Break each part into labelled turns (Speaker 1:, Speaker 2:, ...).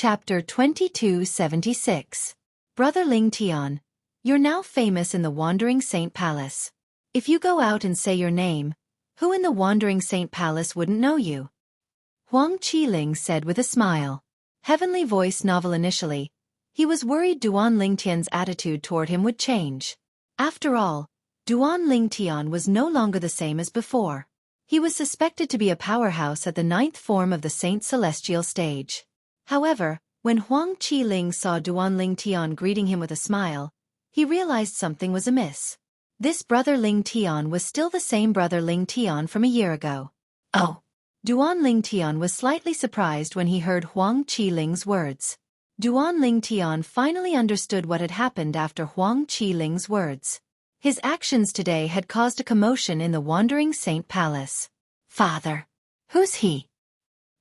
Speaker 1: Chapter 2276. Brother Ling Tian, you're now famous in the Wandering Saint Palace. If you go out and say your name, who in the Wandering Saint Palace wouldn't know you? Huang Qiling said with a smile. Heavenly voice novel initially, he was worried Duan Lingtian's attitude toward him would change. After all, Duan Lingtian was no longer the same as before. He was suspected to be a powerhouse at the 9th form of the Saint Celestial stage. However, when Huang Qiling saw Duan Lingtian greeting him with a smile, he realized something was amiss. This brother Ling Tian was still the same brother Ling Tian from a year ago. Oh! Duan Lingtian was slightly surprised when he heard Huang Qiling's words. Duan Lingtian finally understood what had happened after Huang Qiling's words. His actions today had caused a commotion in the Wandering Saint Palace. Father! Who's he?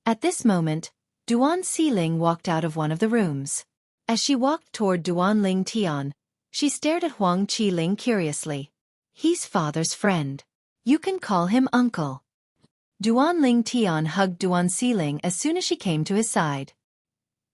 Speaker 1: At this moment, Duan Qiling walked out of one of the rooms. As she walked toward Duan Lingtian, she stared at Huang Qiling curiously. He's father's friend. You can call him uncle. Duan Lingtian hugged Duan Qiling as soon as she came to his side.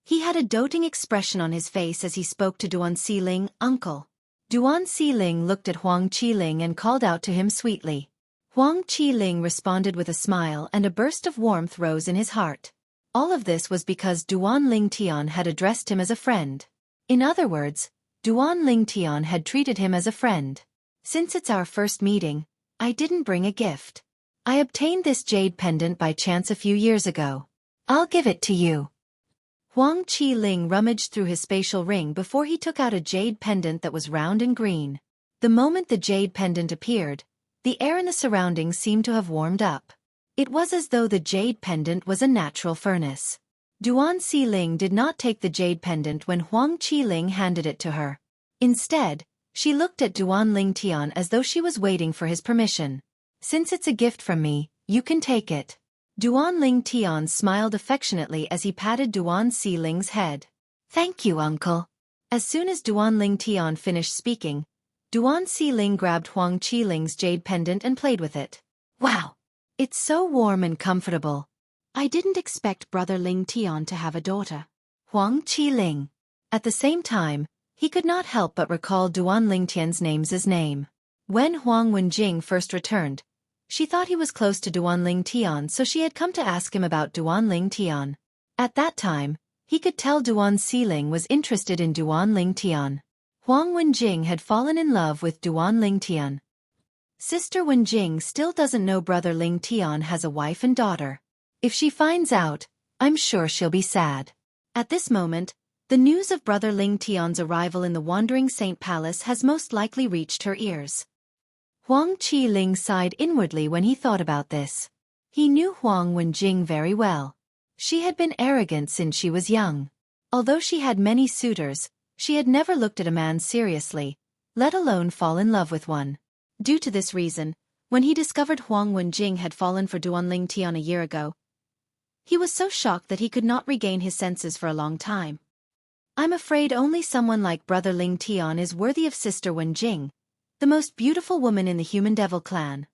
Speaker 1: He had a doting expression on his face as he spoke to Duan Qiling, uncle. Duan Qiling looked at Huang Qiling and called out to him sweetly. Huang Qiling responded with a smile and a burst of warmth rose in his heart. All of this was because Duan Lingtian had addressed him as a friend. In other words, Duan Lingtian had treated him as a friend. Since it's our first meeting, I didn't bring a gift. I obtained this jade pendant by chance a few years ago. I'll give it to you. Huang Qiling rummaged through his spatial ring before he took out a jade pendant that was round and green. The moment the jade pendant appeared, the air in the surroundings seemed to have warmed up. It was as though the jade pendant was a natural furnace. Duan Qiling did not take the jade pendant when Huang Qiling handed it to her. Instead, she looked at Duan Lingtian as though she was waiting for his permission. Since it's a gift from me, you can take it. Duan Lingtian smiled affectionately as he patted Duan Qiling's head. Thank you, uncle. As soon as Duan Lingtian finished speaking, Duan Qiling grabbed Huang Qiling's jade pendant and played with it. Wow! It's so warm and comfortable. I didn't expect brother Ling Tian to have a daughter. Huang Qiling. At the same time, he could not help but recall Duan Lingtian's name. When Huang Wenjing first returned, she thought he was close to Duan Lingtian, so she had come to ask him about Duan Lingtian. At that time, he could tell Duan Qiling was interested in Duan Lingtian. Huang Wenjing had fallen in love with Duan Lingtian. Sister Wenjing still doesn't know brother Ling Tian has a wife and daughter. If she finds out, I'm sure she'll be sad. At this moment, the news of brother Ling Tian's arrival in the Wandering Saint Palace has most likely reached her ears. Huang Qiling sighed inwardly when he thought about this. He knew Huang Wenjing very well. She had been arrogant since she was young. Although she had many suitors, she had never looked at a man seriously, let alone fall in love with one. Due to this reason, when he discovered Huang Wenjing had fallen for Duan Lingtian a year ago, he was so shocked that he could not regain his senses for a long time. I'm afraid only someone like brother Ling Tian is worthy of sister Wenjing, the most beautiful woman in the human devil clan.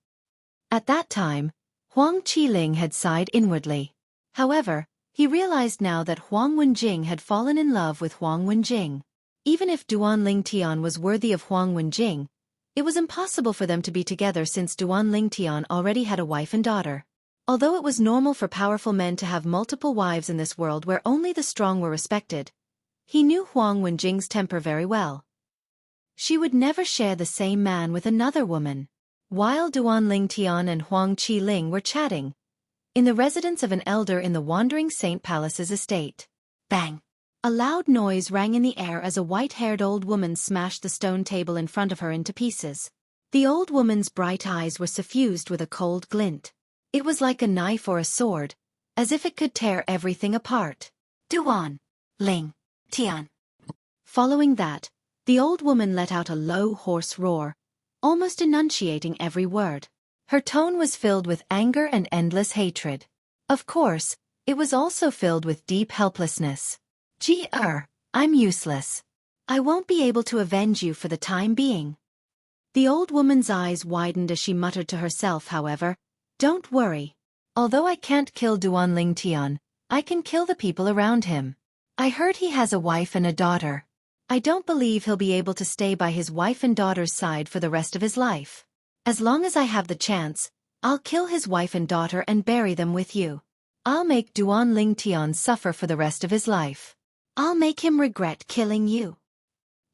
Speaker 1: At that time, Huang Qiling had sighed inwardly. However, he realized now that Huang Wenjing had fallen in love with Huang Wenjing. Even if Duan Lingtian was worthy of Huang Wenjing, it was impossible for them to be together since Duan Lingtian already had a wife and daughter. Although it was normal for powerful men to have multiple wives in this world where only the strong were respected, he knew Huang Wenjing's temper very well. She would never share the same man with another woman. While Duan Lingtian and Huang Qiling were chatting, in the residence of an elder in the Wandering Saint Palace's estate. Bang! A loud noise rang in the air as a white-haired old woman smashed the stone table in front of her into pieces. The old woman's bright eyes were suffused with a cold glint. It was like a knife or a sword, as if it could tear everything apart. Duan Ling Tian. Following that, the old woman let out a low, hoarse roar, almost enunciating every word. Her tone was filled with anger and endless hatred. Of course, it was also filled with deep helplessness. I'm useless. I won't be able to avenge you for the time being. The old woman's eyes widened as she muttered to herself, however, don't worry. Although I can't kill Duan Lingtian, I can kill the people around him. I heard he has a wife and a daughter. I don't believe he'll be able to stay by his wife and daughter's side for the rest of his life. As long as I have the chance, I'll kill his wife and daughter and bury them with you. I'll make Duan Ling Tian suffer for the rest of his life. I'll make him regret killing you."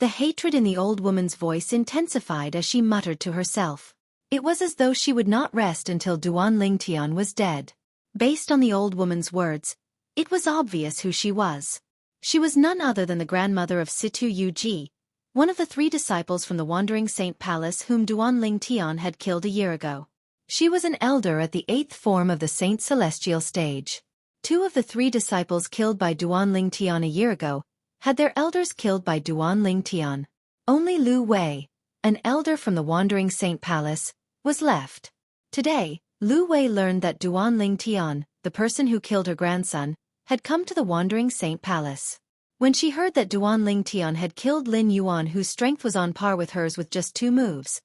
Speaker 1: The hatred in the old woman's voice intensified as she muttered to herself. It was as though she would not rest until Duan Ling Tian was dead. Based on the old woman's words, it was obvious who she was. She was none other than the grandmother of Xueqi, one of the 3 disciples from the Wandering Saint Palace whom Duan Ling Tian had killed a year ago. She was an elder at the 8th form of the Saint Celestial stage. 2 of the 3 disciples killed by Duan Ling Tian a year ago had their elders killed by Duan Ling Tian. Only Lu Wei, an elder from the Wandering Saint Palace, was left. Today, Lu Wei learned that Duan Ling Tian, the person who killed her grandson, had come to the Wandering Saint Palace. When she heard that Duan Ling Tian had killed Lin Yuan, whose strength was on par with hers with just 2 moves,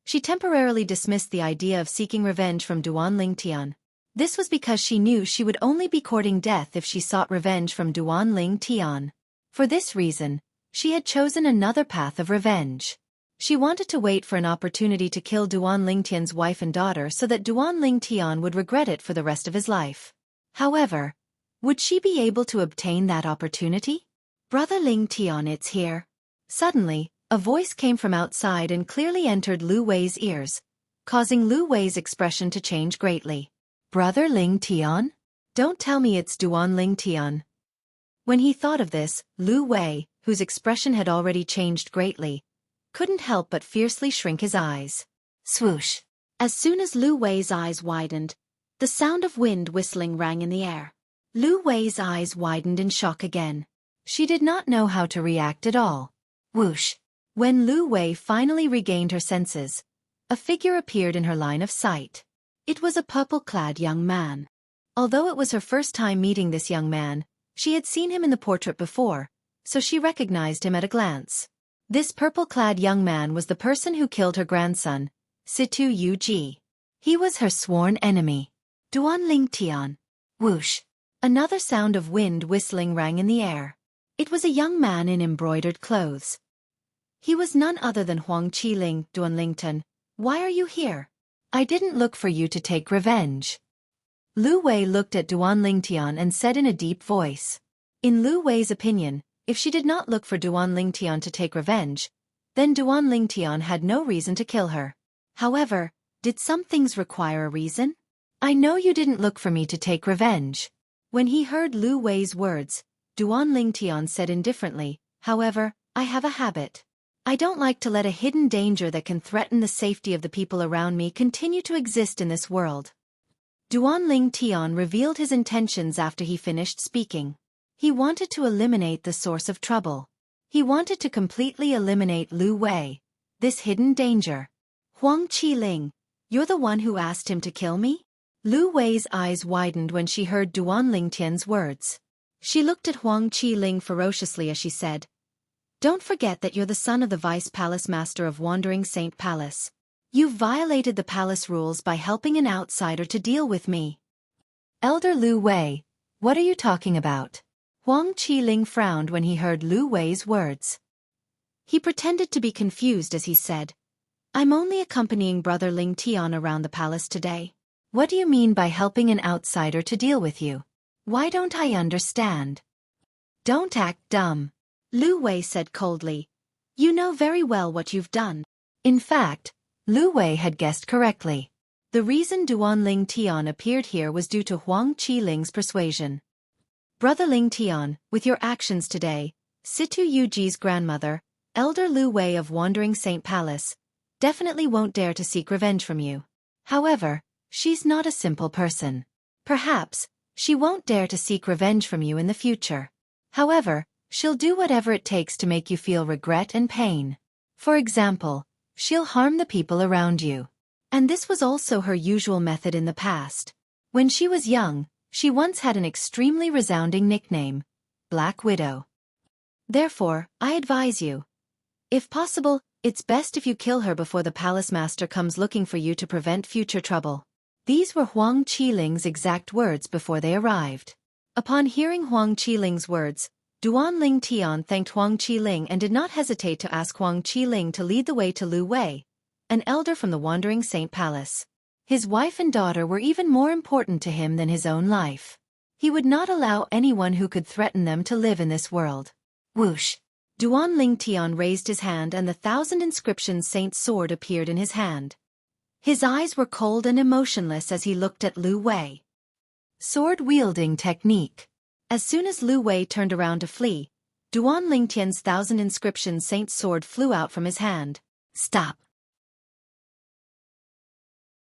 Speaker 1: she temporarily dismissed the idea of seeking revenge from Duan Ling Tian. This was because she knew she would only be courting death if she sought revenge from Duan Ling Tian. For this reason, she had chosen another path of revenge. She wanted to wait for an opportunity to kill Duan Ling Tian's wife and daughter so that Duan Ling Tian would regret it for the rest of his life. However, would she be able to obtain that opportunity? "Brother Ling Tian, it's here." Suddenly, a voice came from outside and clearly entered Lu Wei's ears, causing Lu Wei's expression to change greatly. "Brother Ling Tian? Don't tell me it's Duan Ling Tian." When he thought of this, Lu Wei, whose expression had already changed greatly, couldn't help but fiercely shrink his eyes. Swoosh! As soon as Lu Wei's eyes widened, the sound of wind whistling rang in the air. Lu Wei's eyes widened in shock again. She did not know how to react at all. Whoosh! When Lu Wei finally regained her senses, a figure appeared in her line of sight. It was a purple-clad young man. Although it was her first time meeting this young man, she had seen him in the portrait before, so she recognized him at a glance. This purple-clad young man was the person who killed her grandson, Xueqi. He was her sworn enemy. Duan Ling Tian. Whoosh! Another sound of wind whistling rang in the air. It was a young man in embroidered clothes. He was none other than Huang Qiling. "Duan Lington, why are you here?" "I didn't look for you to take revenge." Lu Wei looked at Duan Ling Tian and said in a deep voice. In Lu Wei's opinion, if she did not look for Duan Ling Tian to take revenge, then Duan Ling Tian had no reason to kill her. However, did some things require a reason? "I know you didn't look for me to take revenge." When he heard Lu Wei's words, Duan Ling Tian said indifferently, "However, I have a habit. I don't like to let a hidden danger that can threaten the safety of the people around me continue to exist in this world." Duan Ling Tian revealed his intentions after he finished speaking. He wanted to eliminate the source of trouble. He wanted to completely eliminate Lu Wei, this hidden danger. "Huang Qiling, you're the one who asked him to kill me?" Lu Wei's eyes widened when she heard Duan Ling Tian's words. She looked at Huang Qiling ferociously as she said, "Don't forget that you're the son of the Vice Palace Master of Wandering Saint Palace. You've violated the palace rules by helping an outsider to deal with me." "Elder Lu Wei, what are you talking about?" Huang Qiling frowned when he heard Lu Wei's words. He pretended to be confused as he said, "I'm only accompanying Brother Ling Tian around the palace today." "What do you mean by helping an outsider to deal with you? Why don't I understand?" "Don't act dumb," Lu Wei said coldly. "You know very well what you've done." In fact, Lu Wei had guessed correctly. The reason Duan Ling Tian appeared here was due to Huang Qiling's persuasion. "Brother Ling Tian, with your actions today, Xueqi's grandmother, Elder Lu Wei of Wandering Saint Palace, definitely won't dare to seek revenge from you. However, she's not a simple person. Perhaps, she won't dare to seek revenge from you in the future. However, she'll do whatever it takes to make you feel regret and pain. For example, she'll harm the people around you. And this was also her usual method in the past. When she was young, she once had an extremely resounding nickname, Black Widow. Therefore, I advise you. If possible, it's best if you kill her before the palace master comes looking for you to prevent future trouble." These were Huang Qiling's exact words before they arrived. Upon hearing Huang Qiling's words, Duan Ling Tian thanked Huang Qiling and did not hesitate to ask Huang Qiling to lead the way to Lu Wei, an elder from the Wandering Saint Palace. His wife and daughter were even more important to him than his own life. He would not allow anyone who could threaten them to live in this world. Whoosh! Duan Ling Tian raised his hand and the 1,000 inscriptions saint's sword appeared in his hand. His eyes were cold and emotionless as he looked at Lu Wei. Sword-wielding technique. As soon as Lu Wei turned around to flee, Duan Ling Tian's 1,000 inscriptions saint's sword flew out from his hand. Stop!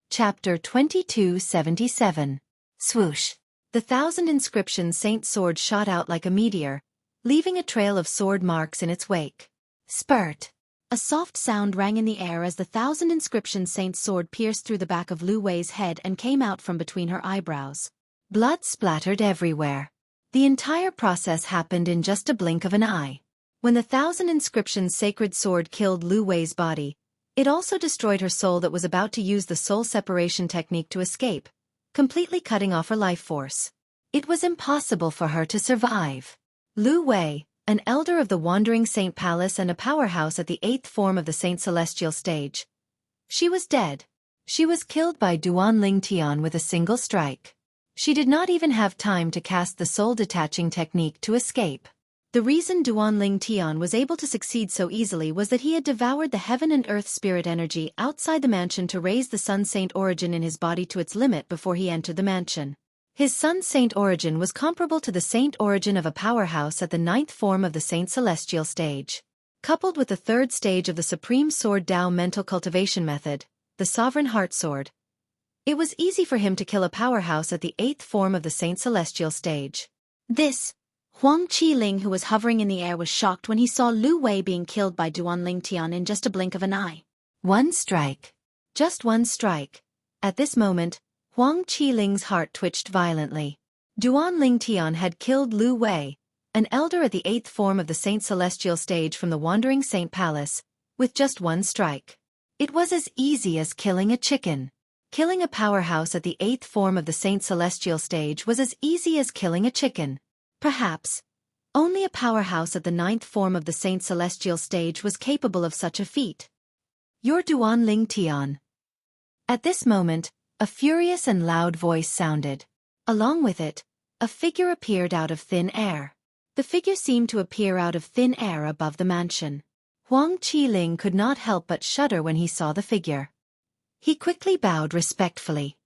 Speaker 1: Chapter 2277. Swoosh! The 1,000 inscriptions saint's sword shot out like a meteor, leaving a trail of sword marks in its wake. Spurt! A soft sound rang in the air as the 1,000 inscriptions saint's sword pierced through the back of Lu Wei's head and came out from between her eyebrows. Blood splattered everywhere. The entire process happened in just a blink of an eye. When the 1,000 inscriptions sacred sword killed Lu Wei's body, it also destroyed her soul that was about to use the soul separation technique to escape, completely cutting off her life force. It was impossible for her to survive. Lu Wei, an elder of the Wandering Saint Palace and a powerhouse at the 8th form of the Saint Celestial stage. She was dead. She was killed by Duan Ling Tian with a single strike. She did not even have time to cast the soul-detaching technique to escape. The reason Duan Ling Tian was able to succeed so easily was that he had devoured the heaven and earth spirit energy outside the mansion to raise the Sun Saint origin in his body to its limit before he entered the mansion. His Sun Saint origin was comparable to the Saint origin of a powerhouse at the 9th form of the Saint Celestial stage. Coupled with the 3rd stage of the Supreme Sword Tao mental cultivation method, the Sovereign Heart Sword, it was easy for him to kill a powerhouse at the 8th form of the Saint Celestial stage. Huang Qiling, who was hovering in the air, was shocked when he saw Lu Wei being killed by Duan Ling Tian in just a blink of an eye. One strike. Just one strike. At this moment, Huang Qiling's heart twitched violently. Duan Ling Tian had killed Lu Wei, an elder at the 8th form of the Saint Celestial stage from the Wandering Saint Palace, with just one strike. It was as easy as killing a chicken. Killing a powerhouse at the 8th form of the Saint Celestial stage was as easy as killing a chicken. Perhaps only a powerhouse at the 9th form of the Saint Celestial stage was capable of such a feat. You're Duan Ling Tian. At this moment, a furious and loud voice sounded. Along with it, a figure appeared out of thin air. The figure seemed to appear out of thin air above the mansion. Huang Qiling could not help but shudder when he saw the figure. He quickly bowed respectfully.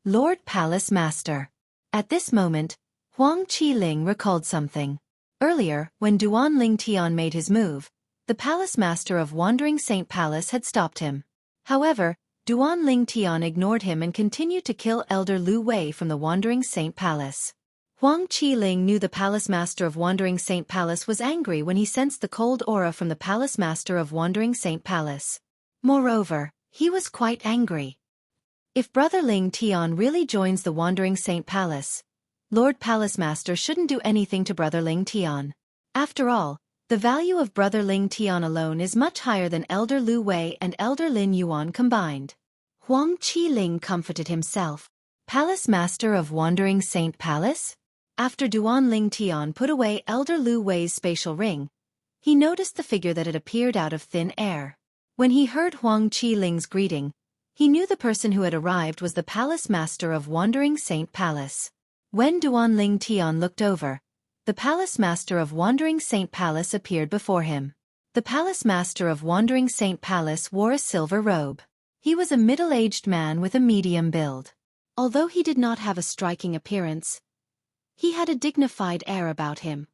Speaker 1: Lord Palace Master. At this moment, Huang Qiling recalled something. Earlier, when Duan Ling Tian made his move, the Palace Master of Wandering Saint Palace had stopped him. However, Duan Ling Tian ignored him and continued to kill Elder Lu Wei from the Wandering Saint Palace. Huang Qiling knew the Palace Master of Wandering Saint Palace was angry when he sensed the cold aura from the Palace Master of Wandering Saint Palace. Moreover, he was quite angry. If Brother Ling Tian really joins the Wandering Saint Palace, Lord Palace Master shouldn't do anything to Brother Ling Tian. After all, the value of Brother Ling Tian alone is much higher than Elder Lu Wei and Elder Lin Yuan combined. Huang Qiling comforted himself. Palace Master of Wandering Saint Palace? After Duan Ling Tian put away Elder Lu Wei's spatial ring, he noticed the figure that had appeared out of thin air. When he heard Huang Qiling's greeting, he knew the person who had arrived was the Palace Master of Wandering Saint Palace. When Duan Ling Tian looked over, the Palace Master of Wandering Saint Palace appeared before him. The Palace Master of Wandering Saint Palace wore a silver robe. He was a middle-aged man with a medium build. Although he did not have a striking appearance, he had a dignified air about him.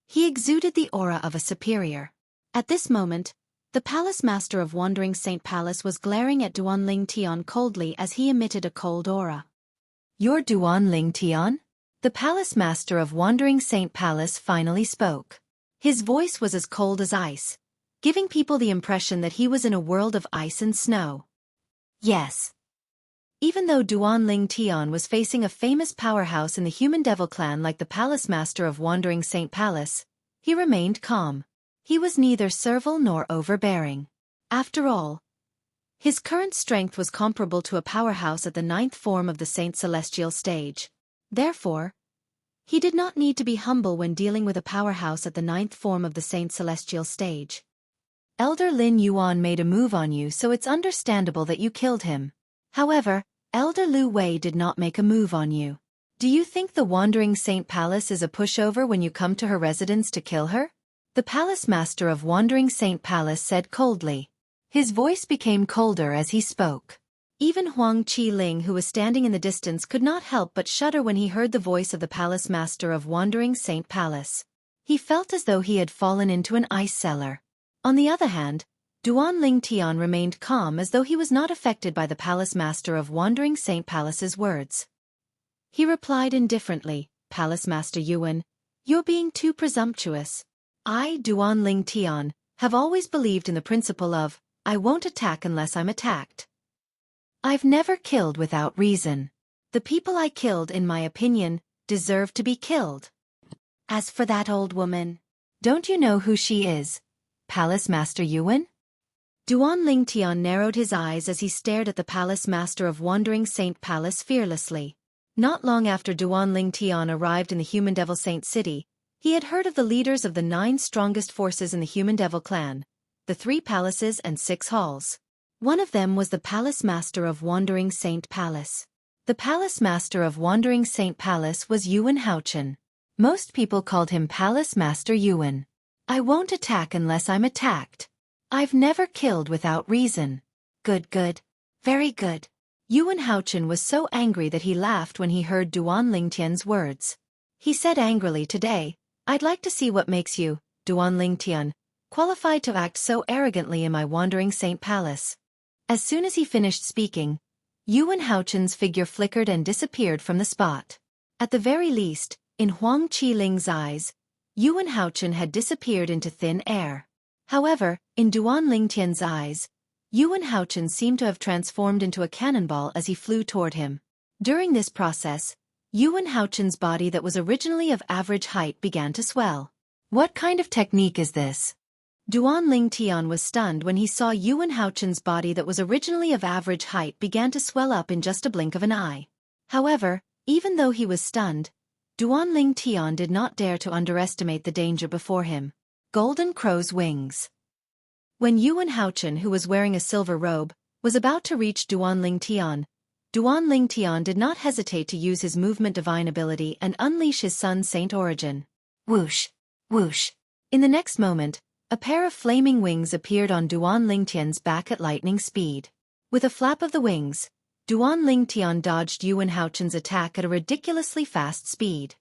Speaker 1: He exuded the aura of a superior. At this moment, the Palace Master of Wandering Saint Palace was glaring at Duan Ling Tian coldly as he emitted a cold aura. You're Duan Ling Tian? The Palace Master of Wandering Saint Palace finally spoke. His voice was as cold as ice, giving people the impression that he was in a world of ice and snow. Yes. Even though Duan Ling Tian was facing a famous powerhouse in the Human Devil clan like the Palace Master of Wandering Saint Palace, he remained calm. He was neither servile nor overbearing. After all, his current strength was comparable to a powerhouse at the 9th form of the Saint Celestial stage. Therefore, He did not need to be humble when dealing with a powerhouse at the 9th form of the Saint Celestial stage. Elder Lin Yuan made a move on you, so it's understandable that you killed him. However, Elder Lu Wei did not make a move on you. Do you think the Wandering Saint Palace is a pushover when you come to her residence to kill her? The Palace Master of Wandering Saint Palace said coldly. His voice became colder as he spoke. Even Huang Qi-ling, who was standing in the distance, could not help but shudder when he heard the voice of the Palace Master of Wandering Saint Palace. He felt as though he had fallen into an ice cellar. On the other hand, Duan Ling Tian remained calm as though he was not affected by the Palace Master of Wandering Saint Palace's words. He replied indifferently, Palace Master Yuan, you're being too presumptuous. I, Duan Ling Tian, have always believed in the principle of, I won't attack unless I'm attacked. I've never killed without reason. The people I killed, in my opinion, deserve to be killed. As for that old woman, don't you know who she is? Palace Master Yuan? Duan Ling Tian narrowed his eyes as he stared at the Palace Master of Wandering Saint Palace fearlessly. Not long after Duan Ling Tian arrived in the Human Devil Saint City, he had heard of the leaders of the 9 strongest forces in the Human Devil clan, the 3 palaces and 6 halls. One of them was the Palace Master of Wandering Saint Palace. The Palace Master of Wandering Saint Palace was Yuan Haochen. Most people called him Palace Master Yuan. I won't attack unless I'm attacked. I've never killed without reason. Good, good. Very good. Yuan Haochen was so angry that he laughed when he heard Duan Lingtian's words. He said angrily, today, I'd like to see what makes you, Duan Lingtian, qualified to act so arrogantly in my Wandering Saint Palace. As soon as he finished speaking, Yuan Haochen's figure flickered and disappeared from the spot. At the very least, in Huang Qiling's eyes, Yuan Haochen had disappeared into thin air. However, in Duan Lingtian's eyes, Yuan Haochen seemed to have transformed into a cannonball as he flew toward him. During this process, Yuan Haochen's body that was originally of average height began to swell. What kind of technique is this? Duan Ling Tian was stunned when he saw Yuan Haochen's body that was originally of average height began to swell up in just a blink of an eye. However, even though he was stunned, Duan Ling Tian did not dare to underestimate the danger before him. Golden Crow's wings. When Yuan Haochen, who was wearing a silver robe, was about to reach Duan Ling Tian did not hesitate to use his movement divine ability and unleash his son's saint origin. Whoosh! Whoosh! In the next moment, a pair of flaming wings appeared on Duan Lingtian's back at lightning speed. With a flap of the wings, Duan Lingtian dodged Yuan Haochen's attack at a ridiculously fast speed.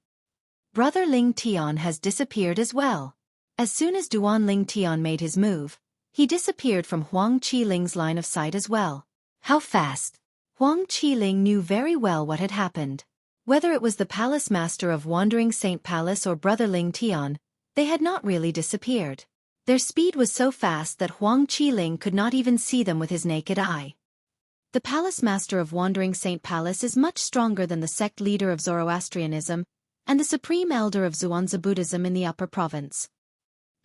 Speaker 1: Brother Ling Tian has disappeared as well. As soon as Duan Ling Tian made his move, he disappeared from Huang Qiling's line of sight as well. How fast? Huang Qiling knew very well what had happened. Whether it was the Palace Master of Wandering Saint Palace or Brother Ling Tian, they had not really disappeared. Their speed was so fast that Huang Qiling could not even see them with his naked eye. The Palace Master of Wandering Saint Palace is much stronger than the sect leader of Zoroastrianism and the supreme elder of Zhuangzi Buddhism in the upper province.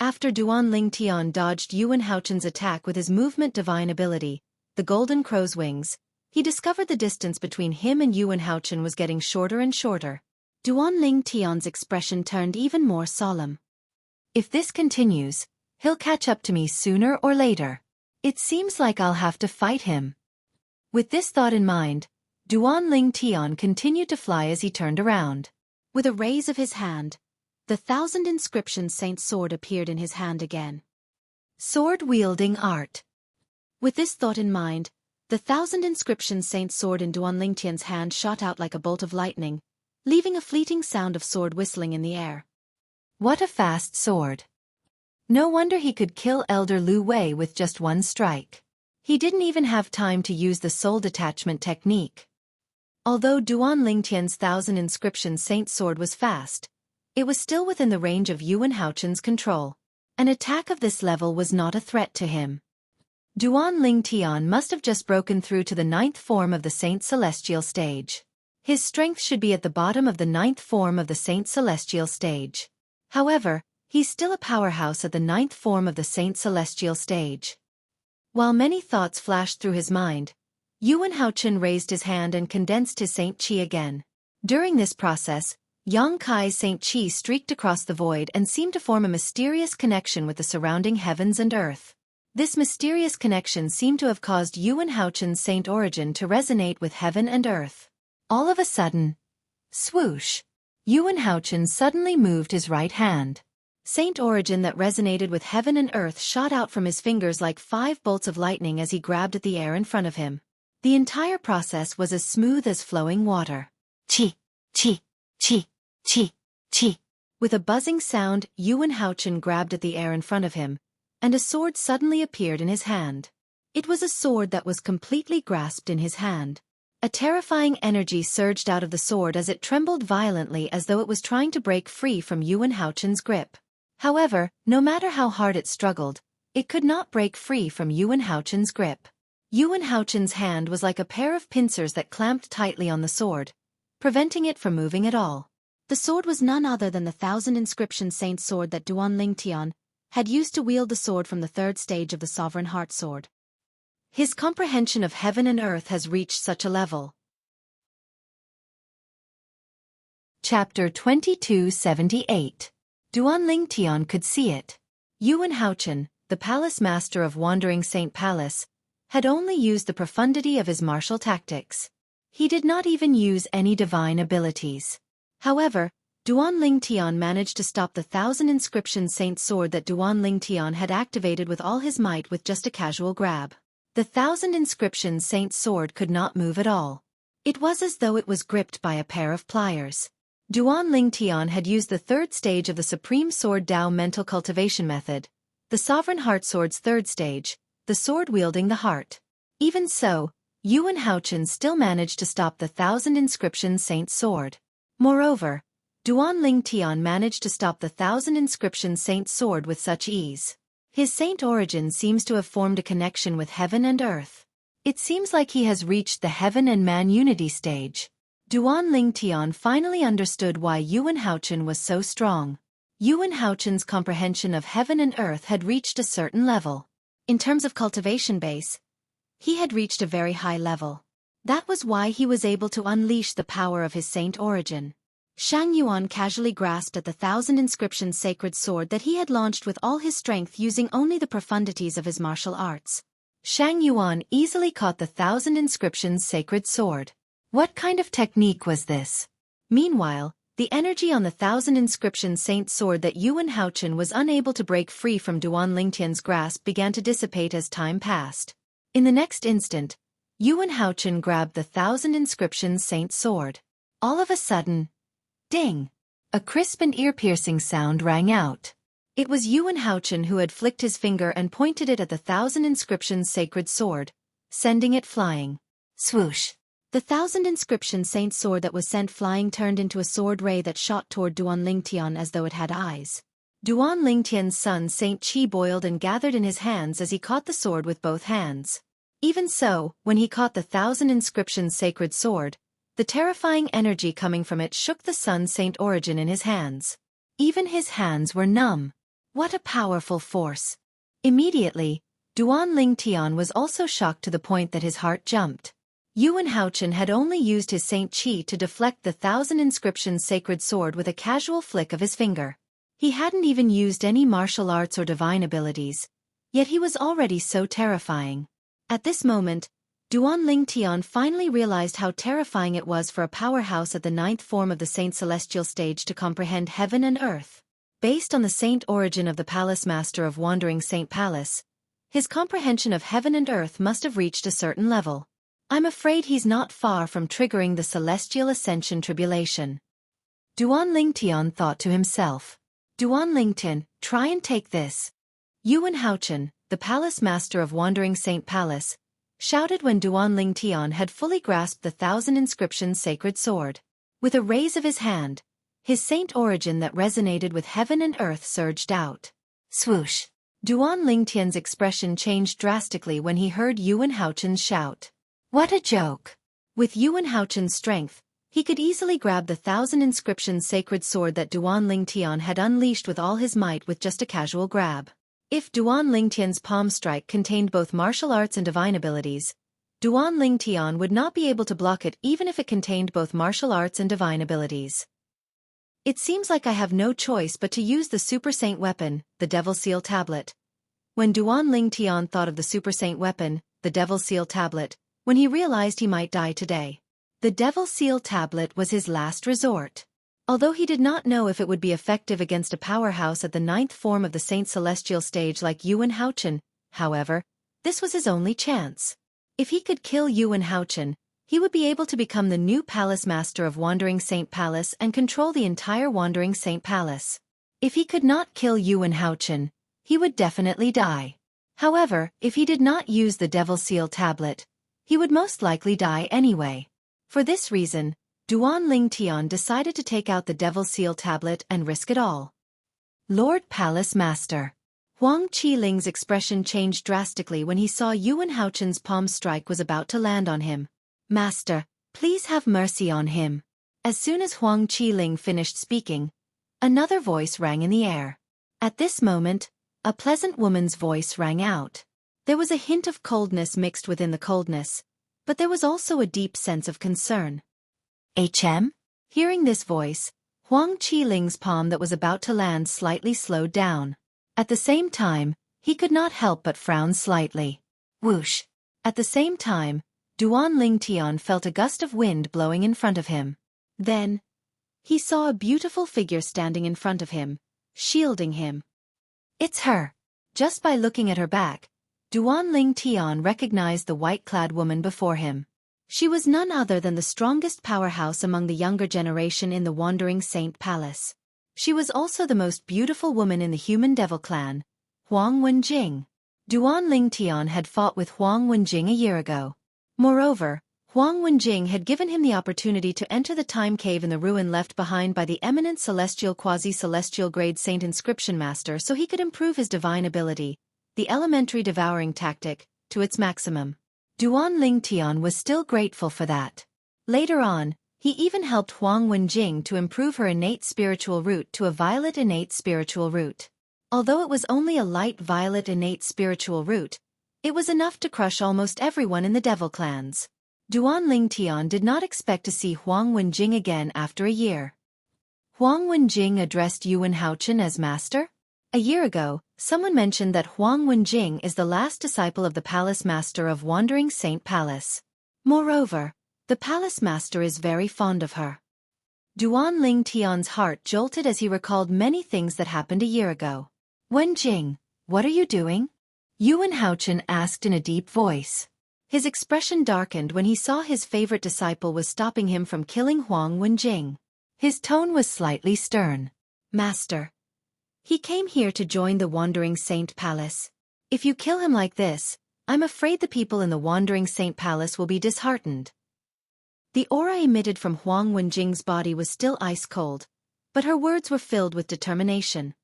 Speaker 1: After Duan Ling Tian dodged Yuan Haochen's attack with his movement divine ability, the Golden Crow's wings, he discovered the distance between him and Yuan Haochen was getting shorter and shorter. Duan Ling Tian's expression turned even more solemn. If this continues, he'll catch up to me sooner or later. It seems like I'll have to fight him. With this thought in mind, Duan Ling Tian continued to fly as he turned around. With a raise of his hand, the 1,000 inscription saint sword appeared in his hand again. Sword-wielding art. With this thought in mind, the 1,000 inscription saint sword in Duan Lingtian's hand shot out like a bolt of lightning, leaving a fleeting sound of sword whistling in the air. What a fast sword! No wonder he could kill Elder Lu Wei with just one strike. He didn't even have time to use the soul detachment technique. Although Duan Lingtian's 1,000 inscription saint sword was fast, it was still within the range of Yuan Haochen's control. An attack of this level was not a threat to him. Duan Ling Tian must have just broken through to the 9th form of the Saint Celestial stage. His strength should be at the bottom of the 9th form of the Saint Celestial stage. However, he's still a powerhouse at the 9th form of the Saint Celestial stage. While many thoughts flashed through his mind, Yuan Haochen raised his hand and condensed his Saint Qi again. During this process, Yang Kai's Saint Qi streaked across the void and seemed to form a mysterious connection with the surrounding heavens and earth. This mysterious connection seemed to have caused Yuan Haochen's Saint origin to resonate with heaven and earth. All of a sudden, swoosh! Yuan Haochen suddenly moved his right hand. Saint origin that resonated with heaven and earth shot out from his fingers like 5 bolts of lightning as he grabbed at the air in front of him. The entire process was as smooth as flowing water. Chi, chi, chi, chi, chi. With a buzzing sound, Yuan Haochen grabbed at the air in front of him, and a sword suddenly appeared in his hand. It was a sword that was completely grasped in his hand. A terrifying energy surged out of the sword as it trembled violently as though it was trying to break free from Yuan Haochen's grip. However, no matter how hard it struggled, it could not break free from Yuan Haochen's grip. Yuan Haochen's hand was like a pair of pincers that clamped tightly on the sword, preventing it from moving at all. The sword was none other than the 1,000 inscription saint sword that Duan Tian had used to wield the sword from the 3rd stage of the Sovereign Heart Sword. His comprehension of heaven and earth has reached such a level. Chapter 2278. Duan Tian could see it. Yuan Haochen, the palace master of Wandering Saint Palace, had only used the profundity of his martial tactics. He did not even use any divine abilities. However, Duan Tian managed to stop the 1,000 inscription saint sword that Duan Tian had activated with all his might with just a casual grab. The 1,000 inscription saint sword could not move at all. It was as though it was gripped by a pair of pliers. Duan Tian had used the 3rd stage of the Supreme Sword Dao mental cultivation method, the Sovereign Heart Sword's 3rd stage, the sword wielding the heart. Even so, Yuan Haochen still managed to stop the 1,000 inscription saint sword. Moreover, Duan Tian managed to stop the 1,000 inscription saint sword with such ease. His saint origin seems to have formed a connection with heaven and earth. It seems like he has reached the heaven and man unity stage. Duan Tian finally understood why Yuan Haochen was so strong. Yuan Haochen's comprehension of heaven and earth had reached a certain level. In terms of cultivation base, he had reached a very high level. That was why he was able to unleash the power of his saint origin. Shang Yuan casually grasped at the 1,000 inscription sacred sword that he had launched with all his strength using only the profundities of his martial arts. Shang Yuan easily caught the 1,000 inscriptions sacred sword. What kind of technique was this? Meanwhile, the energy on the 1,000 inscription saint sword that Yuan Haochen was unable to break free from Duan Tian's grasp began to dissipate as time passed. In the next instant, Yuan Haochen grabbed the 1,000 inscription saint sword. All of a sudden, ding! A crisp and ear-piercing sound rang out. It was Yuan Haochen who had flicked his finger and pointed it at the 1,000 inscriptions sacred sword, sending it flying. Swoosh! The 1,000 inscription saint sword that was sent flying turned into a sword ray that shot toward Duan Tian as though it had eyes. Duan Tian's son Saint Qi boiled and gathered in his hands as he caught the sword with both hands. Even so, when he caught the 1,000 inscription sacred sword, the terrifying energy coming from it shook the son's saint origin in his hands. Even his hands were numb. What a powerful force! Immediately, Duan Tian was also shocked to the point that his heart jumped. Yuan Haochen had only used his Saint Qi to deflect the 1,000 inscription sacred sword with a casual flick of his finger. He hadn't even used any martial arts or divine abilities, yet he was already so terrifying. At this moment, Duan Tian finally realized how terrifying it was for a powerhouse at the 9th form of the Saint Celestial stage to comprehend heaven and earth. Based on the saint origin of the palace master of Wandering Saint Palace, his comprehension of heaven and earth must have reached a certain level. I'm afraid he's not far from triggering the Celestial Ascension Tribulation. Duan Tian thought to himself. Duan Tian, try and take this. Yuan Haochen, the palace master of Wandering Saint Palace, shouted when Duan Tian had fully grasped the 1,000 inscription sacred sword. With a raise of his hand, his saint origin that resonated with heaven and earth surged out. Swoosh! Duan Tian's expression changed drastically when he heard Yuan Haochen's shout. What a joke! With Yuan Haochen's strength, he could easily grab the 1,000 inscription sacred sword that Duan Tian had unleashed with all his might with just a casual grab. If Duan Tian's palm strike contained both martial arts and divine abilities, Duan Tian would not be able to block it even if it contained both martial arts and divine abilities. It seems like I have no choice but to use the Super Saint weapon, the Devil Seal Tablet. When Duan Ling Tian thought of the Super Saint weapon, the Devil Seal Tablet, when he realized he might die today. The Devil Seal Tablet was his last resort. Although he did not know if it would be effective against a powerhouse at the 9th form of the Saint Celestial stage like Yuan Haochen, however, this was his only chance. If he could kill Yuan Haochen, he would be able to become the new Palace Master of Wandering Saint Palace and control the entire Wandering Saint Palace. If he could not kill Yuan Haochen, he would definitely die. However, if he did not use the Devil Seal Tablet, he would most likely die anyway. For this reason, Duan Ling Tian decided to take out the Devil Seal Tablet and risk it all. Lord Palace Master. Huang Qiling's expression changed drastically when he saw Yuan Haochen's palm strike was about to land on him. Master, please have mercy on him. As soon as Huang Qiling finished speaking, another voice rang in the air. At this moment, a pleasant woman's voice rang out. There was a hint of coldness mixed within the coldness, but there was also a deep sense of concern. HM? Hearing this voice, Huang Qiling's palm that was about to land slightly slowed down. At the same time, he could not help but frown slightly. Whoosh! At the same time, Duan Ling Tian felt a gust of wind blowing in front of him. Then, he saw a beautiful figure standing in front of him, shielding him. It's her! Just by looking at her back, Duan Ling Tian recognized the white-clad woman before him. She was none other than the strongest powerhouse among the younger generation in the Wandering Saint Palace. She was also the most beautiful woman in the human devil clan, Huang Wenjing. Duan Ling Tian had fought with Huang Wenjing a year ago. Moreover, Huang Wenjing had given him the opportunity to enter the time cave in the ruin left behind by the eminent celestial quasi-celestial grade saint inscription master so he could improve his divine ability, the elementary devouring tactic, to its maximum. Duan Ling Tian was still grateful for that. Later on, he even helped Huang Wenjing to improve her innate spiritual root to a violet innate spiritual root. Although it was only a light violet innate spiritual root, it was enough to crush almost everyone in the devil clans. Duan Ling Tian did not expect to see Huang Wenjing again after a year. Huang Wenjing addressed Yuan Haochen as master? A year ago, someone mentioned that Huang Wenjing is the last disciple of the Palace Master of Wandering Saint Palace. Moreover, the Palace Master is very fond of her. Duan Ling Tian's heart jolted as he recalled many things that happened a year ago. Wenjing, what are you doing? Yuan Haochen asked in a deep voice. His expression darkened when he saw his favorite disciple was stopping him from killing Huang Wenjing. His tone was slightly stern. Master. He came here to join the Wandering Saint Palace. If you kill him like this, I'm afraid the people in the Wandering Saint Palace will be disheartened. The aura emitted from Huang Wenjing's body was still ice-cold, but her words were filled with determination.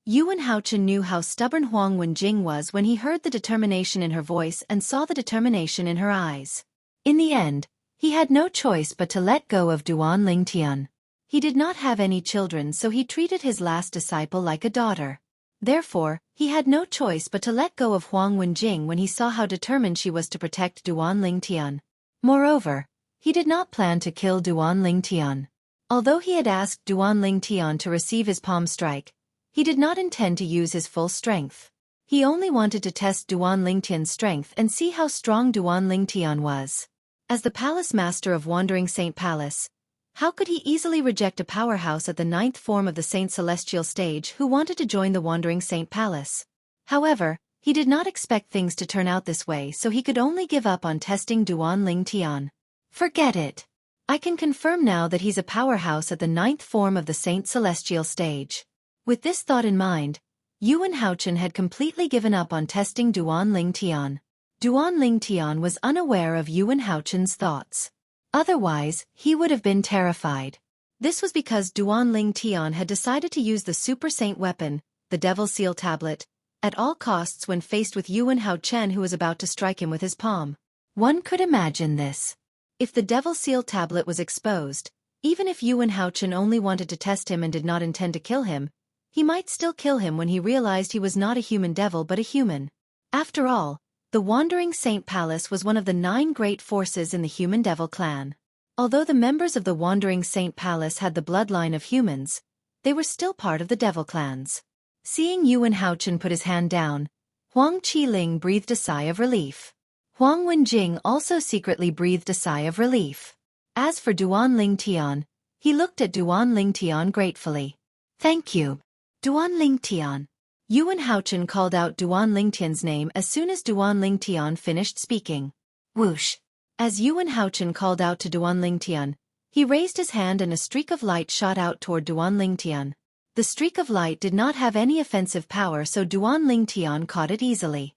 Speaker 1: Yuan Haochen knew how stubborn Huang Wenjing was when he heard the determination in her voice and saw the determination in her eyes. In the end, he had no choice but to let go of Duan Ling Tian. He did not have any children, so he treated his last disciple like a daughter. Therefore, he had no choice but to let go of Huang Wenjing when he saw how determined she was to protect Duan Ling Tian. Moreover, he did not plan to kill Duan Ling Tian. Although he had asked Duan Ling Tian to receive his palm strike, he did not intend to use his full strength. He only wanted to test Duan Ling Tian's strength and see how strong Duan Ling Tian was. As the Palace Master of Wandering Saint Palace, how could he easily reject a powerhouse at the 9th form of the Saint Celestial stage who wanted to join the Wandering Saint Palace? However, he did not expect things to turn out this way, so he could only give up on testing Duan Ling Tian. Forget it. I can confirm now that he's a powerhouse at the 9th form of the Saint Celestial stage. With this thought in mind, Yuan Haochen had completely given up on testing Duan Ling Tian. Duan Ling Tian was unaware of Yuan Haochen's thoughts. Otherwise, he would have been terrified. This was because Duan Ling Tian had decided to use the Super Saint weapon, the Devil Seal Tablet, at all costs when faced with Yuan Haochen, who was about to strike him with his palm. One could imagine this. If the Devil Seal Tablet was exposed, even if Yuan Haochen only wanted to test him and did not intend to kill him, he might still kill him when he realized he was not a human devil but a human. After all, the Wandering Saint Palace was one of the 9 great forces in the human devil clan. Although the members of the Wandering Saint Palace had the bloodline of humans, they were still part of the devil clans. Seeing Yuan Haochen put his hand down, Huang Qiling breathed a sigh of relief. Huang Wenjing also secretly breathed a sigh of relief. As for Duan Ling Tian, he looked at Duan Ling Tian gratefully. Thank you, Duan Ling Tian. Yuan Haochen called out Duan Ling Tian's name as soon as Duan Ling Tian finished speaking. Whoosh! As Yuan Haochen called out to Duan Ling Tian, he raised his hand and a streak of light shot out toward Duan Ling Tian. The streak of light did not have any offensive power, so Duan Ling Tian caught it easily.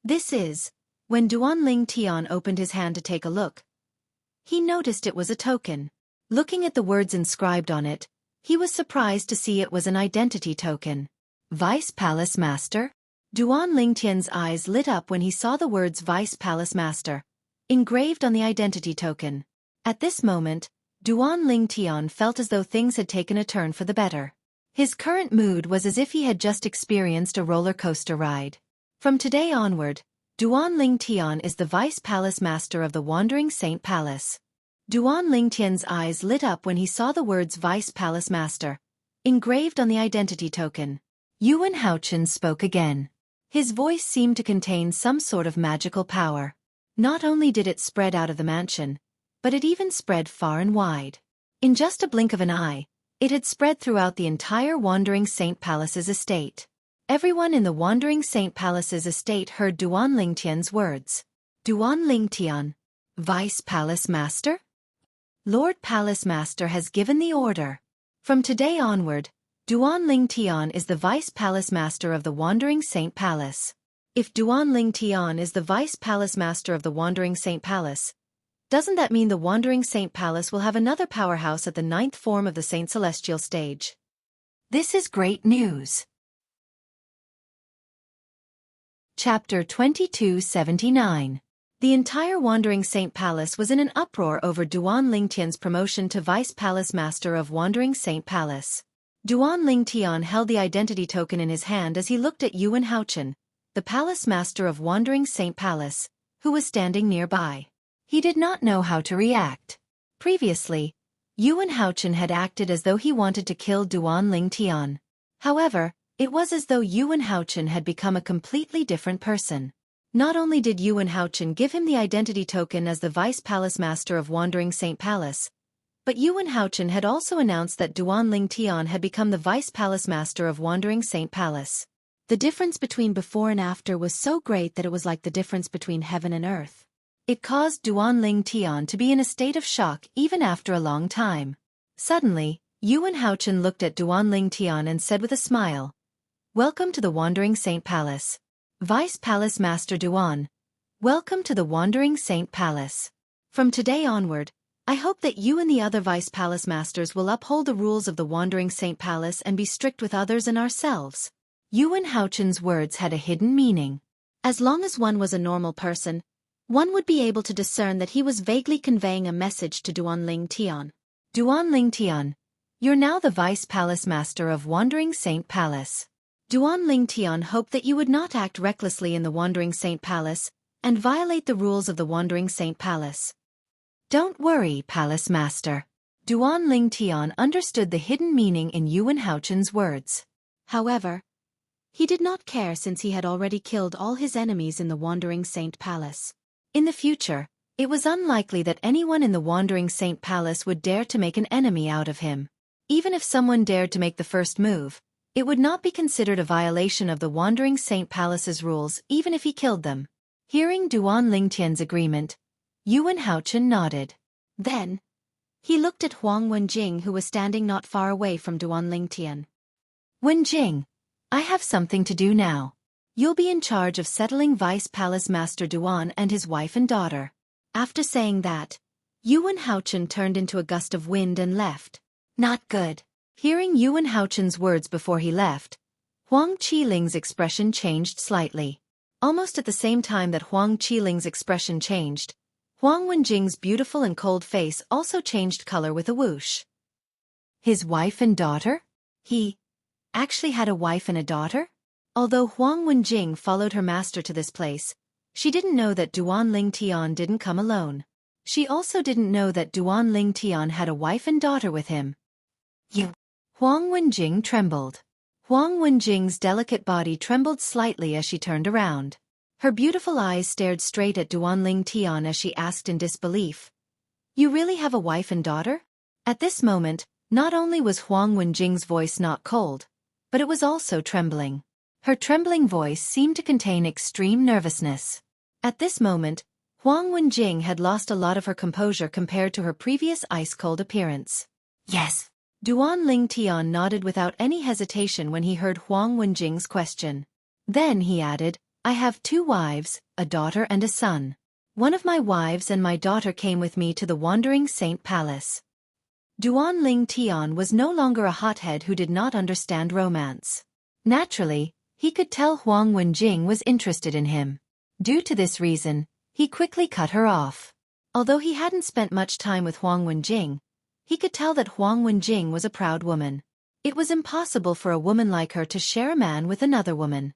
Speaker 1: When Duan Ling Tian opened his hand to take a look, he noticed it was a token. Looking at the words inscribed on it, he was surprised to see it was an identity token. Vice Palace Master? Duan Ling Tian's eyes lit up when he saw the words Vice Palace Master engraved on the identity token. At this moment, Duan Ling Tian felt as though things had taken a turn for the better. His current mood was as if he had just experienced a roller coaster ride. From today onward, Duan Ling Tian is the Vice Palace Master of the Wandering Saint Palace. Duan Ling Tian's eyes lit up when he saw the words Vice Palace Master engraved on the identity token. Yuan Haochen spoke again. His voice seemed to contain some sort of magical power. Not only did it spread out of the mansion, but it even spread far and wide. In just a blink of an eye, it had spread throughout the entire Wandering Saint Palace's estate. Everyone in the Wandering Saint Palace's estate heard Duan Ling Tian's words. Duan Ling Tian, Vice Palace Master? Lord Palace Master has given the order. From today onward, Duan Ling Tian is the Vice Palace Master of the Wandering Saint Palace. If Duan Ling Tian is the Vice Palace Master of the Wandering Saint Palace, doesn't that mean the Wandering Saint Palace will have another powerhouse at the 9th form of the Saint Celestial stage? This is great news. Chapter 2279. The entire Wandering Saint Palace was in an uproar over Duan Ling Tian's promotion to Vice Palace Master of Wandering Saint Palace. Duan Ling Tian held the identity token in his hand as he looked at Yuan Haochen, the Palace Master of Wandering Saint Palace, who was standing nearby. He did not know how to react. Previously, Yuan Haochen had acted as though he wanted to kill Duan Ling Tian. However, it was as though Yuan Haochen had become a completely different person. Not only did Yuan Haochen give him the identity token as the Vice Palace Master of Wandering Saint Palace, but Yuan Haochen had also announced that Duan Ling Tian had become the Vice Palace Master of Wandering Saint Palace. The difference between before and after was so great that it was like the difference between heaven and earth. It caused Duan Ling Tian to be in a state of shock even after a long time. Suddenly, Yuan Haochen looked at Duan Ling Tian and said with a smile, "Welcome to the Wandering Saint Palace. Vice Palace Master Duan, welcome to the Wandering Saint Palace. From today onward, I hope that you and the other Vice Palace Masters will uphold the rules of the Wandering Saint Palace and be strict with others and ourselves." Yuan Haochen's words had a hidden meaning. As long as one was a normal person, one would be able to discern that he was vaguely conveying a message to Duan Ling Tian. Duan Ling Tian, you're now the Vice Palace Master of Wandering Saint Palace. Duan Ling Tian hoped that you would not act recklessly in the Wandering Saint Palace and violate the rules of the Wandering Saint Palace. Don't worry, Palace Master. Duan Ling Tian understood the hidden meaning in Yuan Haochen's words. However, he did not care since he had already killed all his enemies in the Wandering Saint Palace. In the future, it was unlikely that anyone in the Wandering Saint Palace would dare to make an enemy out of him. Even if someone dared to make the first move, it would not be considered a violation of the Wandering Saint Palace's rules even if he killed them. Hearing Duan Ling Tian's agreement, Yuan Haochen nodded. Then, he looked at Huang Wenjing, who was standing not far away from Duan Ling Tian. Wenjing, I have something to do now. You'll be in charge of settling Vice Palace Master Duan and his wife and daughter. After saying that, Yuan Haochen turned into a gust of wind and left. Not good. Hearing Yuan Haochen's words before he left, Huang Qiling's expression changed slightly. Almost at the same time that Huang Qiling's expression changed, Huang Wenjing's beautiful and cold face also changed color with a whoosh. His wife and daughter? He actually had a wife and a daughter? Although Huang Wenjing followed her master to this place, she didn't know that Duan Ling Tian didn't come alone. She also didn't know that Duan Ling Tian had a wife and daughter with him. You. Huang Wenjing trembled. Huang Wenjing's delicate body trembled slightly as she turned around. Her beautiful eyes stared straight at Duan Ling Tian as she asked in disbelief, "You really have a wife and daughter?" At this moment, not only was Huang Wenjing's voice not cold, but it was also trembling. Her trembling voice seemed to contain extreme nervousness. At this moment, Huang Wenjing had lost a lot of her composure compared to her previous ice-cold appearance. "Yes." Duan Ling Tian nodded without any hesitation when he heard Huang Wenjing's question. Then he added, "I have 2 wives, a daughter and a son. One of my wives and my daughter came with me to the Wandering Saint Palace." Duan Ling Tian was no longer a hothead who did not understand romance. Naturally, he could tell Huang Wenjing was interested in him. Due to this reason, he quickly cut her off. Although he hadn't spent much time with Huang Wenjing, he could tell that Huang Wenjing was a proud woman. It was impossible for a woman like her to share a man with another woman.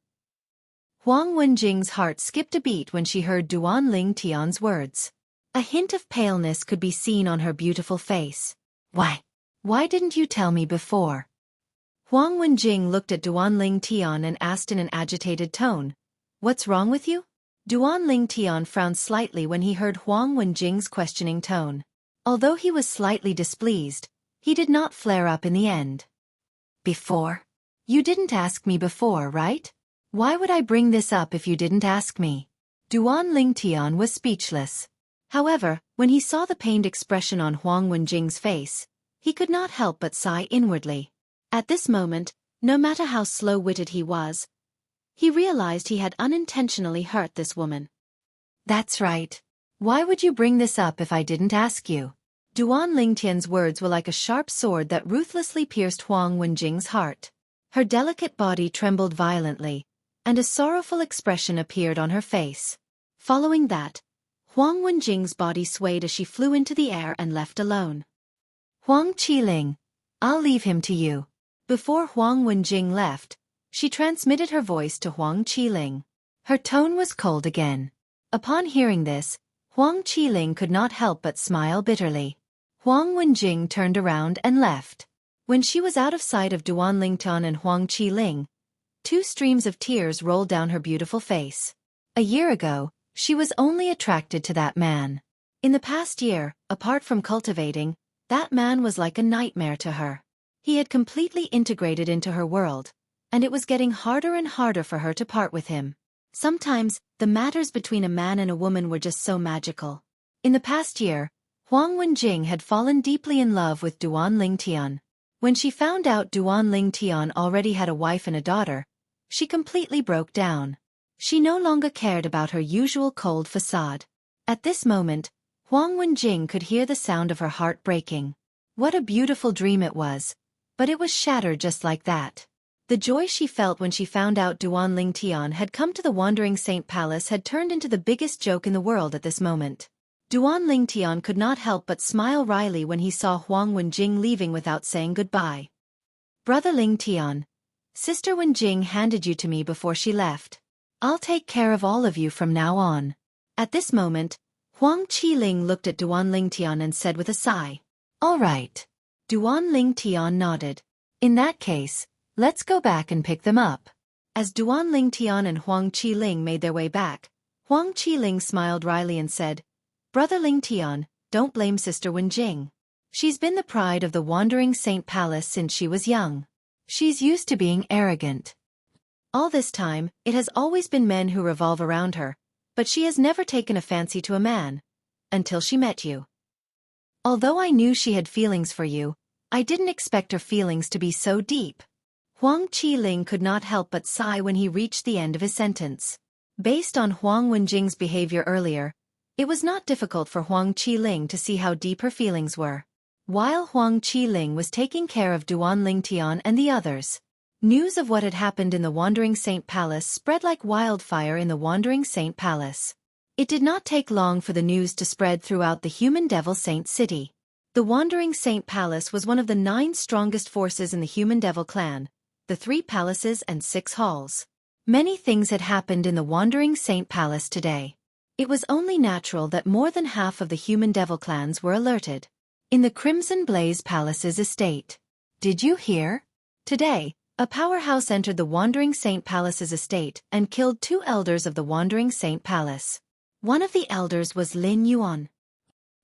Speaker 1: Huang Wenjing's heart skipped a beat when she heard Duan Ling Tian's words. A hint of paleness could be seen on her beautiful face. Why didn't you tell me before?" Huang Wenjing looked at Duan Ling Tian and asked in an agitated tone, "What's wrong with you?" Duan Ling Tian frowned slightly when he heard Huang Wenjing's questioning tone. Although he was slightly displeased, he did not flare up in the end. "Before? You didn't ask me before, right? Why would I bring this up if you didn't ask me?" Duan Ling Tian was speechless. However, when he saw the pained expression on Huang Wenjing's face, he could not help but sigh inwardly. At this moment, no matter how slow-witted he was, he realized he had unintentionally hurt this woman. "That's right. Why would you bring this up if I didn't ask you?" Duan Lingtian's words were like a sharp sword that ruthlessly pierced Huang Wenjing's heart. Her delicate body trembled violently, and a sorrowful expression appeared on her face. Following that, Huang Wenjing's body swayed as she flew into the air and left alone. "Huang Qiling, I'll leave him to you." Before Huang Wenjing left, she transmitted her voice to Huang Qiling. Her tone was cold again. Upon hearing this, Huang Qiling could not help but smile bitterly. Huang Wenjing turned around and left. When she was out of sight of Duan Lingtian and Huang Qiling, 2 streams of tears rolled down her beautiful face. A year ago, she was only attracted to that man. In the past year, apart from cultivating, that man was like a nightmare to her. He had completely integrated into her world, and it was getting harder and harder for her to part with him. Sometimes, the matters between a man and a woman were just so magical. In the past year, Huang Wenjing had fallen deeply in love with Duan Lingtian. When she found out Duan Lingtian already had a wife and a daughter, she completely broke down. She no longer cared about her usual cold facade. At this moment, Huang Wenjing could hear the sound of her heart breaking. What a beautiful dream it was, but it was shattered just like that. The joy she felt when she found out Duan Lingtian had come to the Wandering Saint Palace had turned into the biggest joke in the world at this moment. Duan Lingtian could not help but smile wryly when he saw Huang Wenjing leaving without saying goodbye. "Brother Lingtian, Sister Wenjing handed you to me before she left. I'll take care of all of you from now on." At this moment, Huang Qiling looked at Duan Lingtian and said with a sigh, "All right." Duan Lingtian nodded. "In that case, let's go back and pick them up." As Duan Lingtian and Huang Qiling made their way back, Huang Qiling smiled wryly and said, "Brother Lingtian, don't blame Sister Wenjing. She's been the pride of the Wandering Saint Palace since she was young. She's used to being arrogant. All this time, it has always been men who revolve around her, but she has never taken a fancy to a man. Until she met you. Although I knew she had feelings for you, I didn't expect her feelings to be so deep." Huang Qiling could not help but sigh when he reached the end of his sentence. Based on Huang Wenjing's behavior earlier, it was not difficult for Huang Qiling to see how deep her feelings were. While Huang Qiling was taking care of Duan Lingtian and the others, news of what had happened in the Wandering Saint Palace spread like wildfire in the Wandering Saint Palace. It did not take long for the news to spread throughout the Human Devil Saint City. The Wandering Saint Palace was one of the 9 strongest forces in the Human Devil clan, the 3 palaces and 6 halls. Many things had happened in the Wandering Saint Palace today. It was only natural that more than half of the human devil clans were alerted. In the Crimson Blaze Palace's estate. Did you hear? Today, a powerhouse entered the Wandering Saint Palace's estate and killed 2 elders of the Wandering Saint Palace. One of the elders was Lin Yuan.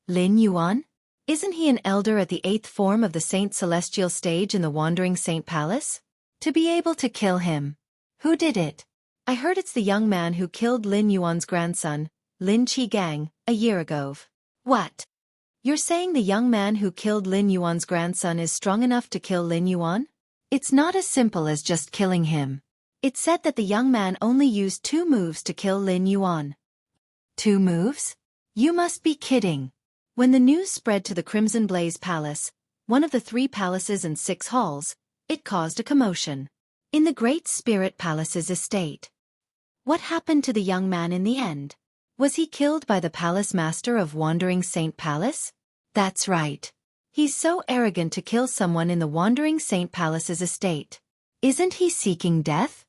Speaker 1: Lin Yuan? Isn't he an elder at the 8th form of the Saint Celestial stage in the Wandering Saint Palace? To be able to kill him. Who did it? I heard it's the young man who killed Lin Yuan's grandson, Lin Qigang, a year ago. What? You're saying the young man who killed Lin Yuan's grandson is strong enough to kill Lin Yuan? It's not as simple as just killing him. It's said that the young man only used 2 moves to kill Lin Yuan. 2 moves? You must be kidding. When the news spread to the Crimson Blaze Palace, one of the 3 palaces and 6 halls, it caused a commotion. In the Great Spirit Palace's estate. What happened to the young man in the end? Was he killed by the Palace Master of Wandering Saint Palace? That's right. He's so arrogant to kill someone in the Wandering Saint Palace's estate. Isn't he seeking death?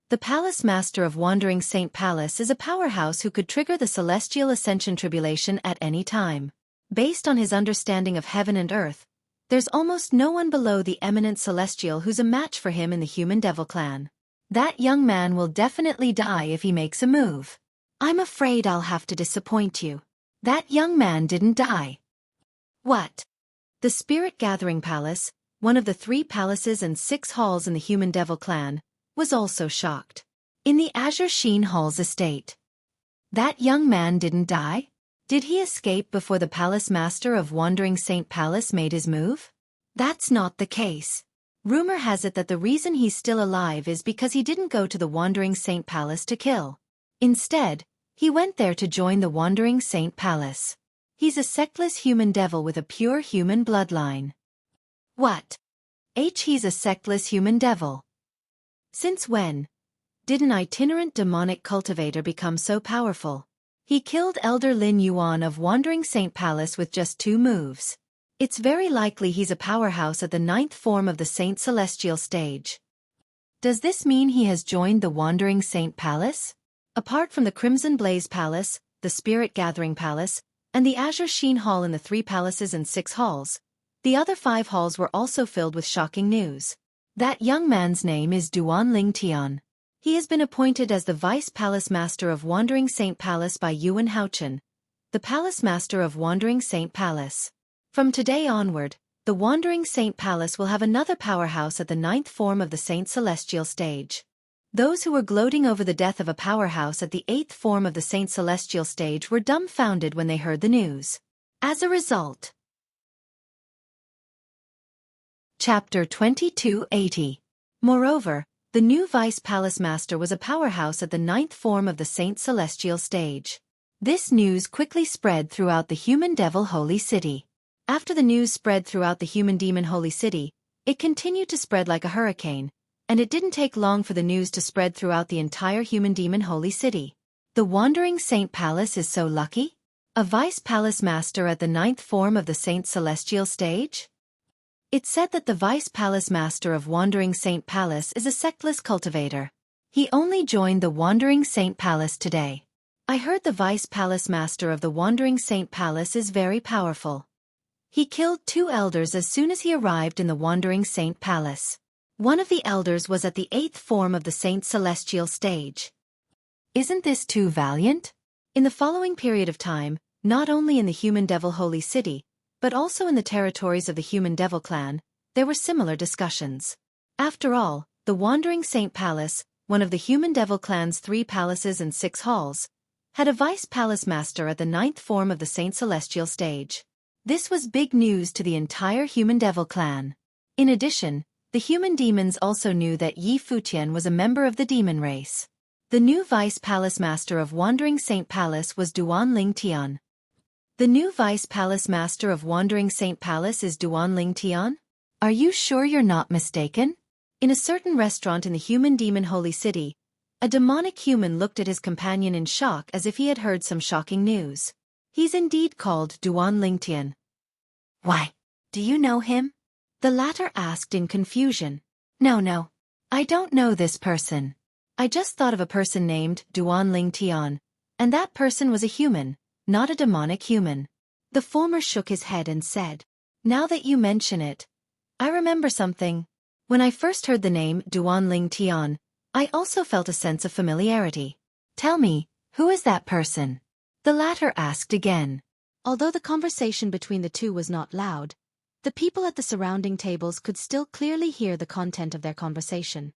Speaker 1: The Palace Master of Wandering Saint Palace is a powerhouse who could trigger the Celestial Ascension Tribulation at any time. Based on his understanding of heaven and earth, there's almost no one below the eminent Celestial who's a match for him in the Human Devil Clan. That young man will definitely die if he makes a move. I'm afraid I'll have to disappoint you. That young man didn't die. What? The Spirit Gathering Palace, one of the 3 palaces and 6 halls in the Human Devil Clan, was also shocked. In the Azure Sheen Hall's estate. That young man didn't die? Did he escape before the Palace Master of Wandering Saint Palace made his move? That's not the case. Rumor has it that the reason he's still alive is because he didn't go to the Wandering Saint Palace to kill. Instead, he went there to join the Wandering Saint Palace. He's a sectless human devil with a pure human bloodline. What? He's a sectless human devil. Since when did an itinerant demonic cultivator become so powerful? He killed Elder Lin Yuan of Wandering Saint Palace with just 2 moves. It's very likely he's a powerhouse at the 9th form of the Saint Celestial stage. Does this mean he has joined the Wandering Saint Palace? Apart from the Crimson Blaze Palace, the Spirit Gathering Palace, and the Azure Sheen Hall in the 3 palaces and 6 halls, the other 5 halls were also filled with shocking news. That young man's name is Duan Ling Tian. He has been appointed as the Vice Palace Master of Wandering Saint Palace by Yuan Haochen, the Palace Master of Wandering Saint Palace. From today onward, the Wandering Saint Palace will have another powerhouse at the 9th form of the Saint Celestial stage. Those who were gloating over the death of a powerhouse at the 8th form of the Saint Celestial stage were dumbfounded when they heard the news. As a result. Chapter 2280. Moreover, the new Vice Palace Master was a powerhouse at the 9th form of the Saint Celestial stage. This news quickly spread throughout the Human Devil Holy City. After the news spread throughout the Human Demon Holy City, it continued to spread like a hurricane, and it didn't take long for the news to spread throughout the entire Human Demon Holy City. The Wandering Saint Palace is so lucky? A Vice Palace Master at the 9th form of the Saint Celestial stage? It's said that the Vice Palace Master of Wandering Saint Palace is a sectless cultivator. He only joined the Wandering Saint Palace today. I heard the Vice Palace Master of the Wandering Saint Palace is very powerful. He killed 2 elders as soon as he arrived in the Wandering Saint Palace. One of the elders was at the 8th form of the Saint Celestial stage. Isn't this too valiant? In the following period of time, not only in the Human Devil Holy City, but also in the territories of the Human Devil Clan, there were similar discussions. After all, the Wandering Saint Palace, one of the Human Devil Clan's 3 palaces and 6 halls, had a Vice Palace Master at the 9th form of the Saint Celestial stage. This was big news to the entire Human Devil Clan. In addition, the human demons also knew that Yi Futian was a member of the demon race. The new Vice Palace Master of Wandering Saint Palace was Duan Ling Tian. The new Vice Palace Master of Wandering Saint Palace is Duan Ling Tian? Are you sure you're not mistaken? In a certain restaurant in the Human Demon Holy City, a demonic human looked at his companion in shock as if he had heard some shocking news. He's indeed called Duan Ling Tian. Why? Do you know him? The latter asked in confusion. No. I don't know this person. I just thought of a person named Duan Ling Tian, And that person was a human, not a demonic human. The former shook his head and said, "Now that you mention it, I remember something. When I first heard the name Duanling Tian, I also felt a sense of familiarity. Tell me, who is that person?" The latter asked again. Although the conversation between the two was not loud, the people at the surrounding tables could still clearly hear the content of their conversation.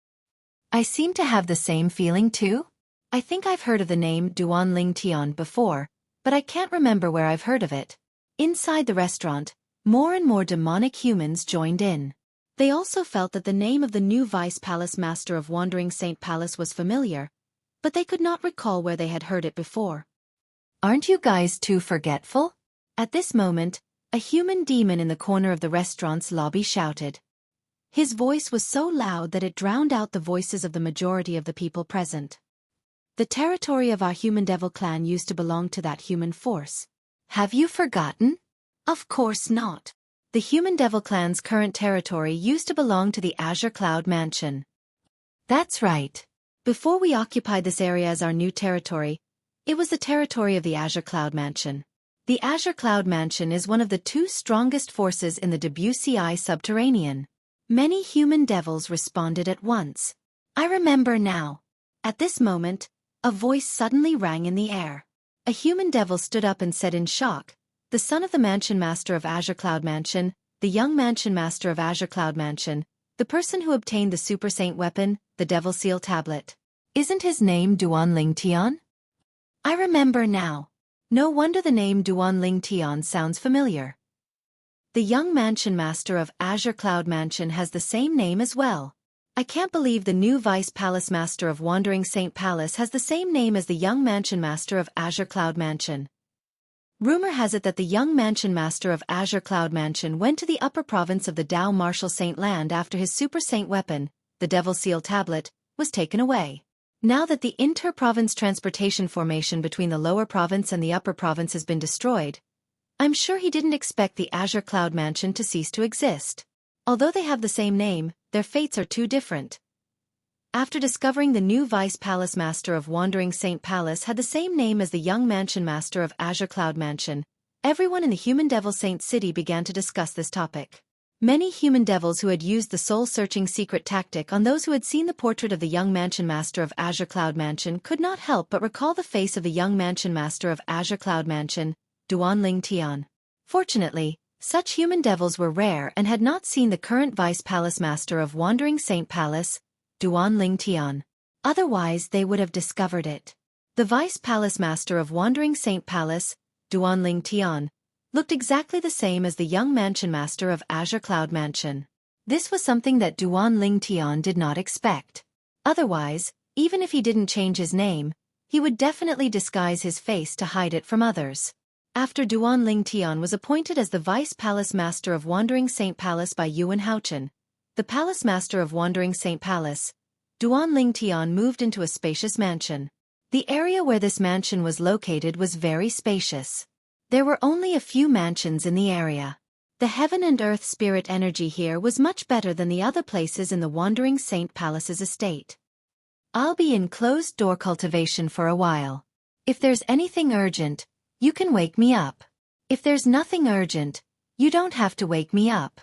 Speaker 1: "I seem to have the same feeling too. I think I've heard of the name Duanling Tian before, but I can't remember where I've heard of it." Inside the restaurant, more and more demonic humans joined in. They also felt that the name of the new Vice Palace Master of Wandering Saint Palace was familiar, but they could not recall where they had heard it before. "Aren't you guys too forgetful?" At this moment, a human demon in the corner of the restaurant's lobby shouted. His voice was so loud that it drowned out the voices of the majority of the people present. "The territory of our human devil clan used to belong to that human force. Have you forgotten?" "Of course not. The human devil clan's current territory used to belong to the Azure Cloud Mansion." "That's right. Before we occupied this area as our new territory, it was the territory of the Azure Cloud Mansion. The Azure Cloud Mansion is one of the two strongest forces in the Debussy subterranean." Many human devils responded at once. "I remember now." At this moment, a voice suddenly rang in the air. A human devil stood up and said in shock, "The son of the Mansion Master of Azure Cloud Mansion, the young Mansion Master of Azure Cloud Mansion, the person who obtained the Super Saint weapon, the Devil Seal Tablet. Isn't his name Duanling Tian?" "I remember now. No wonder the name Duanling Tian sounds familiar. The young Mansion Master of Azure Cloud Mansion has the same name as well. I can't believe the new Vice Palace Master of Wandering Saint Palace has the same name as the young Mansion Master of Azure Cloud Mansion. Rumor has it that the young Mansion Master of Azure Cloud Mansion went to the upper province of the Dao Martial Saint Land after his Super Saint weapon, the Devil Seal Tablet, was taken away. Now that the inter-province transportation formation between the lower province and the upper province has been destroyed, I'm sure he didn't expect the Azure Cloud Mansion to cease to exist. Although they have the same name, their fates are too different." After discovering the new Vice Palace Master of Wandering Saint Palace had the same name as the young Mansion Master of Azure Cloud Mansion, everyone in the Human Devil Saint City began to discuss this topic. Many human devils who had used the soul-searching secret tactic on those who had seen the portrait of the young Mansion Master of Azure Cloud Mansion could not help but recall the face of the young Mansion Master of Azure Cloud Mansion, Duanling Tian. Fortunately, such human devils were rare and had not seen the current Vice Palace Master of Wandering Saint Palace, Duanling Tian. Otherwise they would have discovered it. The Vice Palace Master of Wandering Saint Palace, Duanling Tian, looked exactly the same as the young Mansion Master of Azure Cloud Mansion. This was something that Duanling Tian did not expect. Otherwise, even if he didn't change his name, he would definitely disguise his face to hide it from others. After Duanling Tian was appointed as the Vice Palace Master of Wandering Saint Palace by Yuan Haochen, the Palace Master of Wandering Saint Palace, Duanling Tian moved into a spacious mansion. The area where this mansion was located was very spacious. There were only a few mansions in the area. The heaven and earth spirit energy here was much better than the other places in the Wandering Saint Palace's estate. "I'll be in closed-door cultivation for a while. If there's anything urgent, you can wake me up. If there's nothing urgent, you don't have to wake me up."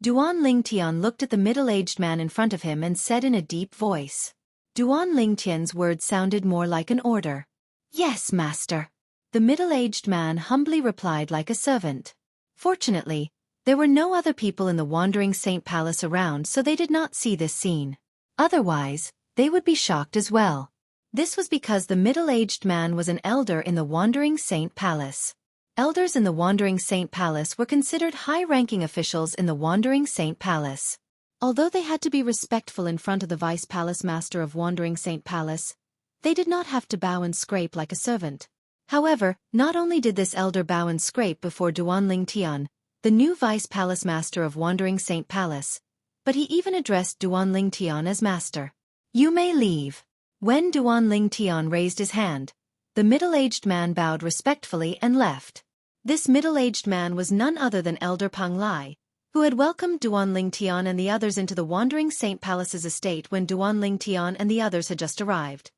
Speaker 1: Duanling Tian looked at the middle-aged man in front of him and said in a deep voice. Duanling Tian's words sounded more like an order. "Yes, master." The middle-aged man humbly replied like a servant. Fortunately, there were no other people in the Wandering Saint Palace around, so they did not see this scene. Otherwise, they would be shocked as well. This was because the middle-aged man was an elder in the Wandering Saint Palace. Elders in the Wandering Saint Palace were considered high-ranking officials in the Wandering Saint Palace. Although they had to be respectful in front of the Vice Palace Master of Wandering Saint Palace, they did not have to bow and scrape like a servant. However, not only did this elder bow and scrape before Duanling Tian, the new Vice Palace Master of Wandering Saint Palace, but he even addressed Duanling Tian as master. "You may leave." When Duanling Tian raised his hand, the middle-aged man bowed respectfully and left. This middle-aged man was none other than Elder Pang Lai, who had welcomed Duanling Tian and the others into the Wandering Saint Palace's estate when Duanling Tian and the others had just arrived.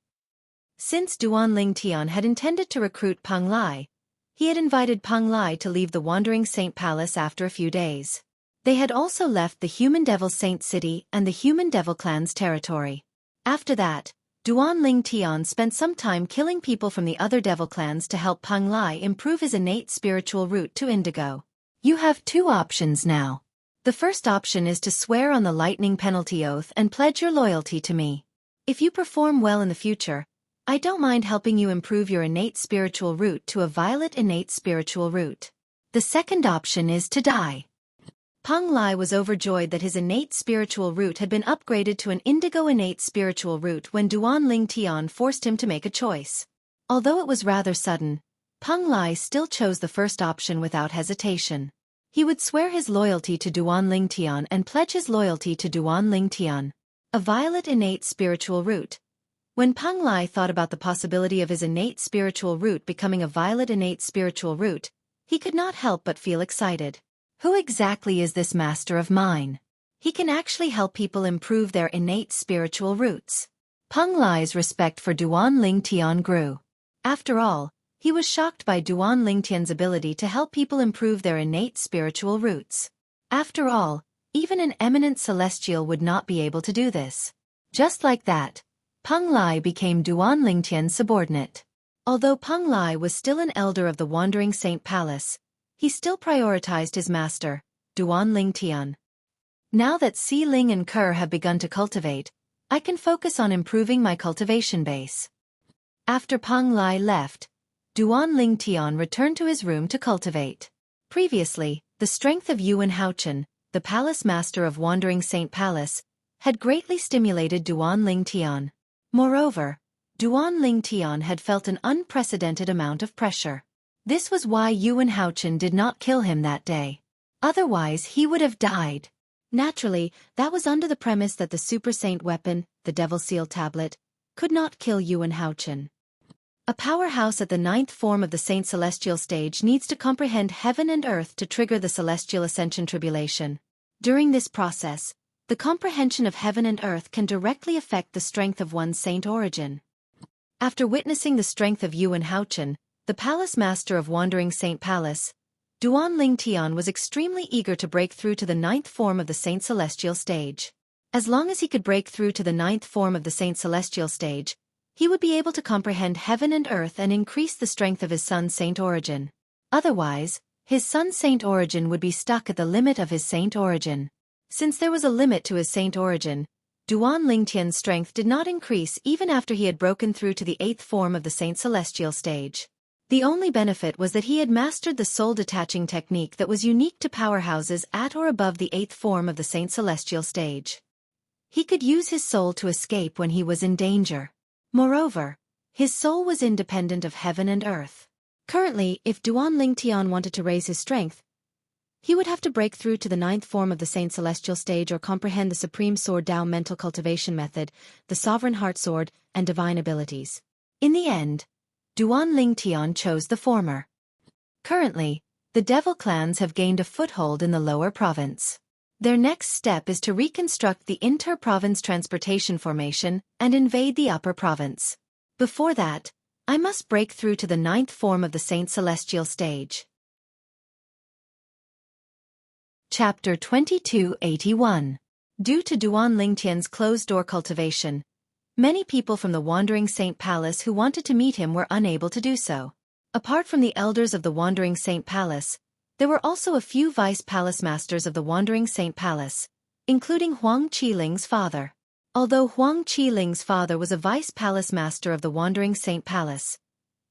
Speaker 1: Since Duan Ling Tian had intended to recruit Peng Lai, he had invited Peng Lai to leave the Wandering Saint Palace after a few days. They had also left the Human Devil Saint City and the Human Devil Clan's territory. After that, Duan Ling Tian spent some time killing people from the other devil clans to help Peng Lai improve his innate spiritual route to Indigo. You have two options now. The first option is to swear on the lightning penalty oath and pledge your loyalty to me. If you perform well in the future, I don't mind helping you improve your innate spiritual route to a violet innate spiritual route. The second option is to die. Peng Lai was overjoyed that his innate spiritual route had been upgraded to an indigo innate spiritual route when Duan Ling Tian forced him to make a choice. Although it was rather sudden, Peng Lai still chose the first option without hesitation. He would swear his loyalty to Duan Ling Tian and pledge his loyalty to Duan Ling Tian. A violet innate spiritual route. When Peng Lai thought about the possibility of his innate spiritual route becoming a violet innate spiritual route, he could not help but feel excited. Who exactly is this master of mine? He can actually help people improve their innate spiritual roots. Peng Lai's respect for Duan Ling Tian grew. After all, he was shocked by Duan Ling Tian's ability to help people improve their innate spiritual roots. After all, even an eminent celestial would not be able to do this. Just like that, Peng Lai became Duan Ling Tian's subordinate. Although Peng Lai was still an elder of the Wandering Saint Palace, he still prioritized his master, Duan Ling Tian. Now that Si Ling and Kerr have begun to cultivate, I can focus on improving my cultivation base. After Peng Lai left, Duan Ling Tian returned to his room to cultivate. Previously, the strength of Yuan Haochen, the palace master of Wandering Saint Palace, had greatly stimulated Duan Ling Tian. Moreover, Duan Ling Tian had felt an unprecedented amount of pressure. This was why Yuan Haochen did not kill him that day. Otherwise he would have died. Naturally, that was under the premise that the Super Saint weapon, the Devil Seal Tablet, could not kill Yuan Haochen. A powerhouse at the 9th form of the Saint Celestial stage needs to comprehend heaven and earth to trigger the Celestial Ascension Tribulation. During this process, the comprehension of heaven and earth can directly affect the strength of one's saint origin. After witnessing the strength of Yuan Haochen, the palace master of Wandering Saint Palace, Duan Ling Tian was extremely eager to break through to the 9th form of the Saint Celestial stage. As long as he could break through to the 9th form of the Saint Celestial stage, he would be able to comprehend heaven and earth and increase the strength of his son's saint origin. Otherwise, his son's saint origin would be stuck at the limit of his saint origin. Since there was a limit to his saint origin, Duan Ling Tian's strength did not increase even after he had broken through to the 8th form of the Saint Celestial stage. The only benefit was that he had mastered the soul-detaching technique that was unique to powerhouses at or above the 8th form of the Saint Celestial stage. He could use his soul to escape when he was in danger. Moreover, his soul was independent of heaven and earth. Currently, if Duan Ling Tian wanted to raise his strength, he would have to break through to the 9th form of the Saint Celestial stage or comprehend the Supreme Sword Tao mental cultivation method, the Sovereign Heart Sword, and divine abilities. In the end, Duan Ling Tian chose the former. Currently, the devil clans have gained a foothold in the lower province. Their next step is to reconstruct the inter-province transportation formation and invade the upper province. Before that, I must break through to the 9th form of the Saint Celestial stage. Chapter 2281. Due to Duan Ling Tian's closed-door cultivation, many people from the Wandering Saint Palace who wanted to meet him were unable to do so. Apart from the elders of the Wandering Saint Palace, there were also a few vice palace masters of the Wandering Saint Palace, including Huang Qiling's father. Although Huang Qiling's father was a vice palace master of the Wandering Saint Palace,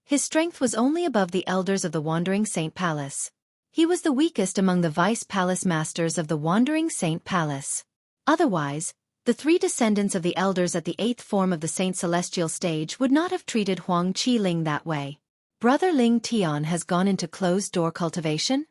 Speaker 1: his strength was only above the elders of the Wandering Saint Palace. He was the weakest among the vice palace masters of the Wandering Saint Palace. Otherwise, the three descendants of the elders at the 8th form of the Saint Celestial stage would not have treated Huang Qiling that way. Brother Ling Tian has gone into closed-door cultivation?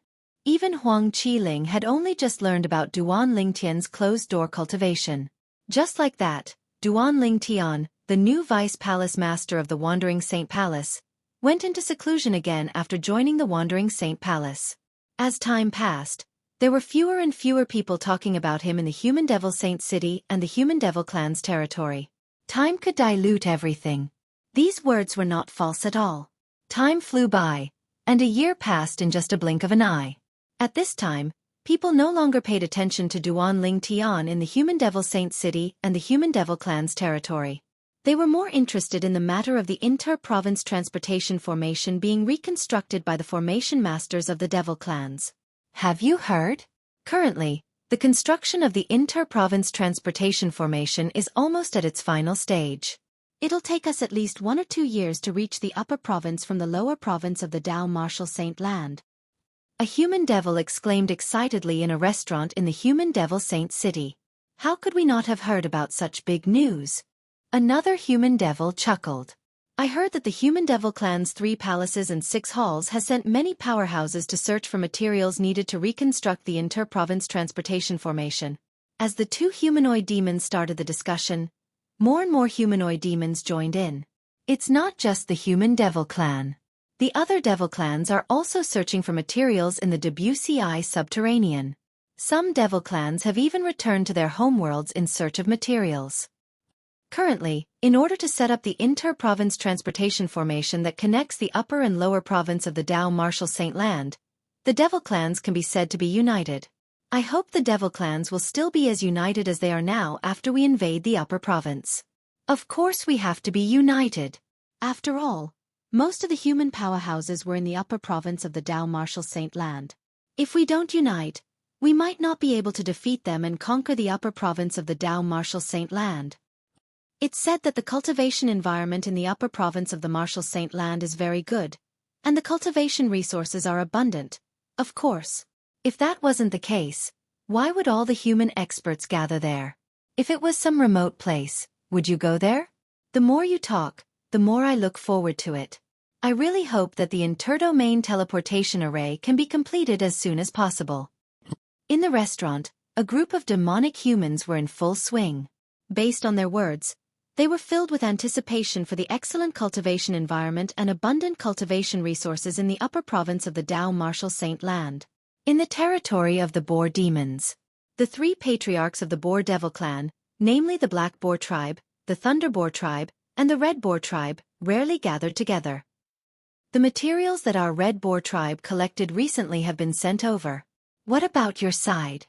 Speaker 1: Even Huang Qiling had only just learned about Duan Ling Tian's closed-door cultivation. Just like that, Duan Ling Tian, the new vice palace master of the Wandering Saint Palace, went into seclusion again after joining the Wandering Saint Palace. As time passed, there were fewer and fewer people talking about him in the Human Devil Saint City and the Human Devil Clan's territory. Time could dilute everything. These words were not false at all. Time flew by, and a year passed in just a blink of an eye. At this time, people no longer paid attention to Duan Ling Tian in the Human Devil Saint City and the Human Devil Clan's territory. They were more interested in the matter of the inter-province transportation formation being reconstructed by the formation masters of the Devil Clans. Have you heard? Currently, the construction of the inter-province transportation formation is almost at its final stage. It'll take us at least 1 or 2 years to reach the upper province from the lower province of the Dao Martial Saint Land. A human devil exclaimed excitedly in a restaurant in the Human Devil Saint City. How could we not have heard about such big news? Another human devil chuckled. I heard that the Human Devil Clan's 3 palaces and 6 halls has sent many powerhouses to search for materials needed to reconstruct the inter-province transportation formation. As the 2 humanoid demons started the discussion, more and more humanoid demons joined in. It's not just the Human Devil Clan. The other devil clans are also searching for materials in the WCI subterranean. Some devil clans have even returned to their homeworlds in search of materials. Currently, in order to set up the inter-province transportation formation that connects the upper and lower province of the Dao Martial Saint Land, the devil clans can be said to be united. I hope the devil clans will still be as united as they are now after we invade the upper province. Of course we have to be united. After all, most of the human powerhouses were in the upper province of the Dao Martial Saint Land. If we don't unite, we might not be able to defeat them and conquer the upper province of the Dao Martial Saint Land. It's said that the cultivation environment in the upper province of the Martial Saint Land is very good, and the cultivation resources are abundant, of course. If that wasn't the case, why would all the human experts gather there? If it was some remote place, would you go there? The more you talk, the more I look forward to it. I really hope that the interdomain teleportation array can be completed as soon as possible. In the restaurant, a group of demonic humans were in full swing. Based on their words, they were filled with anticipation for the excellent cultivation environment and abundant cultivation resources in the upper province of the Dao Martial Saint Land. In the territory of the Boar Demons, the 3 patriarchs of the Boar Devil Clan, namely the Black Boar Tribe, the Thunder Boar Tribe, and the Red Boar Tribe, rarely gathered together. The materials that our Red Boar Tribe collected recently have been sent over. What about your side?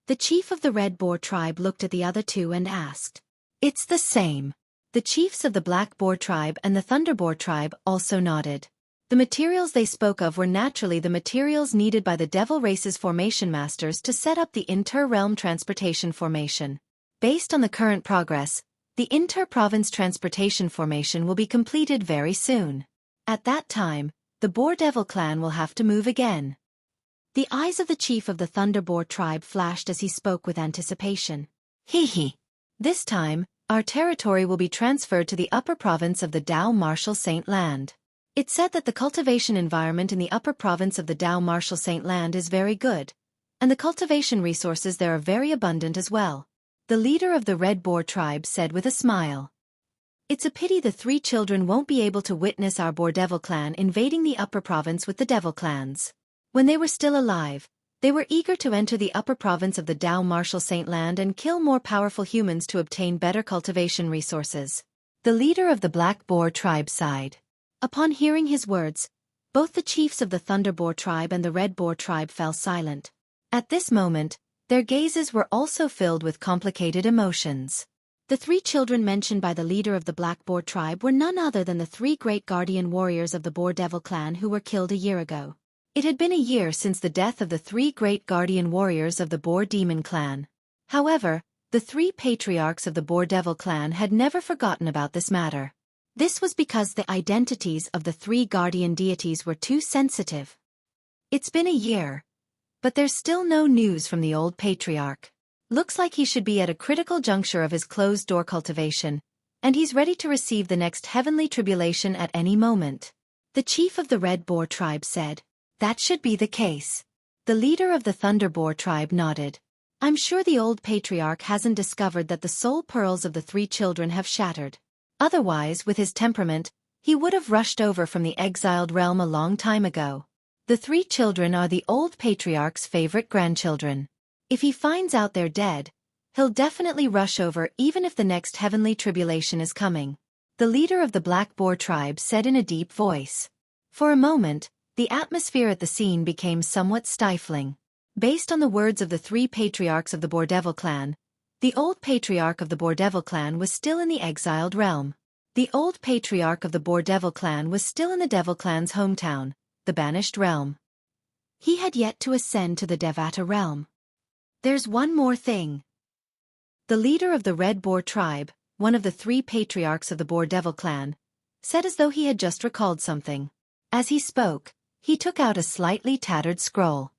Speaker 1: The chief of the Red Boar Tribe looked at the other 2 and asked. It's the same. The chiefs of the Black Boar Tribe and the Thunder Boar Tribe also nodded. The materials they spoke of were naturally the materials needed by the Devil Race's formation masters to set up the inter-realm transportation formation. Based on the current progress, the inter-province transportation formation will be completed very soon. At that time, the Boar Devil Clan will have to move again. The eyes of the chief of the Thunder Boar Tribe flashed as he spoke with anticipation. Hee. This time, our territory will be transferred to the upper province of the Dao Martial Saint Land. It's said that the cultivation environment in the upper province of the Dao Martial Saint Land is very good, and the cultivation resources there are very abundant as well. The leader of the Red Boar Tribe said with a smile. It's a pity the 3 children won't be able to witness our Boar Devil Clan invading the upper province with the Devil Clans. When they were still alive, they were eager to enter the upper province of the Dao Martial Saint Land and kill more powerful humans to obtain better cultivation resources. The leader of the Black Boar Tribe sighed. Upon hearing his words, both the chiefs of the Thunder Boar Tribe and the Red Boar Tribe fell silent. At this moment, their gazes were also filled with complicated emotions. The 3 children mentioned by the leader of the Black Boar Tribe were none other than the 3 great guardian warriors of the Boar Devil Clan who were killed a year ago. It had been a year since the death of the 3 great guardian warriors of the Boar Demon Clan. However, the 3 patriarchs of the Boar Devil Clan had never forgotten about this matter. This was because the identities of the 3 guardian deities were too sensitive. It's been a year, but there's still no news from the old patriarch. Looks like he should be at a critical juncture of his closed-door cultivation, and he's ready to receive the next heavenly tribulation at any moment. The chief of the Red Boar Tribe said. That should be the case. The leader of the Thunder Boar Tribe nodded. I'm sure the old patriarch hasn't discovered that the soul pearls of the 3 children have shattered. Otherwise, with his temperament, he would have rushed over from the exiled realm a long time ago. The 3 children are the old patriarch's favorite grandchildren. If he finds out they're dead, he'll definitely rush over even if the next heavenly tribulation is coming. the leader of the Black Boar tribe said in a deep voice. For a moment, the atmosphere at the scene became somewhat stifling. Based on the words of the three patriarchs of the Boar Devil clan, the old patriarch of the Boar Devil clan was still in the exiled realm. The old patriarch of the Boar Devil clan was still in the Devil clan's hometown, the banished realm. He had yet to ascend to the Devata realm. There's one more thing. The leader of the Red Boar tribe, one of the three patriarchs of the Boar Devil clan, said as though he had just recalled something. As he spoke, he took out a slightly tattered scroll.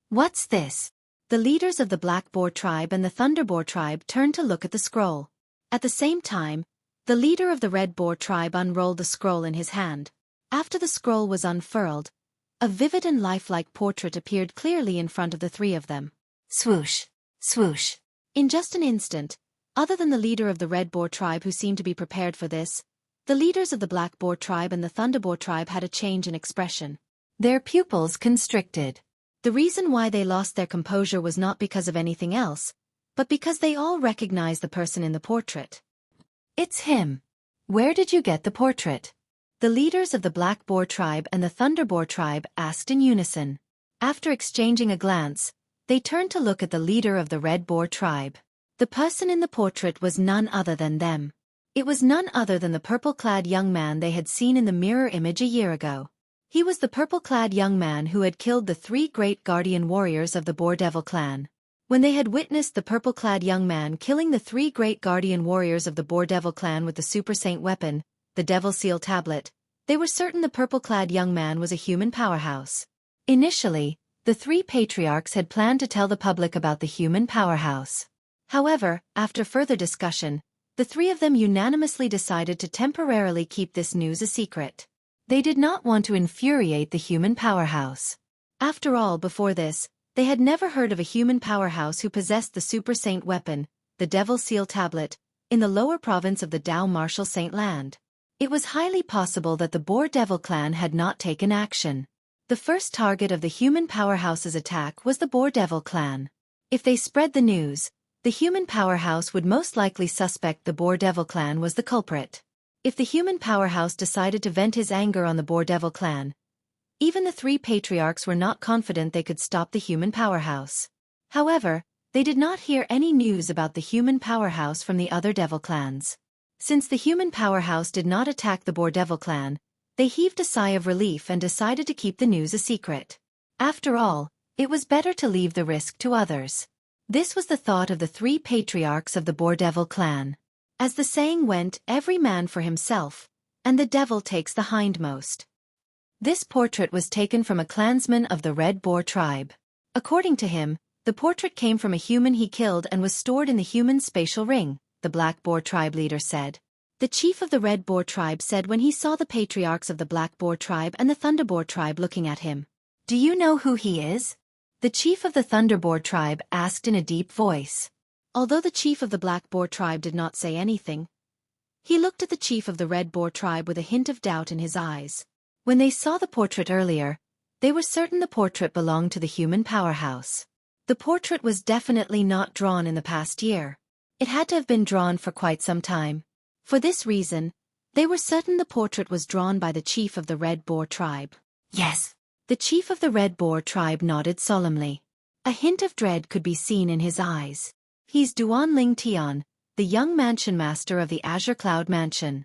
Speaker 1: What's this? The leaders of the Black Boar tribe and the Thunder Boar tribe turned to look at the scroll. At the same time, the leader of the Red Boar tribe unrolled the scroll in his hand. After the scroll was unfurled, a vivid and lifelike portrait appeared clearly in front of the three of them. Swoosh, swoosh. In just an instant, other than the leader of the Red Boar tribe who seemed to be prepared for this, the leaders of the Black Boar tribe and the Thunder Boar tribe had a change in expression. Their pupils constricted. The reason why they lost their composure was not because of anything else, but because they all recognized the person in the portrait. It's him. Where did you get the portrait? The leaders of the Black Boar tribe and the Thunder Boar tribe asked in unison. After exchanging a glance, they turned to look at the leader of the Red Boar tribe. The person in the portrait was none other than them. It was none other than the purple-clad young man they had seen in the mirror image a year ago. He was the purple-clad young man who had killed the three great guardian warriors of the Boar Devil clan. When they had witnessed the purple-clad young man killing the three great guardian warriors of the Boar Devil clan with the super saint weapon, the Devil Seal Tablet, they were certain the purple-clad young man was a human powerhouse. Initially, the three patriarchs had planned to tell the public about the human powerhouse. However, after further discussion, the three of them unanimously decided to temporarily keep this news a secret. They did not want to infuriate the human powerhouse. After all, before this, they had never heard of a human powerhouse who possessed the super saint weapon, the Devil Seal Tablet, in the lower province of the Dao Martial Saint Land. It was highly possible that the Boar Devil clan had not taken action. The first target of the human powerhouse's attack was the Boar Devil clan. If they spread the news, the human powerhouse would most likely suspect the Boar Devil clan was the culprit. If the human powerhouse decided to vent his anger on the Boar Devil clan, even the three patriarchs were not confident they could stop the human powerhouse. However, they did not hear any news about the human powerhouse from the other devil clans. Since the human powerhouse did not attack the Boar Devil clan, they heaved a sigh of relief and decided to keep the news a secret. After all, it was better to leave the risk to others. This was the thought of the three patriarchs of the Boar Devil clan. As the saying went, every man for himself, and the devil takes the hindmost. This portrait was taken from a clansman of the Red Boar tribe. According to him, the portrait came from a human he killed and was stored in the human spatial ring, the Black Boar tribe leader said. The chief of the Red Boar tribe said when he saw the patriarchs of the Black Boar tribe and the Thunder Boar tribe looking at him. Do you know who he is? The chief of the Thunder Boar tribe asked in a deep voice. Although the chief of the Black Boar tribe did not say anything, he looked at the chief of the Red Boar tribe with a hint of doubt in his eyes. When they saw the portrait earlier, they were certain the portrait belonged to the human powerhouse. The portrait was definitely not drawn in the past year. It had to have been drawn for quite some time. For this reason, they were certain the portrait was drawn by the chief of the Red Boar tribe. Yes. The chief of the Red Boar tribe nodded solemnly. A hint of dread could be seen in his eyes. He's Duan Ling Tian, the young mansion master of the Azure Cloud Mansion.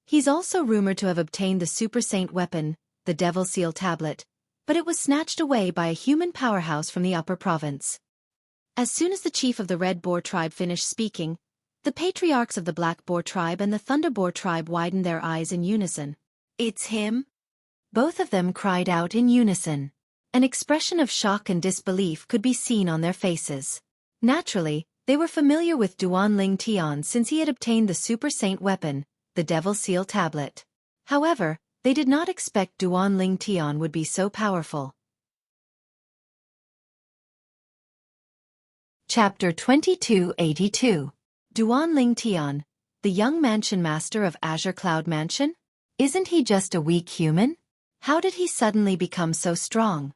Speaker 1: He's also rumored to have obtained the Super Saint weapon, the Devil Seal Tablet, but it was snatched away by a human powerhouse from the upper province. As soon as the chief of the Red Boar tribe finished speaking, the patriarchs of the Black Boar tribe and the Thunder Boar tribe widened their eyes in unison. It's him? Both of them cried out in unison. An expression of shock and disbelief could be seen on their faces. Naturally, they were familiar with Duan Ling Tian since he had obtained the Super Saint weapon, the Devil Seal Tablet. However, they did not expect Duan Ling Tian would be so powerful. Chapter 2282. Duan Ling Tian, the young mansion master of Azure Cloud Mansion? Isn't he just a weak human? How did he suddenly become so strong?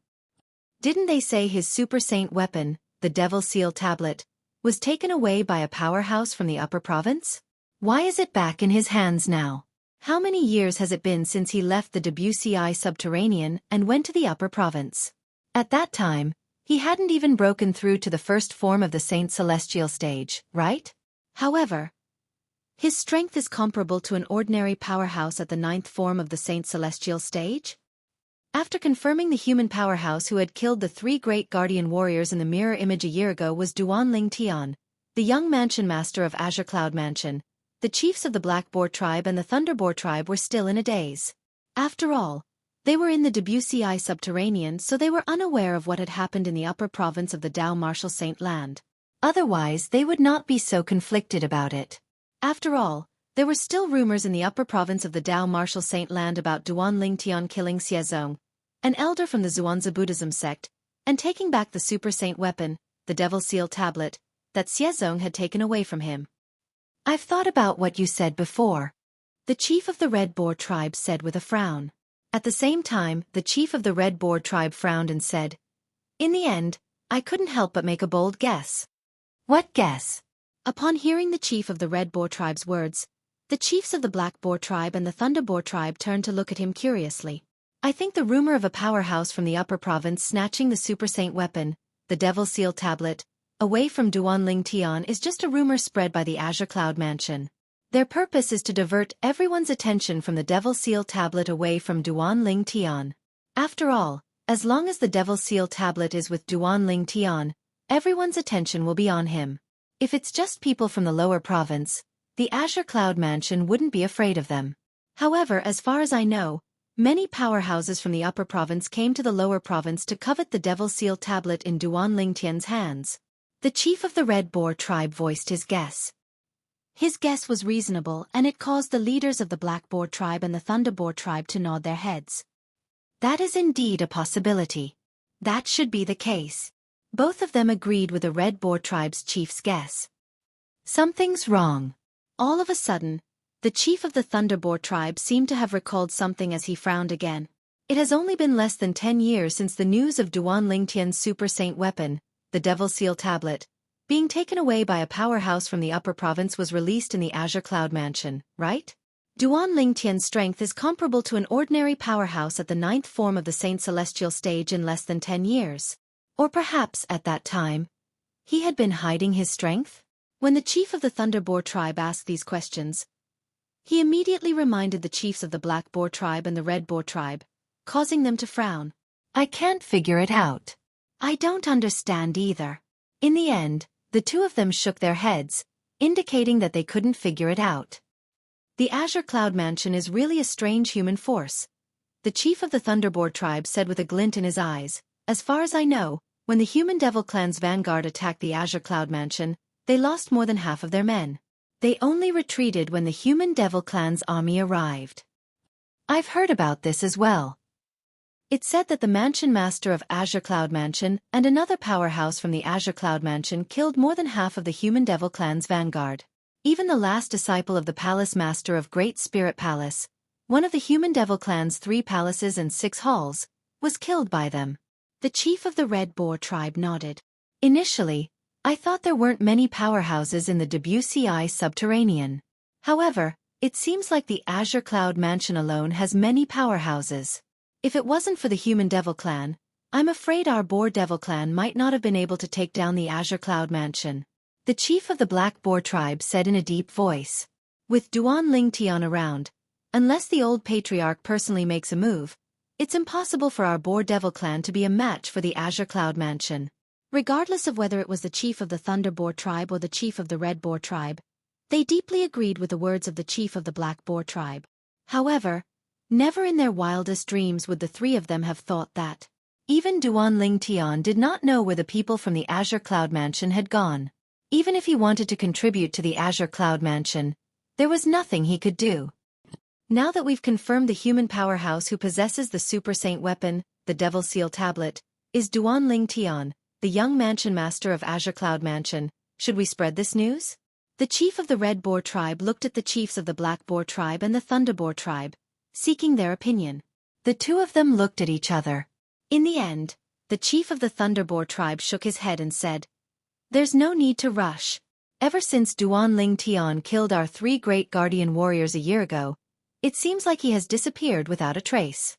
Speaker 1: Didn't they say his Super Saint weapon, the Devil Seal Tablet, was taken away by a powerhouse from the upper province? Why is it back in his hands now? How many years has it been since he left the Debussy subterranean and went to the upper province? At that time, he hadn't even broken through to the first form of the Saint Celestial stage, right? However, his strength is comparable to an ordinary powerhouse at the 9th form of the Saint Celestial stage? After confirming the human powerhouse who had killed the 3 great guardian warriors in the mirror image a year ago was Duan Ling Tian, the young mansion master of Azure Cloud Mansion. The chiefs of the Black Boar tribe and the Thunder Boar tribe were still in a daze. After all, they were in the Debussy subterranean, so they were unaware of what had happened in the upper province of the Dao Martial Saint Land. Otherwise, they would not be so conflicted about it. After all, there were still rumors in the upper province of the Dao Martial Saint Land about Duan Ling Tian killing Xuezong, an elder from the Zhuangzi Buddhism sect, and taking back the Super Saint weapon, the Devil Seal tablet, that Xuezong had taken away from him. I've thought about what you said before, the chief of the Red Boar tribe said with a frown. At the same time, the chief of the Red Boar tribe frowned and said, "In the end, I couldn't help but make a bold guess." What guess? Upon hearing the chief of the Red Boar tribe's words, the chiefs of the Black Boar tribe and the Thunder Boar tribe turned to look at him curiously. I think the rumor of a powerhouse from the upper province snatching the Super Saint weapon, the Devil Seal tablet, away from Duan Ling Tian is just a rumor spread by the Azure Cloud Mansion. Their purpose is to divert everyone's attention from the Devil Seal tablet away from Duan Ling Tian. After all, as long as the Devil Seal tablet is with Duan Ling Tian, everyone's attention will be on him. If it's just people from the lower province, the Azure Cloud Mansion wouldn't be afraid of them. However, as far as I know, many powerhouses from the upper province came to the lower province to covet the Devil Seal tablet in Duan Ling Tian's hands. The chief of the Red Boar tribe voiced his guess. His guess was reasonable, and it caused the leaders of the Black Boar tribe and the Thunder Boar tribe to nod their heads. That is indeed a possibility. That should be the case. Both of them agreed with the Red Boar tribe's chief's guess. Something's wrong. All of a sudden, the chief of the Thunder Boar tribe seemed to have recalled something as he frowned again. It has only been less than 10 years since the news of Duan Ling Tian's Super Saint weapon, the Devil Seal tablet, being taken away by a powerhouse from the upper province was released in the Azure Cloud Mansion, right? Duan Ling Tian's strength is comparable to an ordinary powerhouse at the 9th form of the Saint Celestial stage in less than 10 years. Or perhaps, at that time, he had been hiding his strength? When the chief of the Thunder Boar tribe asked these questions, he immediately reminded the chiefs of the Black Boar tribe and the Red Boar tribe, causing them to frown. I can't figure it out. I don't understand either. In the end, the two of them shook their heads, indicating that they couldn't figure it out. The Azure Cloud Mansion is really a strange human force, the chief of the Thunder Boar tribe said with a glint in his eyes. As far as I know, when the Human Devil Clan's vanguard attacked the Azure Cloud Mansion, they lost more than half of their men. They only retreated when the Human Devil Clan's army arrived. I've heard about this as well. It said that the Mansion Master of Azure Cloud Mansion and another powerhouse from the Azure Cloud Mansion killed more than half of the Human Devil Clan's vanguard. Even the last disciple of the Palace Master of Great Spirit Palace, one of the Human Devil Clan's 3 palaces and 6 halls, was killed by them. The chief of the Red Boar tribe nodded. Initially, I thought there weren't many powerhouses in the Debussy subterranean. However, it seems like the Azure Cloud Mansion alone has many powerhouses. If it wasn't for the Human Devil Clan, I'm afraid our Boar Devil Clan might not have been able to take down the Azure Cloud Mansion. The chief of the Black Boar tribe said in a deep voice. With Duan Ling Tian around, unless the old patriarch personally makes a move, it's impossible for our Boar Devil Clan to be a match for the Azure Cloud Mansion. Regardless of whether it was the chief of the Thunder Boar tribe or the chief of the Red Boar tribe, they deeply agreed with the words of the chief of the Black Boar tribe. However, never in their wildest dreams would the 3 of them have thought that. Even Duan Ling Tian did not know where the people from the Azure Cloud Mansion had gone. Even if he wanted to contribute to the Azure Cloud Mansion, there was nothing he could do. Now that we've confirmed the human powerhouse who possesses the Super Saint weapon, the Devil Seal tablet, is Duan Ling Tian, the young Mansion Master of Azure Cloud Mansion, should we spread this news? The chief of the Red Boar tribe looked at the chiefs of the Black Boar tribe and the Thunder Boar tribe, seeking their opinion. The 2 of them looked at each other. In the end, the chief of the Thunder Boar tribe shook his head and said, "There's no need to rush. Ever since Duan Ling Tian killed our 3 great guardian warriors a year ago, it seems like he has disappeared without a trace.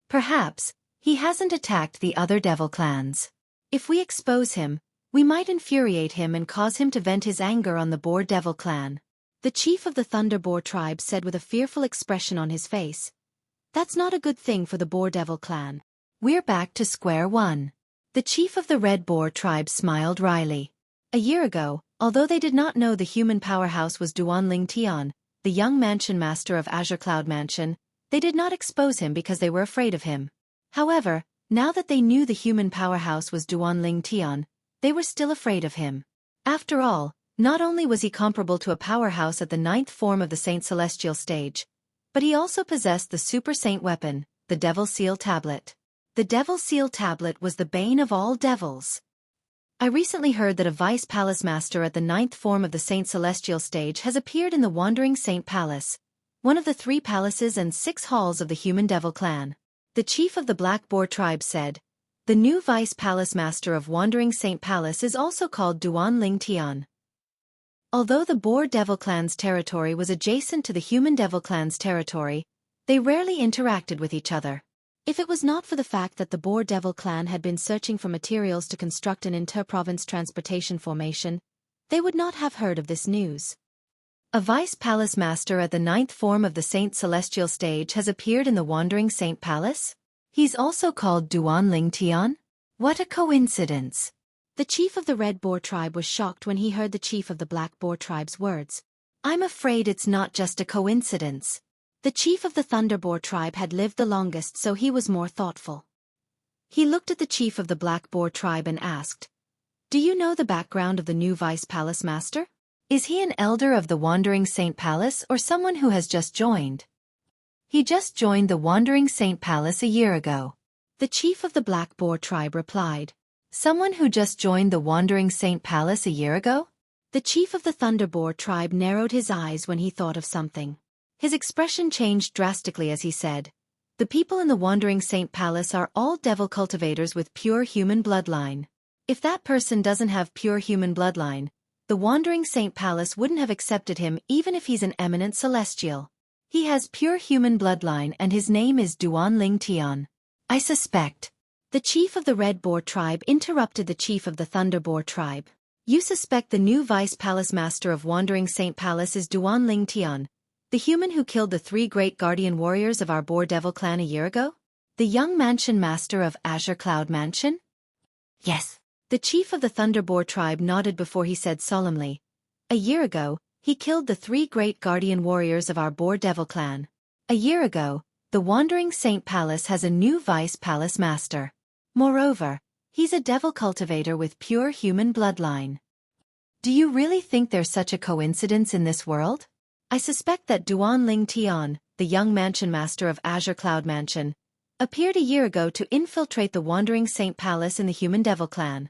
Speaker 1: Perhaps, he hasn't attacked the other devil clans. If we expose him, we might infuriate him and cause him to vent his anger on the Boar Devil clan. The chief of the Thunder Boar tribe said with a fearful expression on his face. That's not a good thing for the Boar Devil clan. We're back to square one. The chief of the Red Boar tribe smiled wryly. A year ago, although they did not know the human powerhouse was Duan Ling Tian, the young mansion master of Azure Cloud Mansion, they did not expose him because they were afraid of him. However, now that they knew the human powerhouse was Duan Ling Tian, they were still afraid of him. After all, not only was he comparable to a powerhouse at the 9th form of the Saint Celestial stage, but he also possessed the Super Saint weapon, the Devil Seal Tablet. The Devil Seal Tablet was the bane of all devils. I recently heard that a Vice Palace Master at the 9th form of the Saint Celestial stage has appeared in the Wandering Saint Palace, one of the 3 palaces and 6 halls of the Human Devil clan. The chief of the Black Boar tribe said, the new Vice Palace Master of Wandering Saint Palace is also called Duan Ling Tian. Although the Boar Devil clan's territory was adjacent to the Human Devil clan's territory, they rarely interacted with each other. If it was not for the fact that the Boar Devil clan had been searching for materials to construct an inter-province transportation formation, they would not have heard of this news. A Vice Palace Master at the 9th form of the Saint Celestial stage has appeared in the Wandering Saint Palace? He's also called Duan Ling Tian? What a coincidence! The chief of the Red Boar tribe was shocked when he heard the chief of the Black Boar tribe's words. I'm afraid it's not just a coincidence. The chief of the Thunder Boar tribe had lived the longest, so he was more thoughtful. He looked at the chief of the Black Boar tribe and asked, do you know the background of the new Vice Palace Master? Is he an elder of the Wandering Saint Palace or someone who has just joined? He just joined the Wandering Saint Palace a year ago. The chief of the Black Boar tribe replied, someone who just joined the Wandering Saint Palace a year ago? The chief of the Thunder Boar tribe narrowed his eyes when he thought of something. His expression changed drastically as he said, the people in the Wandering Saint Palace are all devil cultivators with pure human bloodline. If that person doesn't have pure human bloodline, the Wandering Saint Palace wouldn't have accepted him even if he's an eminent celestial. He has pure human bloodline and his name is Duan Ling Tian. I suspect. The chief of the Red Boar tribe interrupted the chief of the Thunder Boar tribe. You suspect the new Vice Palace Master of Wandering Saint Palace is Duan Ling Tian, the human who killed the 3 great guardian warriors of our Boar Devil clan a year ago? The young mansion master of Azure Cloud Mansion? Yes. The chief of the Thunder Boar tribe nodded before he said solemnly, a year ago, he killed the 3 great guardian warriors of our Boar Devil clan. A year ago, the Wandering Saint Palace has a new Vice Palace Master. Moreover, he's a devil cultivator with pure human bloodline. Do you really think there's such a coincidence in this world? I suspect that Duan Ling Tian, the young mansion master of Azure Cloud Mansion, appeared a year ago to infiltrate the Wandering Saint Palace in the Human Devil clan.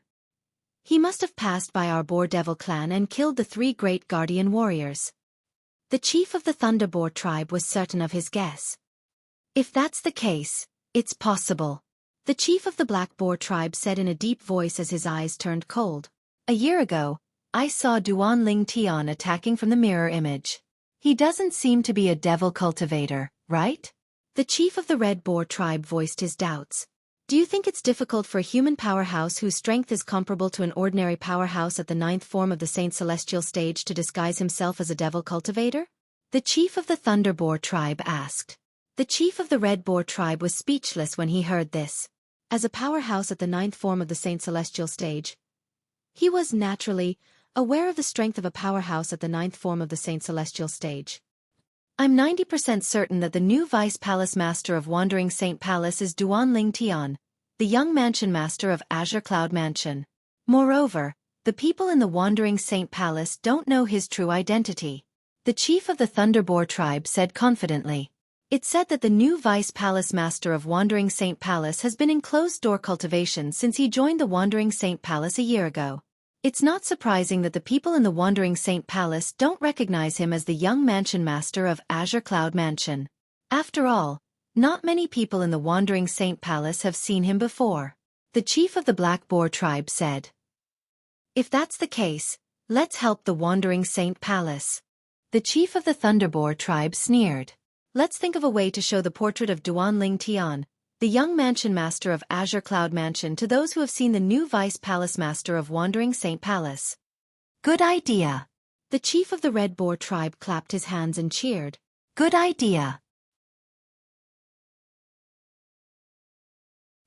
Speaker 1: He must have passed by our Boar Devil clan and killed the 3 great guardian warriors. The chief of the Thunder Boar tribe was certain of his guess. If that's the case, it's possible. The chief of the Black Boar tribe said in a deep voice as his eyes turned cold. A year ago, I saw Duan Ling Tian attacking from the mirror image. He doesn't seem to be a devil cultivator, right? The chief of the Red Boar tribe voiced his doubts. Do you think it's difficult for a human powerhouse whose strength is comparable to an ordinary powerhouse at the 9th form of the Saint Celestial stage to disguise himself as a devil cultivator? The chief of the Thunder Boar tribe asked. The chief of the Red Boar tribe was speechless when he heard this. As a powerhouse at the 9th form of the Saint Celestial stage, he was, naturally, aware of the strength of a powerhouse at the 9th form of the Saint Celestial stage. I'm 90% certain that the new Vice Palace Master of Wandering Saint Palace is Duan Ling Tian, the young mansion master of Azure Cloud Mansion. Moreover, the people in the Wandering Saint Palace don't know his true identity. The chief of the Thunder Boar tribe said confidently. It's said that the new Vice Palace Master of Wandering Saint Palace has been in closed-door cultivation since he joined the Wandering Saint Palace a year ago. It's not surprising that the people in the Wandering Saint Palace don't recognize him as the young mansion master of Azure Cloud Mansion. After all, not many people in the Wandering Saint Palace have seen him before. The chief of the Black Boar tribe said. If that's the case, Let's help the Wandering Saint Palace. The chief of the Thunderboar tribe sneered. Let's think of a way to show the portrait of Duanling Tian, the young mansion master of Azure Cloud Mansion, to those who have seen the new vice palace master of Wandering Saint Palace. Good idea. The chief of the Red Boar tribe clapped his hands and cheered. Good idea.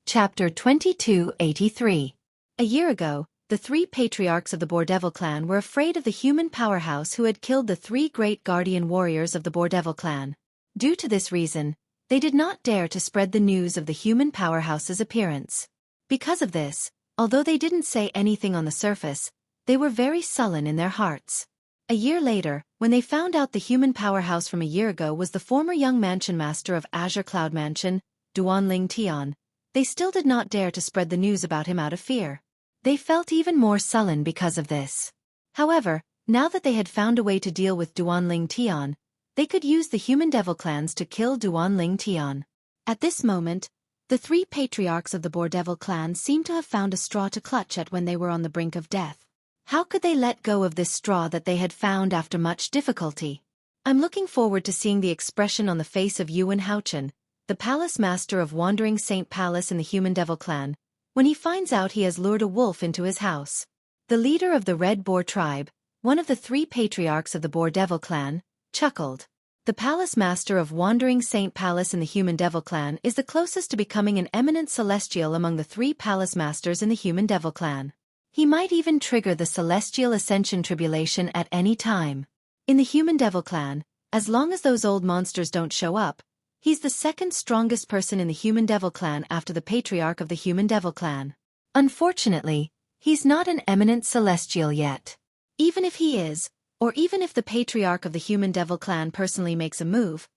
Speaker 1: Chapter 2283. A year ago, the three patriarchs of the Boardevil clan were afraid of the human powerhouse who had killed the three great guardian warriors of the Boardevil clan. Due to this reason, they did not dare to spread the news of the human powerhouse's appearance. Because of this, although they didn't say anything on the surface, they were very sullen in their hearts. A year later, when they found out the human powerhouse from a year ago was the former young mansion master of Azure Cloud Mansion, Duanling Tian, they still did not dare to spread the news about him out of fear. They felt even more sullen because of this. However, now that they had found a way to deal with Duanling Tian, they could use the human devil clans to kill Duanling Tian. At this moment, the three patriarchs of the Boardevil clan seemed to have found a straw to clutch at when they were on the brink of death. How could they let go of this straw that they had found after much difficulty? I'm looking forward to seeing the expression on the face of Yuan Haochen, the palace master of Wandering Saint Palace in the human devil clan, when he finds out he has lured a wolf into his house. The leader of the Red Boar tribe, one of the three patriarchs of the Boardevil clan, chuckled. The palace master of Wandering Saint Palace in the human devil clan is the closest to becoming an eminent celestial among the three palace masters in the human devil clan. He might even trigger the celestial ascension tribulation at any time. In the human devil clan, as long as those old monsters don't show up, he's the second strongest person in the human devil clan after the patriarch of the human devil clan. Unfortunately, he's not an eminent celestial yet. Even if he is, or even if the patriarch of the human devil clan personally makes a move,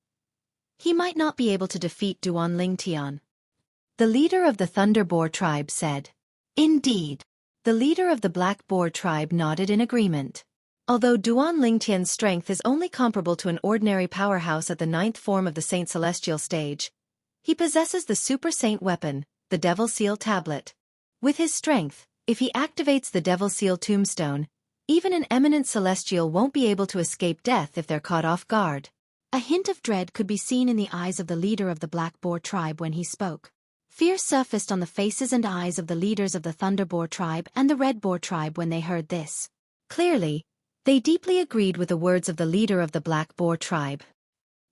Speaker 1: he might not be able to defeat Duanling Tian. The leader of the Thunderboar tribe said. Indeed. The leader of the Black Boar tribe nodded in agreement. Although Duanling Tian's strength is only comparable to an ordinary powerhouse at the 9th form of the Saint Celestial stage, he possesses the Super Saint weapon, the Devil Seal Tablet. With his strength, if he activates the Devil Seal Tombstone, even an eminent celestial won't be able to escape death if they're caught off guard. A hint of dread could be seen in the eyes of the leader of the Black Boar tribe when he spoke. Fear surfaced on the faces and eyes of the leaders of the Thunderboar tribe and the Red Boar tribe when they heard this. Clearly, they deeply agreed with the words of the leader of the Black Boar tribe.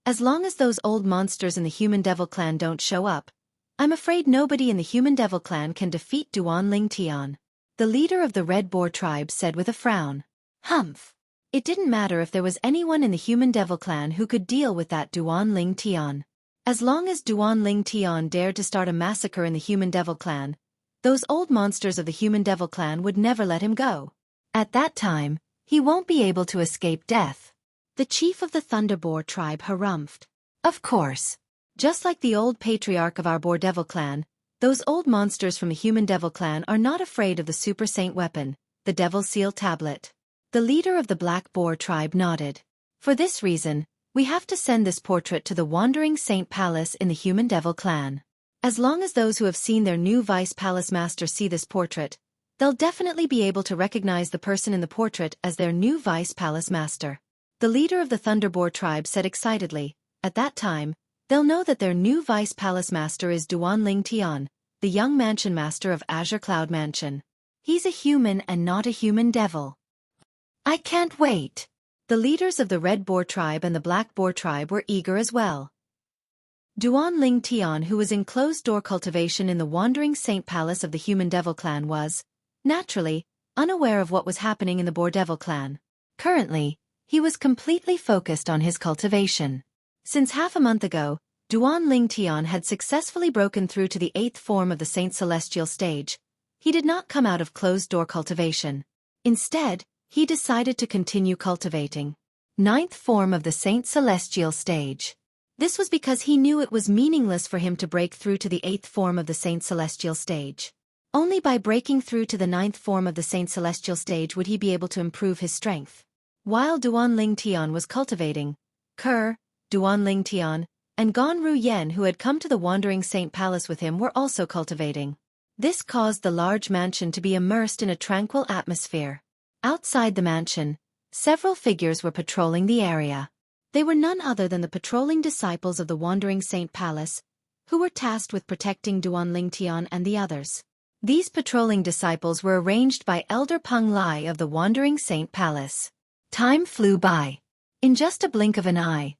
Speaker 1: As long as those old monsters in the human devil clan don't show up, I'm afraid nobody in the human devil clan can defeat Duanling Tian. The leader of the Red Boar tribe said with a frown. Humph. It didn't matter if there was anyone in the human devil clan who could deal with that Duanling Tian. As long as Duanling Tian dared to start a massacre in the human devil clan, those old monsters of the human devil clan would never let him go. At that time, he won't be able to escape death. The chief of the Thunderboar tribe harumphed. Of course. Just like the old patriarch of our Boardevil clan, those old monsters from the human devil clan are not afraid of the Super Saint weapon, the Devil Seal Tablet. The leader of the Black Boar tribe nodded. For this reason, we have to send this portrait to the Wandering Saint Palace in the human devil clan. As long as those who have seen their new vice palace master see this portrait, they'll definitely be able to recognize the person in the portrait as their new vice palace master. The leader of the Thunderboar tribe said excitedly. At that time, they'll know that their new vice palace master is Duanling Tian, the young mansion master of Azure Cloud Mansion. He's a human and not a human devil. I can't wait. The leaders of the Red Boar tribe and the Black Boar tribe were eager as well. Duanling Tian, who was in closed-door cultivation in the Wandering Saint Palace of the human devil clan, was, naturally, unaware of what was happening in the Boardevil clan. Currently, he was completely focused on his cultivation. Since half a month ago, Duanling Tian had successfully broken through to the 8th form of the Saint Celestial stage. He did not come out of closed-door cultivation. Instead, he decided to continue cultivating 9th form of the Saint Celestial stage. This was because he knew it was meaningless for him to break through to the 8th form of the Saint Celestial stage. Only by breaking through to the 9th form of the Saint Celestial stage would he be able to improve his strength. While Duanling Tian was cultivating, Duanling Tian, and Ganru Yen, who had come to the Wandering Saint Palace with him, were also cultivating. This caused the large mansion to be immersed in a tranquil atmosphere. Outside the mansion, several figures were patrolling the area. They were none other than the patrolling disciples of the Wandering Saint Palace, who were tasked with protecting Duan Lingtian and the others. These patrolling disciples were arranged by Elder Peng Lai of the Wandering Saint Palace. Time flew by. In just a blink of an eye,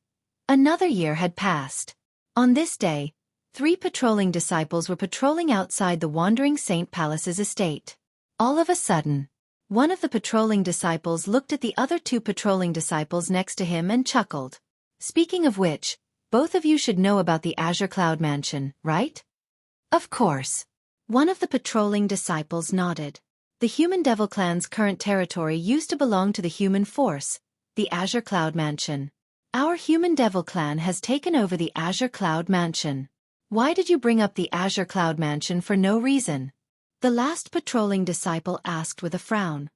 Speaker 1: another year had passed. On this day, 3 patrolling disciples were patrolling outside the Wandering Saint Palace's estate. All of a sudden, one of the patrolling disciples looked at the other 2 patrolling disciples next to him and chuckled. Speaking of which, both of you should know about the Azure Cloud Mansion, right? Of course. One of the patrolling disciples nodded. The Human Devil Clan's current territory used to belong to the Human Force, the Azure Cloud Mansion. Our Human Devil Clan has taken over the Azure Cloud Mansion. Why did you bring up the Azure Cloud Mansion for no reason? The last patrolling disciple asked with a frown.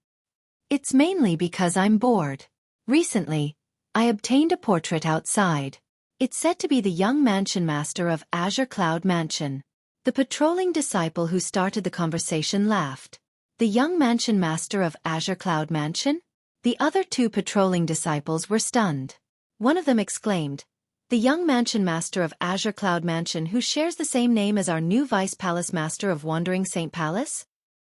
Speaker 1: It's mainly because I'm bored. Recently, I obtained a portrait outside. It's said to be the young mansion master of Azure Cloud Mansion. The patrolling disciple who started the conversation laughed. The young mansion master of Azure Cloud Mansion? The other 2 patrolling disciples were stunned. One of them exclaimed, "The young mansion master of Azure Cloud Mansion who shares the same name as our new vice palace master of Wandering Saint Palace?"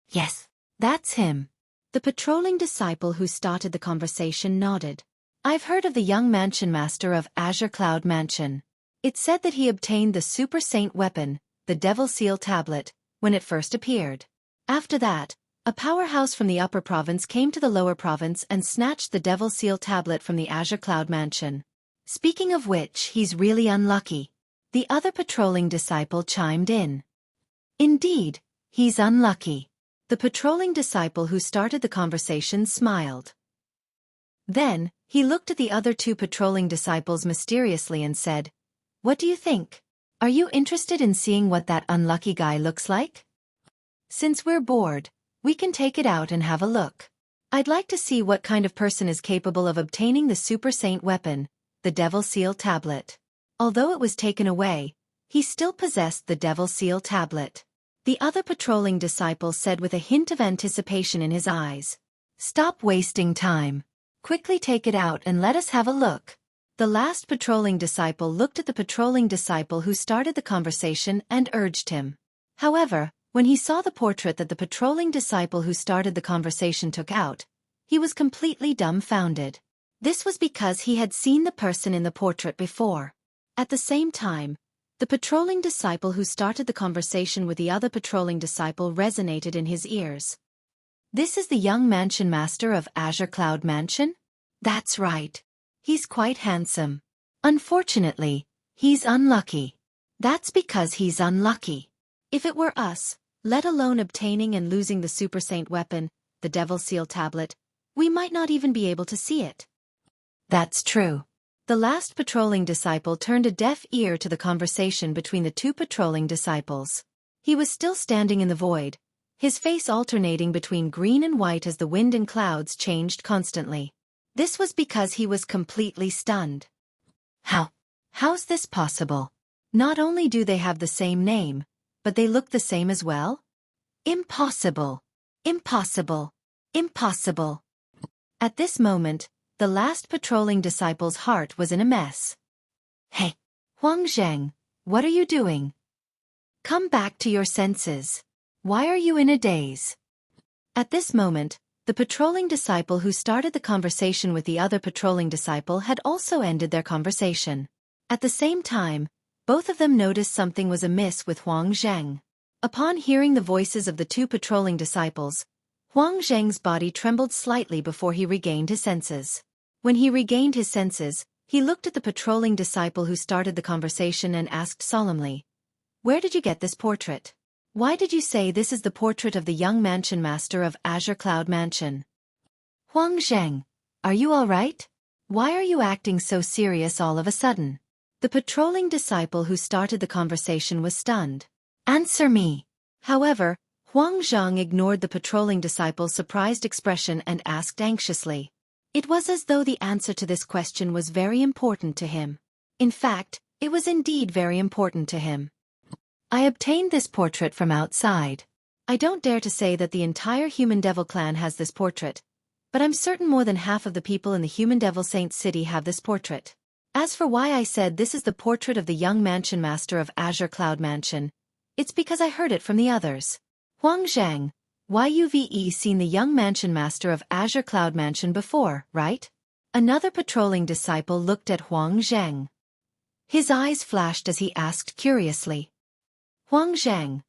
Speaker 1: "Yes, that's him." The patrolling disciple who started the conversation nodded. "I've heard of the young mansion master of Azure Cloud Mansion. It's said that he obtained the Super Saint weapon, the Devil Seal Tablet, when it first appeared. After that, a powerhouse from the upper province came to the lower province and snatched the Devil Seal Tablet from the Azure Cloud Mansion. Speaking of which, he's really unlucky." The other patrolling disciple chimed in. "Indeed, he's unlucky." The patrolling disciple who started the conversation smiled. Then, he looked at the other 2 patrolling disciples mysteriously and said, "What do you think? Are you interested in seeing what that unlucky guy looks like? Since we're bored, we can take it out and have a look. I'd like to see what kind of person is capable of obtaining the Super Saint weapon, the Devil Seal Tablet." Although it was taken away, he still possessed the Devil Seal Tablet. The other patrolling disciple said with a hint of anticipation in his eyes, "Stop wasting time. Quickly take it out and let us have a look." The last patrolling disciple looked at the patrolling disciple who started the conversation and urged him. However, when he saw the portrait that the patrolling disciple who started the conversation took out, he was completely dumbfounded. This was because he had seen the person in the portrait before. At the same time, the patrolling disciple who started the conversation with the other patrolling disciple resonated in his ears. "This is the young mansion master of Azure Cloud Mansion?" "That's right. He's quite handsome. Unfortunately, he's unlucky." "That's because he's unlucky. If it were us, let alone obtaining and losing the Super Saint weapon, the Devil Seal Tablet, we might not even be able to see it." "That's true." The last patrolling disciple turned a deaf ear to the conversation between the 2 patrolling disciples. He was still standing in the void, his face alternating between green and white as the wind and clouds changed constantly. This was because he was completely stunned. How's this possible? Not only do they have the same name, but they look the same as well? Impossible! Impossible! Impossible! At this moment, the last patrolling disciple's heart was in a mess. "Hey, Huang Zheng, what are you doing? Come back to your senses. Why are you in a daze?" At this moment, the patrolling disciple who started the conversation with the other patrolling disciple had also ended their conversation. At the same time, both of them noticed something was amiss with Huang Zheng. Upon hearing the voices of the 2 patrolling disciples, Huang Zheng's body trembled slightly before he regained his senses. When he regained his senses, he looked at the patrolling disciple who started the conversation and asked solemnly, "Where did you get this portrait? Why did you say this is the portrait of the young mansion master of Azure Cloud Mansion?" "Huang Zheng, are you all right? Why are you acting so serious all of a sudden?" The patrolling disciple who started the conversation was stunned. "Answer me." However, Huang Zheng ignored the patrolling disciple's surprised expression and asked anxiously. It was as though the answer to this question was very important to him. In fact, it was indeed very important to him. "I obtained this portrait from outside. I don't dare to say that the entire Human Devil Clan has this portrait, but I'm certain more than half of the people in the human devil saint city have this portrait. As for why I said this is the portrait of the young mansion master of Azure Cloud Mansion, it's because I heard it from the others. Huang Zhang, you've seen the young mansion master of Azure Cloud Mansion before, right? Another patrolling disciple looked at Huang Zhang. His eyes flashed as he asked curiously. Huang Zhang,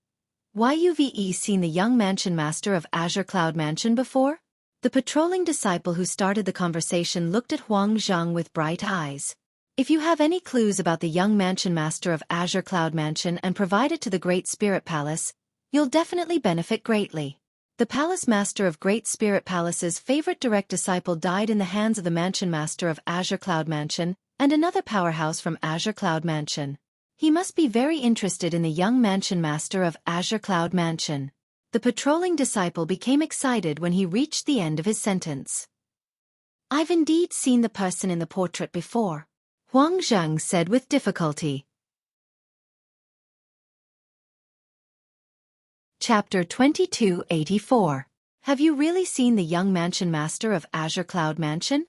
Speaker 1: you've seen the young mansion master of Azure Cloud Mansion before? The patrolling disciple who started the conversation looked at Huang Zhang with bright eyes. If you have any clues about the young mansion master of Azure Cloud Mansion and provide it to the Great Spirit Palace, you'll definitely benefit greatly. The Palace Master of Great Spirit Palace's favorite direct disciple died in the hands of the Mansion Master of Azure Cloud Mansion and another powerhouse from Azure Cloud Mansion. He must be very interested in the young Mansion Master of Azure Cloud Mansion. The patrolling disciple became excited when he reached the end of his sentence. I've indeed seen the person in the portrait before, Huang Zhang said with difficulty. Chapter 2284. Have you really seen the young mansion master of Azure Cloud Mansion?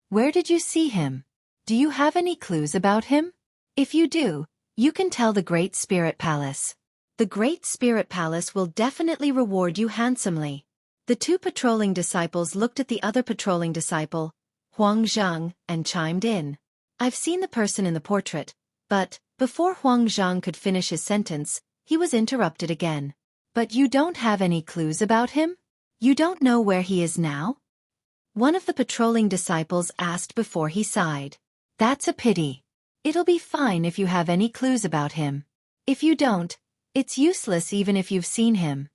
Speaker 1: Where did you see him? Do you have any clues about him? If you do, you can tell the Great Spirit Palace. The Great Spirit Palace will definitely reward you handsomely. The two patrolling disciples looked at the other patrolling disciple, Huang Zhang, and chimed in. I've seen the person in the portrait, but, before Huang Zhang could finish his sentence, he was interrupted again. But you don't have any clues about him? You don't know where he is now? One of the patrolling disciples asked before he sighed. That's a pity. It'll be fine if you have any clues about him. If you don't, it's useless even if you've seen him.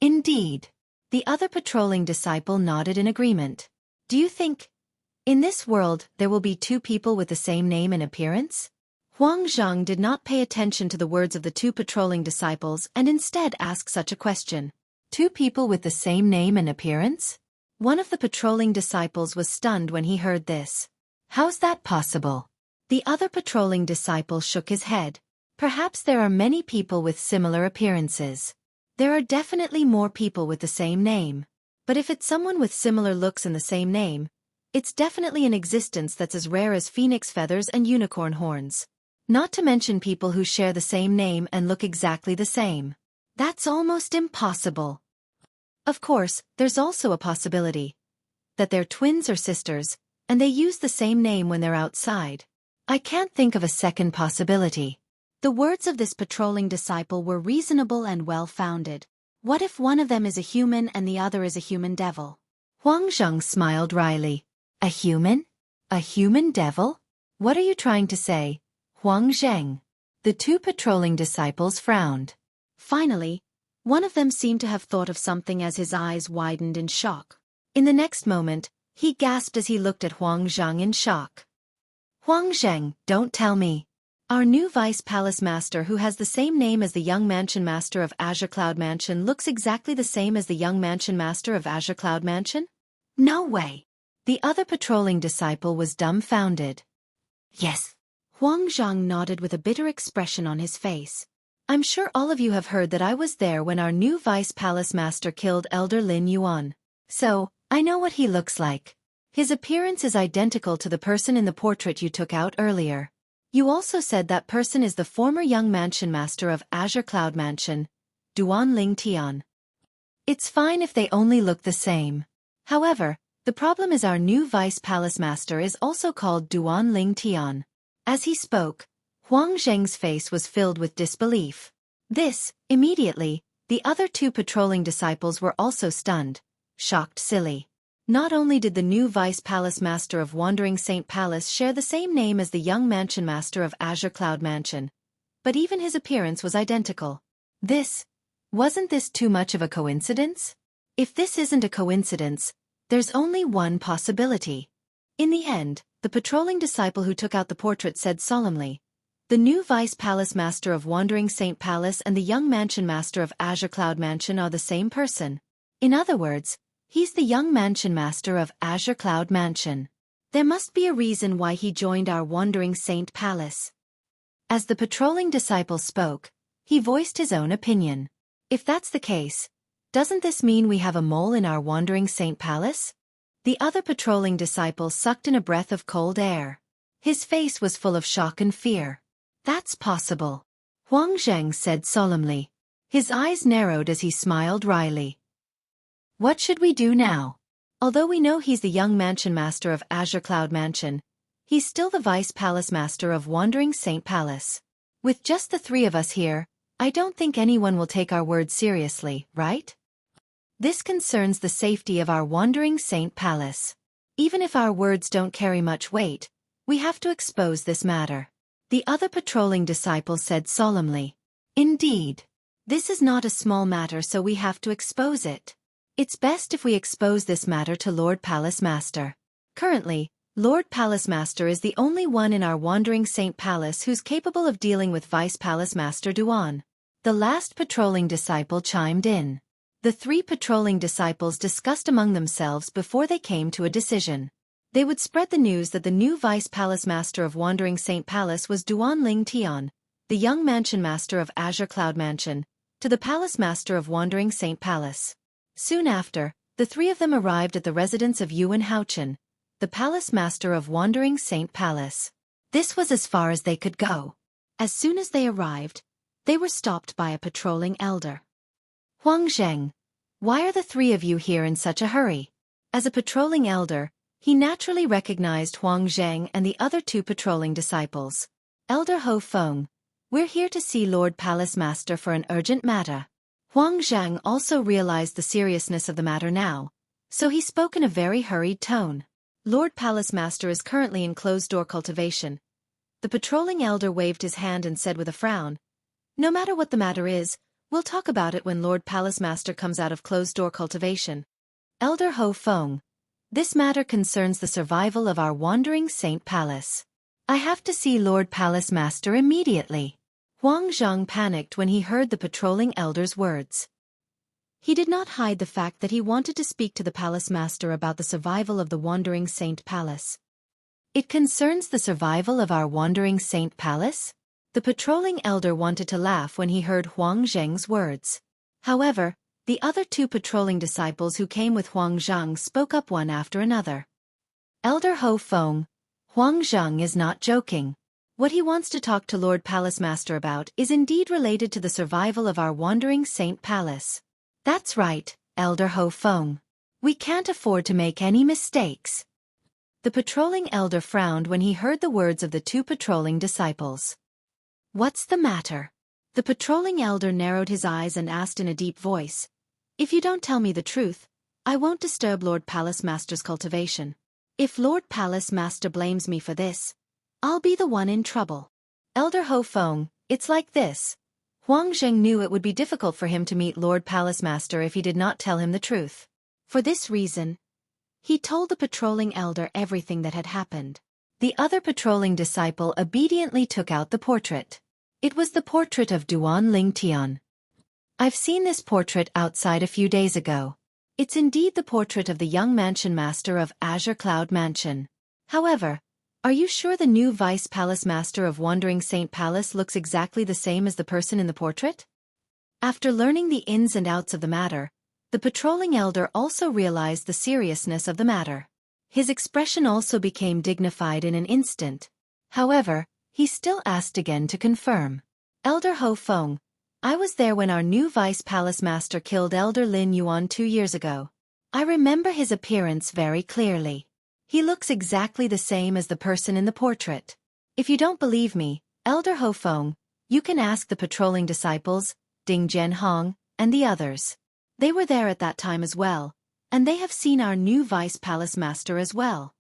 Speaker 1: Indeed. The other patrolling disciple nodded in agreement. Do you think, in this world, there will be two people with the same name and appearance? Huang Zhang did not pay attention to the words of the two patrolling disciples and instead asked such a question. Two people with the same name and appearance? One of the patrolling disciples was stunned when he heard this. How's that possible? The other patrolling disciple shook his head. Perhaps there are many people with similar appearances. There are definitely more people with the same name. But if it's someone with similar looks and the same name, it's definitely an existence that's as rare as phoenix feathers and unicorn horns. Not to mention people who share the same name and look exactly the same. That's almost impossible. Of course, there's also a possibility that they're twins or sisters, and they use the same name when they're outside. I can't think of a second possibility. The words of this patrolling disciple were reasonable and well-founded. What if one of them is a human and the other is a human devil? Huang Zhang smiled wryly. A human? A human devil? What are you trying to say, Huang Zhang? The two patrolling disciples frowned. Finally, one of them seemed to have thought of something as his eyes widened in shock. In the next moment, he gasped as he looked at Huang Zhang in shock. Huang Zhang, don't tell me. Our new Vice Palace Master who has the same name as the young Mansion Master of Azure Cloud Mansion looks exactly the same as the young Mansion Master of Azure Cloud Mansion? No way. The other patrolling disciple was dumbfounded. Yes. Huang Zhang nodded with a bitter expression on his face. I'm sure all of you have heard that I was there when our new Vice Palace Master killed Elder Lin Yuan. So, I know what he looks like. His appearance is identical to the person in the portrait you took out earlier. You also said that person is the former young Mansion Master of Azure Cloud Mansion, Duan Ling Tian. It's fine if they only look the same. However, the problem is our new Vice Palace Master is also called Duan Ling Tian. As he spoke, Huang Zheng's face was filled with disbelief. Immediately, the other two patrolling disciples were also stunned, shocked silly. Not only did the new Vice Palace Master of Wandering Saint Palace share the same name as the young Mansion Master of Azure Cloud Mansion, but even his appearance was identical. Wasn't this too much of a coincidence? If this isn't a coincidence, there's only one possibility. In the end, the patrolling disciple who took out the portrait said solemnly, the new Vice Palace Master of Wandering Saint Palace and the young Mansion Master of Azure Cloud Mansion are the same person. In other words, he's the young Mansion Master of Azure Cloud Mansion. There must be a reason why he joined our Wandering Saint Palace. As the patrolling disciple spoke, he voiced his own opinion. If that's the case, doesn't this mean we have a mole in our Wandering Saint Palace? The other patrolling disciple sucked in a breath of cold air. His face was full of shock and fear. That's possible, Huang Zheng said solemnly. His eyes narrowed as he smiled wryly. What should we do now? Although we know he's the young mansion master of Azure Cloud Mansion, he's still the vice palace master of Wandering Saint Palace. With just the three of us here, I don't think anyone will take our words seriously, right? This concerns the safety of our Wandering Saint Palace. Even if our words don't carry much weight, we have to expose this matter. The other patrolling disciple said solemnly. Indeed. This is not a small matter, so we have to expose it. It's best if we expose this matter to Lord Palace Master. Currently, Lord Palace Master is the only one in our Wandering Saint Palace who's capable of dealing with Vice Palace Master Duan. The last patrolling disciple chimed in. The three patrolling disciples discussed among themselves before they came to a decision. They would spread the news that the new Vice Palace Master of Wandering Saint Palace was Duan Ling Tian, the young mansion master of Azure Cloud Mansion, to the Palace Master of Wandering Saint Palace. Soon after, the three of them arrived at the residence of Yuan Haochen, the Palace Master of Wandering Saint Palace. This was as far as they could go. As soon as they arrived, they were stopped by a patrolling elder. Huang Zheng, why are the three of you here in such a hurry? As a patrolling elder, he naturally recognized Huang Zheng and the other two patrolling disciples. Elder Ho Feng, we're here to see Lord Palace Master for an urgent matter. Huang Zheng also realized the seriousness of the matter now, so he spoke in a very hurried tone. Lord Palace Master is currently in closed-door cultivation. The patrolling elder waved his hand and said with a frown, no matter what the matter is, we'll talk about it when Lord Palace Master comes out of closed-door cultivation. Elder Ho Feng, this matter concerns the survival of our Wandering Saint Palace. I have to see Lord Palace Master immediately. Huang Zheng panicked when he heard the patrolling elder's words. He did not hide the fact that he wanted to speak to the Palace Master about the survival of the Wandering Saint Palace. It concerns the survival of our Wandering Saint Palace? The patrolling elder wanted to laugh when he heard Huang Zheng's words. However, the other two patrolling disciples who came with Huang Zheng spoke up one after another. Elder Ho Feng, Huang Zheng is not joking. What he wants to talk to Lord Palace Master about is indeed related to the survival of our Wandering Saint Palace. That's right, Elder Ho Feng. We can't afford to make any mistakes. The patrolling elder frowned when he heard the words of the two patrolling disciples. What's the matter? The patrolling elder narrowed his eyes and asked in a deep voice. If you don't tell me the truth, I won't disturb Lord Palace Master's cultivation. If Lord Palace Master blames me for this, I'll be the one in trouble. Elder Ho Feng, it's like this. Huang Zheng knew it would be difficult for him to meet Lord Palace Master if he did not tell him the truth. For this reason, he told the patrolling elder everything that had happened. The other patrolling disciple obediently took out the portrait. It was the portrait of Duan Ling Tian. I've seen this portrait outside a few days ago. It's indeed the portrait of the young mansion master of Azure Cloud Mansion. However, are you sure the new Vice Palace Master of Wandering Saint Palace looks exactly the same as the person in the portrait? After learning the ins and outs of the matter, the patrolling elder also realized the seriousness of the matter. His expression also became dignified in an instant. However, he still asked again to confirm. Elder Ho Feng, I was there when our new Vice Palace Master killed Elder Lin Yuan 2 years ago. I remember his appearance very clearly. He looks exactly the same as the person in the portrait. If you don't believe me, Elder Ho Feng, you can ask the patrolling disciples, Ding Zhenhong, and the others. They were there at that time as well, and they have seen our new Vice Palace Master as well.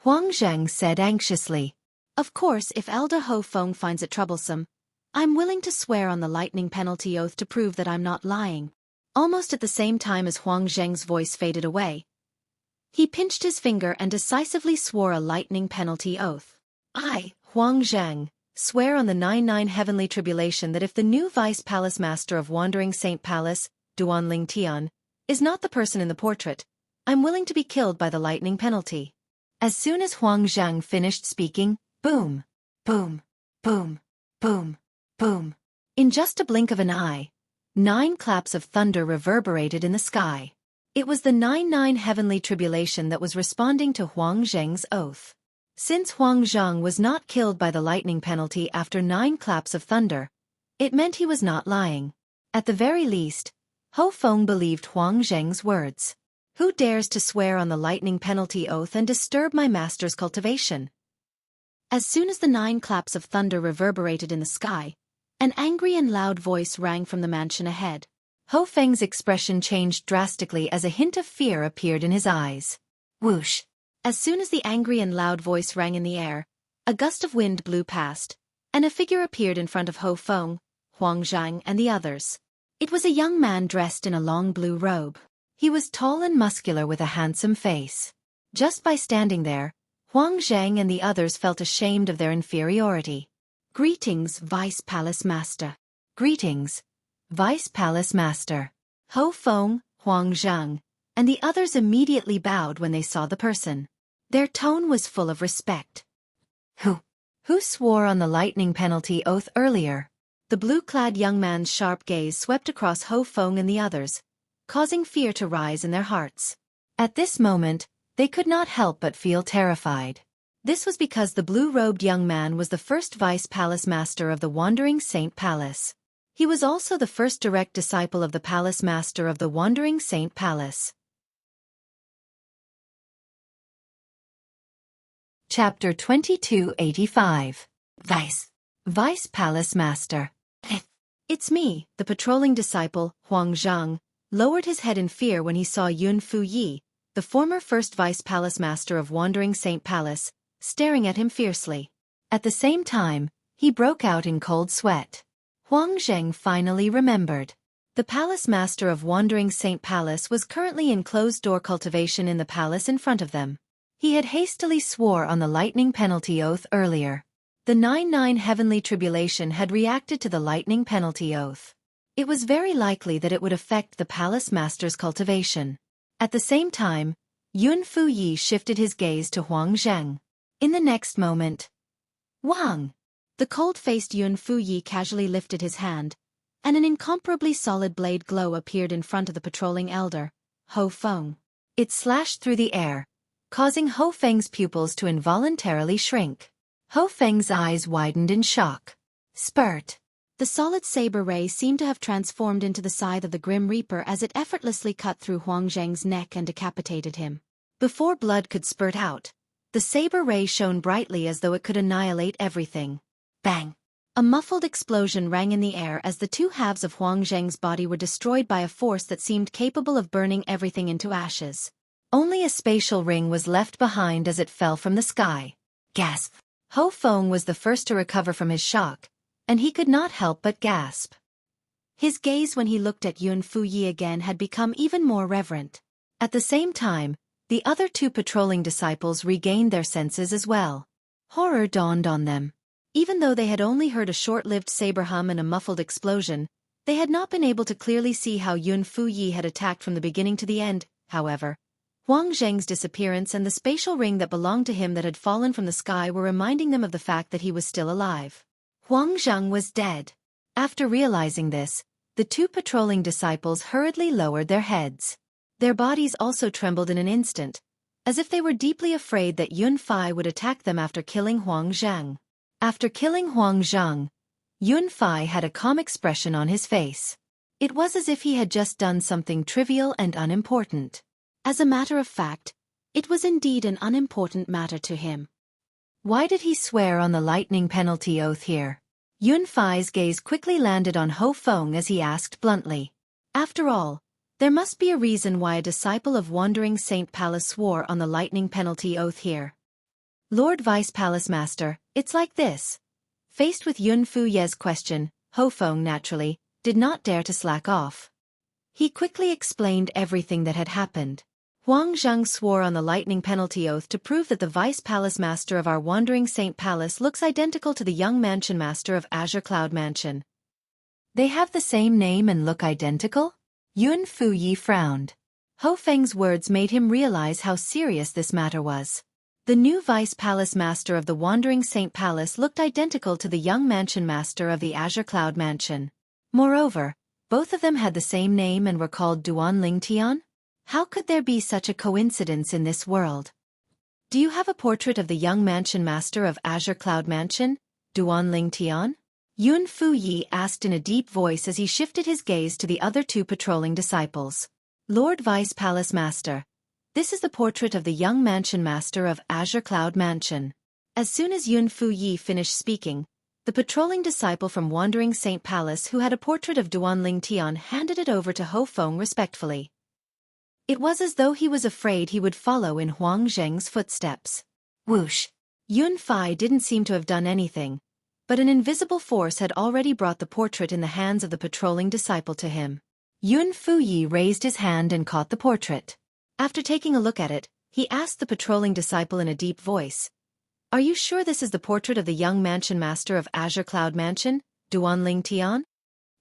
Speaker 1: Huang Zheng said anxiously. Of course, if Elder Ho Feng finds it troublesome, I'm willing to swear on the lightning penalty oath to prove that I'm not lying. Almost at the same time as Huang Zheng's voice faded away, he pinched his finger and decisively swore a lightning penalty oath. I, Huang Zheng, swear on the 99 heavenly tribulation that if the new Vice Palace Master of Wandering Saint Palace, Duan Ling Tian, is not the person in the portrait, I'm willing to be killed by the lightning penalty. As soon as Huang Zheng finished speaking, boom, boom, boom, boom, boom. In just a blink of an eye, 9 claps of thunder reverberated in the sky. It was the 99 heavenly tribulation that was responding to Huang Zheng's oath. Since Huang Zheng was not killed by the lightning penalty after 9 claps of thunder, it meant he was not lying. At the very least, Ho Feng believed Huang Zheng's words. Who dares to swear on the lightning penalty oath and disturb my master's cultivation? As soon as the 9 claps of thunder reverberated in the sky, an angry and loud voice rang from the mansion ahead. Ho Feng's expression changed drastically as a hint of fear appeared in his eyes. Whoosh! As soon as the angry and loud voice rang in the air, a gust of wind blew past, and a figure appeared in front of Ho Feng, Huang Zhang and the others. It was a young man dressed in a long blue robe. He was tall and muscular with a handsome face. Just by standing there, Huang Zhang and the others felt ashamed of their inferiority. Greetings, Vice Palace Master. Greetings, Vice Palace Master. Ho Feng, Huang Zhang, and the others immediately bowed when they saw the person. Their tone was full of respect. Who swore on the lightning penalty oath earlier? The blue-clad young man's sharp gaze swept across Ho Feng and the others, causing fear to rise in their hearts. At this moment, they could not help but feel terrified. This was because the blue-robed young man was the first Vice Palace Master of the Wandering Saint Palace. He was also the first direct disciple of the Palace Master of the Wandering Saint Palace. Chapter 2285. Vice Palace Master. It's me, the patrolling disciple, Huang Zhang, lowered his head in fear when he saw Yun Fu Yi, the former first Vice Palace Master of Wandering Saint Palace, staring at him fiercely. At the same time, he broke out in cold sweat. Huang Zheng finally remembered. The Palace Master of Wandering Saint Palace was currently in closed-door cultivation in the palace in front of them. He had hastily swore on the lightning penalty oath earlier. The 99 heavenly tribulation had reacted to the lightning penalty oath. It was very likely that it would affect the Palace Master's cultivation. At the same time, Yun Fu Yi shifted his gaze to Huang Zheng. In the next moment, Wang! The cold-faced Yun Fu Yi casually lifted his hand, and an incomparably solid blade glow appeared in front of the patrolling elder, Ho Feng. It slashed through the air, causing Ho Feng's pupils to involuntarily shrink. Ho Feng's eyes widened in shock. Spurt! The solid saber ray seemed to have transformed into the scythe of the Grim Reaper as it effortlessly cut through Huang Zheng's neck and decapitated him. Before blood could spurt out, the saber ray shone brightly as though it could annihilate everything. Bang! A muffled explosion rang in the air as the 2 halves of Huang Zheng's body were destroyed by a force that seemed capable of burning everything into ashes. Only a spatial ring was left behind as it fell from the sky. Gasp! Ho Feng was the first to recover from his shock, and he could not help but gasp. His gaze when he looked at Yun Fu Yi again had become even more reverent. At the same time, the other 2 patrolling disciples regained their senses as well. Horror dawned on them. Even though they had only heard a short-lived saber hum and a muffled explosion, they had not been able to clearly see how Yun Fu Yi had attacked from the beginning to the end. However, Huang Zheng's disappearance and the spatial ring that belonged to him that had fallen from the sky were reminding them of the fact that he was still alive. Huang Zheng was dead. After realizing this, the 2 patrolling disciples hurriedly lowered their heads. Their bodies also trembled in an instant, as if they were deeply afraid that Yun Fai would attack them after killing Huang Zheng. After killing Huang Zheng, Yun Fai had a calm expression on his face. It was as if he had just done something trivial and unimportant. As a matter of fact, it was indeed an unimportant matter to him. Why did he swear on the lightning penalty oath here? Yun Fai's gaze quickly landed on Ho Feng as he asked bluntly. After all, there must be a reason why a disciple of Wandering Saint Palace swore on the lightning penalty oath here. Lord Vice Palace Master, it's like this. Faced with Yun Fu Ye's question, Ho Feng naturally did not dare to slack off. He quickly explained everything that had happened. Huang Zheng swore on the lightning penalty oath to prove that the Vice Palace Master of our Wandering Saint Palace looks identical to the young Mansion Master of Azure Cloud Mansion. They have the same name and look identical? Yun Fu Yi frowned. Ho Feng's words made him realize how serious this matter was. The new Vice Palace Master of the Wandering Saint Palace looked identical to the young Mansion Master of the Azure Cloud Mansion. Moreover, both of them had the same name and were called Duan Ling Tian? How could there be such a coincidence in this world? Do you have a portrait of the young mansion master of Azure Cloud Mansion, Duan Ling Tian? Yun Fu Yi asked in a deep voice as he shifted his gaze to the other two patrolling disciples. Lord Vice Palace Master, this is the portrait of the young mansion master of Azure Cloud Mansion. As soon as Yun Fu Yi finished speaking, the patrolling disciple from Wandering Saint Palace who had a portrait of Duan Ling Tian handed it over to Ho Feng respectfully. It was as though he was afraid he would follow in Huang Zheng's footsteps. Whoosh! Yun Fai didn't seem to have done anything, but an invisible force had already brought the portrait in the hands of the patrolling disciple to him. Yun Fu Yi raised his hand and caught the portrait. After taking a look at it, he asked the patrolling disciple in a deep voice, "Are you sure this is the portrait of the young mansion master of Azure Cloud Mansion, Duan Ling Tian?"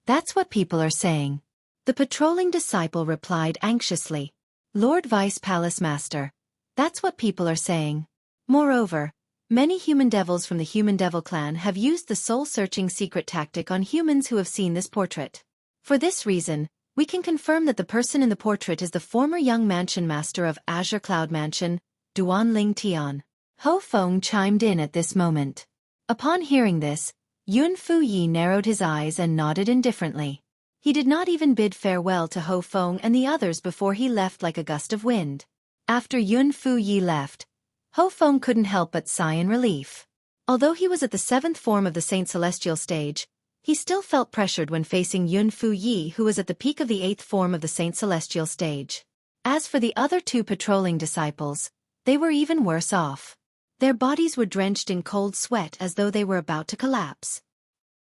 Speaker 1: "That's what people are saying." The patrolling disciple replied anxiously. "Lord Vice Palace Master, that's what people are saying. Moreover, many human devils from the human devil clan have used the soul-searching secret tactic on humans who have seen this portrait. For this reason, we can confirm that the person in the portrait is the former young mansion master of Azure Cloud Mansion, Duan Ling Tian." Ho Feng chimed in at this moment. Upon hearing this, Yun Fu Yi narrowed his eyes and nodded indifferently. He did not even bid farewell to Ho Feng and the others before he left like a gust of wind. After Yun Fu Yi left, Ho Feng couldn't help but sigh in relief. Although he was at the 7th form of the Saint Celestial stage, he still felt pressured when facing Yun Fu Yi who was at the peak of the 8th form of the Saint Celestial stage. As for the other two patrolling disciples, they were even worse off. Their bodies were drenched in cold sweat as though they were about to collapse.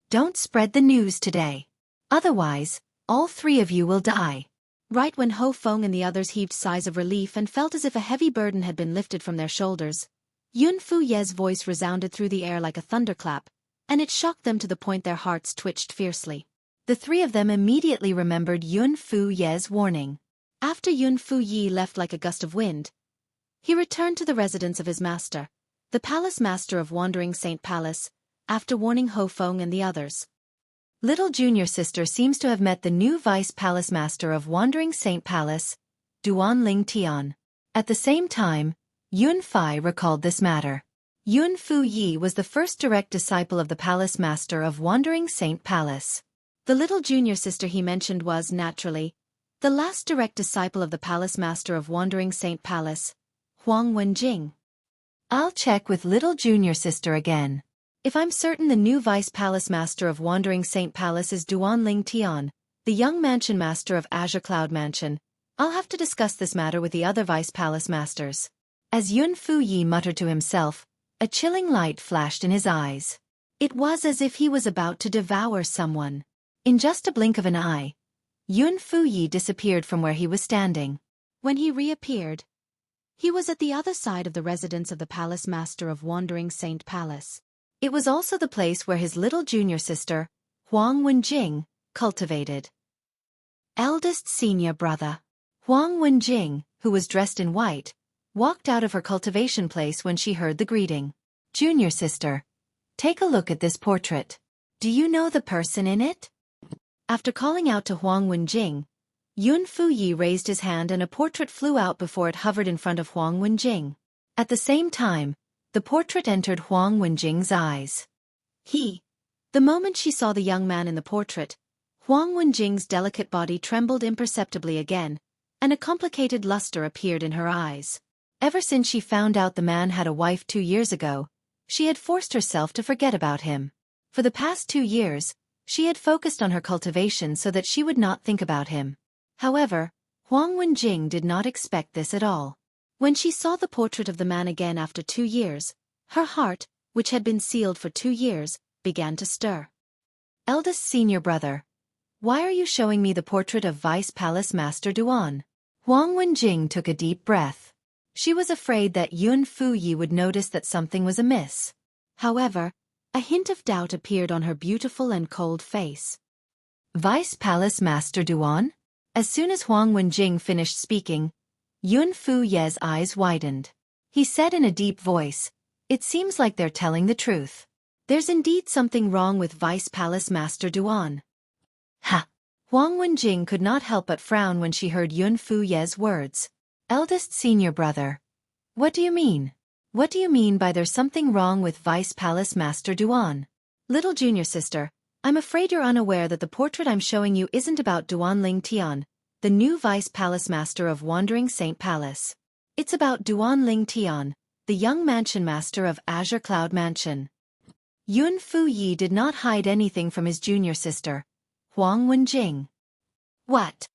Speaker 1: "Don't spread the news today. Otherwise, all three of you will die." Right when Ho Feng and the others heaved sighs of relief and felt as if a heavy burden had been lifted from their shoulders, Yun Fu Ye's voice resounded through the air like a thunderclap, and it shocked them to the point their hearts twitched fiercely. The three of them immediately remembered Yun Fu Ye's warning. After Yun Fu Yi left like a gust of wind, he returned to the residence of his master, the palace master of Wandering Saint Palace, after warning Ho Feng and the others. Little junior sister seems to have met the new vice palace master of Wandering Saint Palace, Duan Ling Tian. At the same time, Yun Fai recalled this matter. Yun Fu Yi was the first direct disciple of the palace master of Wandering Saint Palace. The little junior sister he mentioned was, naturally, the last direct disciple of the palace master of Wandering Saint Palace, Huang Wenjing. I'll check with little junior sister again. If I'm certain the new vice palace master of Wandering Saint Palace is Duan Ling Tian, the young mansion master of Azure Cloud Mansion, I'll have to discuss this matter with the other vice palace masters. As Yun Fu Yi muttered to himself, a chilling light flashed in his eyes. It was as if he was about to devour someone. In just a blink of an eye, Yun Fu Yi disappeared from where he was standing. When he reappeared, he was at the other side of the residence of the palace master of Wandering Saint Palace. It was also the place where his little junior sister, Huang Wenjing, cultivated. Eldest senior brother. Huang Wenjing, who was dressed in white, walked out of her cultivation place when she heard the greeting. "Junior sister, take a look at this portrait. Do you know the person in it?" After calling out to Huang Wenjing, Yun Fu Yi raised his hand and a portrait flew out before it hovered in front of Huang Wenjing. At the same time, the portrait entered Huang Wenjing's eyes. The moment she saw the young man in the portrait, Huang Wenjing's delicate body trembled imperceptibly again, and a complicated luster appeared in her eyes. Ever since she found out the man had a wife 2 years ago, she had forced herself to forget about him. For the past 2 years, she had focused on her cultivation so that she would not think about him. However, Huang Wenjing did not expect this at all. When she saw the portrait of the man again after 2 years, her heart, which had been sealed for 2 years, began to stir. "Eldest senior brother, why are you showing me the portrait of Vice Palace Master Duan?" Huang Wenjing took a deep breath. She was afraid that Yun Fu Yi would notice that something was amiss. However, a hint of doubt appeared on her beautiful and cold face. "Vice Palace Master Duan?" As soon as Huang Wenjing finished speaking, Yun Fu Ye's eyes widened. He said in a deep voice, "It seems like they're telling the truth. There's indeed something wrong with Vice Palace Master Duan." "Ha!" Huang Wenjing could not help but frown when she heard Yun Fu Ye's words. Eldest senior brother. What do you mean? What do you mean by there's something wrong with Vice Palace Master Duan? Little junior sister, I'm afraid you're unaware that the portrait I'm showing you isn't about Duan Ling Tian, the new Vice Palace Master of Wandering Saint Palace. It's about Duan Ling Tian, the young mansion master of Azure Cloud Mansion. Yun Fu Yi did not hide anything from his junior sister, Huang Wenjing. What?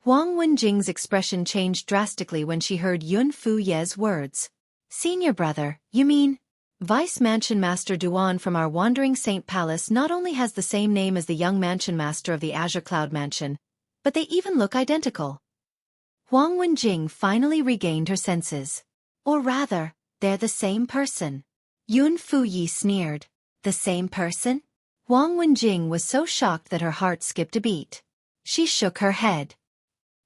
Speaker 1: Huang Wenjing's expression changed drastically when she heard Yun Fu Ye's words. Senior brother, you mean? Vice Mansion Master Duan from our Wandering Saint Palace not only has the same name as the young mansion master of the Azure Cloud Mansion, but they even look identical. Huang Wenjing finally regained her senses. Or rather, they're the same person. Yun Fu Yi sneered. The same person? Huang Wenjing was so shocked that her heart skipped a beat. She shook her head.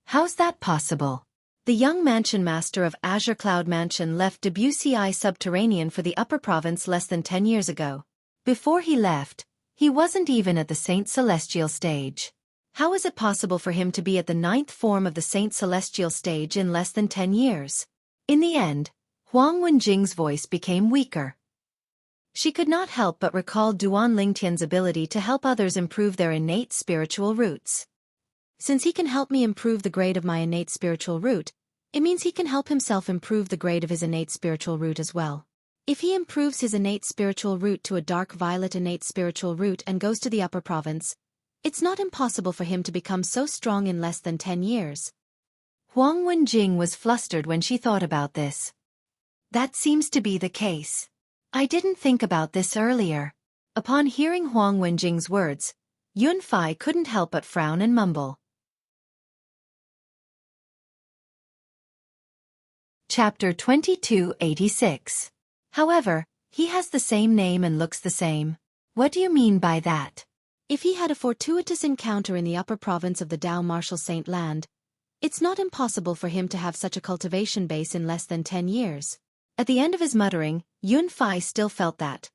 Speaker 1: How's that possible? The young mansion master of Azure Cloud Mansion left Debussy Subterranean for the Upper Province less than 10 years ago. Before he left, he wasn't even at the Saint Celestial stage. How is it possible for him to be at the 9th form of the Saint Celestial stage in less than 10 years? In the end, Huang Wenjing's voice became weaker. She could not help but recall Duan Lingtian's ability to help others improve their innate spiritual roots. Since he can help me improve the grade of my innate spiritual root, it means he can help himself improve the grade of his innate spiritual root as well. If he improves his innate spiritual root to a dark violet innate spiritual root and goes to the upper province, it's not impossible for him to become so strong in less than 10 years. Huang Wenjing was flustered when she thought about this. That seems to be the case. I didn't think about this earlier. Upon hearing Huang Wenjing's words, Yun Fai couldn't help but frown and mumble. Chapter 2286. However, he has the same name and looks the same. What do you mean by that? If he had a fortuitous encounter in the upper province of the Dao Martial Saint Land, it's not impossible for him to have such a cultivation base in less than 10 years. At the end of his muttering, Yun Fai still felt that.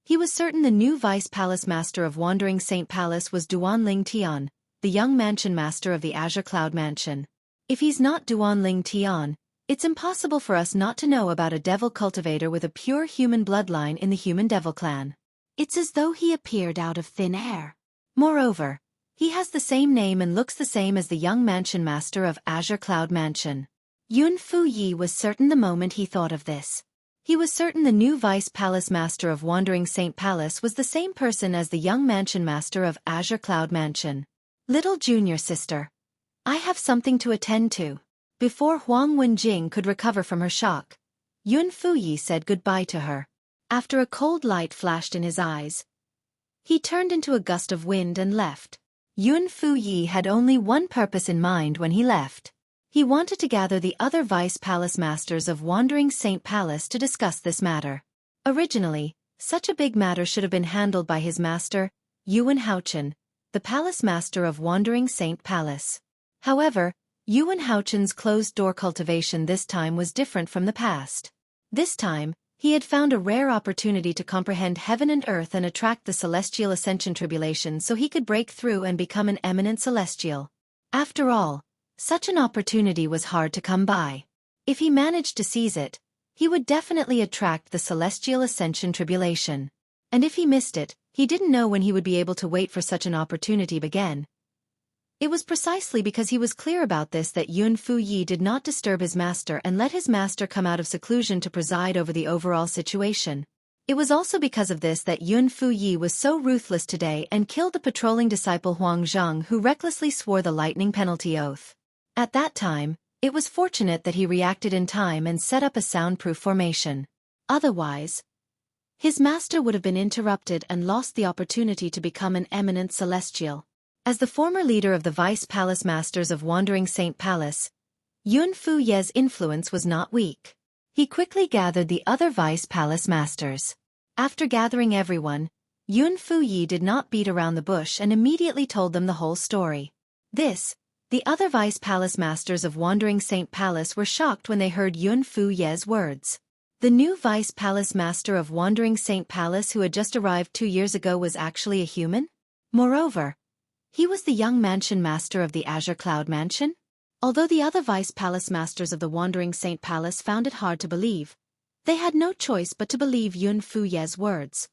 Speaker 1: He was certain the new Vice Palace Master of Wandering Saint Palace was Duan Ling Tian, the young mansion master of the Azure Cloud Mansion. If he's not Duan Ling Tian, it's impossible for us not to know about a devil cultivator with a pure human bloodline in the human devil clan. It's as though he appeared out of thin air. Moreover, he has the same name and looks the same as the young mansion master of Azure Cloud Mansion. Yun Fu Yi was certain the moment he thought of this. He was certain the new Vice Palace Master of Wandering Saint Palace was the same person as the young mansion master of Azure Cloud Mansion. Little junior sister. I have something to attend to. Before Huang Wenjing could recover from her shock, Yun Fu Yi said goodbye to her. After a cold light flashed in his eyes, he turned into a gust of wind and left. Yun Fu Yi had only one purpose in mind when he left. He wanted to gather the other Vice Palace Masters of Wandering Saint Palace to discuss this matter. Originally, such a big matter should have been handled by his master, Yuan Haochen, the Palace Master of Wandering Saint Palace. However, Yuan Haochen's closed-door cultivation this time was different from the past. This time, he had found a rare opportunity to comprehend heaven and earth and attract the celestial ascension tribulation so he could break through and become an eminent celestial. After all, such an opportunity was hard to come by. If he managed to seize it, he would definitely attract the celestial ascension tribulation. And if he missed it, he didn't know when he would be able to wait for such an opportunity again. It was precisely because he was clear about this that Yun Fu Yi did not disturb his master and let his master come out of seclusion to preside over the overall situation. It was also because of this that Yun Fu Yi was so ruthless today and killed the patrolling disciple Huang Zhang who recklessly swore the lightning penalty oath. At that time, it was fortunate that he reacted in time and set up a soundproof formation. Otherwise, his master would have been interrupted and lost the opportunity to become an eminent celestial. As the former leader of the Vice Palace Masters of Wandering Saint Palace, Yun Fu Ye's influence was not weak. He quickly gathered the other Vice Palace Masters. After gathering everyone, Yun Fu Yi did not beat around the bush and immediately told them the whole story. The other Vice Palace Masters of Wandering Saint Palace were shocked when they heard Yun Fu Ye's words. The new Vice Palace Master of Wandering Saint Palace who had just arrived 2 years ago was actually a human? Moreover, He was the young mansion master of the Azure Cloud Mansion? Although the other vice palace masters of the Wandering Saint Palace found it hard to believe, they had no choice but to believe Yun Fuye's words.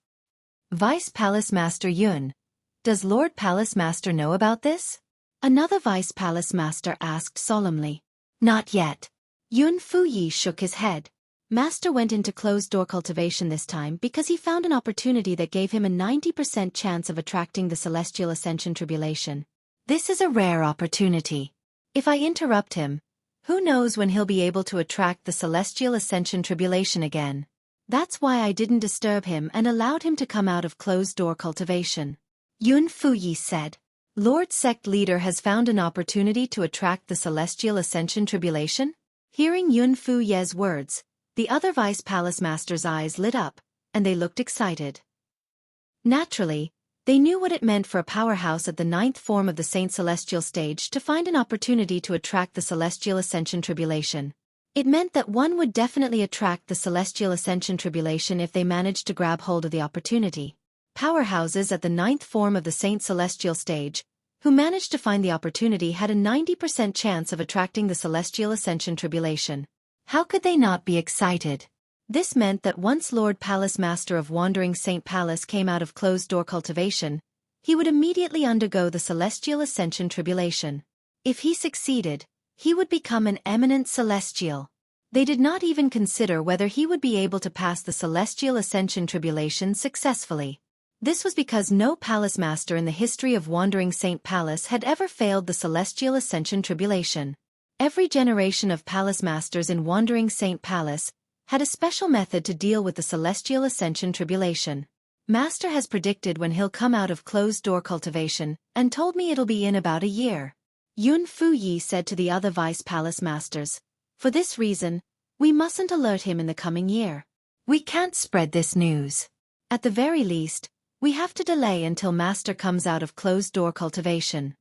Speaker 1: Vice Palace Master Yun, does Lord Palace Master know about this? Another Vice Palace Master asked solemnly. Not yet. Yun Fuyi shook his head. Master went into closed-door cultivation this time because he found an opportunity that gave him a 90% chance of attracting the Celestial Ascension Tribulation. This is a rare opportunity. If I interrupt him, who knows when he'll be able to attract the Celestial Ascension Tribulation again. That's why I didn't disturb him and allowed him to come out of closed-door cultivation. Yun Fuyi said. Lord Sect Leader has found an opportunity to attract the Celestial Ascension Tribulation? Hearing Yun Fuye's words, the other Vice Palace Masters' eyes lit up, and they looked excited. Naturally, they knew what it meant for a powerhouse at the 9th form of the Saint Celestial stage to find an opportunity to attract the Celestial Ascension Tribulation. It meant that one would definitely attract the Celestial Ascension Tribulation if they managed to grab hold of the opportunity. Powerhouses at the 9th form of the Saint Celestial stage, who managed to find the opportunity, had a 90% chance of attracting the Celestial Ascension Tribulation. How could they not be excited? This meant that once Lord Palace Master of Wandering Saint Palace came out of closed-door cultivation, he would immediately undergo the Celestial Ascension Tribulation. If he succeeded, he would become an eminent Celestial. They did not even consider whether he would be able to pass the Celestial Ascension Tribulation successfully. This was because no Palace Master in the history of Wandering Saint Palace had ever failed the Celestial Ascension Tribulation. Every generation of Palace Masters in Wandering Saint Palace had a special method to deal with the Celestial Ascension Tribulation. Master has predicted when he'll come out of closed-door cultivation, and told me it'll be in about a year. Yun Fuyi said to the other Vice Palace Masters. For this reason, we mustn't alert him in the coming year. We can't spread this news. At the very least, we have to delay until Master comes out of closed-door cultivation.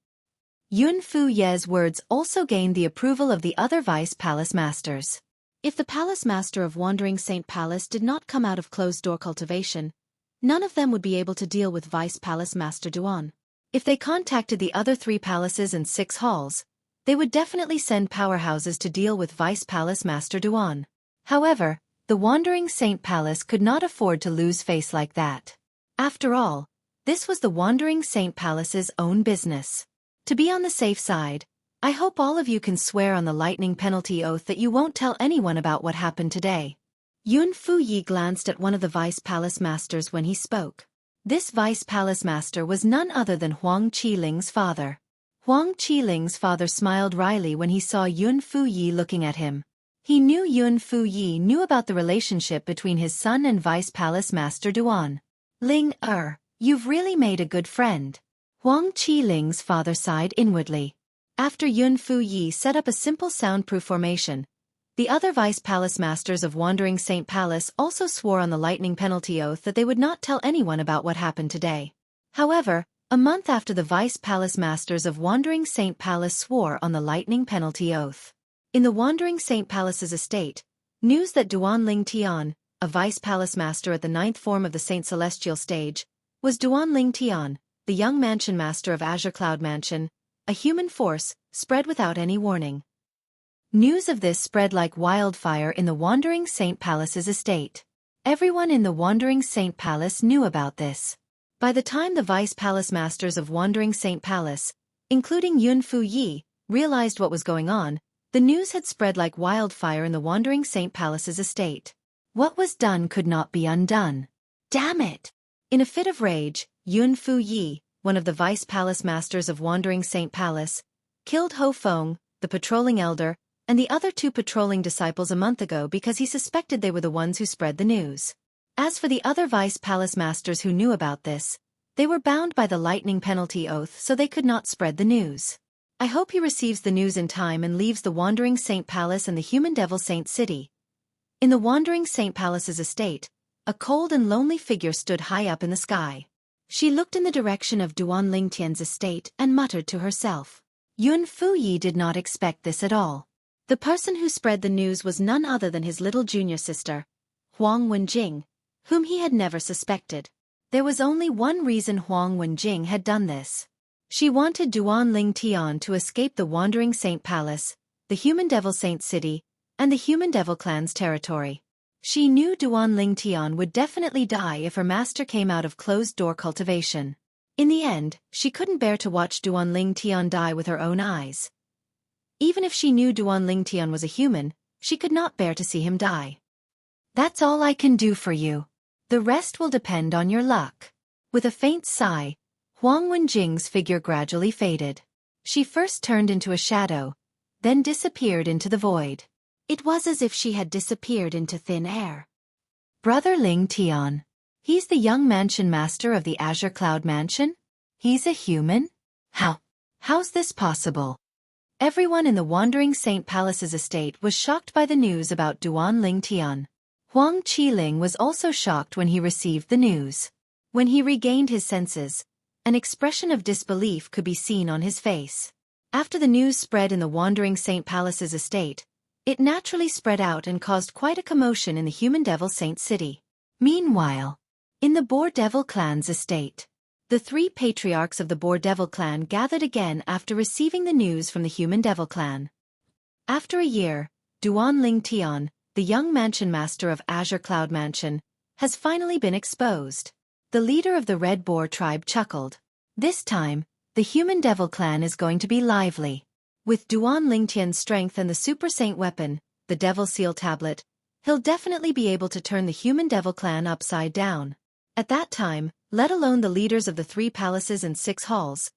Speaker 1: Yun Fuye's words also gained the approval of the other Vice Palace Masters. If the Palace Master of Wandering Saint Palace did not come out of closed-door cultivation, none of them would be able to deal with Vice Palace Master Duan. If they contacted the other 3 palaces and 6 halls, they would definitely send powerhouses to deal with Vice Palace Master Duan. However, the Wandering Saint Palace could not afford to lose face like that. After all, this was the Wandering Saint Palace's own business. To be on the safe side, I hope all of you can swear on the lightning penalty oath that you won't tell anyone about what happened today. Yun Fuyi glanced at one of the Vice Palace Masters when he spoke. This Vice Palace Master was none other than Huang Qiling's father. Huang Qiling's father smiled wryly when he saw Yun Fuyi looking at him. He knew Yun Fuyi knew about the relationship between his son and Vice Palace Master Duan. Ling you've really made a good friend. Huang Qiling's father sighed inwardly. After Yun Fuyi set up a simple soundproof formation, the other Vice Palace Masters of Wandering Saint Palace also swore on the lightning penalty oath that they would not tell anyone about what happened today. However, a month after the Vice Palace Masters of Wandering Saint Palace swore on the lightning penalty oath, in the Wandering Saint Palace's estate, news that Duan Ling Tian, a Vice Palace Master at the 9th form of the Saint Celestial stage, was Duan Ling Tian, the young mansion master of Azure Cloud Mansion, a human force, spread without any warning. News of this spread like wildfire in the Wandering Saint Palace's estate. Everyone in the Wandering Saint Palace knew about this. By the time the Vice Palace Masters of Wandering Saint Palace, including Yun Fuyi, realized what was going on, the news had spread like wildfire in the Wandering Saint Palace's estate. What was done could not be undone. Damn it! In a fit of rage, Yun Fuyi, one of the Vice Palace Masters of Wandering Saint Palace, killed Ho Feng, the patrolling elder, and the other 2 patrolling disciples a month ago because he suspected they were the ones who spread the news. As for the other Vice Palace Masters who knew about this, they were bound by the lightning penalty oath so they could not spread the news. I hope he receives the news in time and leaves the Wandering Saint Palace and the Human Devil Saint City. In the Wandering Saint Palace's estate, a cold and lonely figure stood high up in the sky. She looked in the direction of Duan Lingtian's estate and muttered to herself. Yun Fuyi did not expect this at all. The person who spread the news was none other than his little junior sister, Huang Wenjing, whom he had never suspected. There was only one reason Huang Wenjing had done this. She wanted Duan Ling Tian to escape the Wandering Saint Palace, the Human Devil Saint City, and the Human Devil Clan's territory. She knew Duan Ling Tian would definitely die if her master came out of closed-door cultivation. In the end, she couldn't bear to watch Duan Ling Tian die with her own eyes. Even if she knew Duan Ling Tian was a human, she could not bear to see him die. That's all I can do for you. The rest will depend on your luck. With a faint sigh, Huang Wenjing's figure gradually faded. She first turned into a shadow, then disappeared into the void. It was as if she had disappeared into thin air. Brother Ling Tian. He's the young mansion master of the Azure Cloud Mansion? He's a human? How's this possible? Everyone in the Wandering Saint Palace's estate was shocked by the news about Duan Ling Tian. Huang Qiling was also shocked when he received the news. When he regained his senses, an expression of disbelief could be seen on his face. After the news spread in the Wandering Saint Palace's estate, it naturally spread out and caused quite a commotion in the Human Devil Saint City. Meanwhile, in the Boar Devil clan's estate, the three patriarchs of the Boar Devil clan gathered again after receiving the news from the Human Devil clan. After a year, Duan Ling Tian, the young mansion master of Azure Cloud Mansion, has finally been exposed. The leader of the Red Boar tribe chuckled. This time, the Human Devil clan is going to be lively. With Duan Ling Tian's strength and the Super Saint weapon, the Devil Seal Tablet, he'll definitely be able to turn the Human Devil clan upside down. At that time, let alone the leaders of the 3 palaces and 6 halls,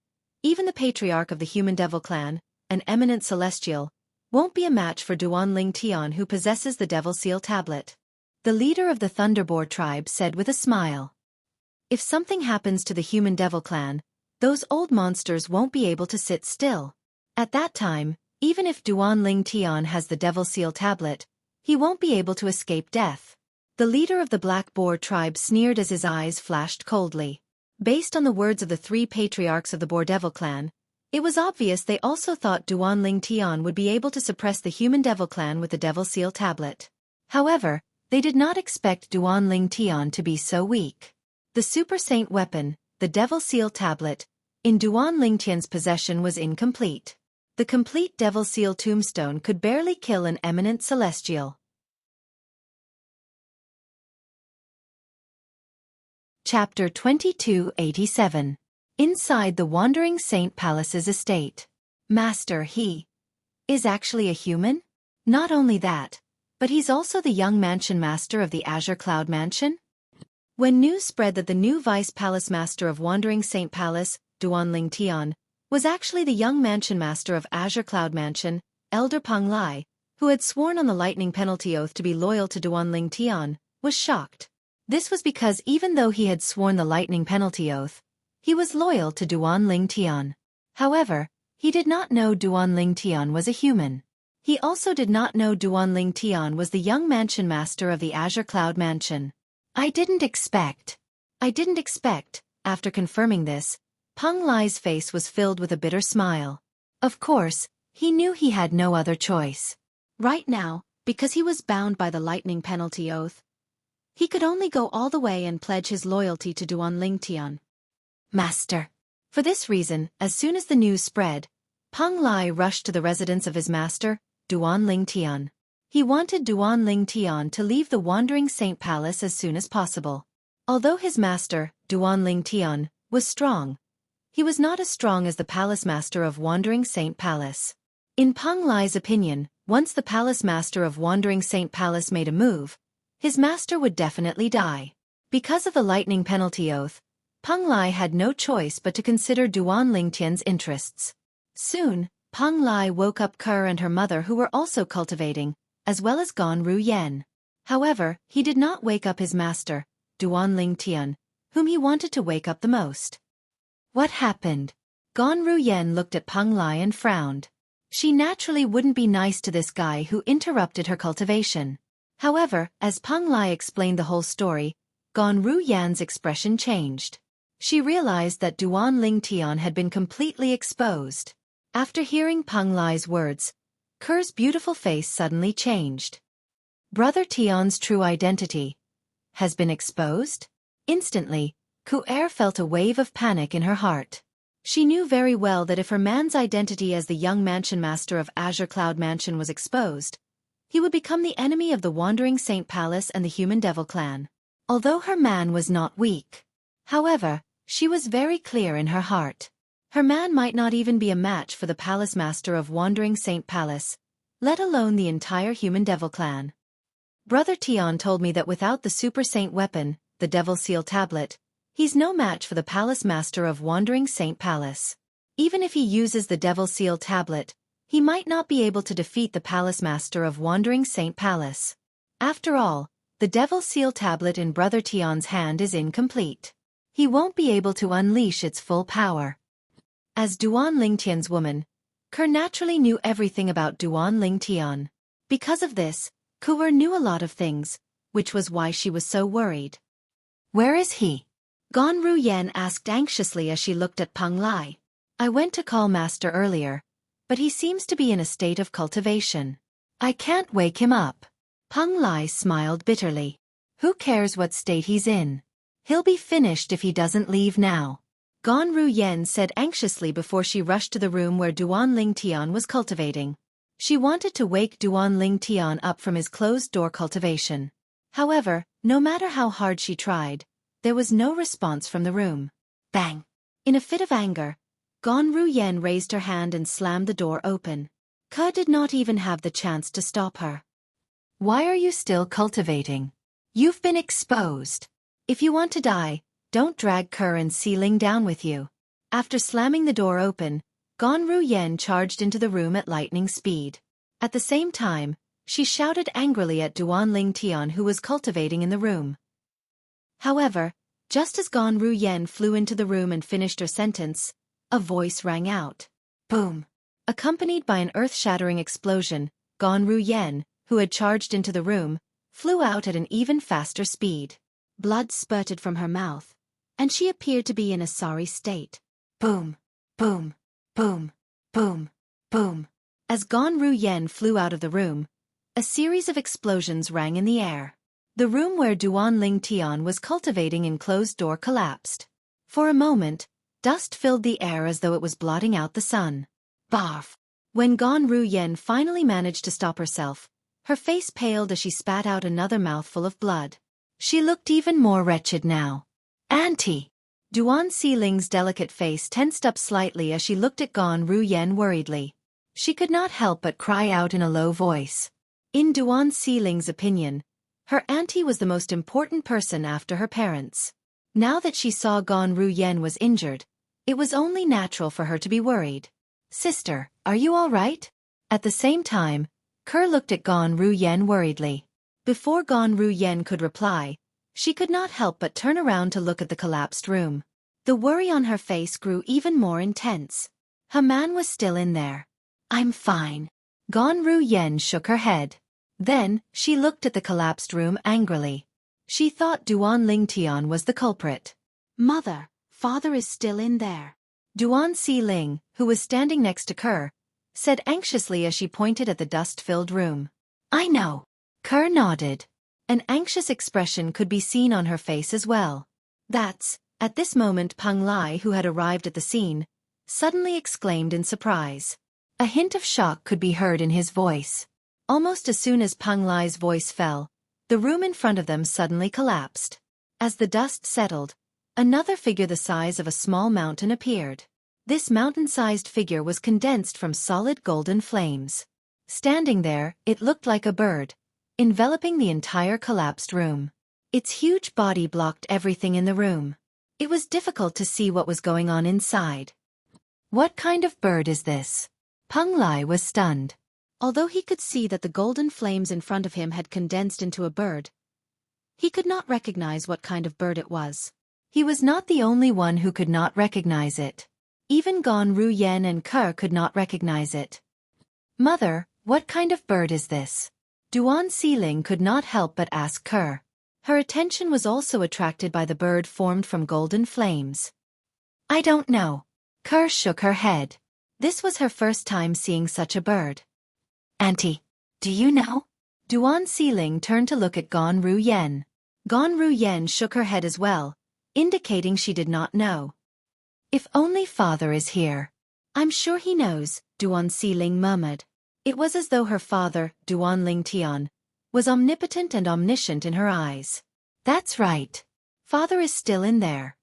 Speaker 1: even the patriarch of the Human Devil clan, an eminent celestial, won't be a match for Duan Ling Tian who possesses the Devil Seal Tablet. The leader of the Thunderboar tribe said with a smile. If something happens to the Human Devil clan, those old monsters won't be able to sit still. At that time, even if Duan Ling Tian has the Devil Seal Tablet, he won't be able to escape death. The leader of the Black Boar tribe sneered as his eyes flashed coldly. Based on the words of the 3 patriarchs of the Boar Devil clan, it was obvious they also thought Duan Ling Tian would be able to suppress the Human Devil clan with the Devil Seal Tablet. However, they did not expect Duan Ling Tian to be so weak. The Super Saint weapon, the Devil Seal Tablet, in Duan Ling Tian's possession was incomplete. The complete Devil Seal Tombstone could barely kill an eminent celestial. Chapter 2287. Inside the Wandering Saint Palace's estate. Master, he is actually a human? Not only that, but he's also the young mansion master of the Azure Cloud Mansion? When news spread that the new Vice Palace Master of Wandering Saint Palace, Duan Ling Tian, was actually the young mansion master of Azure Cloud Mansion, Elder Peng Lai, who had sworn on the lightning penalty oath to be loyal to Duan Ling Tian, was shocked. This was because even though he had sworn the lightning penalty oath, he was loyal to Duan Ling Tian. However, he did not know Duan Ling Tian was a human. He also did not know Duan Ling Tian was the young mansion master of the Azure Cloud Mansion. I didn't expect. After confirming this, Peng Lai's face was filled with a bitter smile. Of course, he knew he had no other choice. Right now, because he was bound by the lightning penalty oath, he could only go all the way and pledge his loyalty to Duan Ling Tian. Master. For this reason, as soon as the news spread, Peng Lai rushed to the residence of his master, Duan Ling Tian. He wanted Duan Ling Tian to leave the Wandering Saint Palace as soon as possible. Although his master, Duan Ling Tian, was strong, he was not as strong as the palace master of Wandering Saint Palace. In Peng Lai's opinion, once the palace master of Wandering Saint Palace made a move, his master would definitely die. Because of the lightning penalty oath, Peng Lai had no choice but to consider Duan Ling Tian's interests. Soon, Peng Lai woke up Kerr and her mother who were also cultivating, as well as Gan Ruyen. However, he did not wake up his master, Duan Ling Tian, whom he wanted to wake up the most. What happened? Gan Ruyen looked at Peng Lai and frowned. She naturally wouldn't be nice to this guy who interrupted her cultivation. However, as Peng Lai explained the whole story, Gan Ruyen's expression changed. She realized that Duan Ling Tian had been completely exposed. After hearing Peng Lai's words, Kerr's beautiful face suddenly changed. Brother Tian's true identity has been exposed? Instantly, Ku'er felt a wave of panic in her heart. She knew very well that if her man's identity as the young mansion master of Azure Cloud Mansion was exposed, he would become the enemy of the Wandering Saint Palace and the Human Devil clan. Although her man was not weak, however, she was very clear in her heart. Her man might not even be a match for the Palace Master of Wandering Saint Palace, let alone the entire Human Devil clan. Brother Tian told me that without the Super Saint weapon, the Devil Seal Tablet, he's no match for the Palace Master of Wandering Saint Palace. Even if he uses the Devil Seal Tablet, he might not be able to defeat the Palace Master of Wandering Saint Palace. After all, the Devil Seal Tablet in Brother Tian's hand is incomplete. He won't be able to unleash its full power. As Duan Lingtian's woman, Ke naturally knew everything about Duan Lingtian. Because of this, Ke knew a lot of things, which was why she was so worried. "Where is he?" Gan Ruyen asked anxiously as she looked at Peng Lai. "I went to call Master earlier, but he seems to be in a state of cultivation. I can't wake him up." Peng Lai smiled bitterly. "Who cares what state he's in? He'll be finished if he doesn't leave now," Gan Ruyen said anxiously before she rushed to the room where Duan Lingtian was cultivating. She wanted to wake Duan Lingtian up from his closed-door cultivation. However, no matter how hard she tried, there was no response from the room. Bang! In a fit of anger, Gan Ruyen raised her hand and slammed the door open. Ke did not even have the chance to stop her. "Why are you still cultivating? You've been exposed. If you want to die, don't drag Ke and Xiling down with you." After slamming the door open, Gan Ruyen charged into the room at lightning speed. At the same time, she shouted angrily at Duan Lingtian who was cultivating in the room. However, just as Gan Ruyen flew into the room and finished her sentence, a voice rang out. Boom! Accompanied by an earth-shattering explosion, Gan Ruyen, who had charged into the room, flew out at an even faster speed. Blood spurted from her mouth, and she appeared to be in a sorry state. Boom! Boom! Boom! Boom! Boom! As Gan Ruyen flew out of the room, a series of explosions rang in the air. The room where Duan Lingtian was cultivating in closed door collapsed. For a moment, dust filled the air as though it was blotting out the sun. Barf! When Gan Ruyen finally managed to stop herself, her face paled as she spat out another mouthful of blood. She looked even more wretched now. "Auntie!" Duan Xiling's delicate face tensed up slightly as she looked at Gan Ruyen worriedly. She could not help but cry out in a low voice. In Duan Xiling's opinion, her auntie was the most important person after her parents. Now that she saw Gan Ruyen was injured, it was only natural for her to be worried. "Sister, are you all right?" At the same time, Ke looked at Gan Ruyen worriedly. Before Gan Ruyen could reply, she could not help but turn around to look at the collapsed room. The worry on her face grew even more intense. Her man was still in there. "I'm fine." Gan Ruyen shook her head. Then, she looked at the collapsed room angrily. She thought Duan Lingtian was the culprit. "Mother, father is still in there." Duan Xiling, who was standing next to Ke, said anxiously as she pointed at the dust-filled room. "I know." Ke nodded. An anxious expression could be seen on her face as well. At this moment Peng Lai, who had arrived at the scene, suddenly exclaimed in surprise. A hint of shock could be heard in his voice. Almost as soon as Peng Lai's voice fell, the room in front of them suddenly collapsed. As the dust settled, another figure the size of a small mountain appeared. This mountain-sized figure was condensed from solid golden flames. Standing there, it looked like a bird, enveloping the entire collapsed room. Its huge body blocked everything in the room. It was difficult to see what was going on inside. "What kind of bird is this?" Peng Lai was stunned. Although he could see that the golden flames in front of him had condensed into a bird, he could not recognize what kind of bird it was. He was not the only one who could not recognize it. Even Gan Ruyen and Ke could not recognize it. "Mother, what kind of bird is this?" Duan Xiling could not help but ask Ke. Her attention was also attracted by the bird formed from golden flames. "I don't know." Ke shook her head. This was her first time seeing such a bird. "Auntie, do you know?" Duan Xiling turned to look at Gan Ruyen. Gan Ruyen shook her head as well, indicating she did not know. If only father is here. I'm sure he knows, Duan Siling murmured. It was as though her father, Duan Ling Tian, was omnipotent and omniscient in her eyes. That's right. Father is still in there.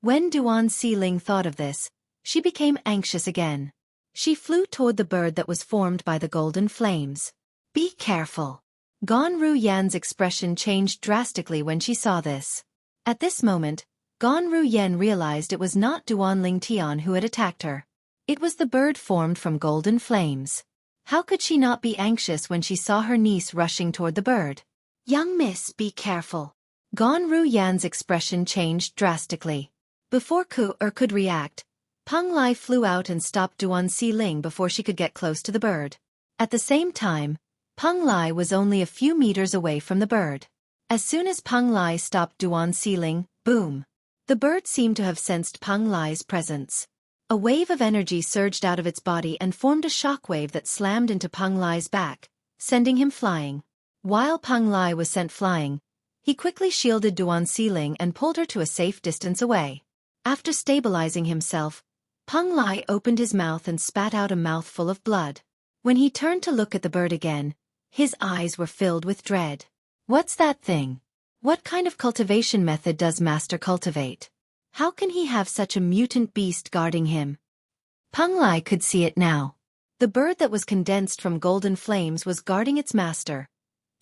Speaker 1: When Duan Siling thought of this, she became anxious again. She flew toward the bird that was formed by the golden flames. Be careful. Gan Ru Yan's expression changed drastically when she saw this. At this moment, Gan Ru Yan realized it was not Duan Ling Tian who had attacked her. It was the bird formed from golden flames. How could she not be anxious when she saw her niece rushing toward the bird? Young miss, be careful. Gan Ru Yan's expression changed drastically. Before could react, Peng Lai flew out and stopped Duan Siling before she could get close to the bird. At the same time, Peng Lai was only a few meters away from the bird. As soon as Peng Lai stopped Duan Siling, boom! The bird seemed to have sensed Peng Lai's presence. A wave of energy surged out of its body and formed a shockwave that slammed into Peng Lai's back, sending him flying. While Peng Lai was sent flying, he quickly shielded Duan Siling and pulled her to a safe distance away. After stabilizing himself, Peng Lai opened his mouth and spat out a mouthful of blood. When he turned to look at the bird again, his eyes were filled with dread. What's that thing? What kind of cultivation method does Master cultivate? How can he have such a mutant beast guarding him? Peng Lai could see it now. The bird that was condensed from golden flames was guarding its master,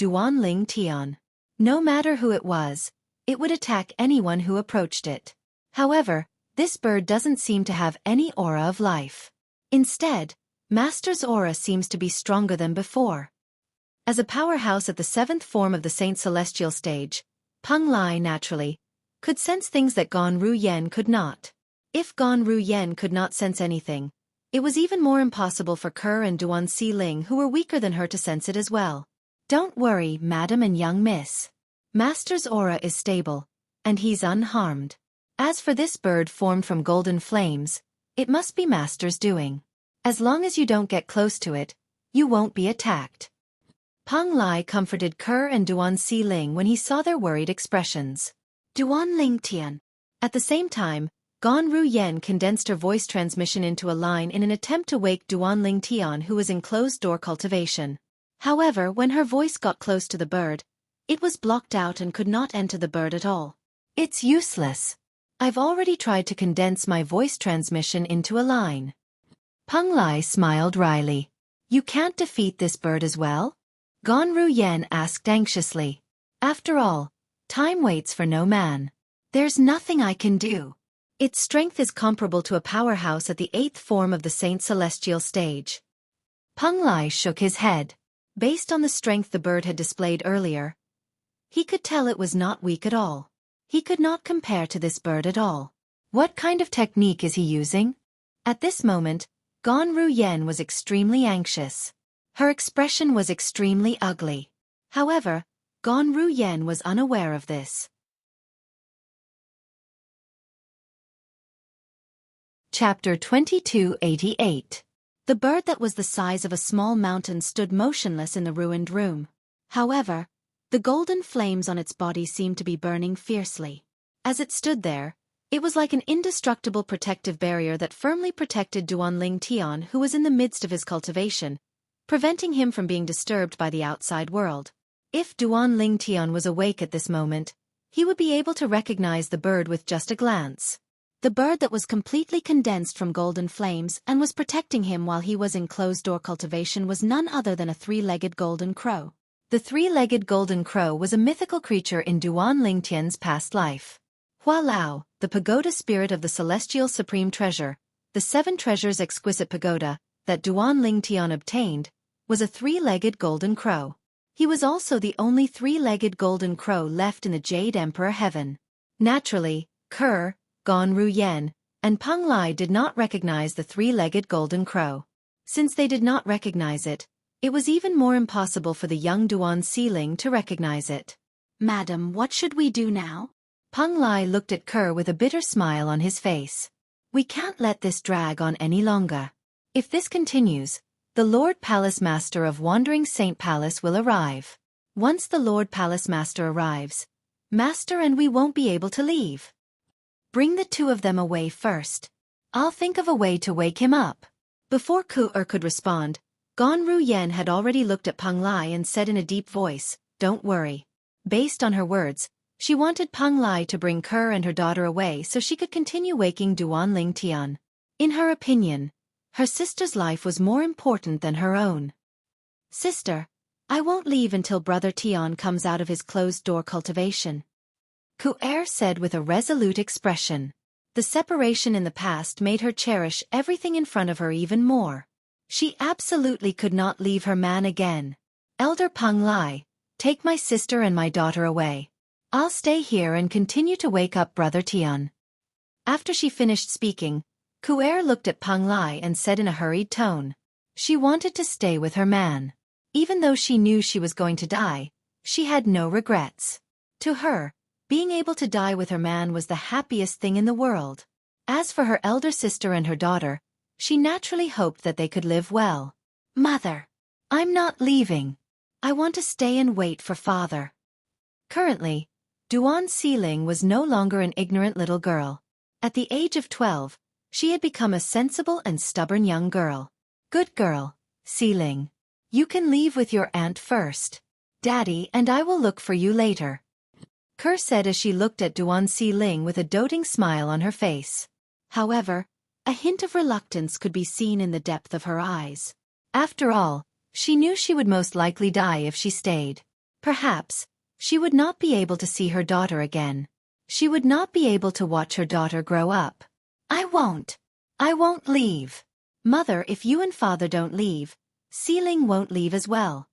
Speaker 1: Duan Ling Tian. No matter who it was, it would attack anyone who approached it. However, this bird doesn't seem to have any aura of life. Instead, Master's aura seems to be stronger than before. As a powerhouse at the 7th form of the Saint Celestial stage, Peng Lai naturally could sense things that Gan Ru Yan could not. If Gan Ru Yan could not sense anything, it was even more impossible for Ke and Duan Siling, who were weaker than her, to sense it as well. Don't worry, madam and young miss. Master's aura is stable, and he's unharmed. As for this bird formed from golden flames, it must be Master's doing. As long as you don't get close to it, you won't be attacked. Peng Lai comforted Ke and Duan Siling when he saw their worried expressions. Duan Ling Tian. At the same time, Gan Ru Yan condensed her voice transmission into a line in an attempt to wake Duan Ling Tian, who was in closed-door cultivation. However, when her voice got close to the bird, it was blocked out and could not enter the bird at all. It's useless. I've already tried to condense my voice transmission into a line. Peng Lai smiled wryly. You can't defeat this bird as well? Gan Ru Yan asked anxiously. After all, time waits for no man. There's nothing I can do. Its strength is comparable to a powerhouse at the 8th form of the Saint Celestial stage. Peng Lai shook his head. Based on the strength the bird had displayed earlier, he could tell it was not weak at all. He could not compare to this bird at all. What kind of technique is he using? At this moment, Gan Ru Yan was extremely anxious. Her expression was extremely ugly. However, Gan Ru Yan was unaware of this. Chapter 2288. The bird that was the size of a small mountain stood motionless in the ruined room. However, the golden flames on its body seemed to be burning fiercely. As it stood there, it was like an indestructible protective barrier that firmly protected Duan Ling Tian, who was in the midst of his cultivation, preventing him from being disturbed by the outside world. If Duan Ling Tian was awake at this moment, he would be able to recognize the bird with just a glance. The bird that was completely condensed from golden flames and was protecting him while he was in closed-door cultivation was none other than a three-legged golden crow. The three-legged golden crow was a mythical creature in Duan Ling Tian's past life. Hua Lao, the pagoda spirit of the celestial supreme treasure, the 7 treasures exquisite pagoda, that Duan Ling Tian obtained, was a three-legged golden crow. He was also the only three-legged golden crow left in the Jade Emperor heaven. Naturally, Ke, Gan Ru Yan, and Peng Lai did not recognize the three-legged golden crow. Since they did not recognize it, it was even more impossible for the young Duan Siling to recognize it. Madam, what should we do now? Peng Lai looked at Ke with a bitter smile on his face. We can't let this drag on any longer. If this continues, the Lord Palace Master of Wandering Saint Palace will arrive. Once the Lord Palace Master arrives, Master and we won't be able to leave. Bring the two of them away first. I'll think of a way to wake him up. Before Ku-er could respond, Gon Ru-yen had already looked at Peng Lai and said in a deep voice, "Don't worry." Based on her words, she wanted Peng Lai to bring Kur and her daughter away so she could continue waking Duan Ling Tian. In her opinion, her sister's life was more important than her own. "Sister, I won't leave until Brother Tian comes out of his closed-door cultivation," Ku-er said with a resolute expression. The separation in the past made her cherish everything in front of her even more. She absolutely could not leave her man again. "Elder Peng Lai, take my sister and my daughter away. I'll stay here and continue to wake up Brother Tian." After she finished speaking, Ku-er looked at Peng Lai and said in a hurried tone. She wanted to stay with her man. Even though she knew she was going to die, she had no regrets. To her, being able to die with her man was the happiest thing in the world. As for her elder sister and her daughter, she naturally hoped that they could live well. "Mother, I'm not leaving. I want to stay and wait for father." Currently, Duan Xiling was no longer an ignorant little girl. At the age of 12, she had become a sensible and stubborn young girl. "Good girl, Xiling. You can leave with your aunt first. Daddy and I will look for you later," Kur said as she looked at Duan Xiling with a doting smile on her face. However, a hint of reluctance could be seen in the depth of her eyes. After all, she knew she would most likely die if she stayed. Perhaps, she would not be able to see her daughter again. She would not be able to watch her daughter grow up. I won't leave. Mother, if you and father don't leave, Xiling won't leave as well."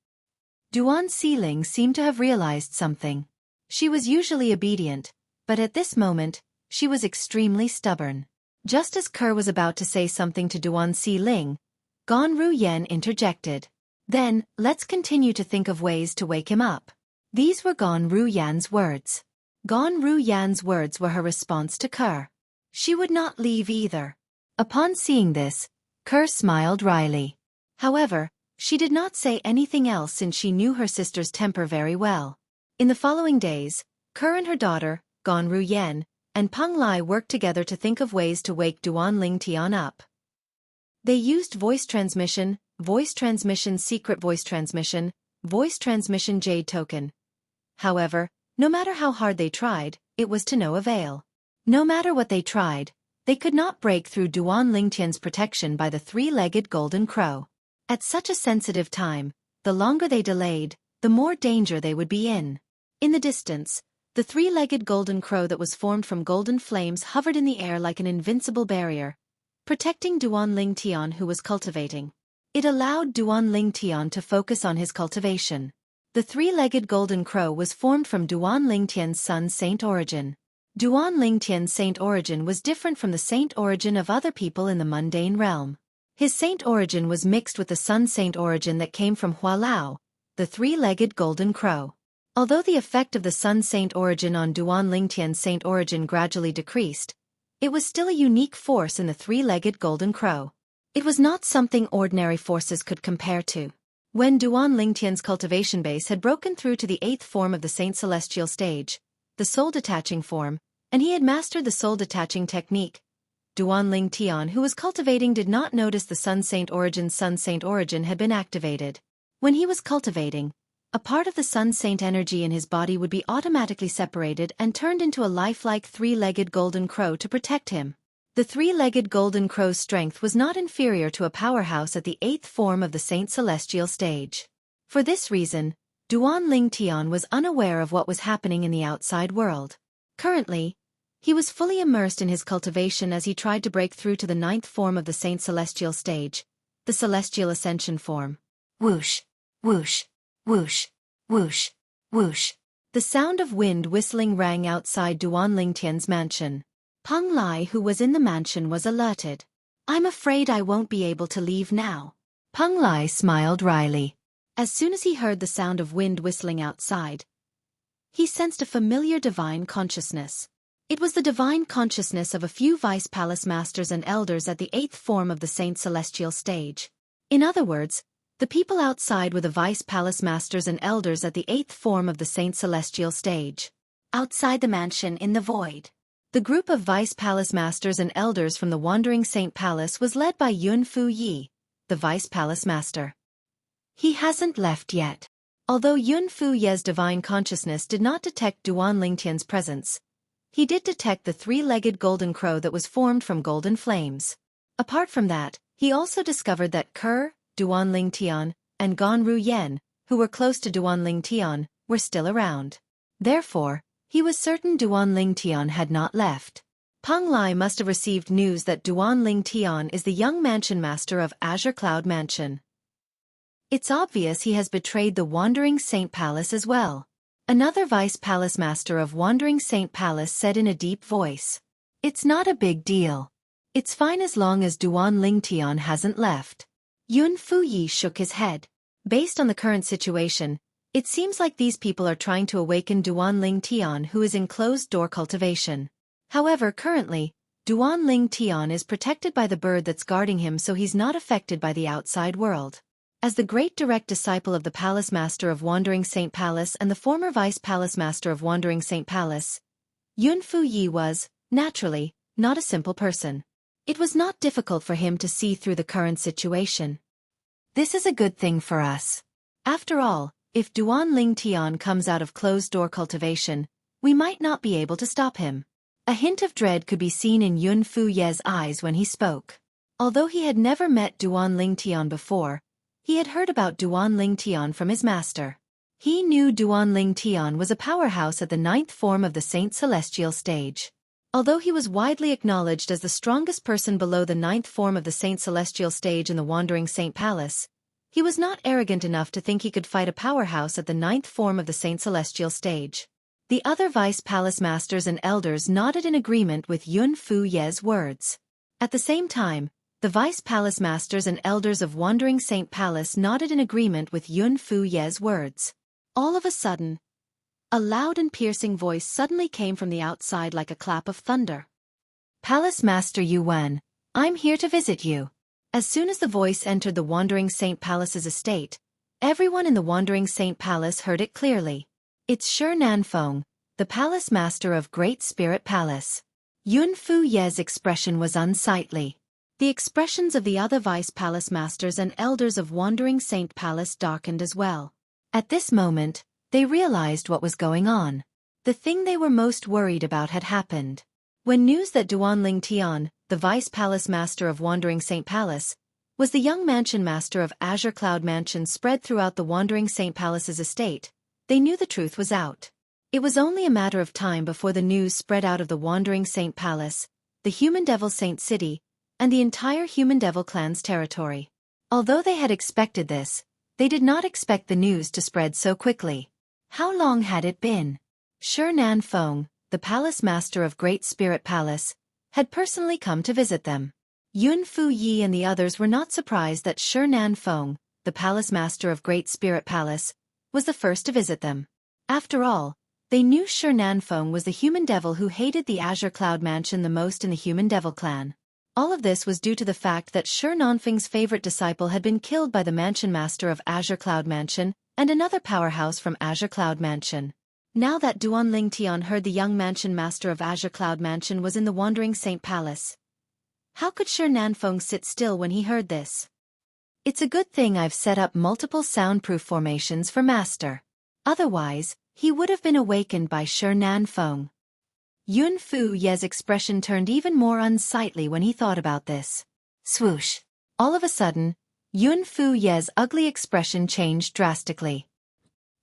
Speaker 1: Duan Xiling seemed to have realized something. She was usually obedient, but at this moment, she was extremely stubborn. Just as Kur was about to say something to Duan Xiling, Gon Ru-yen interjected. "Then, let's continue to think of ways to wake him up." These were Gon Ru-yan's words. Gon Ru-yan's words were her response to Kur. She would not leave either. Upon seeing this, Kur smiled wryly. However, she did not say anything else since she knew her sister's temper very well. In the following days, Kur and her daughter, Gon Ru-yen, and Peng Lai worked together to think of ways to wake Duan Ling Tian up. They used voice transmission, secret voice transmission jade token. However, no matter how hard they tried, it was to no avail. No matter what they tried, they could not break through Duan Ling Tian's protection by the three-legged golden crow. At such a sensitive time, the longer they delayed, the more danger they would be in. In the distance, the three-legged golden crow that was formed from golden flames hovered in the air like an invincible barrier, protecting Duan Ling Tian who was cultivating. It allowed Duan Ling Tian to focus on his cultivation. The three-legged golden crow was formed from Duan Ling Tian's sun saint origin. Duan Ling Tian's saint origin was different from the saint origin of other people in the mundane realm. His saint origin was mixed with the sun saint origin that came from Hualao, the three-legged golden crow. Although the effect of the sun saint origin on Duan Ling Tian's saint origin gradually decreased, it was still a unique force in the three-legged golden crow. It was not something ordinary forces could compare to. When Duan Ling Tian's cultivation base had broken through to the 8th form of the Saint Celestial stage, the soul-detaching form, and he had mastered the soul-detaching technique, Duan Ling Tian who was cultivating did not notice the sun saint origin had been activated. When he was cultivating, a part of the sun saint energy in his body would be automatically separated and turned into a lifelike three-legged golden crow to protect him. The three-legged golden crow's strength was not inferior to a powerhouse at the 8th form of the Saint Celestial stage. For this reason, Duan Ling Tian was unaware of what was happening in the outside world. Currently, he was fully immersed in his cultivation as he tried to break through to the 9th form of the Saint Celestial stage, the Celestial Ascension form. Whoosh, whoosh, whoosh, whoosh, whoosh. The sound of wind whistling rang outside Duan Ling Tian's mansion. Peng Lai, who was in the mansion, was alerted. "I'm afraid I won't be able to leave now." Peng Lai smiled wryly. As soon as he heard the sound of wind whistling outside, he sensed a familiar divine consciousness. It was the divine consciousness of a few vice palace masters and elders at the 8th form of the Saint Celestial stage. In other words, the people outside were the vice palace masters and elders at the 8th form of the Saint Celestial stage. Outside the mansion in the void, The group of vice palace masters and elders from the Wandering Saint Palace was led by Yun Fu Yi, the vice palace master. He hasn't left yet. Although Yun Fu Ye's divine consciousness did not detect Duan Lingtian's presence, he did detect the three-legged golden crow that was formed from golden flames. Apart from that, he also discovered that Ker, Duan Lingtian, and Gan Ru Yen, who were close to Duan Lingtian, were still around. Therefore, he was certain Duan Lingtian had not left. Peng Lai must have received news that Duan Lingtian is the young mansion master of Azure Cloud Mansion. It's obvious he has betrayed the Wandering Saint Palace as well. Another vice palace master of Wandering Saint Palace said in a deep voice. It's not a big deal. It's fine as long as Duan Lingtian hasn't left. Yun Fu Yi shook his head. Based on the current situation, it seems like these people are trying to awaken Duan Lingtian, who is in closed-door cultivation. However, currently, Duan Lingtian is protected by the bird that's guarding him, so he's not affected by the outside world. As the great direct disciple of the Palace Master of Wandering Saint Palace and the former Vice Palace Master of Wandering Saint Palace, Yun Fu Yi was, naturally, not a simple person. It was not difficult for him to see through the current situation. This is a good thing for us. After all, if Duan Lingtian comes out of closed-door cultivation, we might not be able to stop him. A hint of dread could be seen in Yun Fu Ye's eyes when he spoke. Although he had never met Duan Lingtian before, he had heard about Duan Lingtian from his master. He knew Duan Lingtian was a powerhouse at the 9th form of the Saint Celestial stage. Although he was widely acknowledged as the strongest person below the 9th form of the Saint Celestial stage in the Wandering Saint Palace, he was not arrogant enough to think he could fight a powerhouse at the 9th form of the Saint Celestial stage. The other Vice Palace Masters and Elders nodded in agreement with Yun Fu Ye's words. At the same time, the Vice Palace Masters and Elders of Wandering Saint Palace nodded in agreement with Yun Fu Ye's words. All of a sudden, a loud and piercing voice suddenly came from the outside like a clap of thunder. Palace Master Yuan, I'm here to visit you. As soon as the voice entered the Wandering Saint Palace's estate, everyone in the Wandering Saint Palace heard it clearly. It's Shi Nanfeng, the Palace Master of Great Spirit Palace. Yun Fu Ye's expression was unsightly. The expressions of the other Vice Palace Masters and Elders of Wandering Saint Palace darkened as well. At this moment, they realized what was going on. The thing they were most worried about had happened. When news that Duan Lingtian, the Vice Palace Master of Wandering Saint Palace, was the young mansion master of Azure Cloud Mansion spread throughout the Wandering Saint Palace's estate, they knew the truth was out. It was only a matter of time before the news spread out of the Wandering Saint Palace, the Human Devil Saint City, and the entire Human Devil clan's territory. Although they had expected this, they did not expect the news to spread so quickly. How long had it been? Shi Nanfeng, the Palace Master of Great Spirit Palace, had personally come to visit them. Yun Fu Yi and the others were not surprised that Shi Nanfeng, the Palace Master of Great Spirit Palace, was the first to visit them. After all, they knew Shi Nanfeng was the human devil who hated the Azure Cloud Mansion the most in the Human Devil clan. All of this was due to the fact that Shi Nanfeng's favorite disciple had been killed by the Mansion Master of Azure Cloud Mansion and another powerhouse from Azure Cloud Mansion. Now that Duan Lingtian heard the young Mansion Master of Azure Cloud Mansion was in the Wandering Saint Palace, how could Shi Nanfeng sit still when he heard this? It's a good thing I've set up multiple soundproof formations for Master. Otherwise, he would have been awakened by Shi Nanfeng. Yun Fu Ye's expression turned even more unsightly when he thought about this. Swoosh! All of a sudden, Yun Fu Ye's ugly expression changed drastically.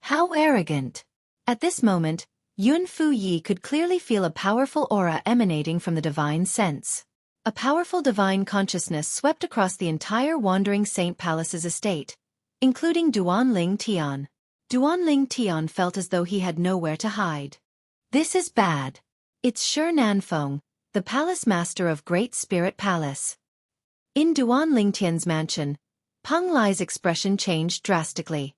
Speaker 1: How arrogant! At this moment, Yun Fu Yi could clearly feel a powerful aura emanating from the divine sense. A powerful divine consciousness swept across the entire Wandering Saint Palace's estate, including Duan Lingtian. Duan Lingtian felt as though he had nowhere to hide. This is bad. It's Shi Nanfeng, the Palace Master of Great Spirit Palace. In Duan Lingtian's mansion, Peng Lai's expression changed drastically.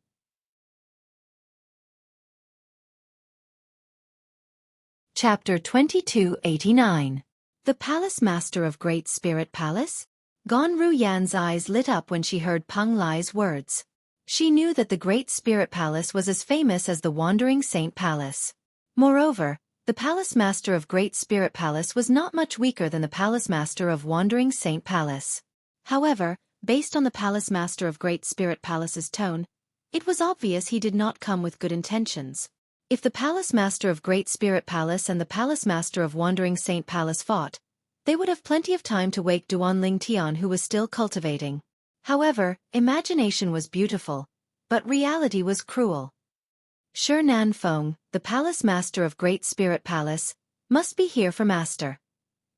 Speaker 1: Chapter 2289. The Palace Master of Great Spirit Palace? Gan Ru Yan's eyes lit up when she heard Peng Lai's words. She knew that the Great Spirit Palace was as famous as the Wandering Saint Palace. Moreover, The Palace Master of Great Spirit Palace was not much weaker than the Palace Master of Wandering Saint Palace. However, based on the Palace Master of Great Spirit Palace's tone, it was obvious he did not come with good intentions. If the Palace Master of Great Spirit Palace and the Palace Master of Wandering Saint Palace fought, they would have plenty of time to wake Duan Ling Tian, who was still cultivating. However, imagination was beautiful, but reality was cruel. Shi Nan Feng, the Palace Master of Great Spirit Palace, must be here for Master.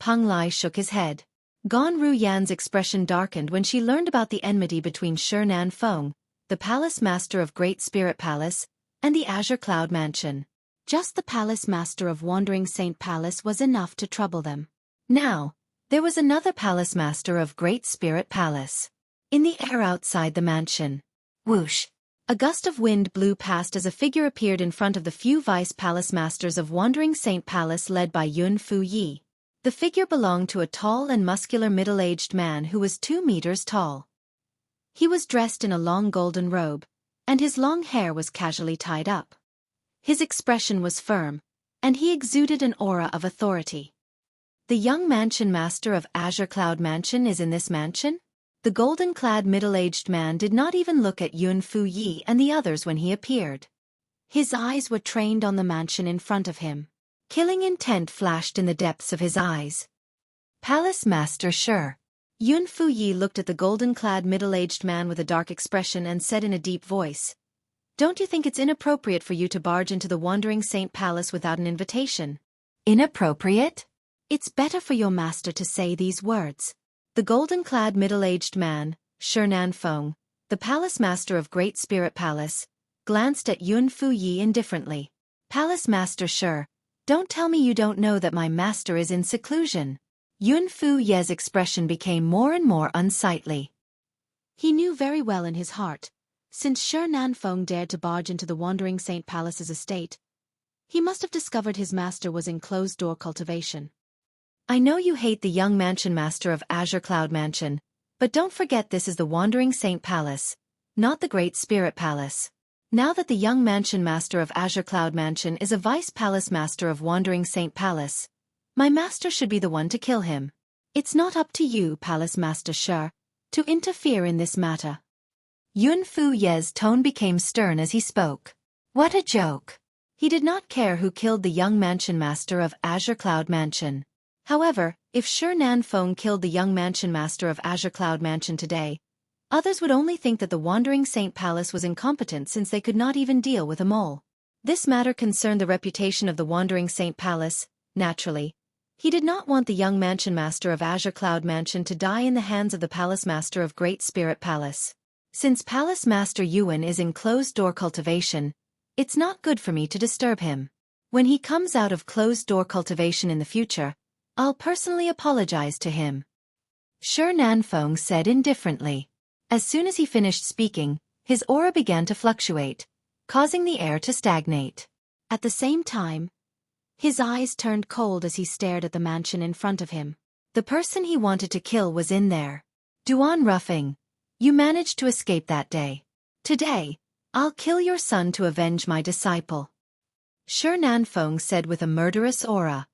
Speaker 1: Peng Lai shook his head. Gan Ru Yan's expression darkened when she learned about the enmity between Shi Nan Feng, the Palace Master of Great Spirit Palace, and the Azure Cloud Mansion. Just the Palace Master of Wandering Saint Palace was enough to trouble them. Now, there was another Palace Master of Great Spirit Palace. In the air outside the mansion. Whoosh! A gust of wind blew past as a figure appeared in front of the few Vice Palace Masters of Wandering Saint Palace led by Yun Fu Yi. The figure belonged to a tall and muscular middle-aged man who was 2 meters tall. He was dressed in a long golden robe, and his long hair was casually tied up. His expression was firm, and he exuded an aura of authority. The young mansion master of Azure Cloud Mansion is in this mansion? The golden-clad middle-aged man did not even look at Yun Fu Yi and the others when he appeared. His eyes were trained on the mansion in front of him. Killing intent flashed in the depths of his eyes. Palace Master Shi. Yun Fu Yi looked at the golden-clad middle-aged man with a dark expression and said in a deep voice, "Don't you think it's inappropriate for you to barge into the Wandering Saint Palace without an invitation?" Inappropriate? It's better for your master to say these words. The golden-clad middle-aged man, Shi Nan Feng, the Palace Master of Great Spirit Palace, glanced at Yun Fu Yi indifferently. "Palace Master Shi, don't tell me you don't know that my master is in seclusion." Yun Fu Yi's expression became more and more unsightly. He knew very well in his heart, since Shi Nan Feng dared to barge into the Wandering Saint Palace's estate, he must have discovered his master was in closed-door cultivation. "I know you hate the young mansion master of Azure Cloud Mansion, but don't forget this is the Wandering Saint Palace, not the Great Spirit Palace. Now that the young mansion master of Azure Cloud Mansion is a Vice Palace Master of Wandering Saint Palace, my master should be the one to kill him. It's not up to you, Palace Master Shi, to interfere in this matter." Yun Fu Yi's tone became stern as he spoke. What a joke! He did not care who killed the young mansion master of Azure Cloud Mansion. However, if Shi Nan Feng killed the young mansion master of Azure Cloud Mansion today, others would only think that the Wandering Saint Palace was incompetent since they could not even deal with a mole. This matter concerned the reputation of the Wandering Saint Palace. Naturally, he did not want the young mansion master of Azure Cloud Mansion to die in the hands of the Palace Master of Great Spirit Palace. Since Palace Master Yuan is in closed-door cultivation, it's not good for me to disturb him. When he comes out of closed-door cultivation in the future, I'll personally apologize to him." Shi Nan Feng said indifferently. As soon as he finished speaking, his aura began to fluctuate, causing the air to stagnate. At the same time, his eyes turned cold as he stared at the mansion in front of him. The person he wanted to kill was in there. "Duan Ruffing, you managed to escape that day. Today, I'll kill your son to avenge my disciple," Shi Nan Feng said with a murderous aura.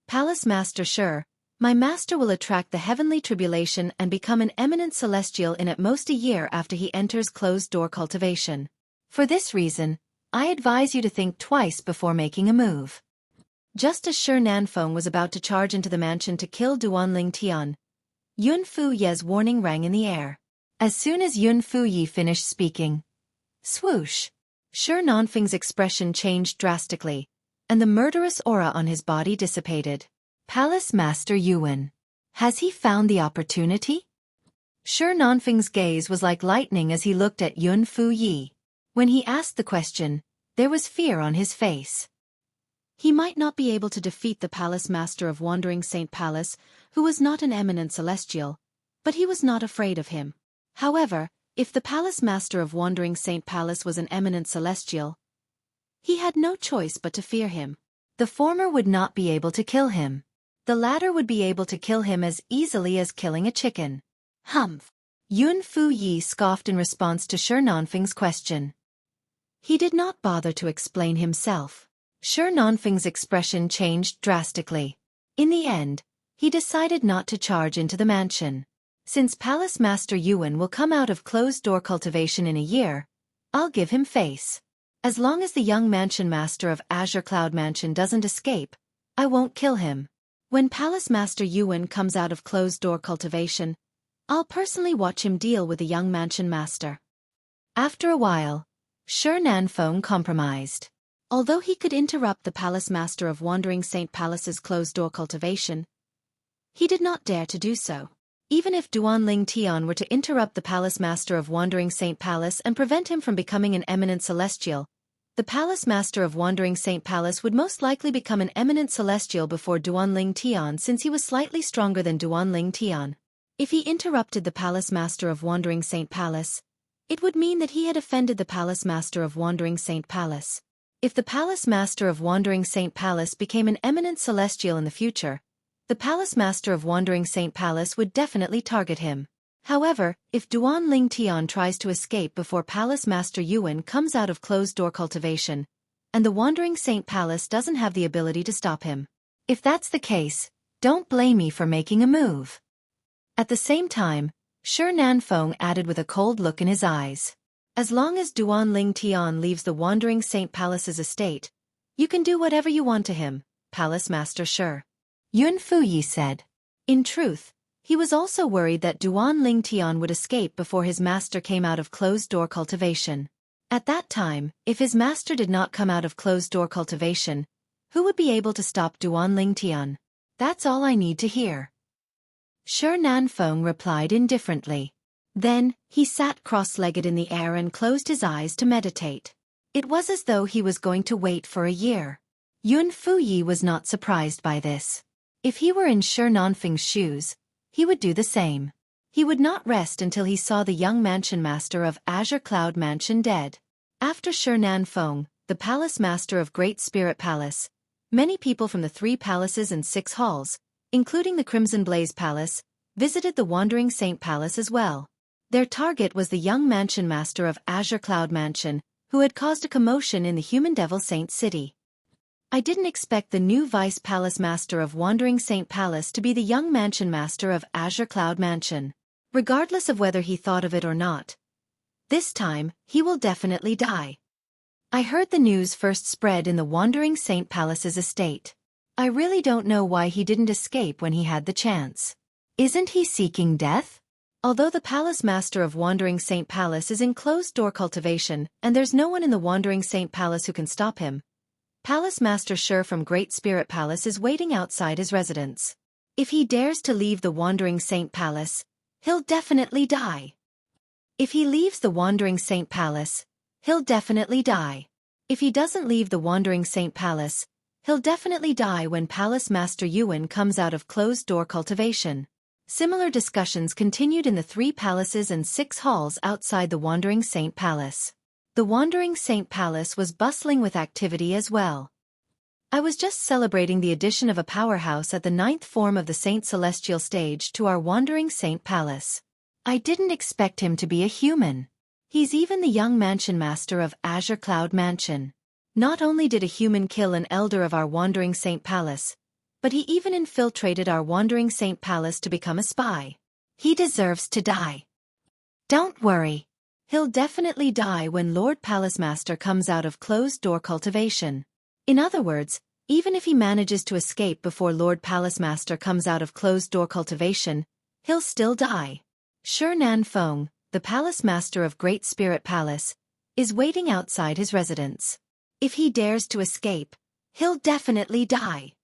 Speaker 1: "Palace Master Shi, my master will attract the heavenly tribulation and become an eminent celestial in at most a year after he enters closed-door cultivation. For this reason, I advise you to think twice before making a move." Just as Shi Nan Feng was about to charge into the mansion to kill Duan Ling Tian, Yun Fu Yi's warning rang in the air. As soon as Yun Fu Yi finished speaking, swoosh! Shi Nan Feng's expression changed drastically, and the murderous aura on his body dissipated. Palace Master Yuan. Has he found the opportunity? Shi Nan Feng's gaze was like lightning as he looked at Yun Fu Yi. When he asked the question, there was fear on his face. He might not be able to defeat the Palace Master of Wandering Saint Palace, who was not an eminent celestial, but he was not afraid of him. However, if the Palace Master of Wandering Saint Palace was an eminent celestial, he had no choice but to fear him. The former would not be able to kill him. The latter would be able to kill him as easily as killing a chicken. Humph! Yun Fu Yi scoffed in response to Shi Nan Feng's question. He did not bother to explain himself. Shi Nanfeng's expression changed drastically. In the end, he decided not to charge into the mansion. Since Palace Master Yuan will come out of closed-door cultivation in a year, I'll give him face. As long as the young mansion master of Azure Cloud Mansion doesn't escape, I won't kill him. When Palace Master Yuan comes out of closed-door cultivation, I'll personally watch him deal with the young mansion master. After a while, Shi Nanfeng compromised. Although he could interrupt the Palace Master of Wandering Saint Palace's closed-door cultivation, he did not dare to do so. Even if Duanling Tian were to interrupt the Palace Master of Wandering Saint Palace and prevent him from becoming an eminent celestial, the Palace Master of Wandering Saint Palace would most likely become an eminent celestial before Duanling Tian, since he was slightly stronger than Duanling Tian. If he interrupted the Palace Master of Wandering Saint Palace, it would mean that he had offended the Palace Master of Wandering Saint Palace. If the Palace Master of Wandering Saint Palace became an eminent celestial in the future, the Palace Master of Wandering Saint Palace would definitely target him. However, if Duanling Tian tries to escape before Palace Master Yuan comes out of closed-door cultivation, and the Wandering Saint Palace doesn't have the ability to stop him. If that's the case, don't blame me for making a move. At the same time, Shi Nanfeng added with a cold look in his eyes. As long as Duanling Tian leaves the Wandering Saint Palace's estate, you can do whatever you want to him, Palace Master Shi. Yun Fuyi said. In truth, he was also worried that Duanling Tian would escape before his master came out of closed-door cultivation. At that time, if his master did not come out of closed-door cultivation, who would be able to stop Duanling Tian? That's all I need to hear. Shi Nanfeng replied indifferently. Then, he sat cross-legged in the air and closed his eyes to meditate. It was as though he was going to wait for a year. Yun Fuyi was not surprised by this. If he were in Shi Nanfeng's shoes, he would do the same. He would not rest until he saw the young mansion master of Azure Cloud Mansion dead. After Shi Nanfeng, the Palace Master of Great Spirit Palace, many people from the 3 palaces and 6 halls, including the Crimson Blaze Palace, visited the Wandering Saint Palace as well. Their target was the young mansion master of Azure Cloud Mansion, who had caused a commotion in the Human Devil Saint City. I didn't expect the new Vice Palace Master of Wandering Saint Palace to be the young mansion master of Azure Cloud Mansion. Regardless of whether he thought of it or not, this time, he will definitely die. I heard the news first spread in the Wandering Saint Palace's estate. I really don't know why he didn't escape when he had the chance. Isn't he seeking death? Although the Palace Master of Wandering Saint Palace is in closed-door cultivation and there's no one in the Wandering Saint Palace who can stop him, Palace Master Shi from Great Spirit Palace is waiting outside his residence. If he dares to leave the Wandering Saint Palace, he'll definitely die. If he leaves the Wandering Saint Palace, he'll definitely die. If he doesn't leave the Wandering Saint Palace, he'll definitely die when Palace Master Yuan comes out of closed-door cultivation. Similar discussions continued in the 3 palaces and 6 halls outside the Wandering Saint Palace. The Wandering Saint Palace was bustling with activity as well. I was just celebrating the addition of a powerhouse at the 9th form of the Saint Celestial stage to our Wandering Saint Palace. I didn't expect him to be a human. He's even the young mansion master of Azure Cloud Mansion. Not only did a human kill an elder of our Wandering Saint Palace, but he even infiltrated our Wandering Saint Palace to become a spy. He deserves to die. Don't worry. He'll definitely die when Lord Palace Master comes out of closed-door cultivation. In other words, even if he manages to escape before Lord Palace Master comes out of closed-door cultivation, he'll still die. Shi Nanfeng, the Palace Master of Great Spirit Palace, is waiting outside his residence. If he dares to escape, he'll definitely die.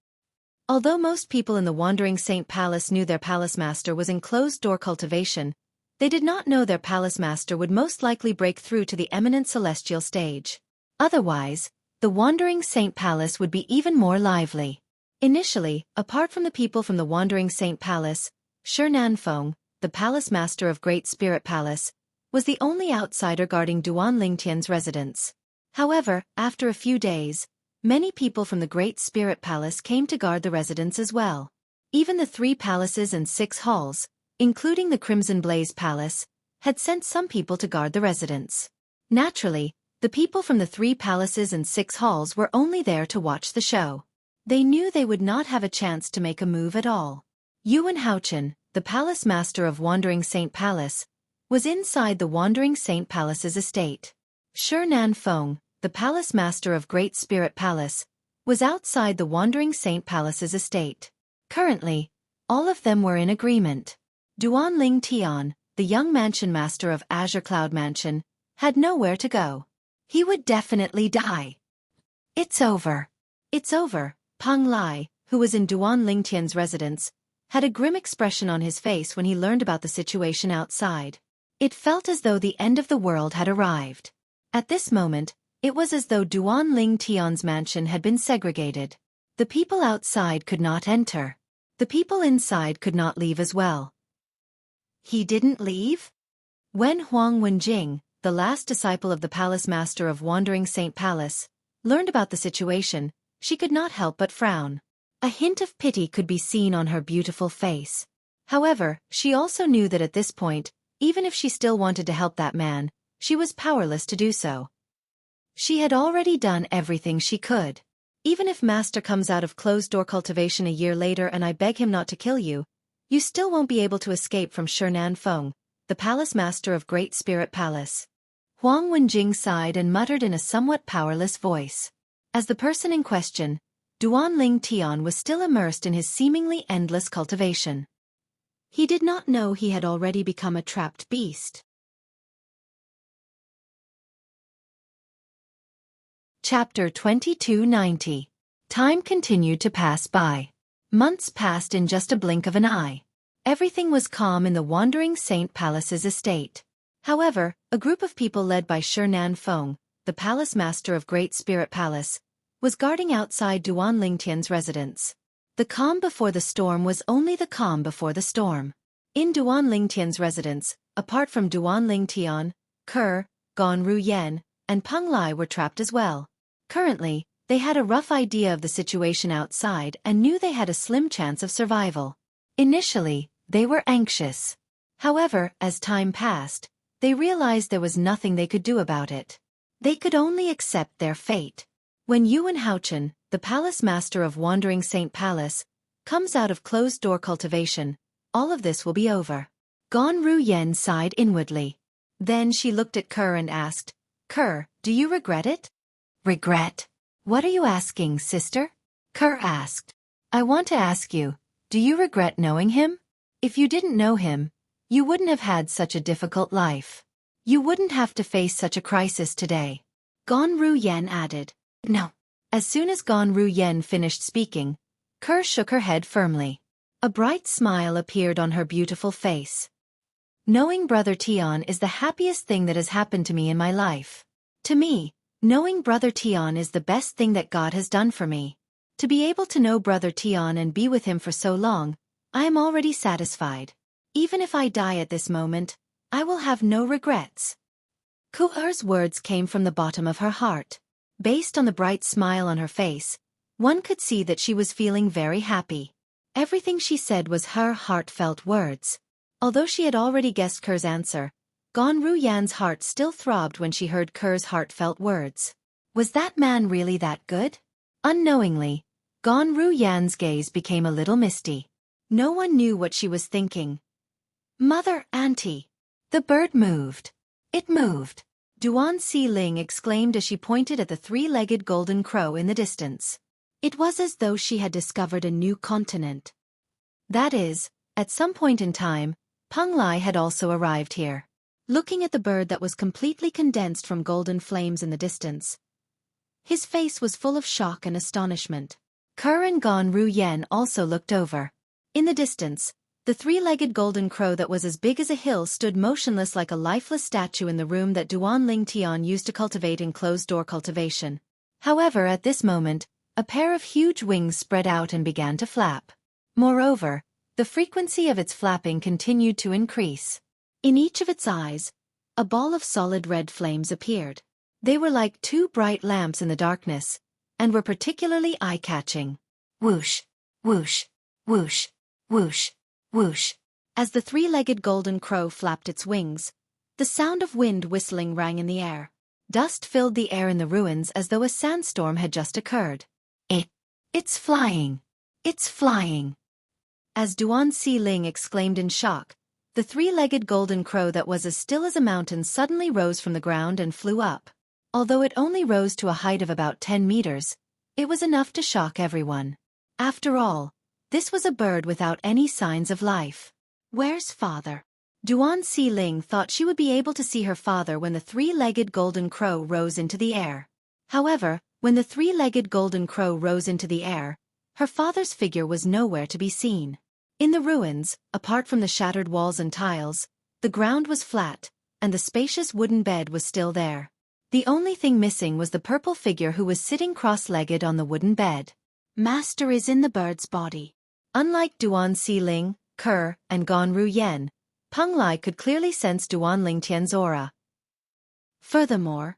Speaker 1: Although most people in the Wandering Saint Palace knew their Palace Master was in closed-door cultivation, they did not know their Palace Master would most likely break through to the eminent celestial stage. Otherwise, the Wandering Saint Palace would be even more lively. Initially, apart from the people from the Wandering Saint Palace, Shi Nanfeng, the Palace Master of Great Spirit Palace, was the only outsider guarding Duanling Tian's residence. However, after a few days, many people from the Great Spirit Palace came to guard the residence as well. Even the 3 palaces and 6 halls, including the Crimson Blaze Palace, had sent some people to guard the residence. Naturally, The people from the 3 palaces and 6 halls were only there to watch the show. They knew they would not have a chance to make a move at all. Yuan Haochen, the palace master of Wandering Saint Palace, was inside the Wandering Saint Palace's estate. Shi Feng, the palace master of Great Spirit Palace, was outside the Wandering Saint Palace's estate. Currently, all of them were in agreement. Duan Ling Tian, the young mansion master of Azure Cloud Mansion, had nowhere to go. He would definitely die. It's over. It's over. Peng Lai, who was in Duan Lingtian's residence, had a grim expression on his face when he learned about the situation outside. It felt as though the end of the world had arrived. At this moment, it was as though Duan Lingtian's mansion had been segregated. The people outside could not enter. The people inside could not leave as well. He didn't leave? When Huang Wenjing, the last disciple of the palace master of Wandering Saint Palace, learned about the situation, she could not help but frown. A hint of pity could be seen on her beautiful face. However, she also knew that at this point, even if she still wanted to help that man, she was powerless to do so. She had already done everything she could. Even if Master comes out of closed-door cultivation a year later and I beg him not to kill you, you still won't be able to escape from Shi Feng, the palace master of Great Spirit Palace. Huang Wenjing sighed and muttered in a somewhat powerless voice. As the person in question, Duan Ling Tian was still immersed in his seemingly endless cultivation. He did not know he had already become a trapped beast. Chapter 2290. Time continued to pass by. Months passed in just a blink of an eye. Everything was calm in the Wandering Saint Palace's estate. However, a group of people led by Shi Feng, the palace master of Great Spirit Palace, was guarding outside Duan Lingtian's residence. The calm before the storm was only the calm before the storm. In Duan Lingtian's residence, apart from Duan Lingtian, Ke, Gan Ruyen, and Peng Lai were trapped as well. Currently, they had a rough idea of the situation outside and knew they had a slim chance of survival. Initially, they were anxious. However, as time passed, they realized there was nothing they could do about it. They could only accept their fate. When Yuan Haochen, the palace master of Wandering Saint Palace, comes out of closed-door cultivation, all of this will be over. Gan Ruyen sighed inwardly. Then she looked at Ke and asked, Ke, do you regret it? Regret? What are you asking, sister? Ke asked. I want to ask you, do you regret knowing him? If you didn't know him, you wouldn't have had such a difficult life. You wouldn't have to face such a crisis today. Gan Ruyen added. No. As soon as Gan Ruyen finished speaking, Ke shook her head firmly. A bright smile appeared on her beautiful face. Knowing Brother Tian is the happiest thing that has happened to me in my life. To me, knowing Brother Tian is the best thing that God has done for me. To be able to know Brother Tian and be with him for so long, I am already satisfied. Even if I die at this moment, I will have no regrets. Ke's words came from the bottom of her heart. Based on the bright smile on her face, one could see that she was feeling very happy. Everything she said was her heartfelt words. Although she had already guessed Ke's answer, Gan Ruyan's heart still throbbed when she heard Ke's heartfelt words. Was that man really that good? Unknowingly, Gan Ruyan's gaze became a little misty. No one knew what she was thinking. Mother, Auntie. The bird moved. It moved. Duan Ling exclaimed as she pointed at the 3-legged golden crow in the distance. It was as though she had discovered a new continent. That is, at some point in time, Peng Lai had also arrived here. Looking at the bird that was completely condensed from golden flames in the distance, his face was full of shock and astonishment. Ke and Gan Ruyen also looked over. In the distance, the 3-legged golden crow that was as big as a hill stood motionless like a lifeless statue in the room that Duan Lingtian used to cultivate in closed-door cultivation. However, at this moment, a pair of huge wings spread out and began to flap. Moreover, the frequency of its flapping continued to increase. In each of its eyes, a ball of solid red flames appeared. They were like 2 bright lamps in the darkness, and were particularly eye-catching. Whoosh, whoosh, whoosh, whoosh. Whoosh! As the 3-legged golden crow flapped its wings, the sound of wind whistling rang in the air. Dust filled the air in the ruins as though a sandstorm had just occurred. It's flying! It's flying! As Duan Si-ling exclaimed in shock, the three-legged golden crow that was as still as a mountain suddenly rose from the ground and flew up. Although it only rose to a height of about 10 meters, it was enough to shock everyone. After all, this was a bird without any signs of life. Where's father? Duan Si-ling thought she would be able to see her father when the three-legged golden crow rose into the air. However, when the three-legged golden crow rose into the air, her father's figure was nowhere to be seen. In the ruins, apart from the shattered walls and tiles, the ground was flat, and the spacious wooden bed was still there. The only thing missing was the purple figure who was sitting cross-legged on the wooden bed. Master is in the bird's body. Unlike Duan Si-ling, Kerr, and Gan Ru-yen, Peng Lai could clearly sense Duan Lingtian's aura. Furthermore,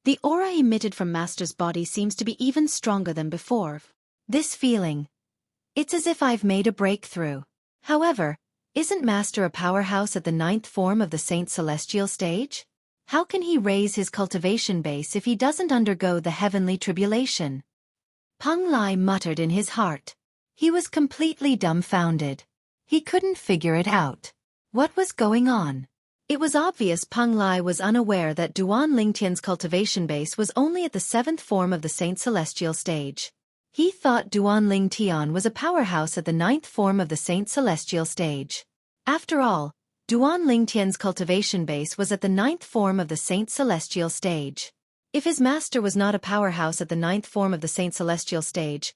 Speaker 1: the aura emitted from Master's body seems to be even stronger than before. This feeling. It's as if I've made a breakthrough. However, isn't Master a powerhouse at the 9th form of the Saint Celestial stage? How can he raise his cultivation base if he doesn't undergo the heavenly tribulation? Peng Lai muttered in his heart. He was completely dumbfounded. He couldn't figure it out. What was going on? It was obvious Peng Lai was unaware that Duan Lingtian's cultivation base was only at the 7th form of the Saint Celestial stage. He thought Duan Lingtian was a powerhouse at the 9th form of the Saint Celestial stage. After all, Duan Lingtian's cultivation base was at the 9th form of the Saint Celestial stage. If his master was not a powerhouse at the 9th form of the Saint Celestial stage,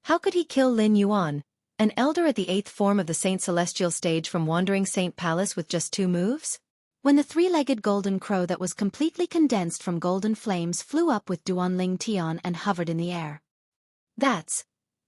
Speaker 1: how could he kill Lin Yuan, an elder at the 8th form of the Saint Celestial stage from Wandering Saint Palace with just 2 moves? When the three-legged golden crow that was completely condensed from golden flames flew up with Duan Lingtian and hovered in the air.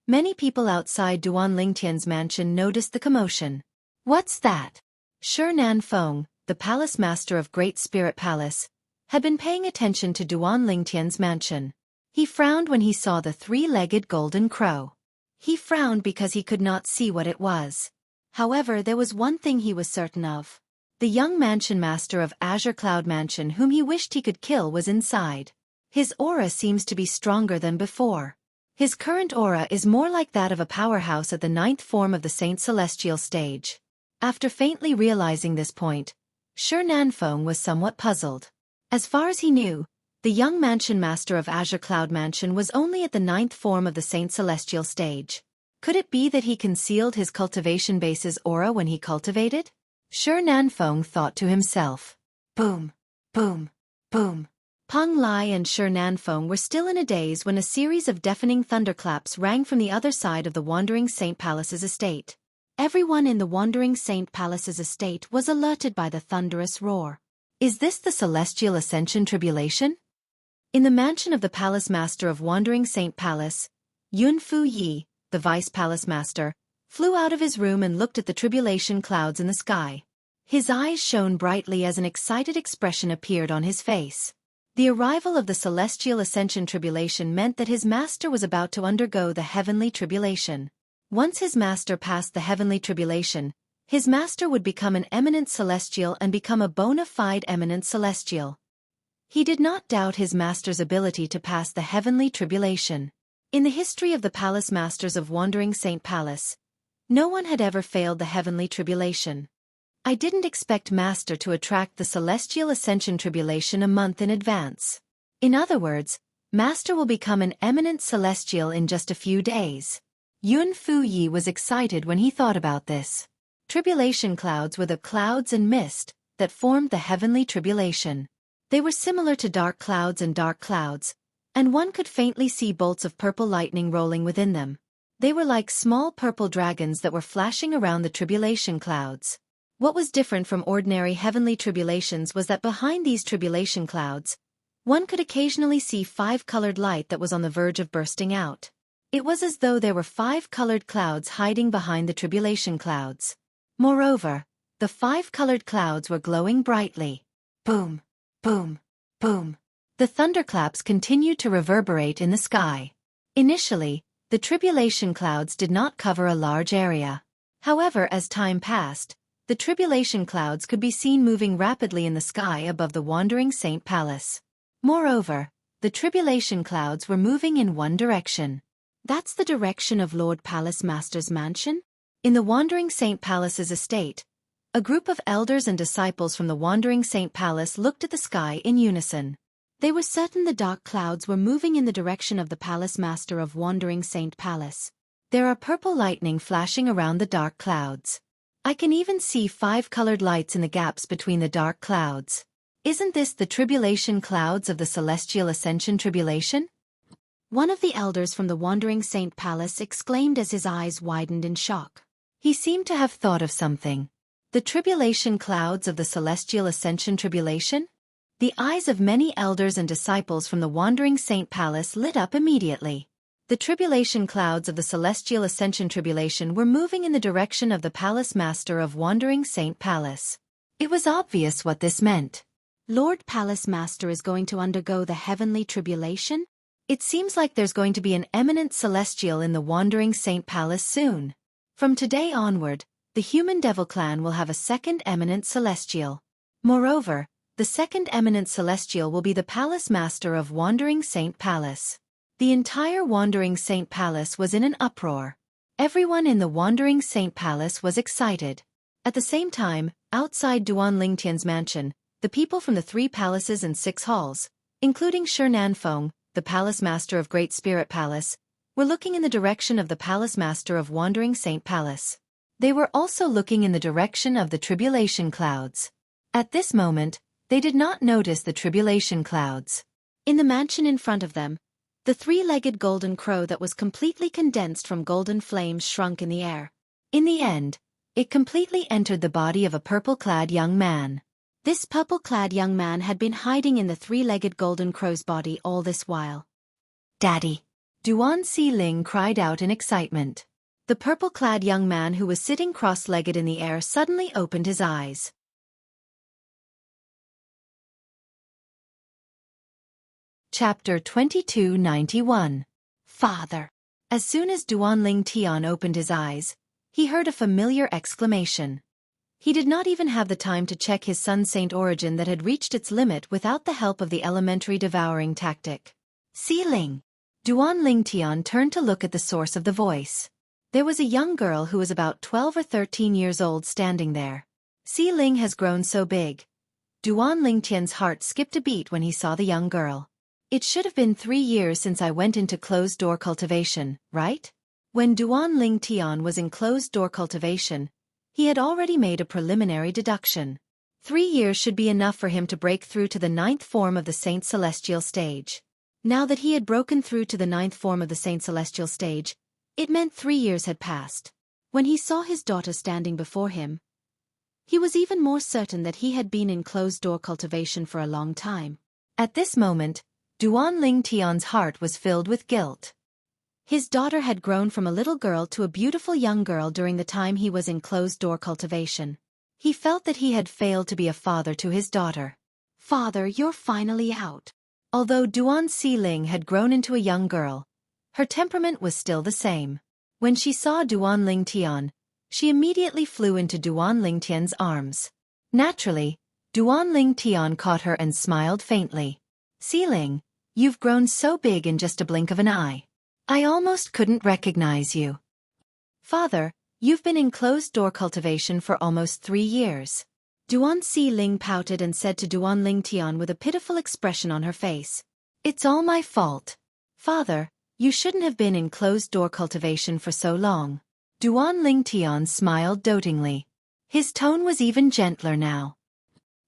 Speaker 1: Many people outside Duan Lingtian's mansion noticed the commotion. What's that? Shi Nanfeng, the palace master of Great Spirit Palace, had been paying attention to Duan Lingtian's mansion. He frowned when he saw the three-legged golden crow. He frowned because he could not see what it was. However, there was one thing he was certain of. The young mansion master of Azure Cloud Mansion whom he wished he could kill was inside. His aura seems to be stronger than before. His current aura is more like that of a powerhouse at the 9th form of the Saint Celestial stage. After faintly realizing this point, Shi Nanfeng was somewhat puzzled. As far as he knew, the young mansion master of Azure Cloud Mansion was only at the 9th form of the Saint Celestial stage. Could it be that he concealed his cultivation base's aura when he cultivated? Shi Nanfeng thought to himself. Boom, boom, boom. Peng Lai and Shi Nanfeng were still in a daze when a series of deafening thunderclaps rang from the other side of the Wandering Saint Palace's estate. Everyone in the Wandering Saint Palace's estate was alerted by the thunderous roar. Is this the Celestial Ascension Tribulation? In the mansion of the Palace Master of Wandering Saint Palace, Yun Fu Yi, the Vice Palace Master, flew out of his room and looked at the tribulation clouds in the sky. His eyes shone brightly as an excited expression appeared on his face. The arrival of the Celestial Ascension Tribulation meant that his master was about to undergo the Heavenly Tribulation. Once his master passed the Heavenly Tribulation, his master would become an eminent celestial and become a bona fide eminent celestial. He did not doubt his master's ability to pass the Heavenly Tribulation. In the history of the Palace Masters of Wandering Saint Palace, no one had ever failed the Heavenly Tribulation. I didn't expect Master to attract the Celestial Ascension Tribulation a month in advance. In other words, Master will become an eminent celestial in just a few days. Yun Fu Yi was excited when he thought about this. Tribulation clouds were the clouds and mist that formed the Heavenly Tribulation. They were similar to dark clouds, and one could faintly see bolts of purple lightning rolling within them. They were like small purple dragons that were flashing around the tribulation clouds. What was different from ordinary heavenly tribulations was that behind these tribulation clouds, one could occasionally see 5-colored light that was on the verge of bursting out. It was as though there were 5-colored clouds hiding behind the tribulation clouds. Moreover, the 5-colored clouds were glowing brightly. Boom, boom, boom. The thunderclaps continued to reverberate in the sky. Initially, the tribulation clouds did not cover a large area. However, as time passed, the tribulation clouds could be seen moving rapidly in the sky above the Wandering Saint Palace. Moreover, the tribulation clouds were moving in one direction. That's the direction of Lord Palace Master's mansion? In the Wandering Saint Palace's estate, a group of elders and disciples from the Wandering Saint Palace looked at the sky in unison. They were certain the dark clouds were moving in the direction of the Palace Master of Wandering Saint Palace. There are purple lightning flashing around the dark clouds. I can even see 5 colored lights in the gaps between the dark clouds. Isn't this the tribulation clouds of the celestial ascension tribulation? One of the elders from the Wandering Saint Palace exclaimed as his eyes widened in shock. He seemed to have thought of something. The tribulation clouds of the celestial ascension tribulation? The eyes of many elders and disciples from the Wandering Saint Palace lit up immediately. The tribulation clouds of the celestial ascension tribulation were moving in the direction of the Palace Master of Wandering Saint Palace. It was obvious what this meant. Lord Palace Master is going to undergo the heavenly tribulation? It seems like there's going to be an eminent celestial in the Wandering Saint Palace soon. From today onward, the human devil clan will have a second eminent celestial. Moreover, the second eminent celestial will be the Palace Master of Wandering Saint Palace. The entire Wandering Saint Palace was in an uproar. Everyone in the Wandering Saint Palace was excited. At the same time, outside Duan Lingtian's mansion, the people from the 3 palaces and 6 halls, including Shi Nanfeng, the Palace Master of Great Spirit Palace, were looking in the direction of the Palace Master of Wandering Saint Palace. They were also looking in the direction of the tribulation clouds. At this moment, they did not notice the tribulation clouds. In the mansion in front of them, the 3-legged golden crow that was completely condensed from golden flames shrunk in the air. In the end, it completely entered the body of a purple-clad young man. This purple-clad young man had been hiding in the 3-legged golden crow's body all this while. "Daddy!" Duan Xiling cried out in excitement. The purple-clad young man who was sitting cross-legged in the air suddenly opened his eyes. Chapter 2291. Father. As soon as Duan Lingtian opened his eyes, he heard a familiar exclamation. He did not even have the time to check his Sun Saint origin that had reached its limit without the help of the elementary devouring tactic. Xiling. Duan Lingtian turned to look at the source of the voice. There was a young girl who was about 12 or 13 years old standing there. Xiling has grown so big. Duan Lingtian's heart skipped a beat when he saw the young girl. It should have been 3 years since I went into closed-door cultivation, right? When Duan Lingtian was in closed-door cultivation, he had already made a preliminary deduction. 3 years should be enough for him to break through to the 9th form of the Saint Celestial stage. Now that he had broken through to the 9th form of the Saint Celestial stage, it meant 3 years had passed. When he saw his daughter standing before him, he was even more certain that he had been in closed-door cultivation for a long time. At this moment, Duan Lingtian's heart was filled with guilt. His daughter had grown from a little girl to a beautiful young girl during the time he was in closed-door cultivation. He felt that he had failed to be a father to his daughter. "Father, you're finally out." Although Duan Xiling had grown into a young girl, her temperament was still the same. When she saw Duan Lingtian, she immediately flew into Duan Lingtian's arms. Naturally, Duan Lingtian caught her and smiled faintly. "Xiling, you've grown so big in just a blink of an eye. I almost couldn't recognize you." "Father, you've been in closed-door cultivation for almost 3 years." Duan Xiling pouted and said to Duan Lingtian with a pitiful expression on her face. "It's all my fault. Father, you shouldn't have been in closed-door cultivation for so long." Duan Lingtian smiled dotingly. His tone was even gentler now.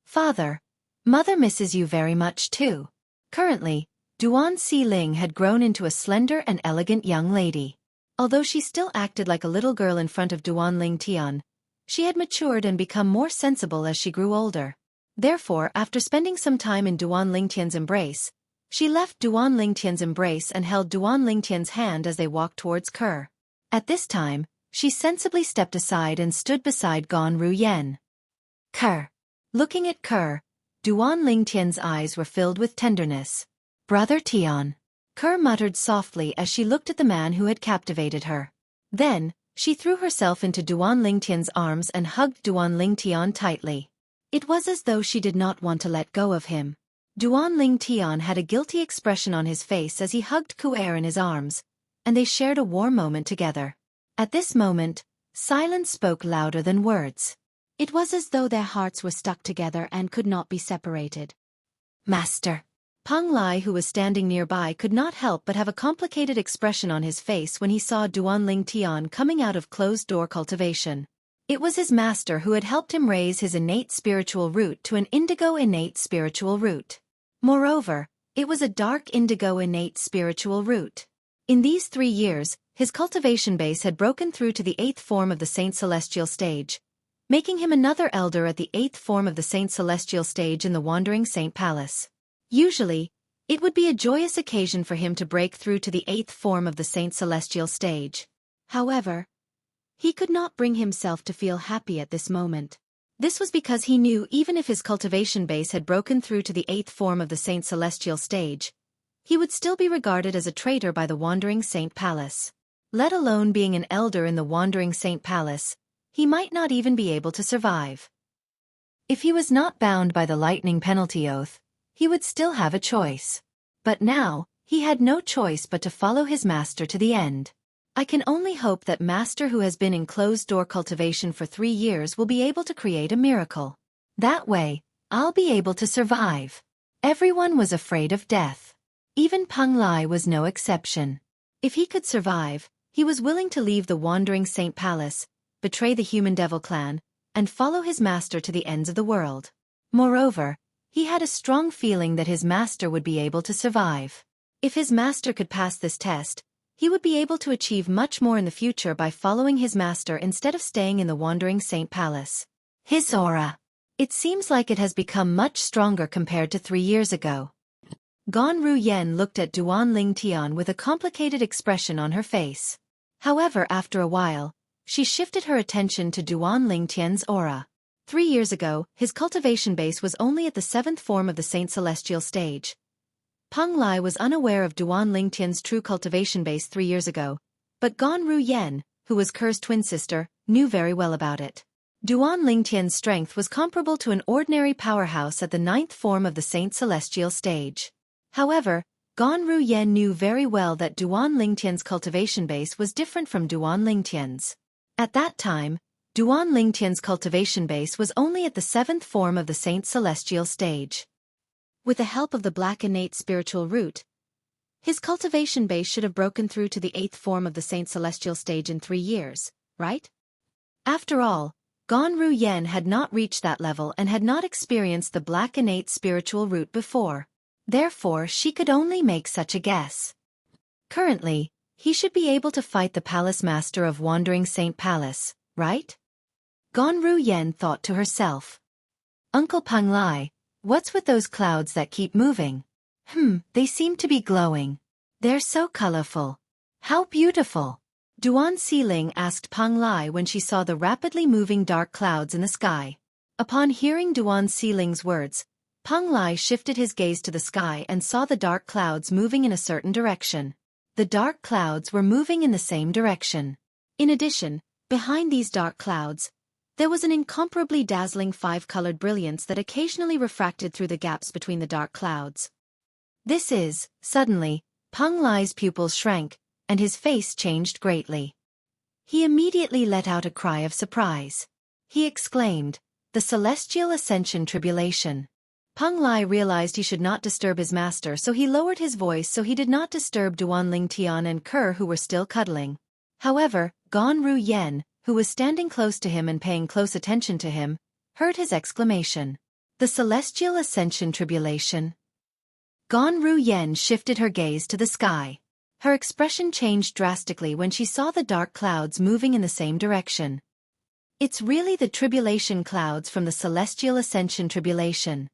Speaker 1: "Father, Mother misses you very much too." Currently, Duan Xiling had grown into a slender and elegant young lady. Although she still acted like a little girl in front of Duan Lingtian, she had matured and become more sensible as she grew older. Therefore, after spending some time in Duan Lingtian's embrace, she left Duan Lingtian's embrace and held Duan Lingtian's hand as they walked towards Ke. At this time, she sensibly stepped aside and stood beside Gan Ruyen. Ke. Looking at Ke, Duan Lingtian's eyes were filled with tenderness. "Brother Tian." Ke muttered softly as she looked at the man who had captivated her. Then, she threw herself into Duan Lingtian's arms and hugged Duan Lingtian tightly. It was as though she did not want to let go of him. Duan Ling Tian had a guilty expression on his face as he hugged Xueqi in his arms, and they shared a warm moment together. At this moment, silence spoke louder than words. It was as though their hearts were stuck together and could not be separated. Master. Peng Lai, who was standing nearby, could not help but have a complicated expression on his face when he saw Duan Ling Tian coming out of closed-door cultivation. It was his master who had helped him raise his innate spiritual root to an indigo innate spiritual root. Moreover, it was a dark indigo innate spiritual root. In these 3 years, his cultivation base had broken through to the 8th form of the Saint Celestial stage, making him another elder at the 8th form of the Saint Celestial stage in the Wandering Saint Palace. Usually, it would be a joyous occasion for him to break through to the 8th form of the Saint Celestial stage. However, he could not bring himself to feel happy at this moment. This was because he knew even if his cultivation base had broken through to the 8th form of the Saint Celestial stage, he would still be regarded as a traitor by the Wandering Saint Palace. Let alone being an elder in the Wandering Saint Palace, he might not even be able to survive. If he was not bound by the lightning penalty oath, he would still have a choice. But now, he had no choice but to follow his master to the end. I can only hope that master who has been in closed-door cultivation for 3 years will be able to create a miracle. That way, I'll be able to survive. Everyone was afraid of death. Even Peng Lai was no exception. If he could survive, he was willing to leave the Wandering Saint Palace, betray the Human Devil clan, and follow his master to the ends of the world. Moreover, he had a strong feeling that his master would be able to survive. If his master could pass this test, he would be able to achieve much more in the future by following his master instead of staying in the Wandering Saint Palace. His aura. It seems like it has become much stronger compared to 3 years ago. Gan Ruyen looked at Duan Ling Tian with a complicated expression on her face. However, after a while, she shifted her attention to Duan Ling Tian's aura. 3 years ago, his cultivation base was only at the 7th form of the Saint Celestial stage. Peng Lai was unaware of Duan Ling Tian's true cultivation base 3 years ago, but Gan Ruyen, who was Ker's twin sister, knew very well about it. Duan Ling Tian's strength was comparable to an ordinary powerhouse at the 9th form of the Saint Celestial stage. However, Gan Ruyen knew very well that Duan Ling Tian's cultivation base was different from Duan Ling Tian's. At that time, Duan Ling Tian's cultivation base was only at the 7th form of the Saint Celestial stage. With the help of the black innate spiritual root, his cultivation base should have broken through to the 8th form of the Saint Celestial stage in 3 years, right? After all, Gan Ruyen had not reached that level and had not experienced the black innate spiritual root before. Therefore, she could only make such a guess. Currently, he should be able to fight the Palace Master of Wandering Saint Palace, right? Gan Ruyen thought to herself. Uncle Peng Lai, what's with those clouds that keep moving? They seem to be glowing. They're so colorful. How beautiful! Duan Xiling asked Peng Lai when she saw the rapidly moving dark clouds in the sky. Upon hearing Duan Xiling's words, Peng Lai shifted his gaze to the sky and saw the dark clouds moving in a certain direction. The dark clouds were moving in the same direction. In addition, behind these dark clouds, there was an incomparably dazzling 5-colored brilliance that occasionally refracted through the gaps between the dark clouds. Suddenly, Peng Lai's pupils shrank, and his face changed greatly. He immediately let out a cry of surprise. He exclaimed, "The Celestial Ascension Tribulation." Peng Lai realized he should not disturb his master, so he lowered his voice so he did not disturb Duan Ling Tian and Ker, who were still cuddling. However, Gan Ruyen, who was standing close to him and paying close attention to him, heard his exclamation. The Celestial Ascension Tribulation. Gan Ruyen shifted her gaze to the sky. Her expression changed drastically when she saw the dark clouds moving in the same direction. It's really the tribulation clouds from the Celestial Ascension Tribulation.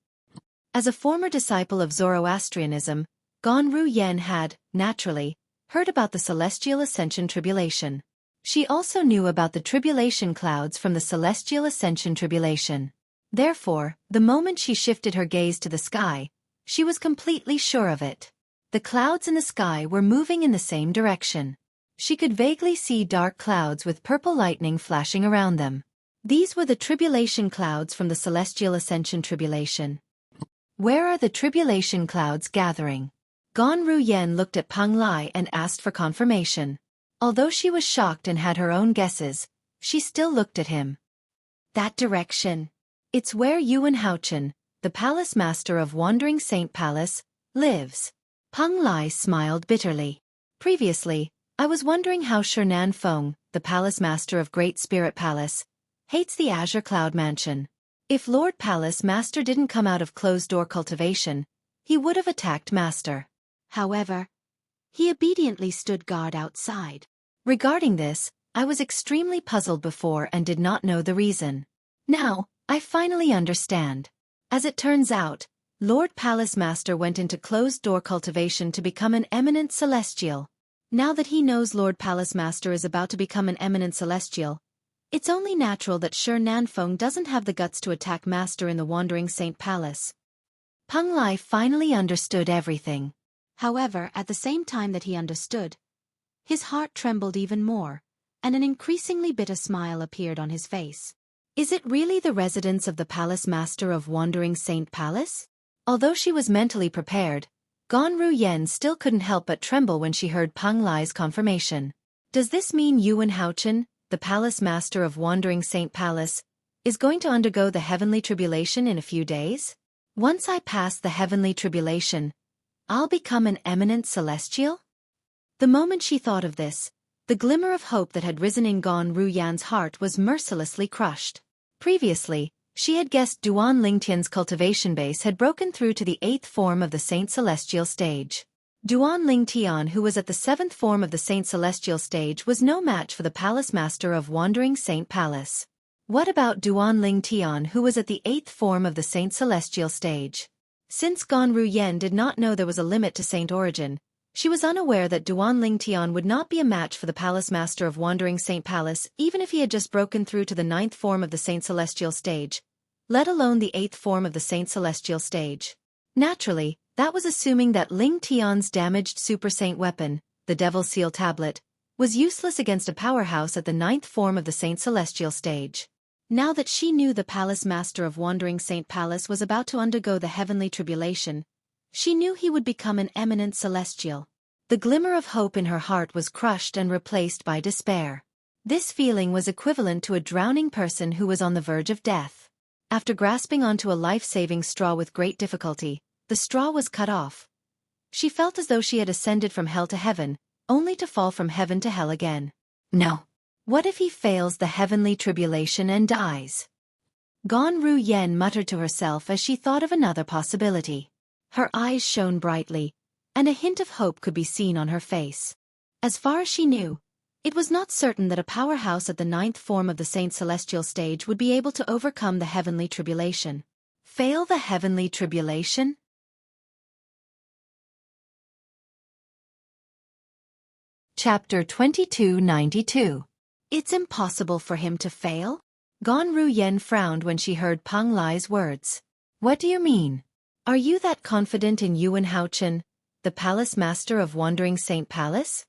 Speaker 1: As a former disciple of Zoroastrianism, Gan Ruyen had, naturally, heard about the Celestial Ascension Tribulation. She also knew about the tribulation clouds from the Celestial Ascension Tribulation. Therefore, the moment she shifted her gaze to the sky, she was completely sure of it. The clouds in the sky were moving in the same direction. She could vaguely see dark clouds with purple lightning flashing around them. These were the tribulation clouds from the Celestial Ascension Tribulation. Where are the tribulation clouds gathering? Gan Ruyen looked at Peng Lai and asked for confirmation. Although she was shocked and had her own guesses, she still looked at him. That direction. It's where Yuan Haochen, the palace master of Wandering Saint Palace, lives. Peng Lai smiled bitterly. Previously, I was wondering how Shernan Feng, the palace master of Great Spirit Palace, hates the Azure Cloud Mansion. If Lord Palace Master didn't come out of closed-door cultivation, he would have attacked Master. However, he obediently stood guard outside. Regarding this, I was extremely puzzled before and did not know the reason. Now, I finally understand. As it turns out, Lord Palace Master went into closed-door cultivation to become an eminent celestial. Now that he knows Lord Palace Master is about to become an eminent celestial, it's only natural that Shernan Feng doesn't have the guts to attack Master in the Wandering Saint Palace. Peng Lai finally understood everything. However, at the same time that he understood, his heart trembled even more, and an increasingly bitter smile appeared on his face. Is it really the residence of the Palace Master of Wandering Saint Palace? Although she was mentally prepared, Gan Ruyen still couldn't help but tremble when she heard Peng Lai's confirmation. Does this mean Yuan Haochen, the Palace Master of Wandering Saint Palace, is going to undergo the heavenly tribulation in a few days? Once I pass the heavenly tribulation, I'll become an eminent celestial? The moment she thought of this, the glimmer of hope that had risen in Gan Ruyan's heart was mercilessly crushed. Previously, she had guessed Duan Lingtian's cultivation base had broken through to the 8th form of the Saint Celestial stage. Duan Lingtian, who was at the 7th form of the Saint Celestial stage, was no match for the Palace Master of Wandering Saint Palace. What about Duan Lingtian, who was at the 8th form of the Saint Celestial stage? Since Gan Ruyen did not know there was a limit to Saint Origin, she was unaware that Duan Lingtian would not be a match for the Palace Master of Wandering Saint Palace even if he had just broken through to the 9th form of the Saint Celestial stage, let alone the 8th form of the Saint Celestial stage. Naturally, that was assuming that Ling Tian's damaged Super Saint weapon, the Devil Seal Tablet, was useless against a powerhouse at the 9th form of the Saint Celestial stage. Now that she knew the Palace Master of Wandering Saint Palace was about to undergo the heavenly tribulation, she knew he would become an eminent celestial. The glimmer of hope in her heart was crushed and replaced by despair. This feeling was equivalent to a drowning person who was on the verge of death. After grasping onto a life-saving straw with great difficulty, the straw was cut off. She felt as though she had ascended from hell to heaven, only to fall from heaven to hell again. No. What if he fails the heavenly tribulation and dies? Gan Ruyen muttered to herself as she thought of another possibility. Her eyes shone brightly, and a hint of hope could be seen on her face. As far as she knew, it was not certain that a powerhouse at the 9th form of the Saint Celestial stage would be able to overcome the heavenly tribulation. Fail the heavenly tribulation? Chapter 2292. It's impossible for him to fail? Gan Ruyen frowned when she heard Peng Lai's words. What do you mean? Are you that confident in Yuan Haochen, the Palace Master of Wandering Saint Palace?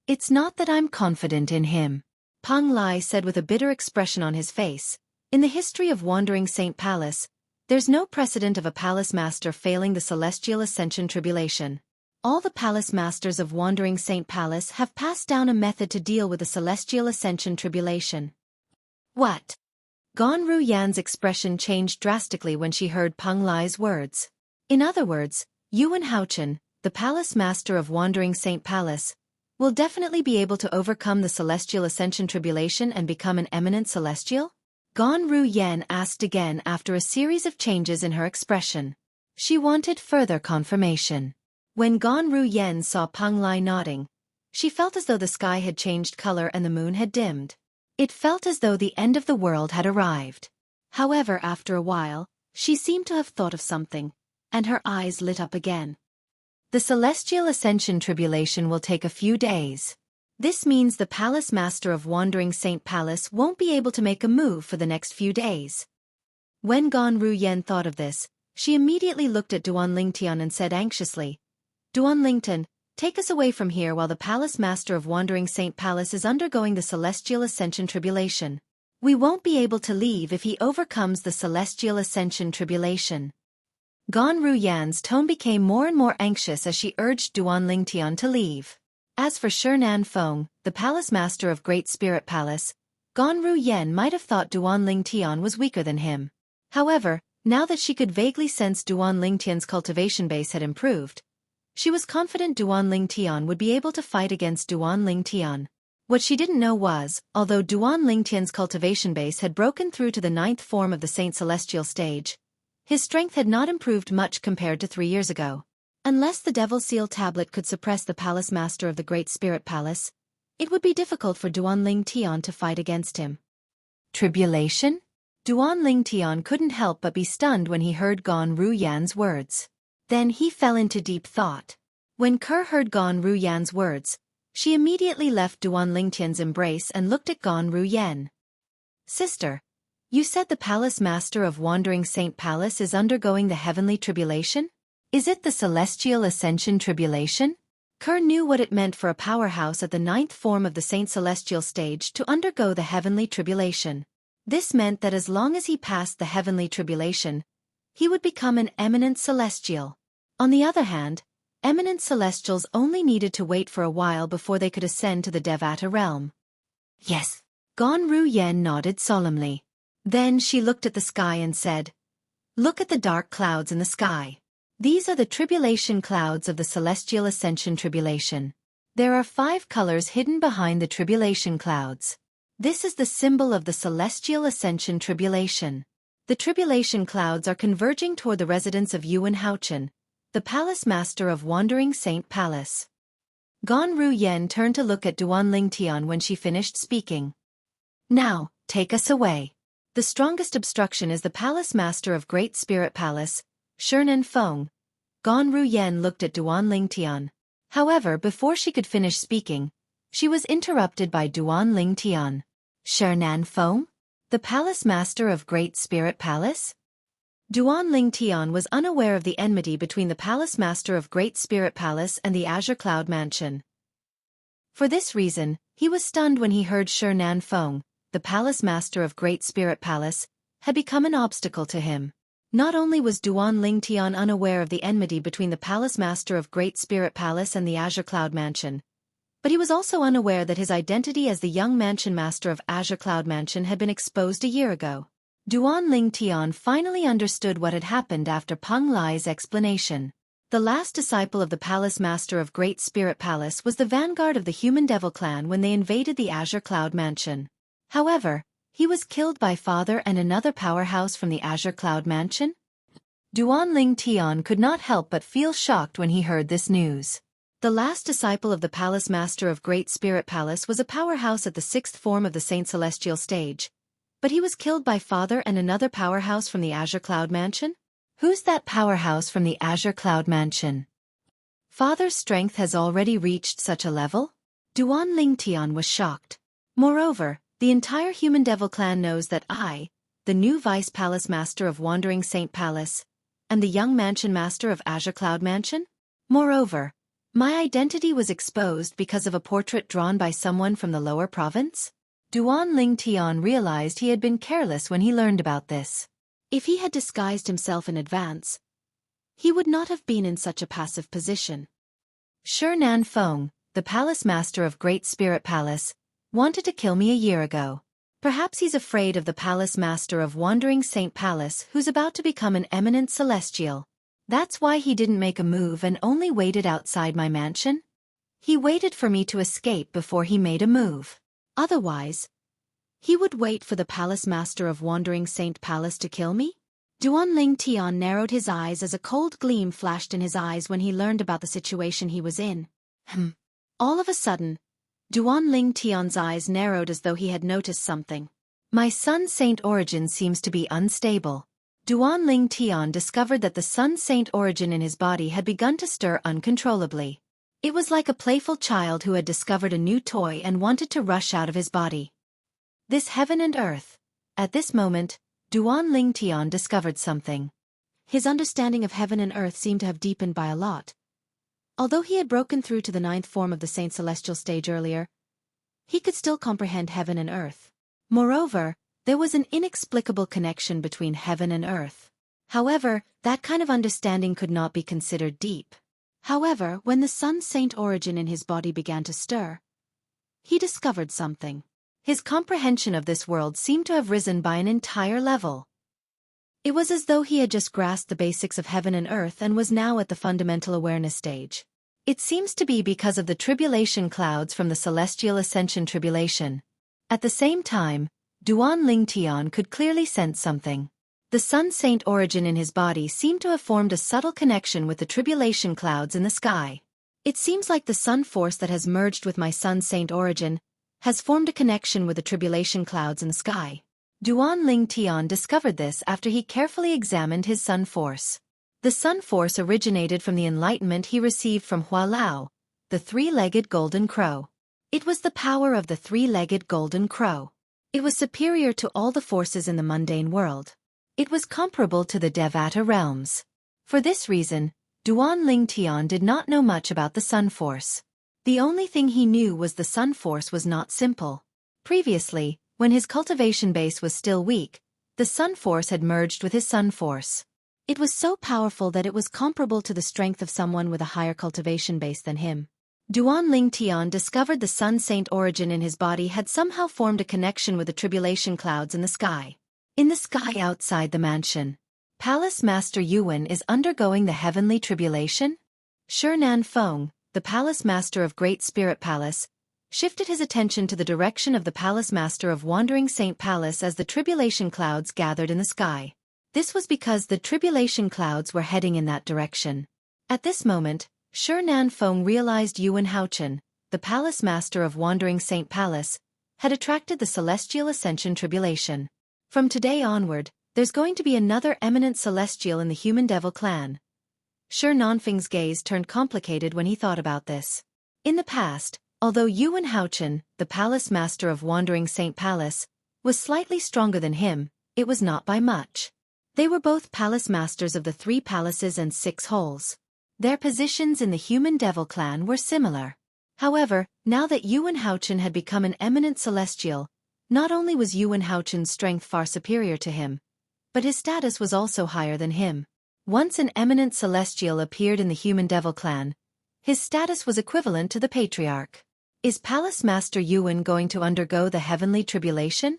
Speaker 1: It's not that I'm confident in him, Peng Lai said with a bitter expression on his face. In the history of Wandering Saint Palace, there's no precedent of a Palace Master failing the Celestial Ascension Tribulation. All the Palace Masters of Wandering Saint Palace have passed down a method to deal with the Celestial Ascension Tribulation. What? Gan Ruyan's expression changed drastically when she heard Peng Lai's words. In other words, Yuan Haochen, the Palace Master of Wandering Saint Palace, will definitely be able to overcome the Celestial Ascension Tribulation and become an eminent celestial? Gan Ruyen asked again after a series of changes in her expression. She wanted further confirmation. When Gan Ruyen saw Peng Lai nodding, she felt as though the sky had changed color and the moon had dimmed. It felt as though the end of the world had arrived. However, after a while, she seemed to have thought of something, and her eyes lit up again. The Celestial Ascension Tribulation will take a few days. This means the Palace Master of Wandering Saint Palace won't be able to make a move for the next few days. When Gan Ruyen thought of this, she immediately looked at Duan Lingtian and said anxiously, Duan Lingtian, take us away from here while the Palace Master of Wandering Saint Palace is undergoing the Celestial Ascension Tribulation. We won't be able to leave if he overcomes the Celestial Ascension Tribulation. Gan Ruyan's tone became more and more anxious as she urged Duan Lingtian to leave. As for Shinan Feng, the palace master of Great Spirit Palace, Gan Ruyan might have thought Duan Lingtian was weaker than him. However, now that she could vaguely sense Duan Lingtian's cultivation base had improved, she was confident Duan Lingtian would be able to fight against Duan Lingtian. What she didn't know was, although Duan Lingtian's cultivation base had broken through to the 9th form of the Saint Celestial stage, his strength had not improved much compared to 3 years ago. Unless the Devil Seal tablet could suppress the palace master of the Great Spirit Palace, it would be difficult for Duan Lingtian to fight against him. Tribulation? Duan Lingtian couldn't help but be stunned when he heard Gan Ruyan's words. Then he fell into deep thought. When Kerr heard Gan Ruyan's words, she immediately left Duan Lingtian's embrace and looked at Gan Ruyan. Sister, you said the palace master of Wandering Saint Palace is undergoing the heavenly tribulation? Is it the Celestial Ascension Tribulation? Kerr knew what it meant for a powerhouse at the 9th form of the Saint Celestial stage to undergo the heavenly tribulation. This meant that as long as he passed the heavenly tribulation, he would become an eminent celestial. On the other hand, eminent celestials only needed to wait for a while before they could ascend to the Devata realm. Yes. Gan Ruyan nodded solemnly. Then she looked at the sky and said, "Look at the dark clouds in the sky. These are the tribulation clouds of the Celestial Ascension Tribulation. There are 5 colors hidden behind the tribulation clouds. This is the symbol of the Celestial Ascension Tribulation. The tribulation clouds are converging toward the residence of Yuan Haochen, the palace master of Wandering Saint Palace." Gan Ruyan turned to look at Duan Lingtian when she finished speaking. "Now, take us away. The strongest obstruction is the palace master of Great Spirit Palace, Shinan Feng." Gan Ruyan looked at Duan Lingtian. However, before she could finish speaking, she was interrupted by Duan Lingtian. "Shinan Feng? The palace master of Great Spirit Palace?" Duan Lingtian was unaware of the enmity between the palace master of Great Spirit Palace and the Azure Cloud Mansion. For this reason, he was stunned when he heard Shinan Feng, the palace master of Great Spirit Palace, had become an obstacle to him. Not only was Duan Lingtian unaware of the enmity between the palace master of Great Spirit Palace and the Azure Cloud Mansion, but he was also unaware that his identity as the young mansion master of Azure Cloud Mansion had been exposed a year ago. Duan Lingtian finally understood what had happened after Peng Lai's explanation. The last disciple of the palace master of Great Spirit Palace was the vanguard of the Human Devil clan when they invaded the Azure Cloud Mansion. However, he was killed by father and another powerhouse from the Azure Cloud Mansion? Duan Lingtian could not help but feel shocked when he heard this news. The last disciple of the palace master of Great Spirit Palace was a powerhouse at the 6th form of the Saint Celestial stage, but he was killed by father and another powerhouse from the Azure Cloud Mansion? Who's that powerhouse from the Azure Cloud Mansion? Father's strength has already reached such a level? Duan Lingtian was shocked. Moreover, the entire Human Devil clan knows that I, the new Vice Palace Master of Wandering Saint Palace, am the young Mansion Master of Azure Cloud Mansion? Moreover, my identity was exposed because of a portrait drawn by someone from the lower province? Duan Lingtian realized he had been careless when he learned about this. If he had disguised himself in advance, he would not have been in such a passive position. Shinan Feng, the Palace Master of Great Spirit Palace, wanted to kill me a year ago. Perhaps he's afraid of the Palace Master of Wandering Saint Palace who's about to become an eminent celestial. That's why he didn't make a move and only waited outside my mansion? He waited for me to escape before he made a move. Otherwise, he would wait for the Palace Master of Wandering Saint Palace to kill me? Duan Lingtian narrowed his eyes as a cold gleam flashed in his eyes when he learned about the situation he was in. All of a sudden, Duan Lingtian's eyes narrowed as though he had noticed something. My Sun Saint origin seems to be unstable. Duan Lingtian discovered that the Sun Saint origin in his body had begun to stir uncontrollably. It was like a playful child who had discovered a new toy and wanted to rush out of his body. This heaven and earth. At this moment, Duan Lingtian discovered something. His understanding of heaven and earth seemed to have deepened by a lot. Although he had broken through to the 9th form of the Saint Celestial stage earlier, he could still comprehend heaven and earth. Moreover, there was an inexplicable connection between heaven and earth. However, that kind of understanding could not be considered deep. However, when the Sun Saint origin in his body began to stir, he discovered something. His comprehension of this world seemed to have risen by an entire level. It was as though he had just grasped the basics of heaven and earth and was now at the fundamental awareness stage. It seems to be because of the tribulation clouds from the celestial ascension tribulation. At the same time, Duan Ling Tian could clearly sense something. The Sun Saint origin in his body seemed to have formed a subtle connection with the tribulation clouds in the sky. It seems like the Sun force that has merged with my Sun Saint origin has formed a connection with the tribulation clouds in the sky. Duan Ling Tian discovered this after he carefully examined his Sun force. The Sun force originated from the enlightenment he received from Hua Lao, the three-legged golden crow. It was the power of the three-legged golden crow. It was superior to all the forces in the mundane world. It was comparable to the Devata realms. For this reason, Duan Ling Tian did not know much about the Sun force. The only thing he knew was the Sun force was not simple. Previously, when his cultivation base was still weak, the Sun force had merged with his Sun force. It was so powerful that it was comparable to the strength of someone with a higher cultivation base than him. Duan Ling Tian discovered the Sun Saint origin in his body had somehow formed a connection with the tribulation clouds in the sky. In the sky outside the mansion, Palace Master Yuan is undergoing the heavenly tribulation? Shi Feng, the Palace Master of Great Spirit Palace, shifted his attention to the direction of the Palace Master of Wandering Saint Palace as the tribulation clouds gathered in the sky. This was because the tribulation clouds were heading in that direction. At this moment, Shi Feng realized Yuan Haochen, the Palace Master of Wandering Saint Palace, had attracted the celestial ascension tribulation. From today onward, there's going to be another eminent celestial in the human devil clan. Shi Nanfeng's gaze turned complicated when he thought about this. In the past, although Yuan Haochen, the Palace Master of Wandering Saint Palace, was slightly stronger than him, it was not by much. They were both Palace Masters of the 3 palaces and 6 halls. Their positions in the human devil clan were similar. However, now that Yuan Haochen had become an eminent celestial, not only was Yuan Haochen's strength far superior to him, but his status was also higher than him. Once an eminent celestial appeared in the human devil clan, his status was equivalent to the patriarch. Is Palace Master Yuan going to undergo the heavenly tribulation?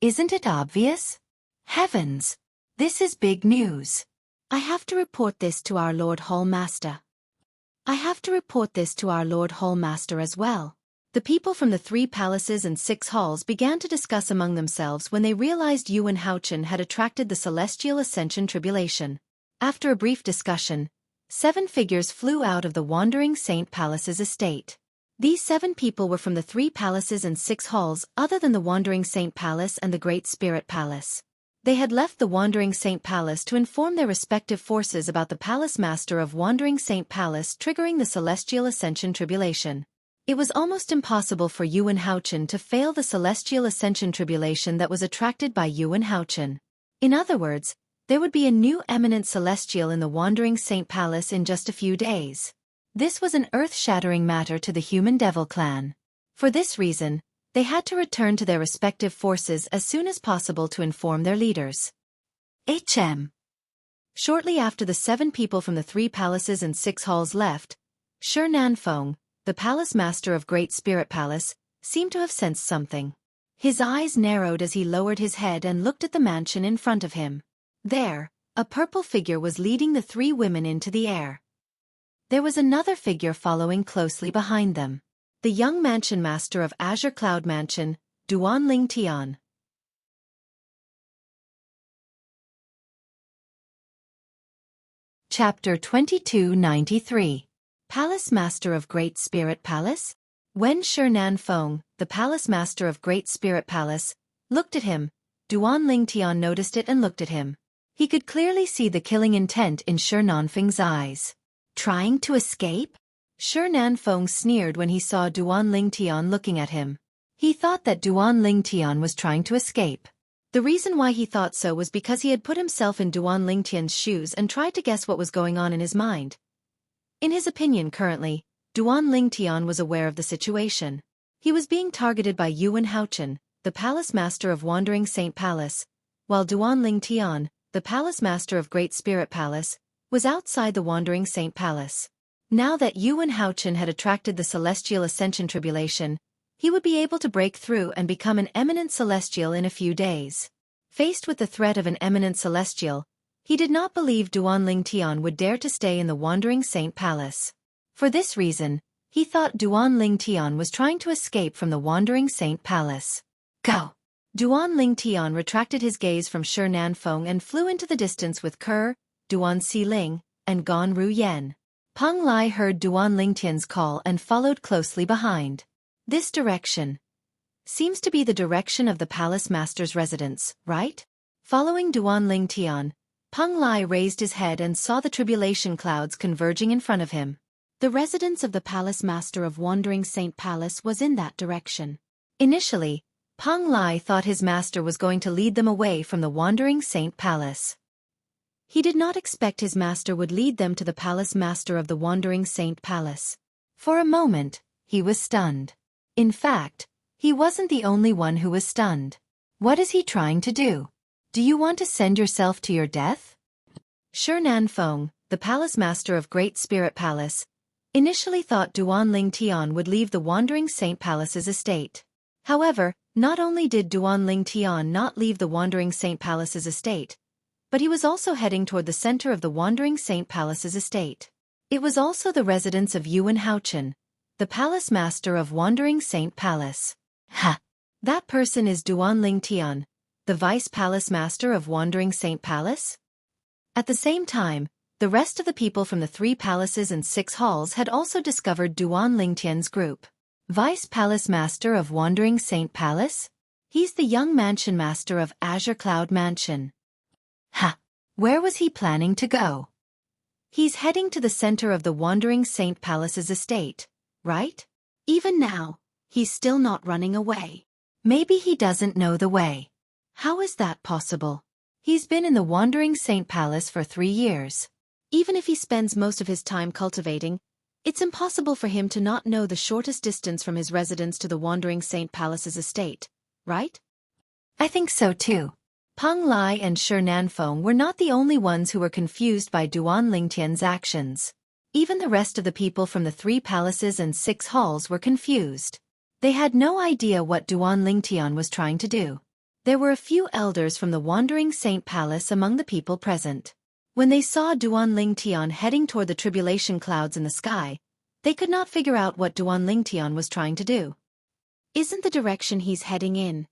Speaker 1: Isn't it obvious? Heavens! This is big news. I have to report this to our Lord Hall Master. I have to report this to our Lord Hall Master as well. The people from the 3 palaces and 6 halls began to discuss among themselves when they realized Yuan Haochen had attracted the celestial ascension tribulation. After a brief discussion, 7 figures flew out of the Wandering Saint Palace's estate. These 7 people were from the 3 palaces and 6 halls other than the Wandering Saint Palace and the Great Spirit Palace. They had left the Wandering Saint Palace to inform their respective forces about the Palace Master of Wandering Saint Palace triggering the celestial ascension tribulation. It was almost impossible for Yuan Haochen to fail the celestial ascension tribulation that was attracted by Yuan Haochen. In other words, there would be a new eminent celestial in the Wandering Saint Palace in just a few days. This was an earth-shattering matter to the human devil clan. For this reason, they had to return to their respective forces as soon as possible to inform their leaders. Shortly after the 7 people from the 3 palaces and 6 halls left, Shi Feng, the Palace Master of Great Spirit Palace, seemed to have sensed something. His eyes narrowed as he lowered his head and looked at the mansion in front of him. There, a purple figure was leading the 3 women into the air. There was another figure following closely behind them. The young mansion master of Azure Cloud Mansion, Duan Ling Tian. Chapter 2293. Palace Master of Great Spirit Palace? When Shi Feng, the Palace Master of Great Spirit Palace, looked at him, Duan Ling Tian noticed it and looked at him. He could clearly see the killing intent in Shi Nanfeng's eyes. Trying to escape? Shi Feng sneered when he saw Duan Ling Tian looking at him. He thought that Duan Ling Tian was trying to escape. The reason why he thought so was because he had put himself in Duan Ling Tian's shoes and tried to guess what was going on in his mind. In his opinion currently, Duan Ling Tian was aware of the situation. He was being targeted by Yuan Haochen, the Palace Master of Wandering Saint Palace, while Duan Ling Tian, the palace master of Great Spirit Palace, was outside the Wandering Saint Palace. Now that Yuan Haochen had attracted the Celestial Ascension Tribulation, he would be able to break through and become an eminent celestial in a few days. Faced with the threat of an eminent celestial, he did not believe Duan Ling Tian would dare to stay in the Wandering Saint Palace. For this reason, he thought Duan Ling Tian was trying to escape from the Wandering Saint Palace. Go! Duan Ling Tian retracted his gaze from Shi Nanfeng and flew into the distance with Ke, Duan Xiling, and Gan Ru Yen. Peng Lai heard Duan Ling Tian's call and followed closely behind. This direction seems to be the direction of the palace master's residence, right? Following Duan Ling Tian, Peng Lai raised his head and saw the tribulation clouds converging in front of him. The residence of the palace master of Wandering Saint Palace was in that direction. Initially, Peng Lai thought his master was going to lead them away from the Wandering Saint Palace. He did not expect his master would lead them to the palace master of the Wandering Saint Palace. For a moment, he was stunned. In fact, he wasn't the only one who was stunned. What is he trying to do? Do you want to send yourself to your death? Shi Nanfeng, the palace master of Great Spirit Palace, initially thought Duan Ling Tian would leave the Wandering Saint Palace's estate. However, not only did Duan Ling Tian not leave the Wandering Saint Palace's estate, but he was also heading toward the center of the Wandering Saint Palace's estate. It was also the residence of Yuan Haochen, the palace master of Wandering Saint Palace. Ha! That person is Duan Ling Tian, the vice palace master of Wandering Saint Palace? At the same time, the rest of the people from the 3 palaces and 6 halls had also discovered Duan Ling Tian's group. Vice Palace Master of Wandering Saint Palace? He's the young mansion master of Azure Cloud Mansion. Ha! Where was he planning to go? He's heading to the center of the Wandering Saint Palace's estate, right? Even now, he's still not running away. Maybe he doesn't know the way. How is that possible? He's been in the Wandering Saint Palace for 3 years. Even if he spends most of his time cultivating, it's impossible for him to not know the shortest distance from his residence to the Wandering Saint Palace's estate, right? I think so too. Peng Lai and Shi Nanfeng were not the only ones who were confused by Duan Ling Tian's actions. Even the rest of the people from the 3 palaces and 6 halls were confused. They had no idea what Duan Ling Tian was trying to do. There were a few elders from the Wandering Saint Palace among the people present. When they saw Duan Ling Tian heading toward the tribulation clouds in the sky, they could not figure out what Duan Ling Tian was trying to do. Isn't the direction he's heading in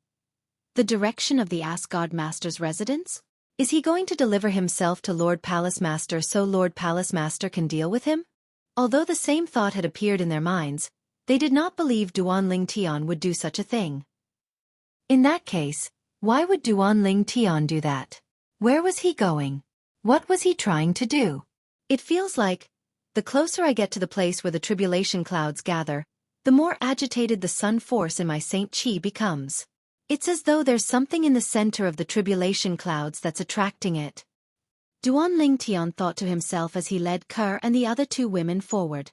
Speaker 1: the direction of the Asgard Master's residence? Is he going to deliver himself to Lord Palace Master so Lord Palace Master can deal with him? Although the same thought had appeared in their minds, they did not believe Duan Ling Tian would do such a thing. In that case, why would Duan Ling Tian do that? Where was he going? What was he trying to do? It feels like, the closer I get to the place where the tribulation clouds gather, the more agitated the sun force in my Saint Qi becomes. It's as though there's something in the center of the tribulation clouds that's attracting it. Duan Ling Tian thought to himself as he led Ke and the other 2 women forward.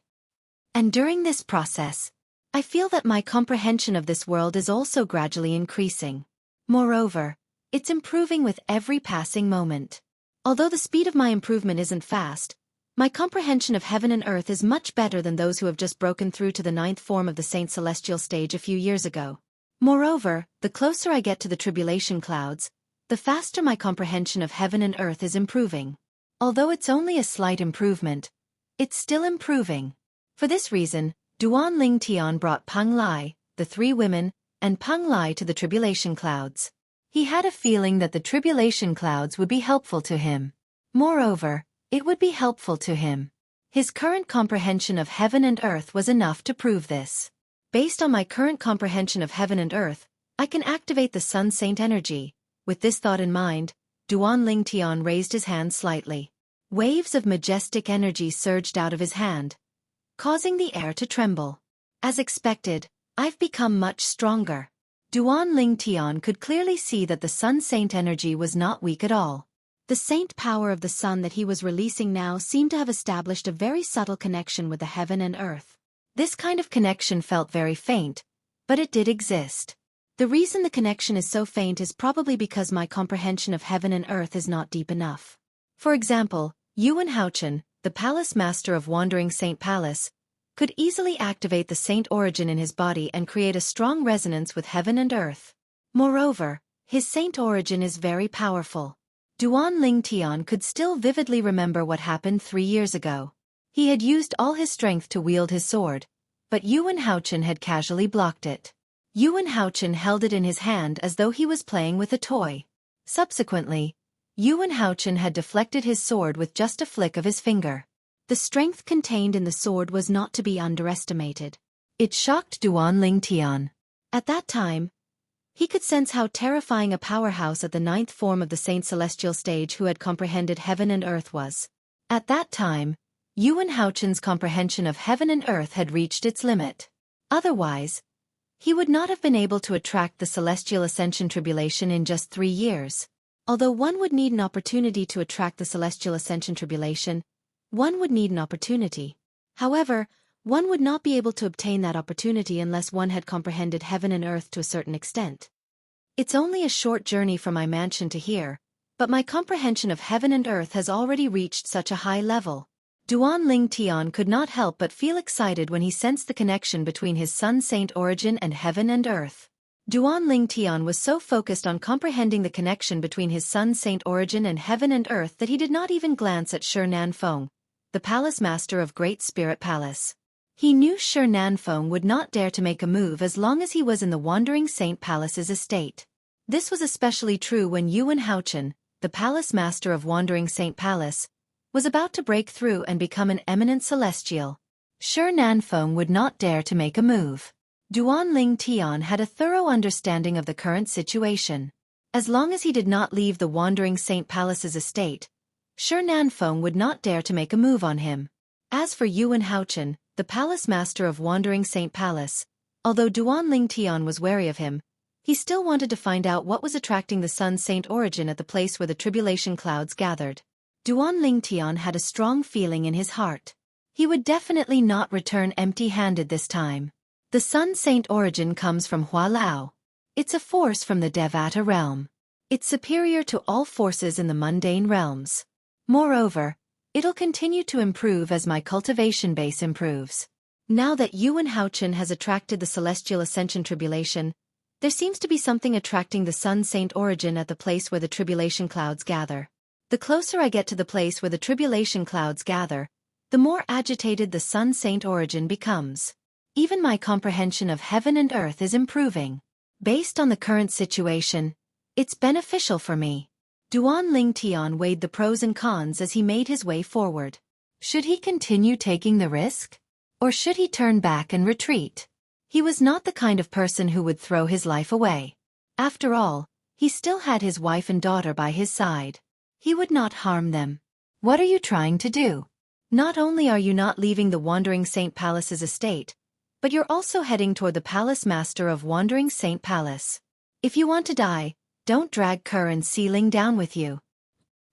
Speaker 1: And during this process, I feel that my comprehension of this world is also gradually increasing. Moreover, it's improving with every passing moment. Although the speed of my improvement isn't fast, my comprehension of heaven and earth is much better than those who have just broken through to the 9th form of the Saint Celestial stage a few years ago. Moreover, the closer I get to the tribulation clouds, the faster my comprehension of heaven and earth is improving. Although it's only a slight improvement, it's still improving. For this reason, Duan Ling Tian brought Peng Lai, the 3 women, and Peng Lai to the tribulation clouds. He had a feeling that the tribulation clouds would be helpful to him. Moreover, it would be helpful to him. His current comprehension of heaven and earth was enough to prove this. Based on my current comprehension of heaven and earth, I can activate the Sun Saint energy. With this thought in mind, Duan Ling Tian raised his hand slightly. Waves of majestic energy surged out of his hand, causing the air to tremble. As expected, I've become much stronger. Duan Ling Tian could clearly see that the Sun Saint energy was not weak at all. The saint power of the sun that he was releasing now seemed to have established a very subtle connection with the heaven and earth. This kind of connection felt very faint, but it did exist. The reason the connection is so faint is probably because my comprehension of heaven and earth is not deep enough. For example, Yuan Haochen, the palace master of Wandering Saint Palace, could easily activate the saint origin in his body and create a strong resonance with heaven and earth. Moreover, his saint origin is very powerful. Duan Ling Tian could still vividly remember what happened 3 years ago. He had used all his strength to wield his sword, but Yuan Haochen had casually blocked it. Yuan Haochen held it in his hand as though he was playing with a toy. Subsequently, Yuan Haochen had deflected his sword with just a flick of his finger. The strength contained in the sword was not to be underestimated. It shocked Duan Ling Tian. At that time, he could sense how terrifying a powerhouse at the 9th form of the Saint Celestial stage who had comprehended heaven and earth was. At that time, Yuan Haochen's comprehension of heaven and earth had reached its limit. Otherwise, he would not have been able to attract the Celestial Ascension Tribulation in just 3 years. Although one would need an opportunity to attract the Celestial Ascension Tribulation, one would need an opportunity. However, one would not be able to obtain that opportunity unless one had comprehended heaven and earth to a certain extent. It's only a short journey from my mansion to here, but my comprehension of heaven and earth has already reached such a high level. Duan Ling Tian could not help but feel excited when he sensed the connection between his sun saint origin and heaven and earth. Duan Ling Tian was so focused on comprehending the connection between his sun saint origin and heaven and earth that he did not even glance at Shi Nanfeng, the palace master of Great Spirit Palace. He knew Shi Nanfeng would not dare to make a move as long as he was in the Wandering Saint Palace's estate. This was especially true when Yuan Haochen, the palace master of Wandering Saint Palace, was about to break through and become an eminent celestial. Shi Nanfeng would not dare to make a move. Duan Ling Tian had a thorough understanding of the current situation. As long as he did not leave the Wandering Saint Palace's estate, Shi Nanfeng would not dare to make a move on him. As for Yuan Haochen, the palace master of Wandering Saint Palace, although Duan Ling Tian was wary of him, he still wanted to find out what was attracting the sun saint origin at the place where the tribulation clouds gathered. Duan Ling Tian had a strong feeling in his heart. He would definitely not return empty-handed this time. The sun saint origin comes from Hua Lao. It's a force from the Devata realm. It's superior to all forces in the mundane realms. Moreover, it'll continue to improve as my cultivation base improves. Now that Yuan Haochen has attracted the Celestial Ascension Tribulation, there seems to be something attracting the Sun Saint origin at the place where the tribulation clouds gather. The closer I get to the place where the tribulation clouds gather, the more agitated the Sun Saint origin becomes. Even my comprehension of heaven and earth is improving. Based on the current situation, it's beneficial for me. Duan Ling Tian weighed the pros and cons as he made his way forward. Should he continue taking the risk? Or should he turn back and retreat? He was not the kind of person who would throw his life away. After all, he still had his wife and daughter by his side. He would not harm them. What are you trying to do? Not only are you not leaving the Wandering Saint Palace's estate, but you're also heading toward the palace master of Wandering Saint Palace. If you want to die, don't drag Kerr and Sealing down with you.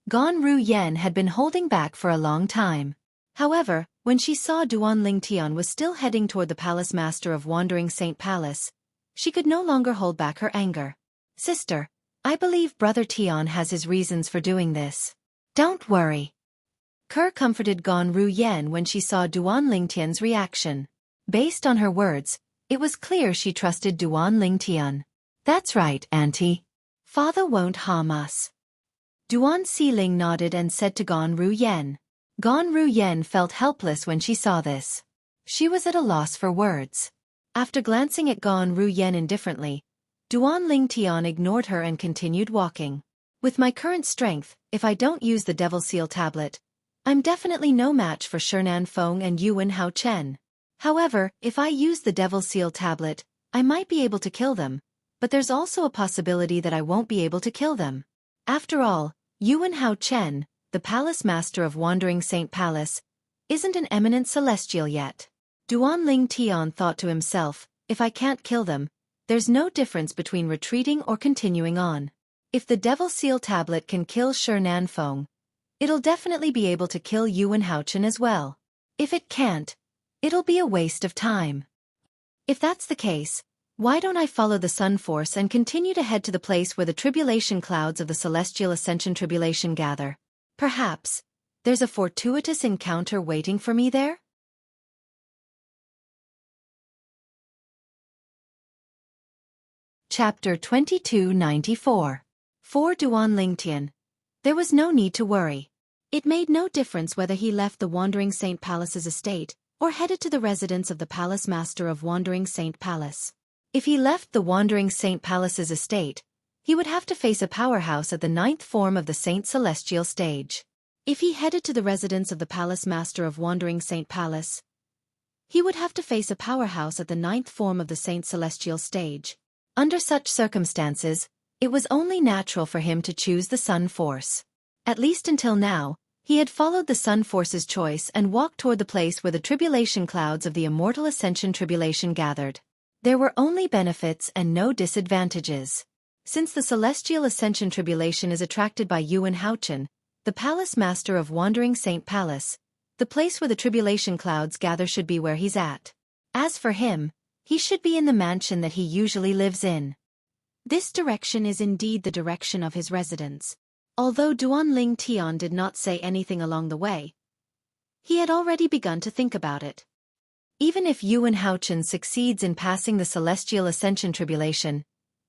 Speaker 1: Gan Ru Yen had been holding back for a long time. However, when she saw Duan Ling Tian was still heading toward the palace master of Wandering Saint Palace, she could no longer hold back her anger. Sister, I believe Brother Tian has his reasons for doing this. Don't worry. Kerr comforted Gan Ru Yen when she saw Duan Ling Tian's reaction. Based on her words, it was clear she trusted Duan Ling Tian. That's right, Auntie. Father won't harm us. Duan Sealing nodded and said to Gan Ru Yen. Gan Ru Yen felt helpless when she saw this. She was at a loss for words. After glancing at Gan Ru Yen indifferently, Duan Ling Tian ignored her and continued walking. With my current strength, if I don't use the Devil Seal tablet, I'm definitely no match for Shi Nanfeng and Yuan Haochen. However, if I use the Devil Seal tablet, I might be able to kill them, but there's also a possibility that I won't be able to kill them. After all, Yuan Haochen, the palace master of Wandering Saint Palace, isn't an eminent celestial yet. Duan Ling Tian thought to himself, if I can't kill them, there's no difference between retreating or continuing on. If the Devil Seal tablet can kill Shi Nanfeng, it'll definitely be able to kill Yuan Haochen as well. If it can't, it'll be a waste of time. If that's the case, Why don't I follow the sun force and continue to head to the place where the tribulation clouds of the celestial ascension tribulation gather? Perhaps there's a fortuitous encounter waiting for me there? Chapter 2294. For Duan Lingtian, there was no need to worry. It made no difference whether he left the Wandering Saint Palace's estate or headed to the residence of the Palace Master of Wandering Saint Palace. If he left the Wandering Saint Palace's estate, he would have to face a powerhouse at the 9th form of the Saint Celestial stage. If he headed to the residence of the Palace Master of Wandering Saint Palace, he would have to face a powerhouse at the 9th form of the Saint Celestial stage. Under such circumstances, it was only natural for him to choose the Sun Force. At least until now, he had followed the Sun Force's choice and walked toward the place where the tribulation clouds of the Immortal Ascension Tribulation gathered. There were only benefits and no disadvantages. Since the Celestial Ascension Tribulation is attracted by Yuan Haochen, the Palace Master of Wandering Saint Palace, the place where the tribulation clouds gather should be where he's at. As for him, he should be in the mansion that he usually lives in. This direction is indeed the direction of his residence. Although Duan Ling Tian did not say anything along the way, he had already begun to think about it. Even if Yuan Haochen succeeds in passing the Celestial Ascension Tribulation,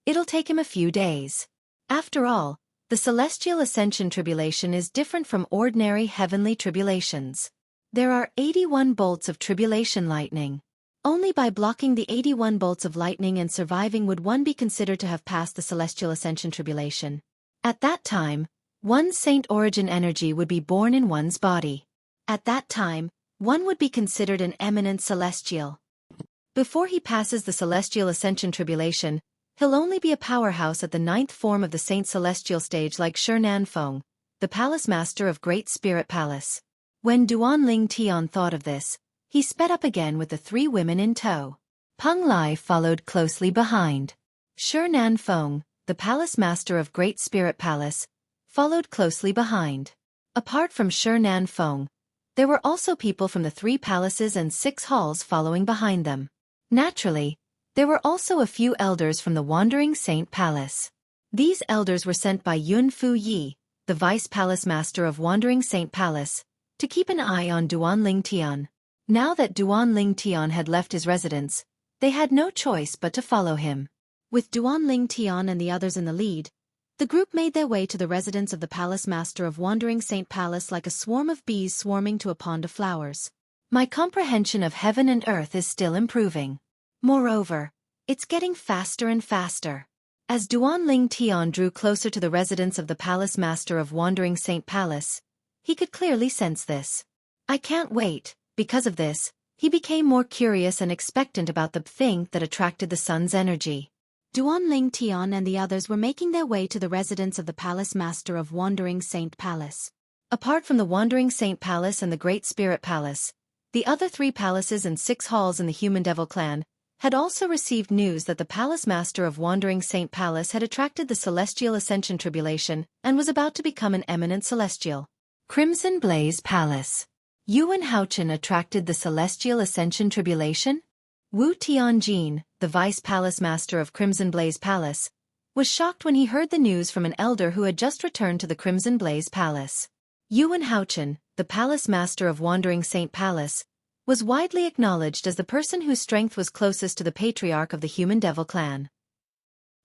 Speaker 1: it'll take him a few days. After all, the Celestial Ascension Tribulation is different from ordinary heavenly tribulations. There are 81 bolts of tribulation lightning. Only by blocking the 81 bolts of lightning and surviving would one be considered to have passed the Celestial Ascension Tribulation. At that time, one's saint origin energy would be born in one's body. At that time, one would be considered an eminent celestial. Before he passes the Celestial Ascension Tribulation, he'll only be a powerhouse at the 9th form of the Saint Celestial stage like Shi Nanfeng, the Palace Master of Great Spirit Palace. When Duan Ling Tian thought of this, he sped up again with the 3 women in tow. Peng Lai followed closely behind. Shi Nanfeng, the Palace Master of Great Spirit Palace, followed closely behind. Apart from Shi Nanfeng, there were also people from the 3 palaces and 6 halls following behind them. Naturally, there were also a few elders from the Wandering Saint Palace. These elders were sent by Yun Fu Yi, the Vice Palace Master of Wandering Saint Palace, to keep an eye on Duan Ling Tian. Now that Duan Ling Tian had left his residence, they had no choice but to follow him. With Duan Ling Tian and the others in the lead, the group made their way to the residence of the Palace Master of Wandering Saint Palace like a swarm of bees swarming to a pond of flowers. My comprehension of heaven and earth is still improving. Moreover, it's getting faster and faster. As Duan Ling Tian drew closer to the residence of the Palace Master of Wandering Saint Palace, he could clearly sense this. I can't wait. Because of this, he became more curious and expectant about the thing that attracted the sun's energy. Duan Ling Tian and the others were making their way to the residence of the Palace Master of Wandering Saint Palace. Apart from the Wandering Saint Palace and the Great Spirit Palace, the other 3 palaces and 6 halls in the Human Devil clan had also received news that the Palace Master of Wandering Saint Palace had attracted the Celestial Ascension Tribulation and was about to become an eminent celestial. Crimson Blaze Palace. Yuan Haochen attracted the Celestial Ascension Tribulation? Wu Tianjin, the Vice Palace Master of Crimson Blaze Palace, was shocked when he heard the news from an elder who had just returned to the Crimson Blaze Palace. Yuan Haochen, the Palace Master of Wandering Saint Palace, was widely acknowledged as the person whose strength was closest to the patriarch of the Human Devil clan.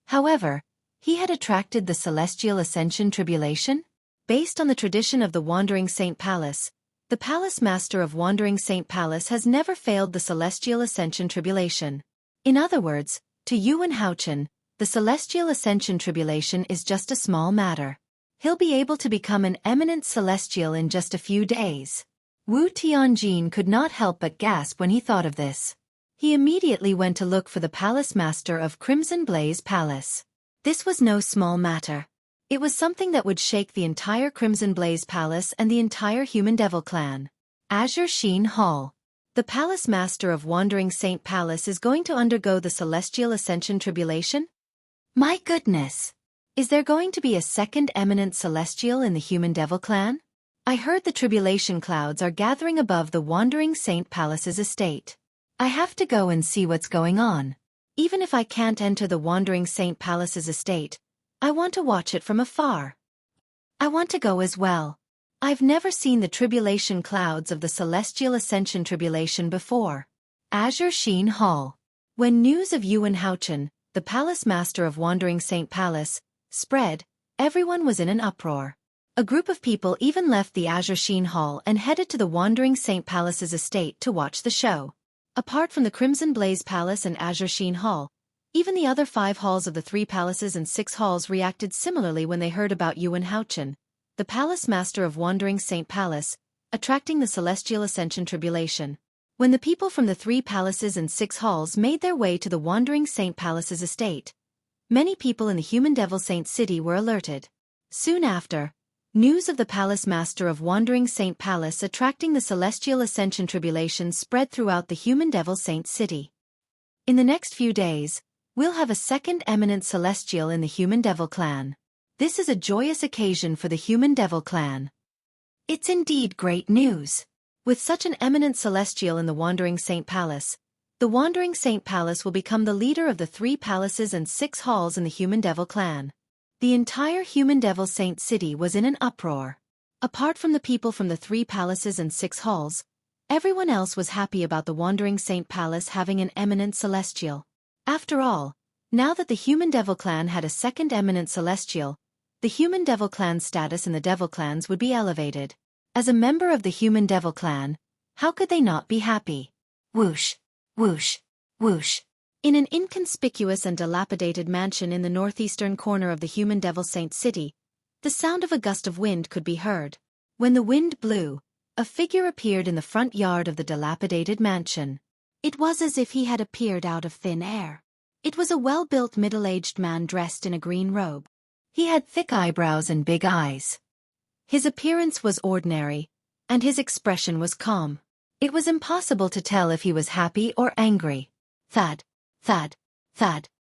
Speaker 1: However, he had attracted the Celestial Ascension Tribulation? Based on the tradition of the Wandering Saint Palace, the Palace Master of Wandering Saint Palace has never failed the Celestial Ascension Tribulation. In other words, to Yuan Haochen, the Celestial Ascension Tribulation is just a small matter. He'll be able to become an eminent celestial in just a few days. Wu Tianjin could not help but gasp when he thought of this. He immediately went to look for the Palace Master of Crimson Blaze Palace. This was no small matter. It was something that would shake the entire Crimson Blaze Palace and the entire Human Devil clan. Azure Sheen Hall. The Palace Master of Wandering Saint Palace is going to undergo the Celestial Ascension Tribulation? My goodness! Is there going to be a second eminent celestial in the Human Devil clan? I heard the tribulation clouds are gathering above the Wandering Saint Palace's estate. I have to go and see what's going on. Even if I can't enter the Wandering Saint Palace's estate, I want to watch it from afar. I want to go as well. I've never seen the tribulation clouds of the Celestial Ascension Tribulation before. Azure Sheen Hall. When news of Yuan Haochen, the Palace Master of Wandering Saint Palace, spread, everyone was in an uproar. A group of people even left the Azure Sheen Hall and headed to the Wandering Saint Palace's estate to watch the show. Apart from the Crimson Blaze Palace and Azure Sheen Hall, even the other 5 halls of the 3 palaces and 6 halls reacted similarly when they heard about Yuan Haochen, the Palace Master of Wandering Saint Palace, attracting the Celestial Ascension Tribulation. When the people from the 3 palaces and 6 halls made their way to the Wandering Saint Palace's estate, many people in the Human Devil Saint City were alerted. Soon after, news of the Palace Master of Wandering Saint Palace attracting the Celestial Ascension Tribulation spread throughout the Human Devil Saint City. In the next few days, we'll have a second eminent celestial in the Human Devil clan. This is a joyous occasion for the Human Devil clan. It's indeed great news. With such an eminent celestial in the Wandering Saint Palace, the Wandering Saint Palace will become the leader of the 3 palaces and 6 halls in the Human Devil clan. The entire Human Devil Saint City was in an uproar. Apart from the people from the 3 palaces and 6 halls, everyone else was happy about the Wandering Saint Palace having an eminent celestial. After all, now that the Human Devil clan had a second eminent celestial, the Human Devil clan's status in the Devil clans would be elevated. As a member of the Human Devil clan, how could they not be happy? Whoosh, whoosh, whoosh. In an inconspicuous and dilapidated mansion in the northeastern corner of the Human Devil Saint City, the sound of a gust of wind could be heard. When the wind blew, a figure appeared in the front yard of the dilapidated mansion. It was as if he had appeared out of thin air. It was a well-built middle-aged man dressed in a green robe. He had thick eyebrows and big eyes. His appearance was ordinary, and his expression was calm. It was impossible to tell if he was happy or angry. Thud.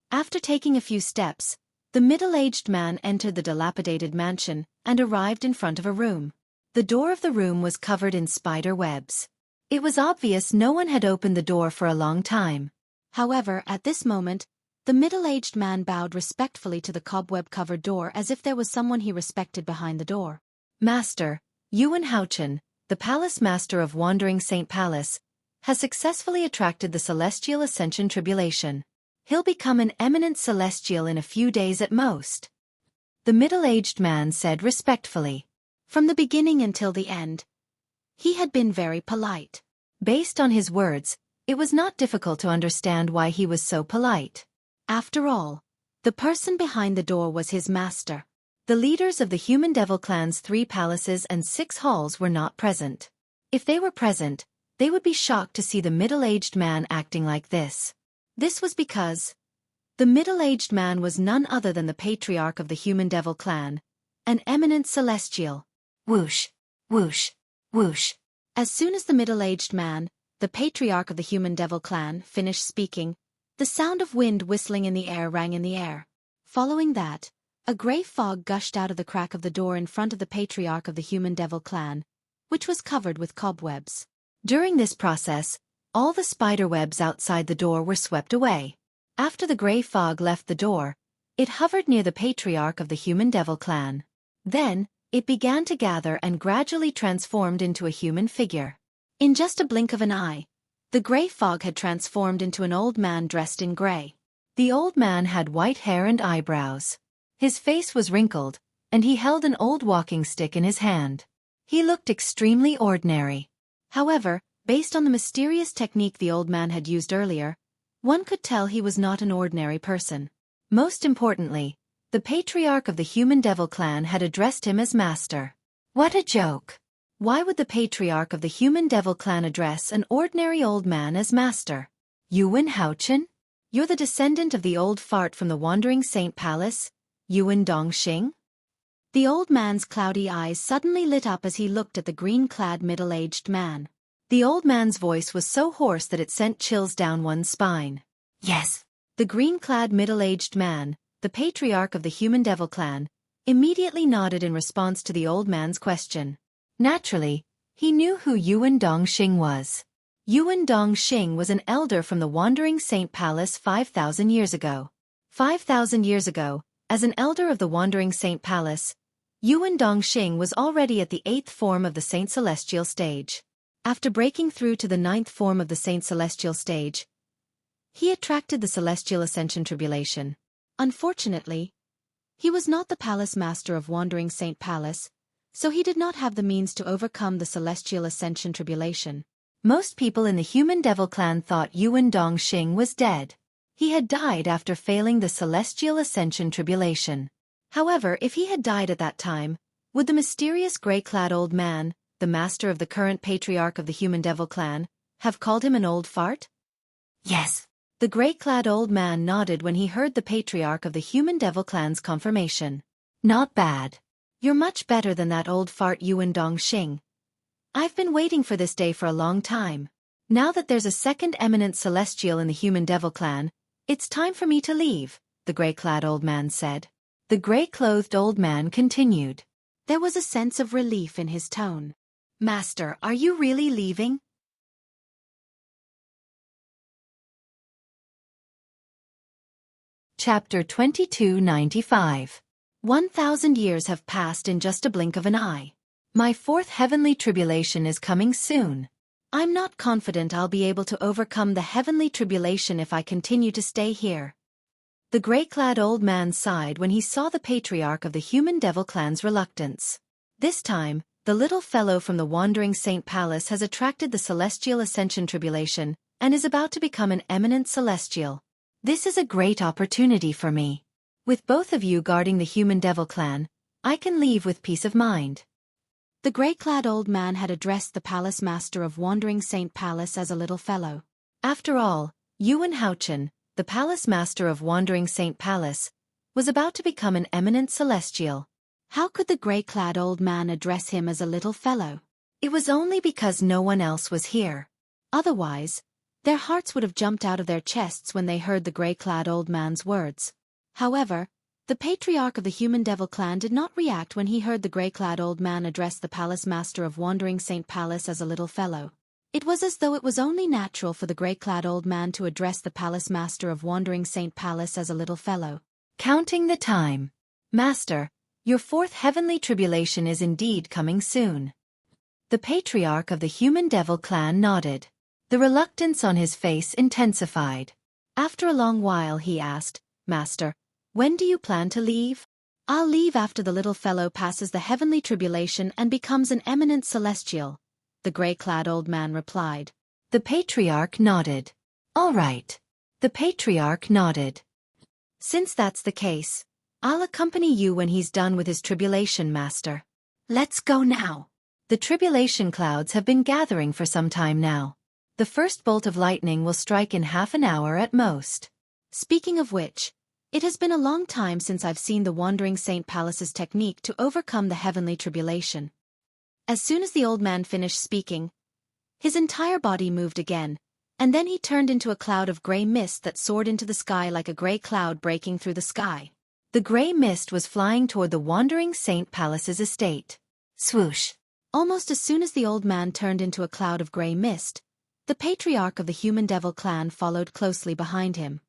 Speaker 1: After taking a few steps, the middle-aged man entered the dilapidated mansion and arrived in front of a room. The door of the room was covered in spider webs. It was obvious no one had opened the door for a long time. However, at this moment, the middle-aged man bowed respectfully to the cobweb-covered door as if there was someone he respected behind the door. Master, Yuan Haochen, the Palace Master of Wandering Saint Palace, has successfully attracted the Celestial Ascension Tribulation. He'll become an eminent celestial in a few days at most. The middle-aged man said respectfully. From the beginning until the end, he had been very polite. Based on his words, it was not difficult to understand why he was so polite. After all, the person behind the door was his master. The leaders of the Human Devil clan's 3 palaces and 6 halls were not present. If they were present, they would be shocked to see the middle-aged man acting like this. This was because the middle-aged man was none other than the patriarch of the Human Devil clan, an eminent celestial. Whoosh, whoosh, whoosh. As soon as the middle-aged man, the patriarch of the Human Devil clan, finished speaking, the sound of wind whistling in the air rang in the air. Following that, a grey fog gushed out of the crack of the door in front of the patriarch of the Human Devil clan, which was covered with cobwebs. During this process, all the spider webs outside the door were swept away. After the grey fog left the door, it hovered near the patriarch of the Human Devil clan. Then, it began to gather and gradually transformed into a human figure. In just a blink of an eye, the grey fog had transformed into an old man dressed in grey. The old man had white hair and eyebrows. His face was wrinkled, and he held an old walking stick in his hand. He looked extremely ordinary. However, based on the mysterious technique the old man had used earlier, one could tell he was not an ordinary person. Most importantly, the patriarch of the Human Devil clan had addressed him as master. What a joke! Why would the patriarch of the Human Devil clan address an ordinary old man as master? Yuan Haochen? You're the descendant of the old fart from the Wandering Saint Palace, Yuan Dongxing? The old man's cloudy eyes suddenly lit up as he looked at the green-clad middle-aged man. The old man's voice was so hoarse that it sent chills down one's spine. Yes. The green-clad middle-aged man, the patriarch of the Human Devil clan, immediately nodded in response to the old man's question. Naturally, he knew who Yuan Dongxing was. Yuan Dongxing was an elder from the Wandering Saint Palace 5,000 years ago. 5,000 years ago, as an elder of the Wandering Saint Palace, Yuan Dongxing was already at the 8th form of the Saint Celestial stage. After breaking through to the 9th form of the Saint Celestial stage, he attracted the Celestial Ascension Tribulation. Unfortunately, he was not the Palace Master of Wandering Saint Palace, so he did not have the means to overcome the Celestial Ascension Tribulation. Most people in the Human Devil Clan thought Yuan Dongxing was dead. He had died after failing the Celestial Ascension Tribulation. However, if he had died at that time, would the mysterious gray-clad old man, the master of the current patriarch of the Human Devil Clan, have called him an old fart? Yes. The gray-clad old man nodded when he heard the patriarch of the Human Devil Clan's confirmation. Not bad. You're much better than that old fart Yuan Dongxing. I've been waiting for this day for a long time. Now that there's a second eminent celestial in the Human Devil Clan, it's time for me to leave, the gray-clad old man said. The gray-clothed old man continued. There was a sense of relief in his tone. Master, are you really leaving? Chapter 2295. 1,000 years have passed in just a blink of an eye. My fourth heavenly tribulation is coming soon. I'm not confident I'll be able to overcome the heavenly tribulation if I continue to stay here. The gray-clad old man sighed when he saw the patriarch of the Human Devil Clan's reluctance. This time, the little fellow from the Wandering Saint Palace has attracted the Celestial Ascension Tribulation and is about to become an eminent celestial. This is a great opportunity for me. With both of you guarding the Human Devil Clan, I can leave with peace of mind. The gray-clad old man had addressed the Palace Master of Wandering Saint Palace as a little fellow. After all, Yuan Haochen, the Palace Master of Wandering Saint Palace, was about to become an eminent celestial. How could the gray-clad old man address him as a little fellow? It was only because no one else was here. Otherwise, their hearts would have jumped out of their chests when they heard the gray-clad old man's words. However, the patriarch of the Human Devil Clan did not react when he heard the gray-clad old man address the Palace Master of Wandering Saint Palace as a little fellow. It was as though it was only natural for the gray-clad old man to address the Palace Master of Wandering Saint Palace as a little fellow. Counting the time. Master, your fourth heavenly tribulation is indeed coming soon. The patriarch of the Human Devil Clan nodded. The reluctance on his face intensified. After a long while he asked, Master, when do you plan to leave? I'll leave after the little fellow passes the heavenly tribulation and becomes an eminent celestial, the gray-clad old man replied. The patriarch nodded. All right. The patriarch nodded. Since that's the case, I'll accompany you when he's done with his tribulation, Master. Let's go now. The tribulation clouds have been gathering for some time now. The first bolt of lightning will strike in half an hour at most. Speaking of which, it has been a long time since I've seen the Wandering Saint Palace's technique to overcome the heavenly tribulation. As soon as the old man finished speaking, his entire body moved again, and then he turned into a cloud of gray mist that soared into the sky like a gray cloud breaking through the sky. The gray mist was flying toward the Wandering Saint Palace's estate. Swoosh! Almost as soon as the old man turned into a cloud of gray mist, the patriarch of the Human Devil Clan followed closely behind him.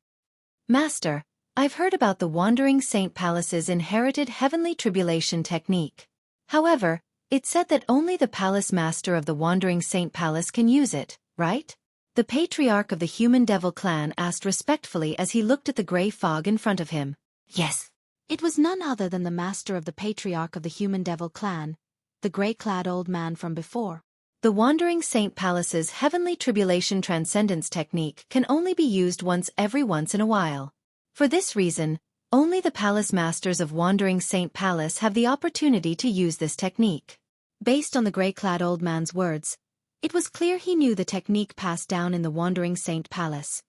Speaker 1: Master, I've heard about the Wandering Saint Palace's inherited heavenly tribulation technique. However, it's said that only the Palace Master of the Wandering Saint Palace can use it, right? The patriarch of the Human Devil Clan asked respectfully as he looked at the gray fog in front of him. Yes. It was none other than the master of the patriarch of the Human Devil Clan, the gray-clad old man from before. The Wandering Saint Palace's heavenly tribulation transcendence technique can only be used once in a while. For this reason, only the Palace Masters of Wandering Saint Palace have the opportunity to use this technique. Based on the gray-clad old man's words, it was clear he knew the technique passed down in the Wandering Saint Palace.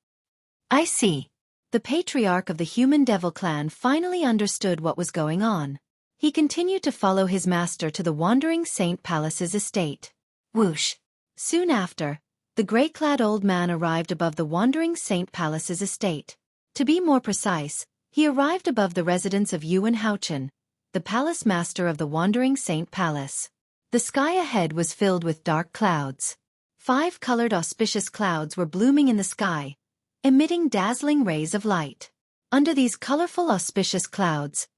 Speaker 1: I see. The patriarch of the Human Devil Clan finally understood what was going on. He continued to follow his master to the Wandering Saint Palace's estate. Whoosh! Soon after, the gray-clad old man arrived above the Wandering Saint Palace's estate. To be more precise, he arrived above the residence of Yuan Haochen, the Palace Master of the Wandering Saint Palace. The sky ahead was filled with dark clouds. 5 colored auspicious clouds were blooming in the sky, emitting dazzling rays of light. Under these colorful auspicious clouds,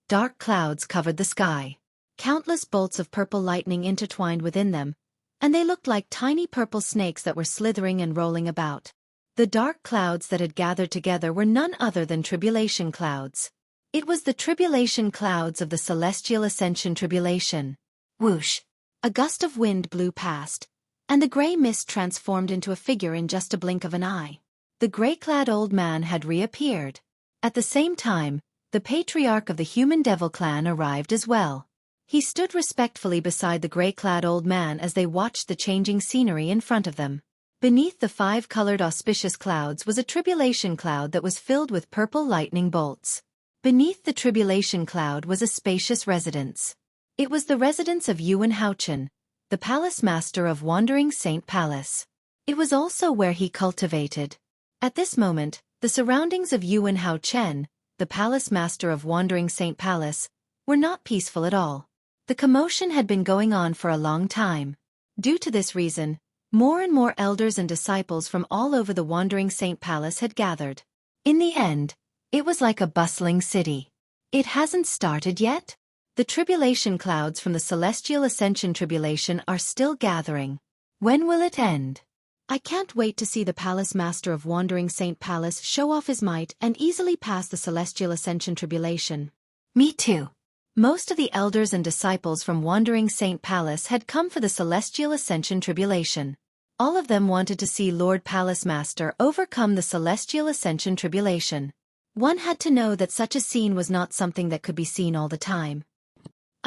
Speaker 1: dark clouds covered the sky. Countless bolts of purple lightning intertwined within them, and they looked like tiny purple snakes that were slithering and rolling about. The dark clouds that had gathered together were none other than tribulation clouds. It was the tribulation clouds of the celestial ascension tribulation. Whoosh! A gust of wind blew past, and the gray mist transformed into a figure in just a blink of an eye. The gray-clad old man had reappeared. At the same time, the patriarch of the human devil clan arrived as well. He stood respectfully beside the gray-clad old man as they watched the changing scenery in front of them. Beneath the 5 colored auspicious clouds was a tribulation cloud that was filled with purple lightning bolts. Beneath the tribulation cloud was a spacious residence. It was the residence of Yuan Haochen, the palace master of Wandering Saint Palace. It was also where he cultivated. At this moment, the surroundings of Yuan Haochen, the palace master of Wandering Saint Palace, were not peaceful at all. The commotion had been going on for a long time. Due to this reason, more and more elders and disciples from all over the Wandering Saint Palace had gathered. In the end, it was like a bustling city. It hasn't started yet? The tribulation clouds from the celestial ascension tribulation are still gathering. When will it end? I can't wait to see the palace master of Wandering Saint Palace show off his might and easily pass the celestial ascension tribulation. Me too. Most of the elders and disciples from Wandering Saint Palace had come for the celestial ascension tribulation. All of them wanted to see Lord Palace Master overcome the celestial ascension tribulation. One had to know that such a scene was not something that could be seen all the time.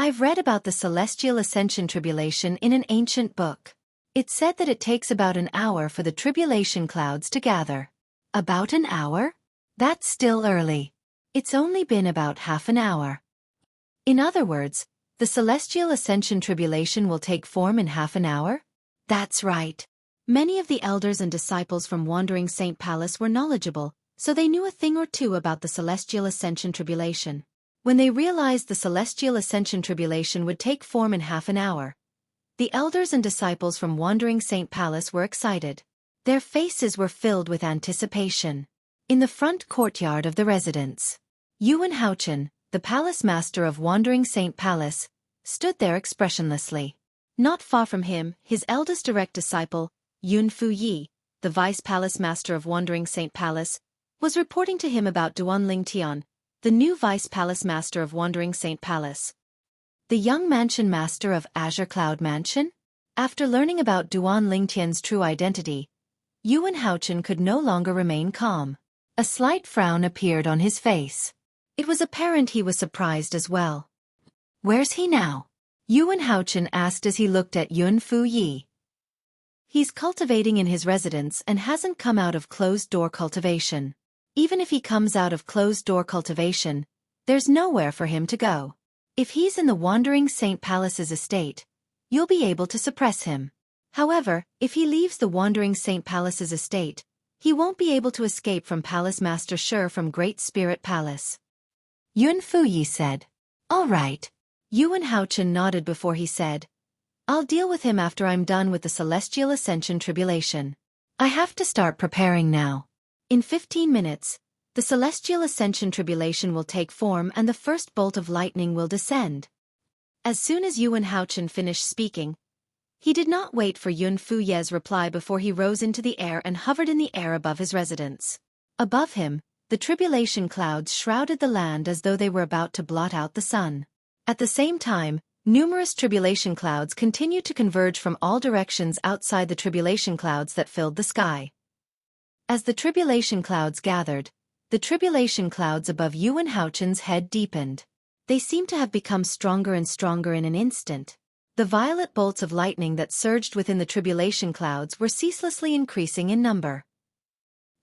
Speaker 1: I've read about the celestial ascension tribulation in an ancient book. It said that it takes about an hour for the tribulation clouds to gather. About an hour? That's still early. It's only been about half an hour. In other words, the celestial ascension tribulation will take form in half an hour? That's right. Many of the elders and disciples from Wandering Saint Palace were knowledgeable, so they knew a thing or two about the celestial ascension tribulation. When they realized the celestial ascension tribulation would take form in half an hour, the elders and disciples from Wandering Saint Palace were excited. Their faces were filled with anticipation. In the front courtyard of the residence, Yuan Haochen, the palace master of Wandering Saint Palace, stood there expressionlessly. Not far from him, his eldest direct disciple, Yun Fuyi, the vice palace master of Wandering Saint Palace, was reporting to him about Duan Lingtian, the new vice palace master of Wandering Saint Palace. The young mansion master of Azure Cloud Mansion? After learning about Duan Lingtian's true identity, Yuan Haochen could no longer remain calm. A slight frown appeared on his face. It was apparent he was surprised as well. Where's he now? Yuan Haochen asked as he looked at Yun Fuyi. He's cultivating in his residence and hasn't come out of closed-door cultivation. Even if he comes out of closed-door cultivation, there's nowhere for him to go. If he's in the Wandering Saint Palace's estate, you'll be able to suppress him. However, if he leaves the Wandering Saint Palace's estate, he won't be able to escape from Palace Master Shi from Great Spirit Palace. Yun Fuyi said. All right. Yuan Haochen nodded before he said, I'll deal with him after I'm done with the Celestial Ascension Tribulation. I have to start preparing now. In 15 minutes, the Celestial Ascension Tribulation will take form and the first bolt of lightning will descend. As soon as Yuan Haochen finished speaking, he did not wait for Yun Fuyi's reply before he rose into the air and hovered in the air above his residence. Above him, the tribulation clouds shrouded the land as though they were about to blot out the sun. At the same time, numerous tribulation clouds continued to converge from all directions outside the tribulation clouds that filled the sky. As the tribulation clouds gathered, the tribulation clouds above Yuan Haochen's head deepened. They seemed to have become stronger and stronger in an instant. The violet bolts of lightning that surged within the tribulation clouds were ceaselessly increasing in number.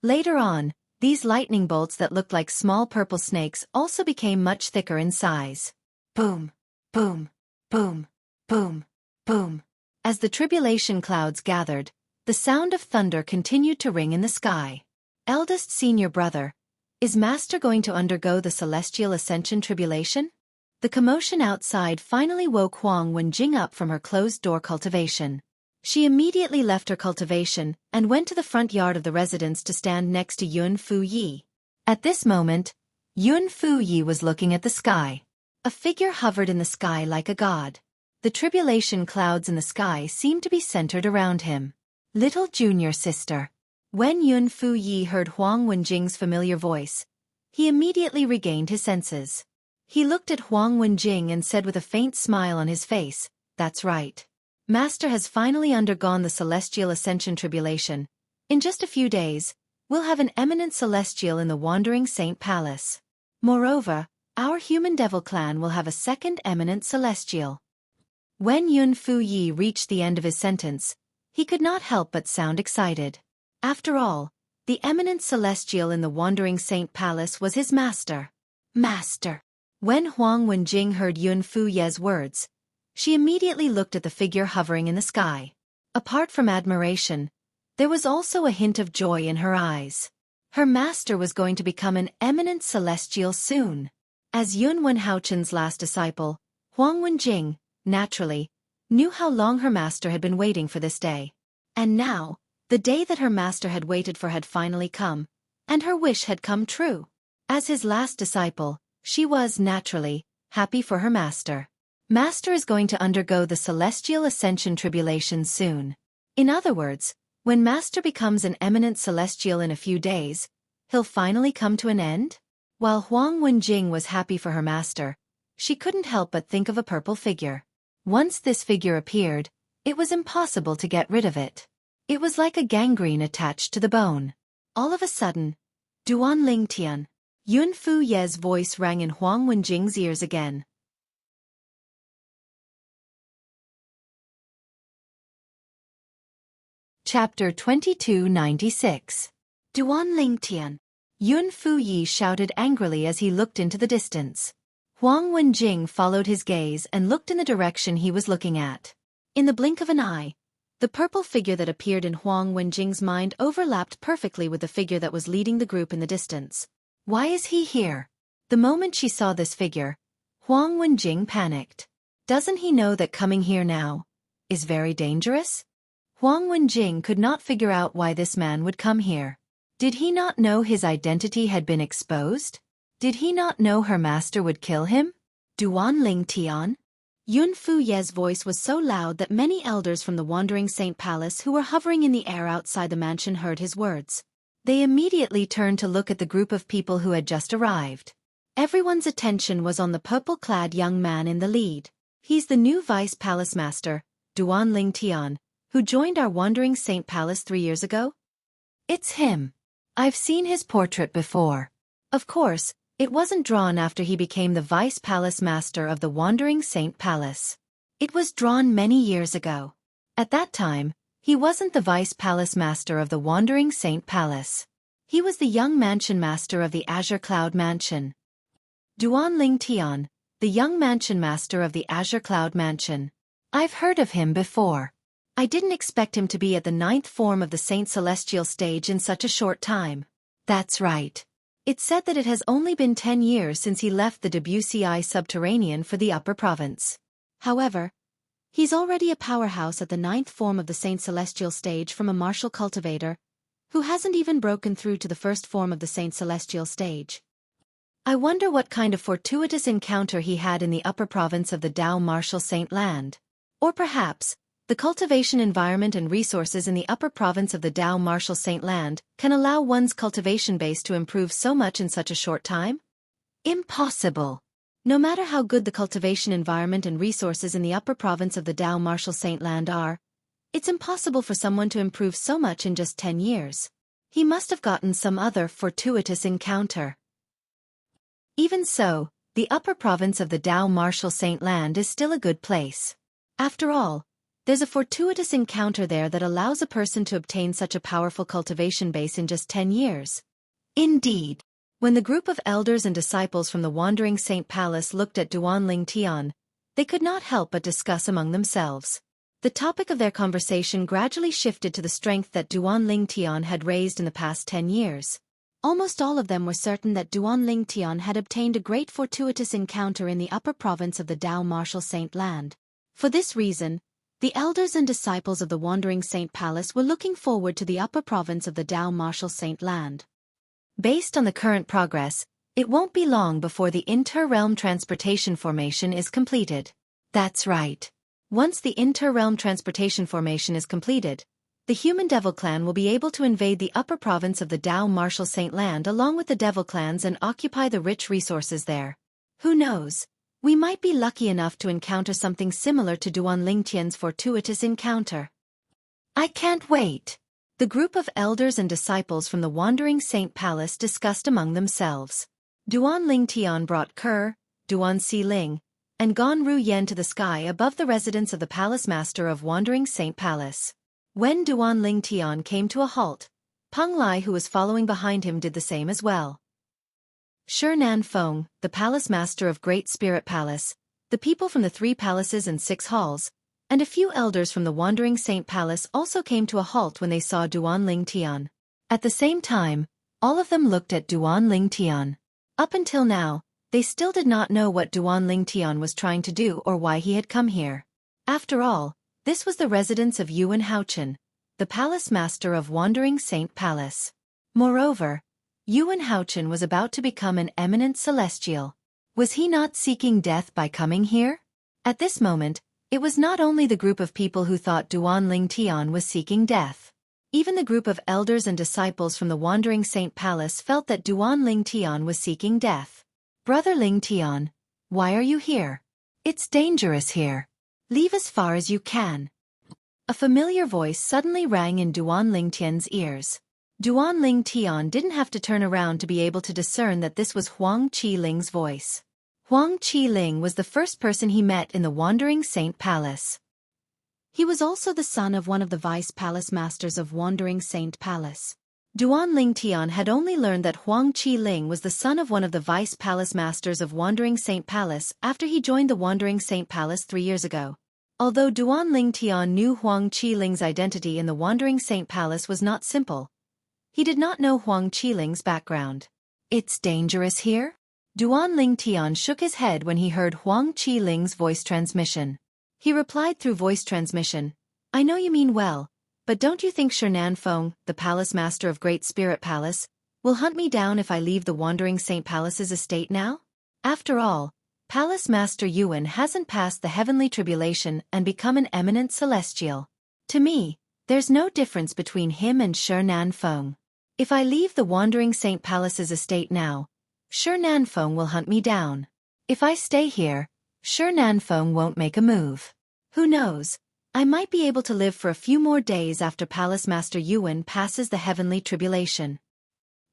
Speaker 1: Later on, these lightning bolts that looked like small purple snakes also became much thicker in size. Boom, boom, boom, boom, boom. As the tribulation clouds gathered, the sound of thunder continued to ring in the sky. Eldest senior brother, is Master going to undergo the Celestial Ascension Tribulation? The commotion outside finally woke Huang Wenjing up from her closed-door cultivation. She immediately left her cultivation and went to the front yard of the residence to stand next to Yun Fu Yi. At this moment, Yun Fu Yi was looking at the sky. A figure hovered in the sky like a god. The tribulation clouds in the sky seemed to be centered around him. Little junior sister. When Yun Fu Yi heard Huang Wenjing's familiar voice, he immediately regained his senses. He looked at Huang Wenjing and said with a faint smile on his face, "That's right. Master has finally undergone the celestial ascension tribulation. In just a few days, we'll have an eminent celestial in the Wandering Saint Palace. Moreover, our human devil clan will have a second eminent celestial." When Yun Fu Yi reached the end of his sentence, he could not help but sound excited. After all, the eminent celestial in the Wandering Saint Palace was his master. Master. When Huang Wenjing heard Yun Fu Ye's words, she immediately looked at the figure hovering in the sky. Apart from admiration, there was also a hint of joy in her eyes. Her master was going to become an eminent celestial soon. As Yun Wenhaochen's last disciple, Huang Wenjing, naturally, knew how long her master had been waiting for this day. And now, the day that her master had waited for had finally come, and her wish had come true. As his last disciple, she was, naturally, happy for her master. Master is going to undergo the celestial ascension tribulation soon. In other words, when Master becomes an eminent celestial in a few days, he'll finally come to an end? While Huang Wenjing was happy for her master, she couldn't help but think of a purple figure. Once this figure appeared, it was impossible to get rid of it. It was like a gangrene attached to the bone. All of a sudden, Duan Ling Tian. Yun Fu Ye's voice rang in Huang Wenjing's ears again. Chapter 2296. Duan Ling Tian. Yun Fu Yi shouted angrily as he looked into the distance. Huang Wenjing followed his gaze and looked in the direction he was looking at. In the blink of an eye, the purple figure that appeared in Huang Wenjing's mind overlapped perfectly with the figure that was leading the group in the distance. Why is he here? The moment she saw this figure, Huang Wenjing panicked. Doesn't he know that coming here now is very dangerous? Huang Wenjing could not figure out why this man would come here. Did he not know his identity had been exposed? Did he not know her master would kill him? Duan Ling Tian? Yun Fu Ye's voice was so loud that many elders from the Wandering Saint Palace who were hovering in the air outside the mansion heard his words. They immediately turned to look at the group of people who had just arrived. Everyone's attention was on the purple-clad young man in the lead. He's the new Vice Palace Master, Duan Ling Tian, who joined our Wandering Saint Palace 3 years ago? It's him. I've seen his portrait before. Of course, it wasn't drawn after he became the Vice Palace Master of the Wandering Saint Palace. It was drawn many years ago. At that time, he wasn't the Vice Palace Master of the Wandering Saint Palace. He was the young mansion master of the Azure Cloud Mansion. Duan Ling Tian, the young mansion master of the Azure Cloud Mansion. I've heard of him before. I didn't expect him to be at the 9th form of the Saint Celestial stage in such a short time. That's right. It's said that it has only been 10 years since he left the WCI subterranean for the upper province. However, he's already a powerhouse at the 9th form of the Saint Celestial stage from a martial cultivator, who hasn't even broken through to the 1st form of the Saint Celestial stage. I wonder what kind of fortuitous encounter he had in the upper province of the Dao Martial Saint Land. Or perhaps, the cultivation environment and resources in the upper province of the Dao Martial Saint Land can allow one's cultivation base to improve so much in such a short time? Impossible. No matter how good the cultivation environment and resources in the upper province of the Dao Martial Saint Land are, it's impossible for someone to improve so much in just 10 years. He must have gotten some other fortuitous encounter. Even so, the upper province of the Dao Martial Saint Land is still a good place. After all, there's a fortuitous encounter there that allows a person to obtain such a powerful cultivation base in just 10 years. Indeed. When the group of elders and disciples from the Wandering Saint Palace looked at Duan Ling Tian, they could not help but discuss among themselves. The topic of their conversation gradually shifted to the strength that Duan Ling Tian had raised in the past 10 years. Almost all of them were certain that Duan Ling Tian had obtained a great fortuitous encounter in the upper province of the Dao Martial Saint Land. For this reason,
Speaker 2: The elders and disciples of the Wandering Saint Palace were looking forward to the upper province of the Tao Martial Saint Land.
Speaker 1: Based on the current progress, it won't be long before the inter-realm transportation formation is completed. That's right. Once the inter-realm transportation formation is completed, the human devil clan will be able to invade the upper province of the Tao Martial Saint Land along with the devil clans and occupy the rich resources there. Who knows? We might be lucky enough to encounter something similar to Duan Lingtian's fortuitous encounter. I can't wait. The group of elders and disciples from the Wandering Saint Palace discussed among themselves. Duan Lingtian brought Ker, Duan Si Ling, and Gan Ru Yen to the sky above the residence of the Palace Master of Wandering Saint Palace. When Duan Lingtian came to a halt, Peng Lai, who was following behind him, did the same as well. Shi Feng, the Palace Master of Great Spirit Palace, the people from the 3 palaces and 6 halls, and a few elders from the Wandering Saint Palace also came to a halt when they saw Duan Lingtian. At the same time, all of them looked at Duan Lingtian. Up until now, they still did not know what Duan Lingtian was trying to do or why he had come here. After all, this was the residence of Yuan Haochen, the Palace Master of Wandering Saint Palace. Moreover, Yuan Haochen was about to become an eminent celestial. Was he not seeking death by coming here? At this moment, it was not only the group of people who thought Duan Lingtian was seeking death. Even the group of elders and disciples from the Wandering Saint Palace felt that Duan Lingtian was seeking death. Brother Lingtian, why are you here? It's dangerous here. Leave as far as you can. A familiar voice suddenly rang in Duan Lingtian's ears. Duan Lingtian didn't have to turn around to be able to discern that this was Huang Qiling's voice. Huang Qiling was the first person he met in the Wandering Saint Palace. He was also the son of one of the vice palace masters of Wandering Saint Palace. Duan Lingtian had only learned that Huang Qiling was the son of one of the vice palace masters of Wandering Saint Palace after he joined the Wandering Saint Palace 3 years ago. Although Duan Lingtian knew Huang Qiling's identity in the Wandering Saint Palace was not simple, he did not know Huang Qiling's background. It's dangerous here? Duan Lingtian shook his head when he heard Huang Qiling's voice transmission. He replied through voice transmission, I know you mean well, but don't you think Shi Feng, the Palace Master of Great Spirit Palace, will hunt me down if I leave the Wandering Saint Palace's estate now? After all, Palace Master Yuan hasn't passed the heavenly tribulation and become an eminent celestial. To me, there's no difference between him and Shi Feng. If I leave the Wandering Saint Palace's estate now, Shi Feng will hunt me down. If I stay here, Shi Feng won't make a move. Who knows? I might be able to live for a few more days after Palace Master Yuan passes the heavenly tribulation.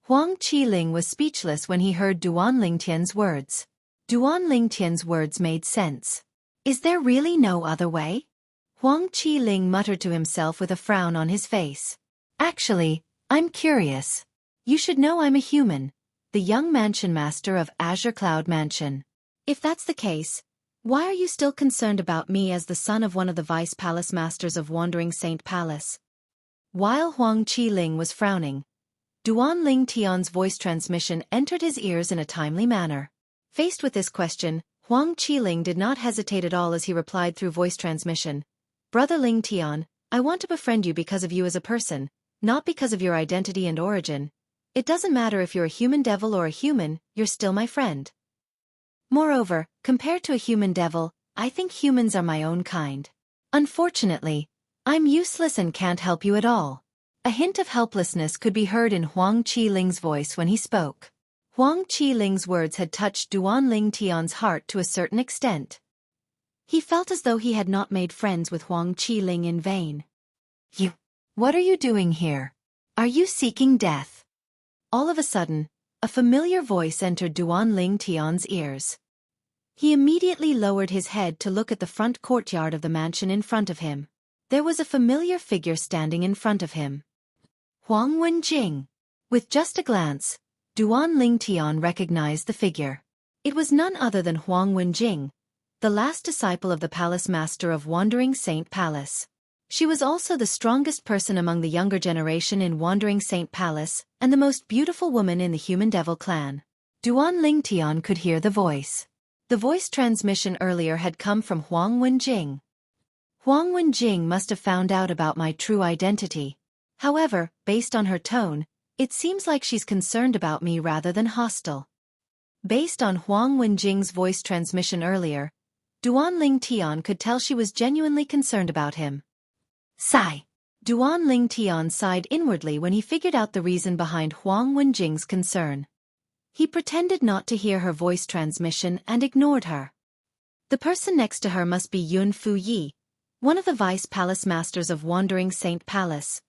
Speaker 1: Huang Qiling was speechless when he heard Duan Lingtian's words. Duan Lingtian's words made sense. Is there really no other way? Huang Qiling muttered to himself with a frown on his face. Actually, I'm curious. You should know I'm a human, the young mansion master of Azure Cloud Mansion. If that's the case, why are you still concerned about me as the son of one of the vice palace masters of Wandering Saint Palace? While Huang Qiling was frowning, Duan Lingtian's voice transmission entered his ears in a timely manner. Faced with this question, Huang Qiling did not hesitate at all as he replied through voice transmission. Brother Lingtian, I want to befriend you because of you as a person, not because of your identity and origin. It doesn't matter if you're a human devil or a human, you're still my friend. Moreover, compared to a human devil, I think humans are my own kind. Unfortunately, I'm useless and can't help you at all. A hint of helplessness could be heard in Huang Qiling's voice when he spoke. Huang Qiling's words had touched Duan Lingtian's heart to a certain extent. He felt as though he had not made friends with Huang Qiling in vain. What are you doing here? Are you seeking death? All of a sudden, a familiar voice entered Duan Lingtian's ears. He immediately lowered his head to look at the front courtyard of the mansion in front of him. There was a familiar figure standing in front of him. Huang Wenjing. With just a glance, Duan Lingtian recognized the figure. It was none other than Huang Wenjing, the last disciple of the Palace Master of Wandering Saint Palace. She was also the strongest person among the younger generation in Wandering Saint Palace and the most beautiful woman in the Human Devil clan. Duan Lingtian could hear the voice. The voice transmission earlier had come from Huang Wenjing. Huang Wenjing must have found out about my true identity. However, based on her tone, it seems like she's concerned about me rather than hostile. Based on Huang Wenjing's voice transmission earlier, Duanling Tian could tell she was genuinely concerned about him. Sigh. Duanling Tian sighed inwardly when he figured out the reason behind Huang Wenjing's concern. He pretended not to hear her voice transmission and ignored her. The person next to her must be Yun Fu Yi, one of the vice palace masters of Wandering Saint Palace.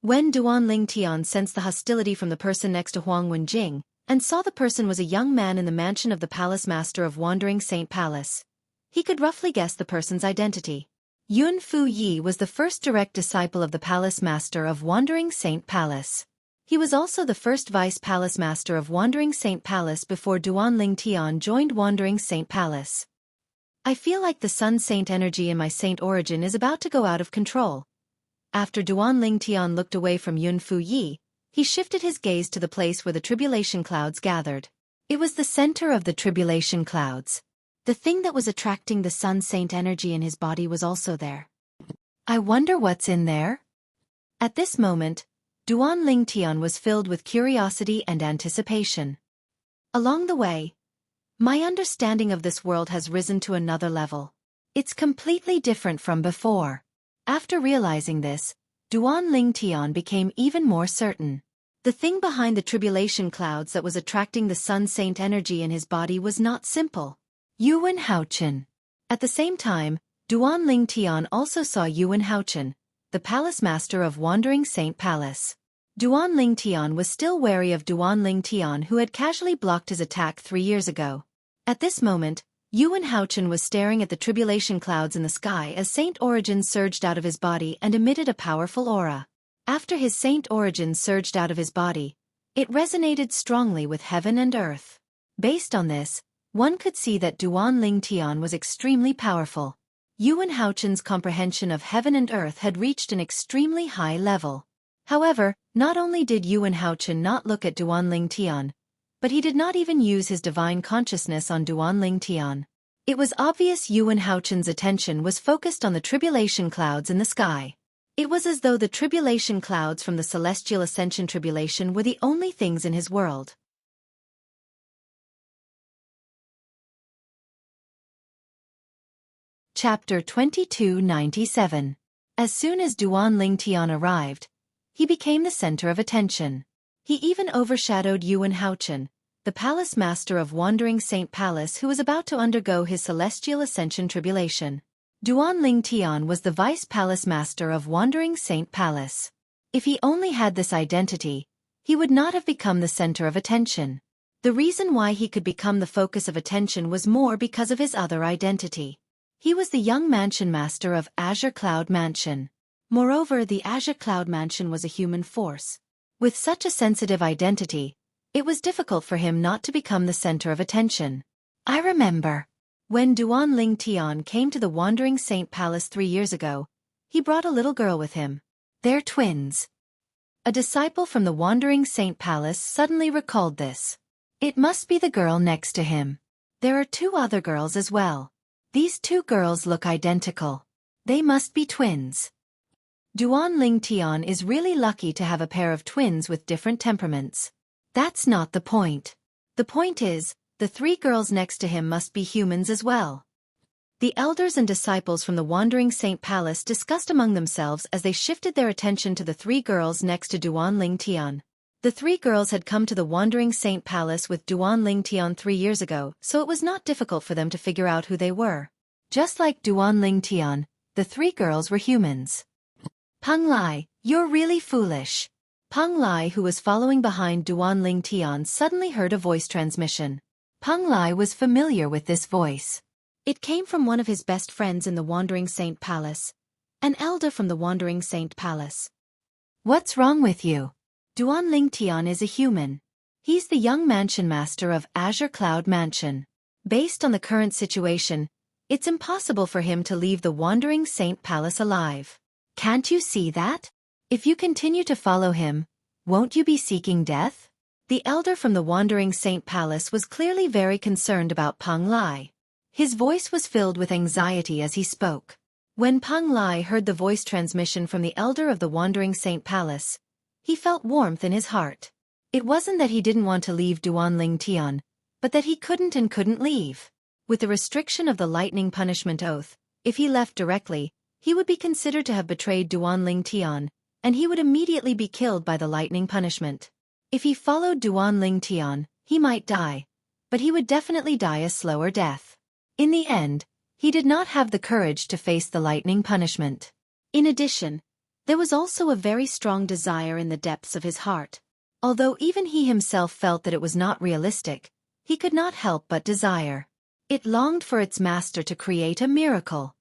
Speaker 1: When Duanling Tian sensed the hostility from the person next to Huang Wenjing, and saw the person was a young man in the mansion of the palace master of Wandering Saint Palace, he could roughly guess the person's identity. Yun Fu Yi was the first direct disciple of the palace master of Wandering Saint Palace. He was also the first vice palace master of Wandering Saint Palace before Duanling Tian joined Wandering Saint Palace. I feel like the Sun Saint energy in my saint origin is about to go out of control. After Duanling Tian looked away from Yun Fu Yi, he shifted his gaze to the place where the tribulation clouds gathered. It was the center of the tribulation clouds. The thing that was attracting the Sun Saint energy in his body was also there. I wonder what's in there? At this moment, Duanling Tian was filled with curiosity and anticipation. Along the way, my understanding of this world has risen to another level. It's completely different from before. After realizing this, Duanling Tian became even more certain. The thing behind the tribulation clouds that was attracting the Sun Saint energy in his body was not simple. Yuan Haochen. At the same time, Duanling Tian also saw Yuan Haochen, the palace master of Wandering Saint Palace. Duanling Tian was still wary of Duanling Tian, who had casually blocked his attack 3 years ago. At this moment, Yuan Haochen was staring at the tribulation clouds in the sky as Saint Origin surged out of his body and emitted a powerful aura. After his Saint Origin surged out of his body, it resonated strongly with heaven and earth. Based on this, one could see that Duanling Tian was extremely powerful. Yuan Haochen's comprehension of heaven and earth had reached an extremely high level. However, not only did Yuan Haochen not look at Duanling Tian, but he did not even use his divine consciousness on Duanling Tian. It was obvious Yuan Haochen's attention was focused on the tribulation clouds in the sky. It was as though the tribulation clouds from the celestial ascension tribulation were the only things in his world. Chapter 2297. As soon as Duanling Tian arrived, he became the center of attention. He even overshadowed Yuan Haochen, the palace master of Wandering Saint Palace, who was about to undergo his celestial ascension tribulation. Duanling Tian was the vice palace master of Wandering Saint Palace. If he only had this identity, he would not have become the center of attention. The reason why he could become the focus of attention was more because of his other identity. He was the young mansion master of Azure Cloud Mansion. Moreover, the Azure Cloud Mansion was a human force. With such a sensitive identity, it was difficult for him not to become the center of attention. I remember. When Duanling Tian came to the Wandering Saint Palace 3 years ago, he brought a little girl with him. They're twins. A disciple from the Wandering Saint Palace suddenly recalled this. It must be the girl next to him. There are 2 other girls as well. These 2 girls look identical. They must be twins. Duanling Tian is really lucky to have a pair of twins with different temperaments. That's not the point. The point is, the 3 girls next to him must be humans as well. The elders and disciples from the Wandering Saint Palace discussed among themselves as they shifted their attention to the 3 girls next to Duanling Tian. The 3 girls had come to the Wandering Saint Palace with Duanling Tian 3 years ago, so it was not difficult for them to figure out who they were. Just like Duanling Tian, the 3 girls were humans. Peng Lai, you're really foolish. Peng Lai, who was following behind Duanling Tian, suddenly heard a voice transmission. Peng Lai was familiar with this voice. It came from one of his best friends in the Wandering Saint Palace, an elder from the Wandering Saint Palace. What's wrong with you? Duanling Tian is a human. He's the young mansion master of Azure Cloud Mansion. Based on the current situation, it's impossible for him to leave the Wandering Saint Palace alive. Can't you see that? If you continue to follow him, won't you be seeking death? The elder from the Wandering Saint Palace was clearly very concerned about Peng Lai. His voice was filled with anxiety as he spoke. When Peng Lai heard the voice transmission from the elder of the Wandering Saint Palace, he felt warmth in his heart. It wasn't that he didn't want to leave Duanling Tian, but that he couldn't leave. With the restriction of the lightning punishment oath, if he left directly, he would be considered to have betrayed Duanling Tian, and he would immediately be killed by the lightning punishment. If he followed Duanling Tian, he might die, but he would definitely die a slower death. In the end, he did not have the courage to face the lightning punishment.
Speaker 2: In addition, there was also a very strong desire in the depths of his heart.
Speaker 1: Although even he himself felt that it was not realistic, he could not help but desire. It longed for its master to create a miracle.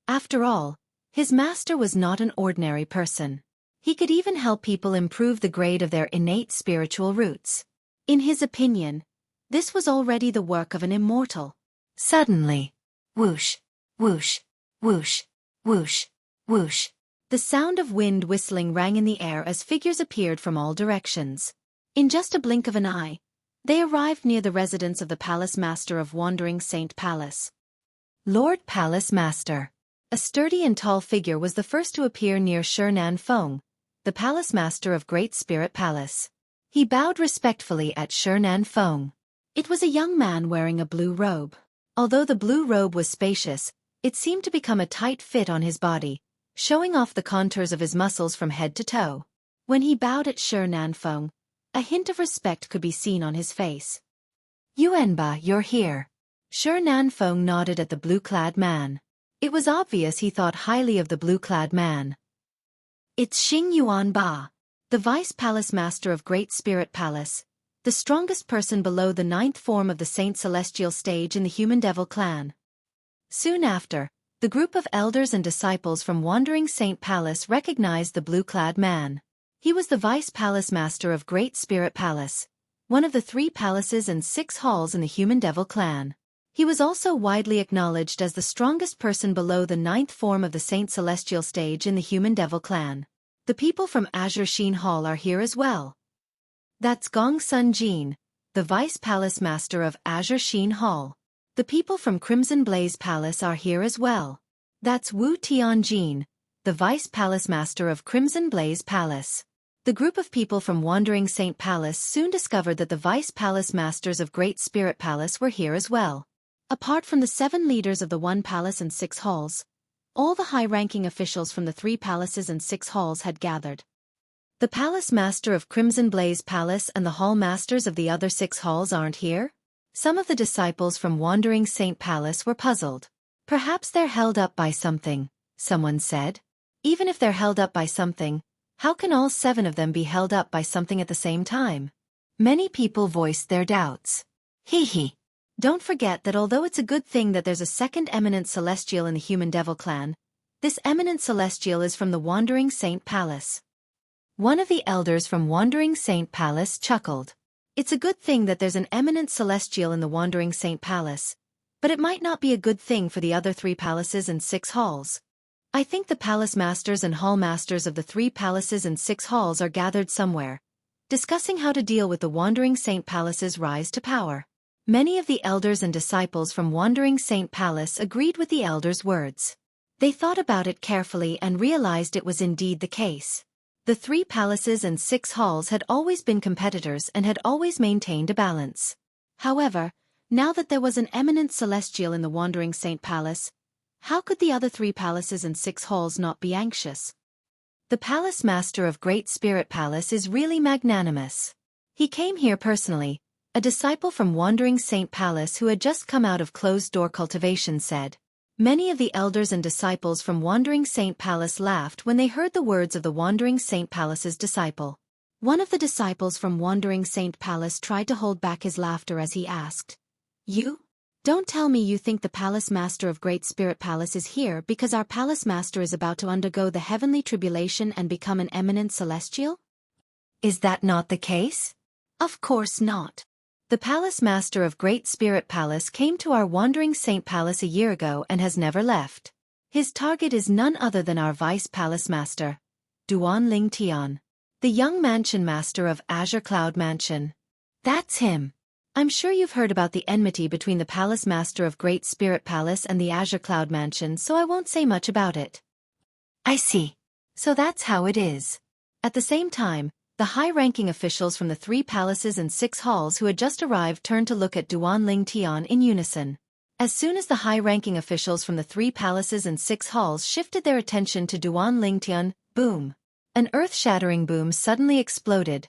Speaker 1: After all, his master was not an ordinary person. He could even help people improve the grade of their innate spiritual roots.
Speaker 2: In his opinion, this was already the work of an immortal.
Speaker 1: Suddenly, whoosh, whoosh, whoosh, whoosh, whoosh.
Speaker 2: The sound of wind whistling rang in the air as figures appeared from all directions. In just a blink of an eye, they arrived near the residence of the Palace Master of Wandering Saint Palace.
Speaker 1: Lord Palace Master. A sturdy and tall figure was the first to appear near Shinan Feng, the Palace Master of Great Spirit Palace. He bowed respectfully at Shinan Feng.
Speaker 2: It was a young man wearing a blue robe.
Speaker 1: Although the blue robe was spacious, it seemed to become a tight fit on his body, showing off the contours of his muscles from head to toe.
Speaker 2: When he bowed at Shinan Feng, a hint of respect could be seen on his face.
Speaker 1: Yuanba, you're here. Shinan Feng nodded at the blue-clad man. It was obvious he thought highly of the blue-clad man.
Speaker 2: It's Xing Yuanba, the Vice Palace Master of Great Spirit Palace, the strongest person below the 9th form of the Saint Celestial stage in the Human Devil clan.
Speaker 1: Soon after, the group of elders and disciples from Wandering Saint Palace recognized the blue-clad man. He was the Vice Palace Master of Great Spirit Palace, one of the 3 palaces and 6 halls in the Human Devil clan. He was also widely acknowledged as the strongest person below the 9th form of the Saint Celestial stage in the Human Devil clan. The people from Azure Sheen Hall are here as well. That's Gong Sun Jin, the Vice Palace Master of Azure Sheen Hall. The people from Crimson Blaze Palace are here as well. That's Wu Tianjin, the Vice Palace Master of Crimson Blaze Palace. The group of people from Wandering Saint Palace soon discovered that the Vice Palace Masters of Great Spirit Palace were here as well.
Speaker 2: Apart from the 7 leaders of the 1 palace and 6 halls, all the high-ranking officials from the 3 palaces and 6 halls had gathered.
Speaker 1: The Palace Master of Crimson Blaze Palace and the Hall Masters of the other 6 halls aren't here? Some of the disciples from Wandering Saint Palace were puzzled. Perhaps they're held up by something, someone said. Even if they're held up by something, how can all 7 of them be held up by something at the same time? Many people voiced their doubts. Hee. Don't forget that although it's a good thing that there's a second eminent celestial in the Human Devil clan, this eminent celestial is from the Wandering Saint Palace. One of the elders from Wandering Saint Palace chuckled. It's a good thing that there's an eminent celestial in the Wandering Saint Palace, but it might not be a good thing for the other 3 palaces and 6 halls. I think the palace masters and hall masters of the 3 palaces and 6 halls are gathered somewhere, discussing how to deal with the Wandering Saint Palace's rise to power. Many of the elders and disciples from Wandering Saint Palace agreed with the elders' words. They thought about it carefully and realized it was indeed the case. The 3 palaces and 6 halls had always been competitors and had always maintained a balance. However, now that there was an eminent celestial in the Wandering Saint Palace, how could the other 3 palaces and 6 halls not be anxious? The Palace Master of Great Spirit Palace is really magnanimous. He came here personally, a disciple from Wandering Saint Palace who had just come out of closed-door cultivation said. Many of the elders and disciples from Wandering Saint Palace laughed when they heard the words of the Wandering Saint Palace's disciple. One of the disciples from Wandering Saint Palace tried to hold back his laughter as he asked, "You? Don't tell me you think the Palace Master of Great Spirit Palace is here because our Palace Master is about to undergo the heavenly tribulation and become an eminent celestial? Is that not the case?" "Of course not. The Palace Master of Great Spirit Palace came to our Wandering Saint Palace a year ago and has never left. His target is none other than our Vice Palace Master, Duanling Tian, the young Mansion Master of Azure Cloud Mansion. That's him.
Speaker 2: I'm sure you've heard about the enmity between the Palace Master of Great Spirit Palace and the Azure Cloud Mansion, so I won't say much about it.
Speaker 1: I see. So that's how it is.
Speaker 2: At the same time, the high-ranking officials from the 3 palaces and 6 halls who had just arrived turned to look at Duan Ling Tian in unison. As soon as the high-ranking officials from the 3 palaces and 6 halls shifted their attention to Duan Ling Tian, boom! An earth-shattering boom suddenly exploded,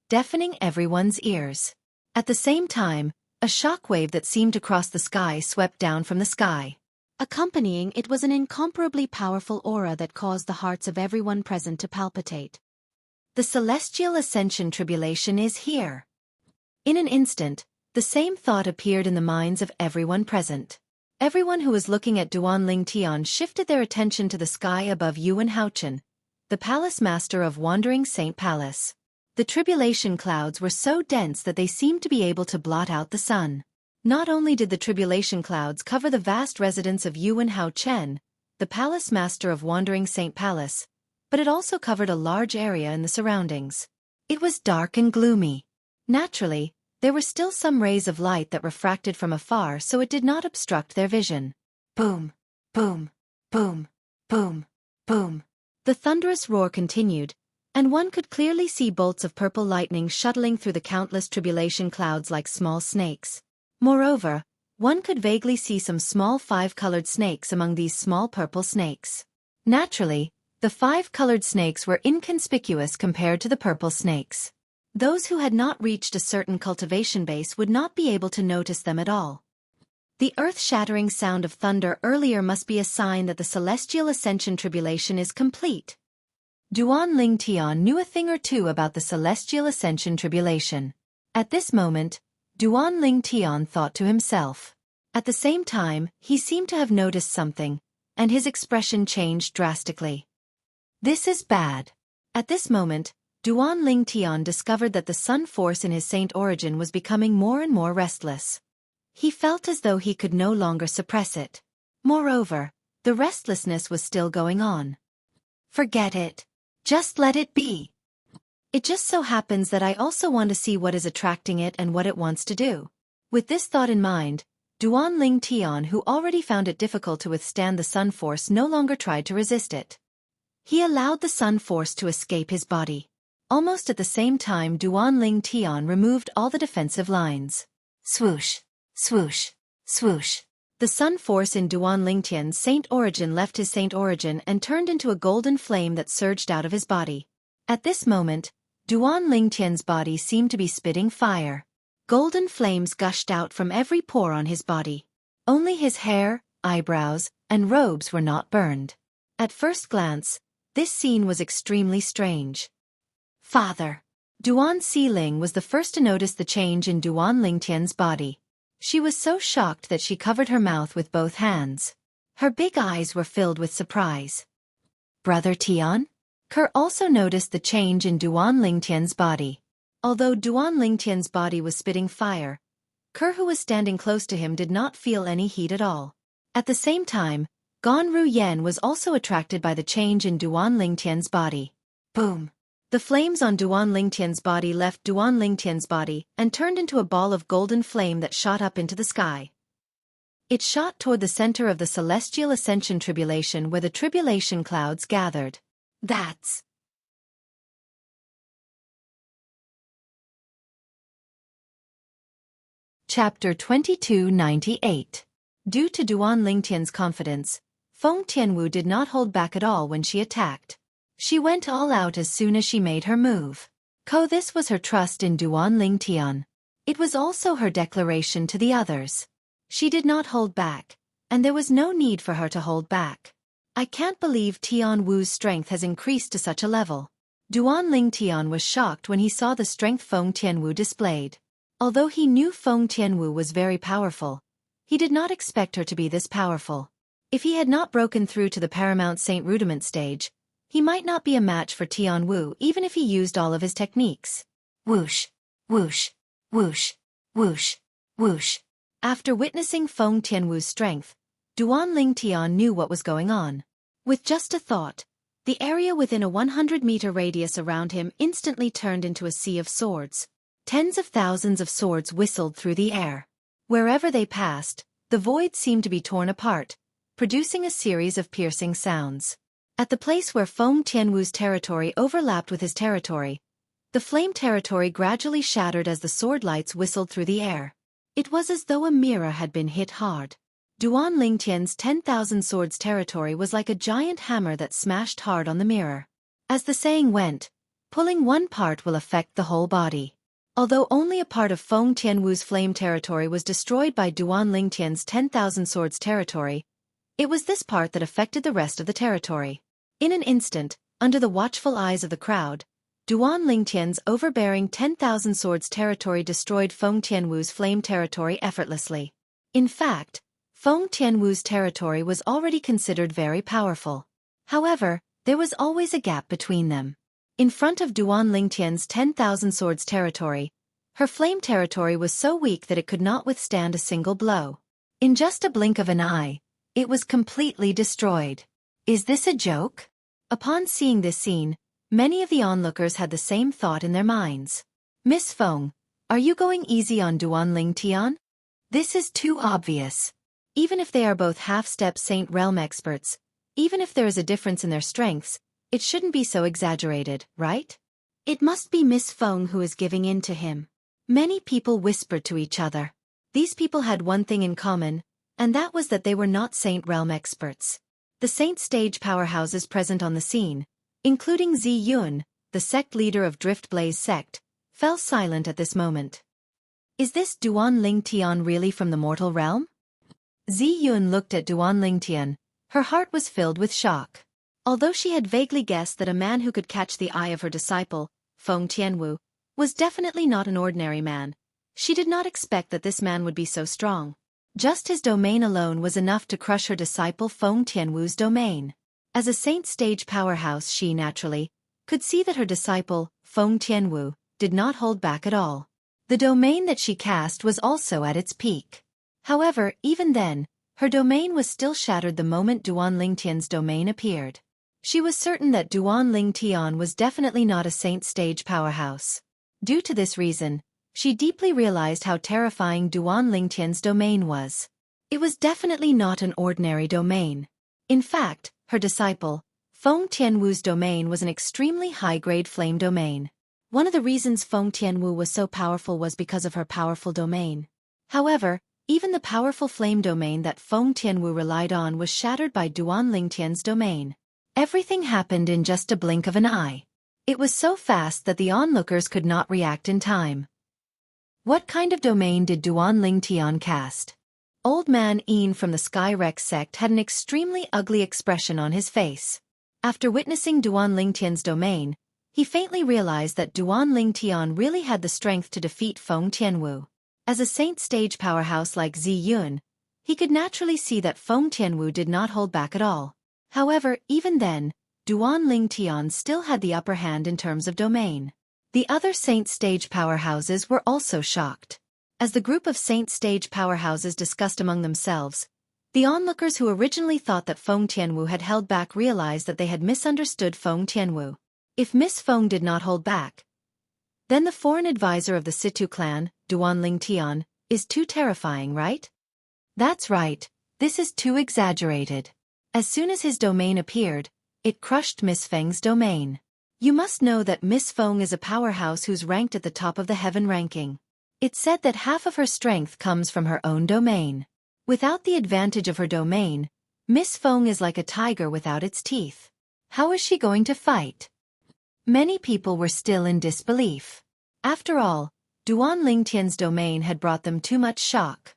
Speaker 2: deafening everyone's ears. At the same time, a shockwave that seemed to cross the sky swept down from the sky. Accompanying it was an incomparably powerful aura that caused the hearts of everyone present to palpitate. The celestial ascension tribulation is here. In an instant, the same thought appeared in the minds of everyone present. Everyone who was looking at Duan Ling Tian shifted their attention to the sky above Yuan Haochen, the palace master of Wandering Saint Palace. The tribulation clouds were so dense that they seemed to be able to blot out the sun. Not only did the tribulation clouds cover the vast residence of Yuan Haochen, the palace master of Wandering Saint Palace, but it also covered a large area in the surroundings. It was dark and gloomy. Naturally, there were still some rays of light that refracted from afar, so it did not obstruct their vision. Boom, boom, boom, boom, boom. The thunderous roar continued, and one could clearly see bolts of purple lightning shuttling through the countless tribulation clouds like small snakes. Moreover, one could vaguely see some small 5-colored snakes among these small purple snakes. Naturally, the 5-colored snakes were inconspicuous compared to the purple snakes. Those who had not reached a certain cultivation base would not be able to notice them at all. The earth-shattering sound of thunder earlier must be a sign that the celestial ascension tribulation is complete. Duan Ling Tian knew a thing or two about the celestial ascension tribulation. At this moment, Duan Ling Tian thought to himself. At the same time, he seemed to have noticed something, and his expression changed drastically. This is bad. At this moment, Duan Ling Tian discovered that the sun force in his saint origin was becoming more and more restless. He felt as though he could no longer suppress it. Moreover, the restlessness was still going on. Forget it. Just let it be. It just so happens that I also want to see what is attracting it and what it wants to do. With this thought in mind, Duan Ling Tian, who already found it difficult to withstand the sun force, no longer tried to resist it. He allowed the sun force to escape his body. Almost at the same time, Duan Ling Tian removed all the defensive lines. Swoosh, swoosh, swoosh. The sun force in Duan Ling Tian's saint origin left his saint origin and turned into a golden flame that surged out of his body. At this moment, Duan Ling Tian's body seemed to be spitting fire. Golden flames gushed out from every pore on his body. Only his hair, eyebrows, and robes were not burned. At first glance, this scene was extremely strange. Father. Duan Xiling was the first to notice the change in Duan Ling Tian's body. She was so shocked that she covered her mouth with both hands. Her big eyes were filled with surprise. Brother Tian? Ke also noticed the change in Duan Ling Tian's body. Although Duan Ling Tian's body was spitting fire, Ke, who was standing close to him, did not feel any heat at all. At the same time, Gan Ru Yen was also attracted by the change in Duan Ling Tian's body. Boom! The flames on Duan Ling Tian's body left Duan Ling Tian's body and turned into a ball of golden flame that shot up into the sky. It shot toward the center of the celestial ascension tribulation where the tribulation clouds gathered. That's Chapter 2298. Due to Duan Ling Tian's confidence, Feng Tianwu did not hold back at all when she attacked. She went all out as soon as she made her move. This was her trust in Duan Ling Tian. It was also her declaration to the others. She did not hold back, and there was no need for her to hold back. I can't believe Tian Wu's strength has increased to such a level. Duan Ling Tian was shocked when he saw the strength Feng Tianwu displayed. Although he knew Feng Tianwu was very powerful, he did not expect her to be this powerful. If he had not broken through to the Paramount Saint Rudiment stage, he might not be a match for Tian Wu even if he used all of his techniques. Whoosh, whoosh, whoosh, whoosh, whoosh. After witnessing Feng Tianwu's strength, Duan Ling Tian knew what was going on. With just a thought, the area within a 100-meter radius around him instantly turned into a sea of swords. Tens of thousands of swords whistled through the air. Wherever they passed, the void seemed to be torn apart, producing a series of piercing sounds. At the place where Feng Tianwu's territory overlapped with his territory, the flame territory gradually shattered as the sword lights whistled through the air. It was as though a mirror had been hit hard. Duan Lingtian's 10,000 swords territory was like a giant hammer that smashed hard on the mirror. As the saying went, pulling one part will affect the whole body. Although only a part of Feng Tianwu's flame territory was destroyed by Duan Lingtian's 10,000 swords territory, it was this part that affected the rest of the territory. In an instant, under the watchful eyes of the crowd, Duan Lingtian's overbearing 10,000 swords territory destroyed Feng Tianwu's flame territory effortlessly. In fact, Feng Tianwu's territory was already considered very powerful. However, there was always a gap between them. In front of Duan Lingtian's 10,000 swords territory, her flame territory was so weak that it could not withstand a single blow. In just a blink of an eye, it was completely destroyed. Is this a joke? Upon seeing this scene, many of the onlookers had the same thought in their minds. Miss Feng, are you going easy on Duan Lingtian? This is too obvious. Even if they are both half-step Saint Realm experts, even if there is a difference in their strengths, it shouldn't be so exaggerated, right? It must be Miss Feng who is giving in to him. Many people whispered to each other. These people had one thing in common, and that was that they were not Saint Realm experts. The Saint stage powerhouses present on the scene, including Zi Yun, the sect leader of Driftblaze sect, fell silent at this moment. Is this Duan Lingtian really from the mortal realm? Zi Yun looked at Duan Lingtian. Her heart was filled with shock. Although she had vaguely guessed that a man who could catch the eye of her disciple, Feng Tianwu, was definitely not an ordinary man, she did not expect that this man would be so strong. Just his domain alone was enough to crush her disciple Feng Tianwu's domain. As a saint stage powerhouse, she naturally could see that her disciple, Feng Tianwu, did not hold back at all. The domain that she cast was also at its peak. However, even then, her domain was still shattered the moment Duan Lingtian's domain appeared. She was certain that Duan Lingtian was definitely not a saint stage powerhouse. Due to this reason, she deeply realized how terrifying Duan Lingtian's domain was. It was definitely not an ordinary domain. In fact, her disciple, Feng Tianwu's domain was an extremely high-grade flame domain. One of the reasons Feng Tianwu was so powerful was because of her powerful domain. However, even the powerful flame domain that Feng Tianwu relied on was shattered by Duan Lingtian's domain. Everything happened in just a blink of an eye. It was so fast that the onlookers could not react in time. What kind of domain did Duan Lingtian cast? Old man Ian from the Sky Rex sect had an extremely ugly expression on his face. After witnessing Duan Lingtian's domain, he faintly realized that Duan Lingtian really had the strength to defeat Feng Tianwu. As a saint stage powerhouse like Zi Yun, he could naturally see that Feng Tianwu did not hold back at all. However, even then, Duan Lingtian still had the upper hand in terms of domain. The other saint stage powerhouses were also shocked. As the group of saint stage powerhouses discussed among themselves, the onlookers who originally thought that Feng Tianwu had held back realized that they had misunderstood Feng Tianwu. If Miss Feng did not hold back, then the foreign advisor of the Situ clan, Duan Lingtian, is too terrifying, right? That's right, this is too exaggerated. As soon as his domain appeared, it crushed Miss Feng's domain. You must know that Miss Feng is a powerhouse who's ranked at the top of the heaven ranking. It's said that half of her strength comes from her own domain. Without the advantage of her domain, Miss Feng is like a tiger without its teeth. How is she going to fight? Many people were still in disbelief. After all, Duan Lingtian's domain had brought them too much shock.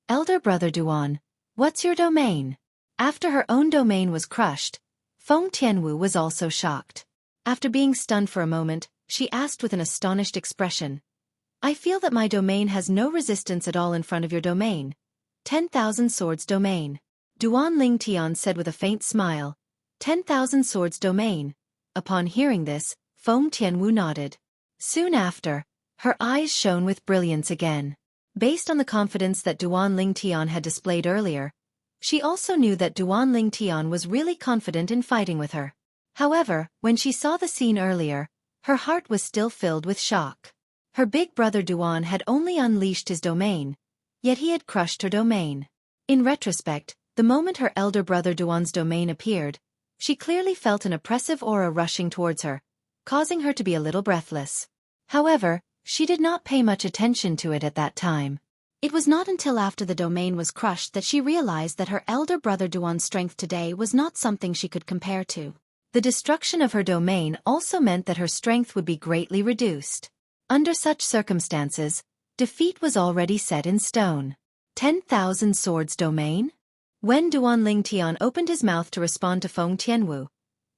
Speaker 2: Elder brother Duan, what's your domain? After her own domain was crushed, Feng Tianwu was also shocked. After being stunned for a moment, she asked with an astonished expression, I feel that my domain has no resistance at all in front of your domain. 10,000 swords domain. Duan Lingtian said with a faint smile, 10,000 swords domain. Upon hearing this, Feng Tianwu nodded. Soon after, her eyes shone with brilliance again. Based on the confidence that Duan Lingtian had displayed earlier, she also knew that Duan Lingtian was really confident in fighting with her. However, when she saw the scene earlier, her heart was still filled with shock. Her big brother Duan had only unleashed his domain, yet he had crushed her domain. In retrospect, the moment her elder brother Duan's domain appeared, she clearly felt an oppressive aura rushing towards her, causing her to be a little breathless. However, she did not pay much attention to it at that time. It was not until after the domain was crushed that she realized that her elder brother Duan's strength today was not something she could compare to. The destruction of her domain also meant that her strength would be greatly reduced. Under such circumstances, defeat was already set in stone. 10,000 Swords Domain? When Duan Lingtian opened his mouth to respond to Feng Tianwu,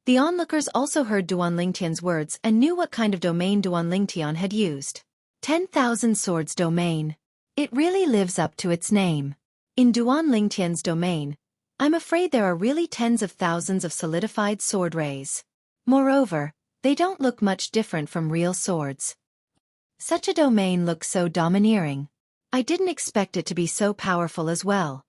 Speaker 2: the onlookers also heard Duan Lingtian's words and knew what kind of domain Duan Lingtian had used. 10,000 Swords Domain. It really lives up to its name. In Duan Lingtian's domain, I'm afraid there are really tens of thousands of solidified sword rays. Moreover, they don't look much different from real swords. Such a domain looks so domineering. I didn't expect it to be so powerful as well.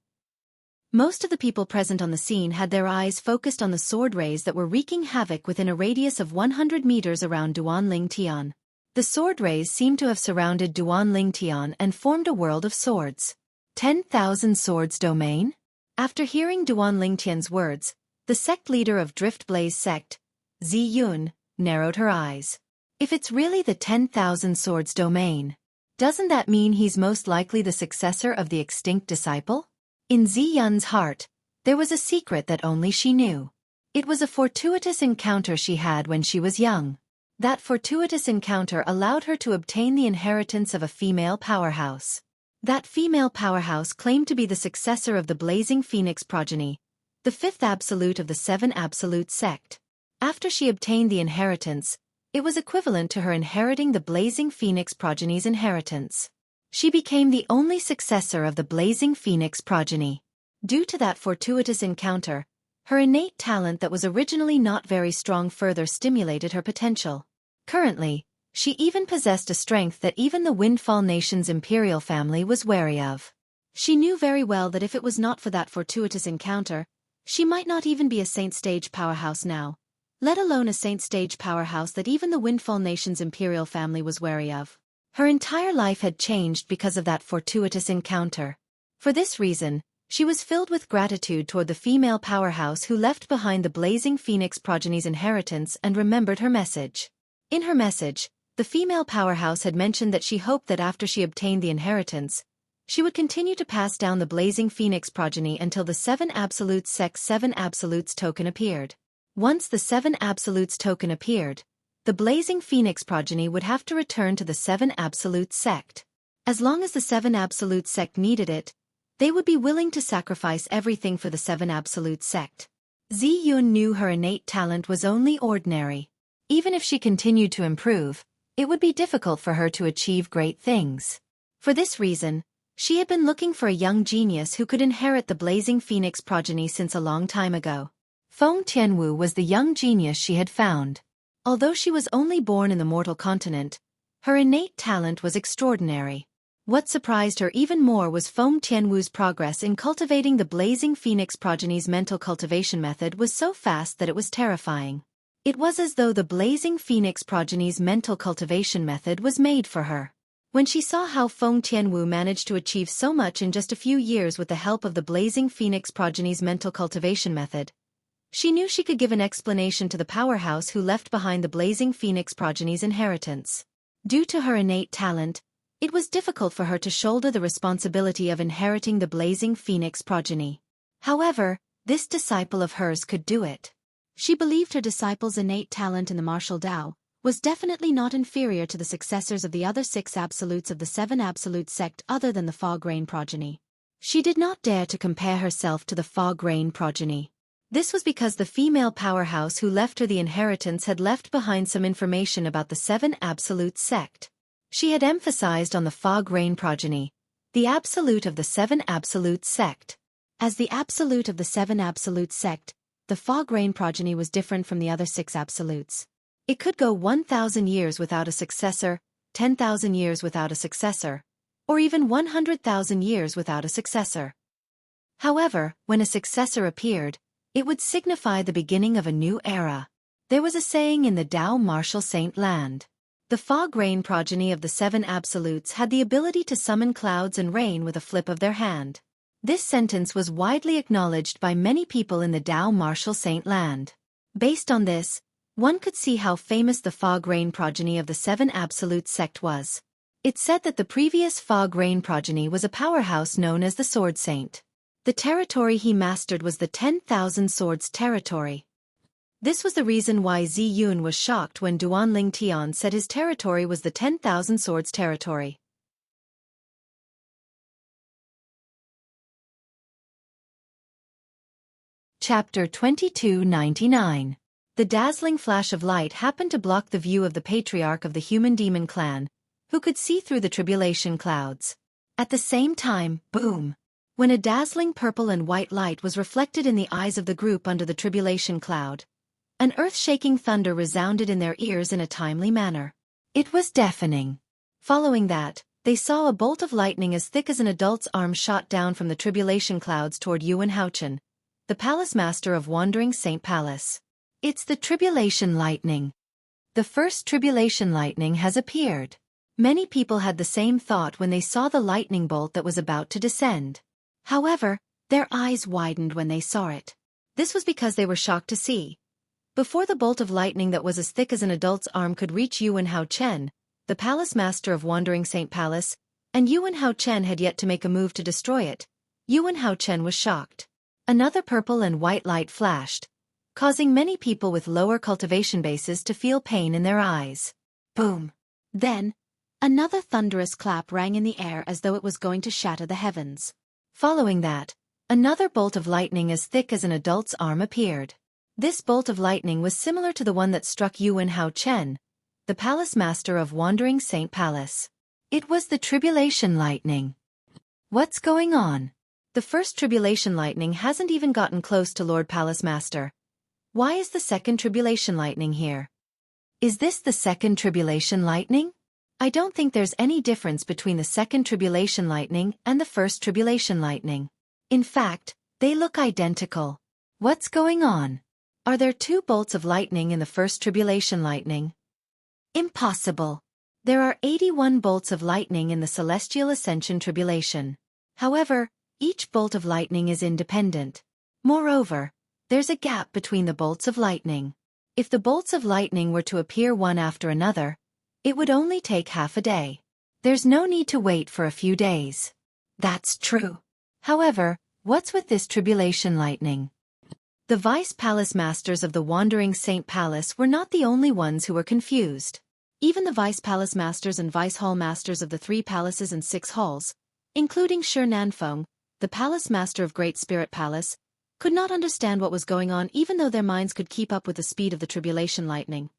Speaker 2: Most of the people present on the scene had their eyes focused on the sword rays that were wreaking havoc within a radius of 100 meters around Duan Lingtian. The sword rays seemed to have surrounded Duan Lingtian and formed a world of swords. 10,000 Swords Domain? After hearing Duan Lingtian's words, the sect leader of Drift Blaze sect, Zi Yun, narrowed her eyes. If it's really the 10,000 Swords Domain, doesn't that mean he's most likely the successor of the extinct disciple? In Zi Yun's heart, there was a secret that only she knew. It was a fortuitous encounter she had when she was young. That fortuitous encounter allowed her to obtain the inheritance of a female powerhouse. That female powerhouse claimed to be the successor of the Blazing Phoenix progeny, the fifth absolute of the Seven Absolute sect. After she obtained the inheritance, it was equivalent to her inheriting the Blazing Phoenix progeny's inheritance. She became the only successor of the Blazing Phoenix progeny. Due to that fortuitous encounter, her innate talent that was originally not very strong further stimulated her potential. Currently, she even possessed a strength that even the Windfall Nation's imperial family was wary of. She knew very well that if it was not for that fortuitous encounter, she might not even be a Saint Stage powerhouse now, let alone a Saint Stage powerhouse that even the Windfall Nation's imperial family was wary of. Her entire life had changed because of that fortuitous encounter. For this reason, she was filled with gratitude toward the female powerhouse who left behind the Blazing Phoenix progeny's inheritance and remembered her message. In her message, the female powerhouse had mentioned that she hoped that after she obtained the inheritance, she would continue to pass down the Blazing Phoenix progeny until the Seven Absolutes sect's Seven Absolutes token appeared. Once the Seven Absolutes token appeared, the Blazing Phoenix progeny would have to return to the Seven Absolute sect. As long as the Seven Absolute sect needed it, they would be willing to sacrifice everything for the Seven Absolute sect. Zi Yun knew her innate talent was only ordinary. Even if she continued to improve, it would be difficult for her to achieve great things. For this reason, she had been looking for a young genius who could inherit the Blazing Phoenix progeny since a long time ago. Feng Tianwu was the young genius she had found. Although she was only born in the mortal continent, her innate talent was extraordinary. What surprised her even more was Feng Tianwu's progress in cultivating the Blazing Phoenix progeny's mental cultivation method was so fast that it was terrifying. It was as though the Blazing Phoenix progeny's mental cultivation method was made for her. When she saw how Feng Tianwu managed to achieve so much in just a few years with the help of the Blazing Phoenix progeny's mental cultivation method, she knew she could give an explanation to the powerhouse who left behind the Blazing Phoenix progeny's inheritance. Due to her innate talent, it was difficult for her to shoulder the responsibility of inheriting the Blazing Phoenix progeny. However, this disciple of hers could do it. She believed her disciple's innate talent in the martial Tao was definitely not inferior to the successors of the other six absolutes of the Seven Absolute sect other than the Fog Rain progeny. She did not dare to compare herself to the Fog Rain progeny. This was because the female powerhouse who left her the inheritance had left behind some information about the Seven Absolute sect. She had emphasized on the Fog Rain progeny, the absolute of the Seven Absolute sect. As the absolute of the Seven Absolute sect, the Fog Rain progeny was different from the other six absolutes. It could go 1,000 years without a successor, 10,000 years without a successor, or even 100,000 years without a successor. However, when a successor appeared, it would signify the beginning of a new era. There was a saying in the Tao martial saint land. The fog rain progeny of the seven absolutes had the ability to summon clouds and rain with a flip of their hand. This sentence was widely acknowledged by many people in the Tao Martial Saint land. Based on this, one could see how famous the fog rain progeny of the seven absolutes sect was. It said that the previous fog rain progeny was a powerhouse known as the Sword Saint. The territory he mastered was the 10,000 Swords territory. This was the reason why Zi Yun was shocked when Duan Ling Tian said his territory was the 10,000 Swords territory.
Speaker 1: Chapter 2299. The dazzling flash of light happened to block the view of the patriarch of the human demon clan, who could see through the tribulation clouds. At the same time, boom! When a dazzling purple and white light was reflected in the eyes of the group under the tribulation cloud, an earth-shaking thunder resounded in their ears in a timely manner. It was deafening. Following that, they saw a bolt of lightning as thick as an adult's arm shot down from the tribulation clouds toward Yuan Haochen, the palace master of Wandering Saint Palace. It's the tribulation lightning. The first tribulation lightning has appeared. Many people had the same thought when they saw the lightning bolt that was about to descend. However, their eyes widened when they saw it. This was because they were shocked to see. Before the bolt of lightning that was as thick as an adult's arm could reach Yuan Haochen, the palace master of Wandering Saint Palace, and Yuan Haochen had yet to make a move to destroy it, Yuan Haochen was shocked. Another purple and white light flashed, causing many people with lower cultivation bases to feel pain in their eyes. Boom! Then, another thunderous clap rang in the air as though it was going to shatter the heavens. Following that, another bolt of lightning as thick as an adult's arm appeared. This bolt of lightning was similar to the one that struck Yuan Haochen, the palace master of Wandering Saint Palace. It was the tribulation lightning. What's going on? The first tribulation lightning hasn't even gotten close to Lord Palace Master. Why is the second tribulation lightning here? Is this the second tribulation lightning? I don't think there's any difference between the second tribulation lightning and the first tribulation lightning. In fact, they look identical. What's going on? Are there two bolts of lightning in the first tribulation lightning? Impossible. There are 81 bolts of lightning in the Celestial Ascension tribulation. However, each bolt of lightning is independent. Moreover, there's a gap between the bolts of lightning. If the bolts of lightning were to appear one after another, it would only take half a day. There's no need to wait for a few days. That's true. However, what's with this tribulation lightning? The Vice Palace Masters of the Wandering Saint Palace were not the only ones who were confused. Even the Vice Palace Masters and Vice Hall Masters of the 3 palaces and 6 halls, including Shi Nanfeng, the Palace Master of Great Spirit Palace, could not understand what was going on even though their minds could keep up with the speed of the tribulation lightning.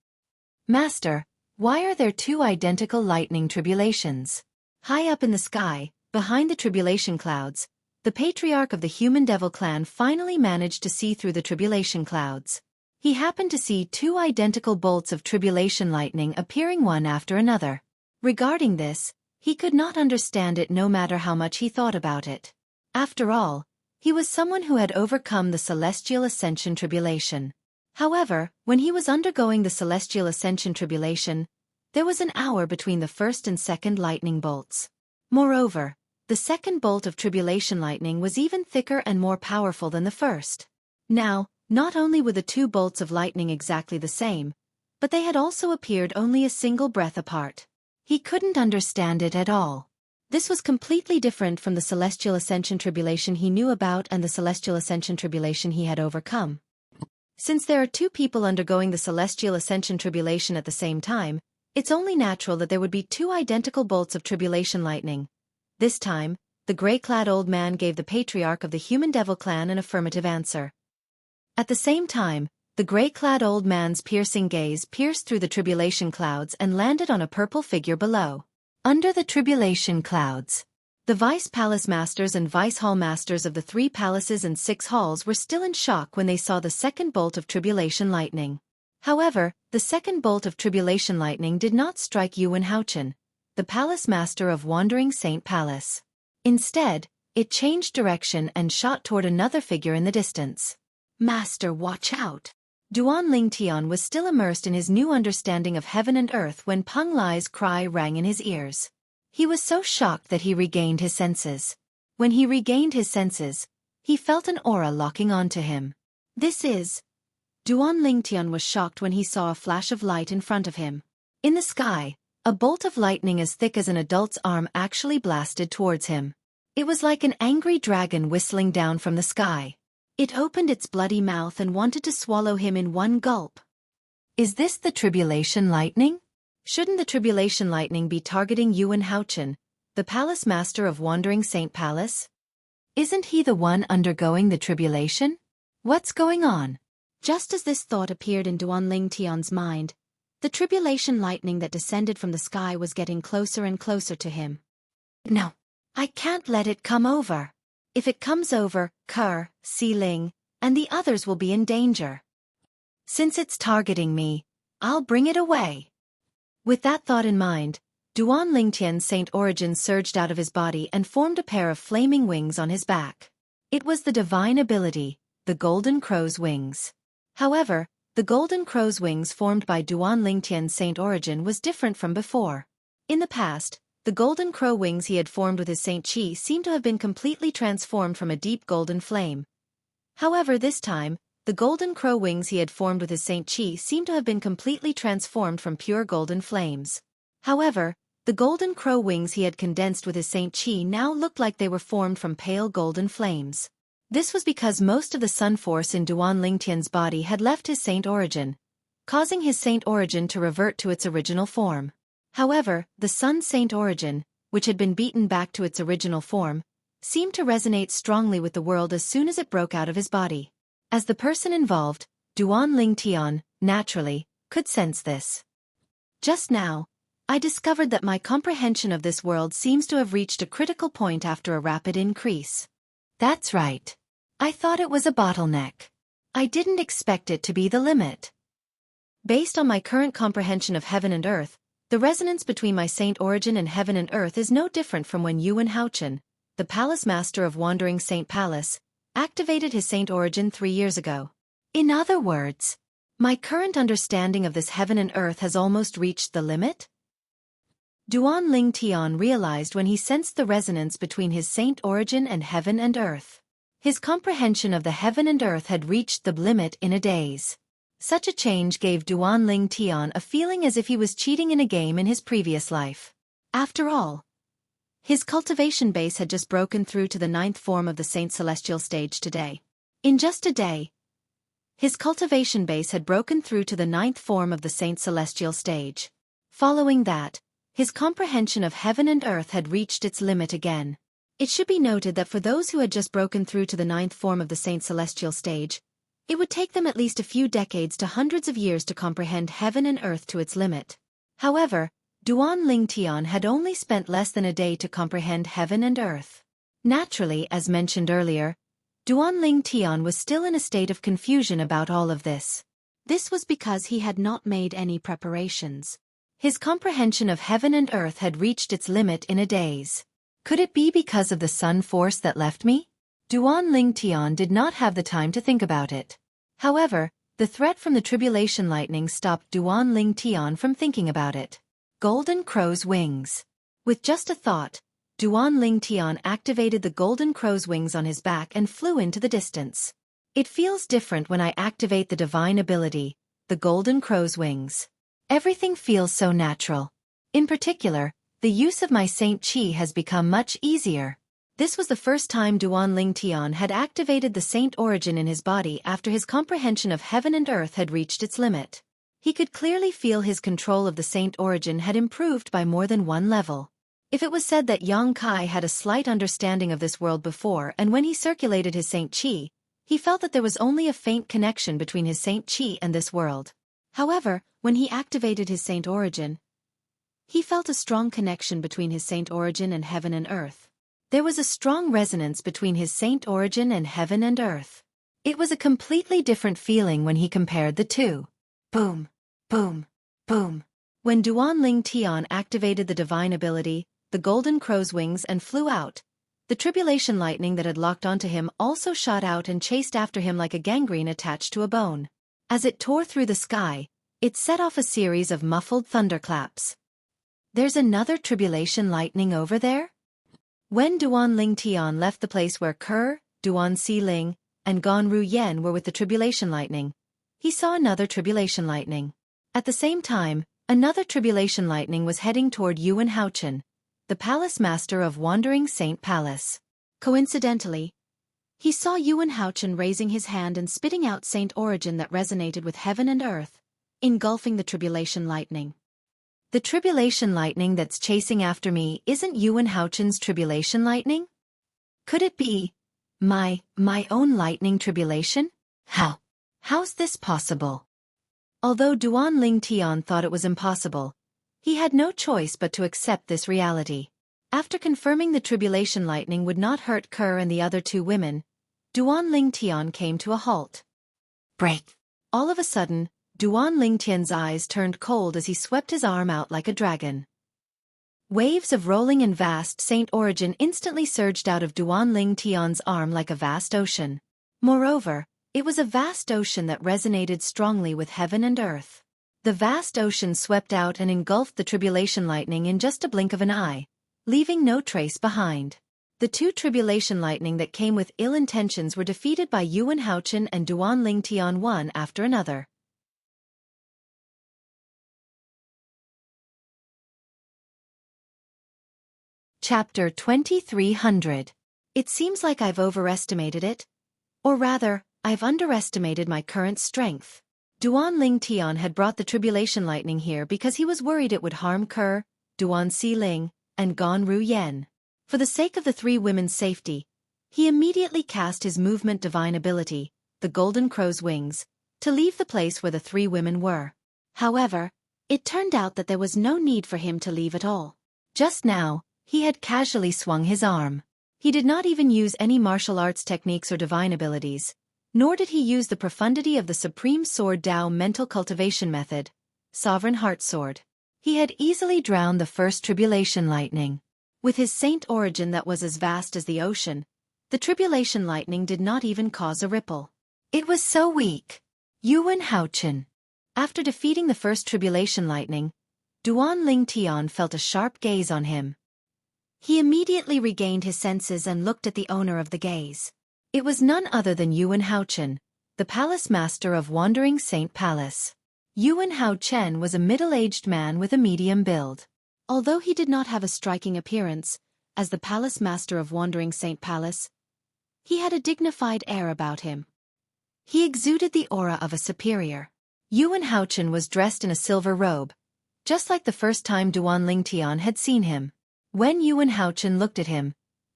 Speaker 1: Master, why are there 2 identical lightning tribulations? High up in the sky, behind the tribulation clouds, the patriarch of the human devil clan finally managed to see through the tribulation clouds. He happened to see 2 identical bolts of tribulation lightning appearing one after another. Regarding this, he could not understand it no matter how much he thought about it. After all, he was someone who had overcome the Celestial Ascension tribulation. However, when he was undergoing the Celestial Ascension tribulation, there was an hour between the first and second lightning bolts. Moreover, the second bolt of tribulation lightning was even thicker and more powerful than the first. Now, not only were the 2 bolts of lightning exactly the same, but they had also appeared only a single breath apart. He couldn't understand it at all. This was completely different from the Celestial Ascension tribulation he knew about and the Celestial Ascension tribulation he had overcome. Since there are 2 people undergoing the Celestial Ascension tribulation at the same time, it's only natural that there would be 2 identical bolts of tribulation lightning. This time, the gray-clad old man gave the patriarch of the human devil clan an affirmative answer. At the same time, the gray-clad old man's piercing gaze pierced through the tribulation clouds and landed on a purple figure below. Under the tribulation clouds, the Vice Palace Masters and Vice Hall Masters of the 3 palaces and 6 halls were still in shock when they saw the second bolt of tribulation lightning. However, the second bolt of tribulation lightning did not strike Yuan Haochen, the Palace Master of Wandering Saint Palace. Instead, it changed direction and shot toward another figure in the distance. Master, watch out!
Speaker 2: Duan Ling Tian was still immersed in his new understanding of heaven and earth when Peng Lai's cry rang in his ears. He was so shocked that he regained his senses. When he regained his senses, he felt an aura locking onto him. This is... Duan Ling Tian was shocked when he saw a flash of light in front of him. In the sky, a bolt of lightning as thick as an adult's arm actually blasted towards him. It was like an angry dragon whistling down from the sky. It opened its bloody mouth and wanted to swallow him in one gulp. Is this the tribulation lightning? Shouldn't the tribulation lightning be targeting Yuan Haochen, the palace master of Wandering Saint Palace? Isn't he the one undergoing the tribulation? What's going on? Just as this thought appeared in Duan Ling Tian's mind, the tribulation lightning that descended from the sky was getting closer and closer to him. No, I can't let it come over. If it comes over, Kerr, Si Ling, and the others will be in danger. Since it's targeting me, I'll bring it away. With that thought in mind, Duan Ling Tian's saint origin surged out of his body and formed a pair of flaming wings on his back. It was the divine ability, the Golden Crow's wings. However, the Golden Crow's wings formed by Duan Ling Tian's saint origin was different from before. In the past, the Golden Crow wings he had formed with his Saint Qi seemed to have been completely transformed from a deep golden flame. However, this time, the Golden Crow wings he had formed with his Saint Qi seemed to have been completely transformed from pure golden flames. However, the Golden Crow wings he had condensed with his Saint Qi now looked like they were formed from pale golden flames. This was because most of the sun force in Duan Ling Tian's body had left his saint origin, causing his saint origin to revert to its original form. However, the sun's saint origin, which had been beaten back to its original form, seemed to resonate strongly with the world as soon as it broke out of his body. As the person involved, Duan Ling Tian, naturally, could sense this. Just now, I discovered that my comprehension of this world seems to have reached a critical point after a rapid increase. That's right. I thought it was a bottleneck. I didn't expect it to be the limit. Based on my current comprehension of heaven and earth, the resonance between my saint origin and heaven and earth is no different from when Yuan Haochen, the palace master of Wandering Saint Palace, activated his saint origin 3 years ago. In other words, my current understanding of this heaven and earth has almost reached the limit? Duan Ling Tian realized when he sensed the resonance between his saint origin and heaven and earth. His comprehension of the heaven and earth had reached the limit in a daze. Such a change gave Duan Ling Tian a feeling as if he was cheating in a game in his previous life. After all, his cultivation base had just broken through to the 9th form of the Saint Celestial stage today. In just a day, his cultivation base had broken through to the 9th form of the Saint Celestial stage. Following that, his comprehension of heaven and earth had reached its limit again. It should be noted that for those who had just broken through to the 9th form of the Saint Celestial stage, it would take them at least a few decades to hundreds of years to comprehend heaven and earth to its limit. However, Duan Ling Tian had only spent less than a day to comprehend heaven and earth. Naturally, as mentioned earlier, Duan Ling Tian was still in a state of confusion about all of this. This was because he had not made any preparations. His comprehension of heaven and earth had reached its limit in a daze. Could it be because of the sun force that left me? Duan Ling Tian did not have the time to think about it. However, the threat from the tribulation lightning stopped Duan Ling Tian from thinking about it. Golden Crow's wings. With just a thought, Duan Ling Tian activated the Golden Crow's wings on his back and flew into the distance. It feels different when I activate the divine ability, the Golden Crow's wings. Everything feels so natural. In particular, the use of my Saint Qi has become much easier. This was the first time Duan Ling Tian had activated the saint origin in his body after his comprehension of heaven and earth had reached its limit. He could clearly feel his control of the saint origin had improved by more than one level. If it was said that Yang Kai had a slight understanding of this world before, and when he circulated his Saint Qi, he felt that there was only a faint connection between his Saint Qi and this world. However, when he activated his saint origin, he felt a strong connection between his saint origin and heaven and earth. There was a strong resonance between his saint origin and heaven and earth. It was a completely different feeling when he compared the two. Boom, boom, boom. When Duan Ling Tian activated the divine ability, the Golden Crow's wings, and flew out, the tribulation lightning that had locked onto him also shot out and chased after him like a gangrene attached to a bone. As it tore through the sky, it set off a series of muffled thunderclaps. There's another tribulation lightning over there? When Duan Ling Tian left the place where Ke, Duan Si Ling, and Gan Ru Yen were with the tribulation lightning, he saw another tribulation lightning. At the same time, another tribulation lightning was heading toward Yuan Haochen, the palace master of Wandering Saint Palace. Coincidentally, he saw Yuan Haochen raising his hand and spitting out Saint Origin that resonated with heaven and earth, engulfing the tribulation lightning. The tribulation lightning that's chasing after me isn't Yuan Haochen's tribulation lightning? Could it be my own lightning tribulation? How's this possible? Although Duan Ling Tian thought it was impossible, he had no choice but to accept this reality. After confirming the tribulation lightning would not hurt Ke and the other two women, Duan Ling Tian came to a halt. Break! All of a sudden, Duan Ling Tian's eyes turned cold as he swept his arm out like a dragon. Waves of rolling and vast Saint Origin instantly surged out of Duan Ling Tian's arm like a vast ocean. Moreover, it was a vast ocean that resonated strongly with heaven and earth. The vast ocean swept out and engulfed the tribulation lightning in just a blink of an eye, leaving no trace behind. The two tribulation lightning that came with ill intentions were defeated by Yuan Haochen and Duan Ling Tian one after another. Chapter 2300. It seems like I've overestimated it. Or rather, I've underestimated my current strength. Duan Ling Tian had brought the tribulation lightning here because he was worried it would harm Ke, Duan Si Ling, and Gan Ru Yen. For the sake of the three women's safety, he immediately cast his movement divine ability, the Golden Crow's Wings, to leave the place where the three women were. However, it turned out that there was no need for him to leave at all. Just now, he had casually swung his arm. He did not even use any martial arts techniques or divine abilities, nor did he use the profundity of the Supreme Sword Dao mental cultivation method, Sovereign Heart Sword. He had easily drowned the first tribulation lightning. With his saint origin that was as vast as the ocean, the tribulation lightning did not even cause a ripple. It was so weak. Yuan Haochen. After defeating the first tribulation lightning, Duan Ling Tian felt a sharp gaze on him. He immediately regained his senses and looked at the owner of the gaze. It was none other than Yuan Haochen, the palace master of Wandering Saint Palace. Yuan Haochen was a middle-aged man with a medium build. Although he did not have a striking appearance, as the palace master of Wandering Saint Palace, he had a dignified air about him. He exuded the aura of a superior. Yuan Haochen was dressed in a silver robe, just like the first time Duan Ling Tian had seen him. When Yuan Haochen looked at him,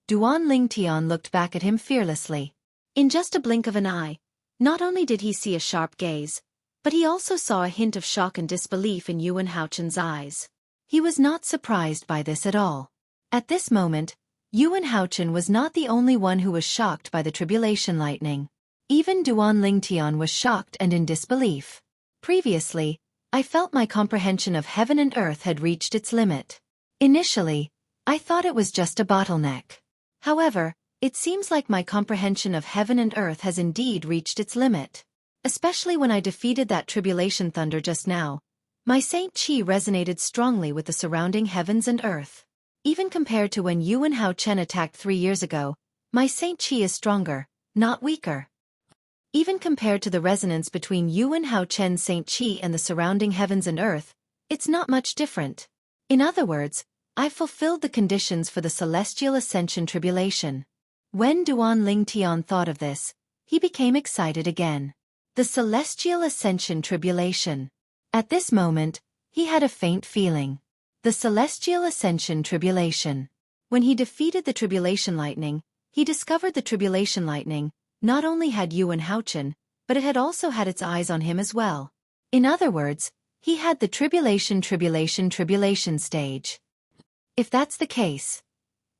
Speaker 2: Duan Ling Tian looked back at him fearlessly. In just a blink of an eye, not only did he see a sharp gaze, but he also saw a hint of shock and disbelief in Yuan Haochen's eyes. He was not surprised by this at all. At this moment, Yuan Haochen was not the only one who was shocked by the tribulation lightning. Even Duan Ling Tian was shocked and in disbelief. Previously, I felt my comprehension of heaven and earth had reached its limit. Initially, I thought it was just a bottleneck. However, it seems like my comprehension of heaven and earth has indeed reached its limit. Especially when I defeated that tribulation thunder just now, my Saint Qi resonated strongly with the surrounding heavens and earth. Even compared to when Yuan Haochen attacked 3 years ago, my Saint Qi is stronger, not weaker. Even compared to the resonance between Yuan Haochen's Saint Qi and the surrounding heavens and earth, it's not much different. In other words, I fulfilled the conditions for the celestial ascension tribulation. When Duan Ling Tian thought of this, he became excited again. The celestial ascension tribulation. At this moment, he had a faint feeling. The celestial ascension tribulation. When he defeated the tribulation lightning, he discovered the tribulation lightning not only had Yuan Haochen, but it had also had its eyes on him as well. In other words, he had the tribulation stage. If that's the case,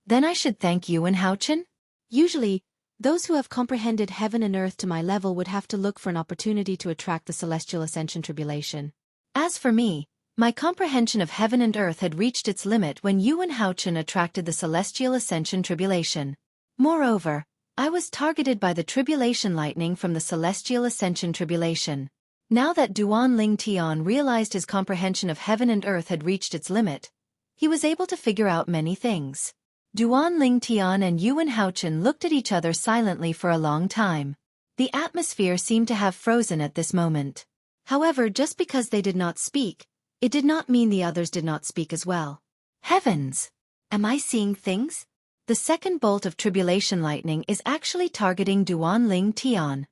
Speaker 2: then I should thank Yuan Haochen? Usually, those who have comprehended heaven and earth to my level would have to look for an opportunity to attract the celestial ascension tribulation. As for me, my comprehension of heaven and earth had reached its limit when Yuan Haochen attracted the celestial ascension tribulation. Moreover, I was targeted by the tribulation lightning from the celestial ascension tribulation. Now that Duan Ling Tian realized his comprehension of heaven and earth had reached its limit, he was able to figure out many things. Duan Ling Tian and Yuan Haochen looked at each other silently for a long time. The atmosphere seemed to have frozen at this moment. However, just because they did not speak, it did not mean the others did not speak as well. Heavens! Am I seeing things? The second bolt of tribulation lightning is actually targeting Duan Ling Tian.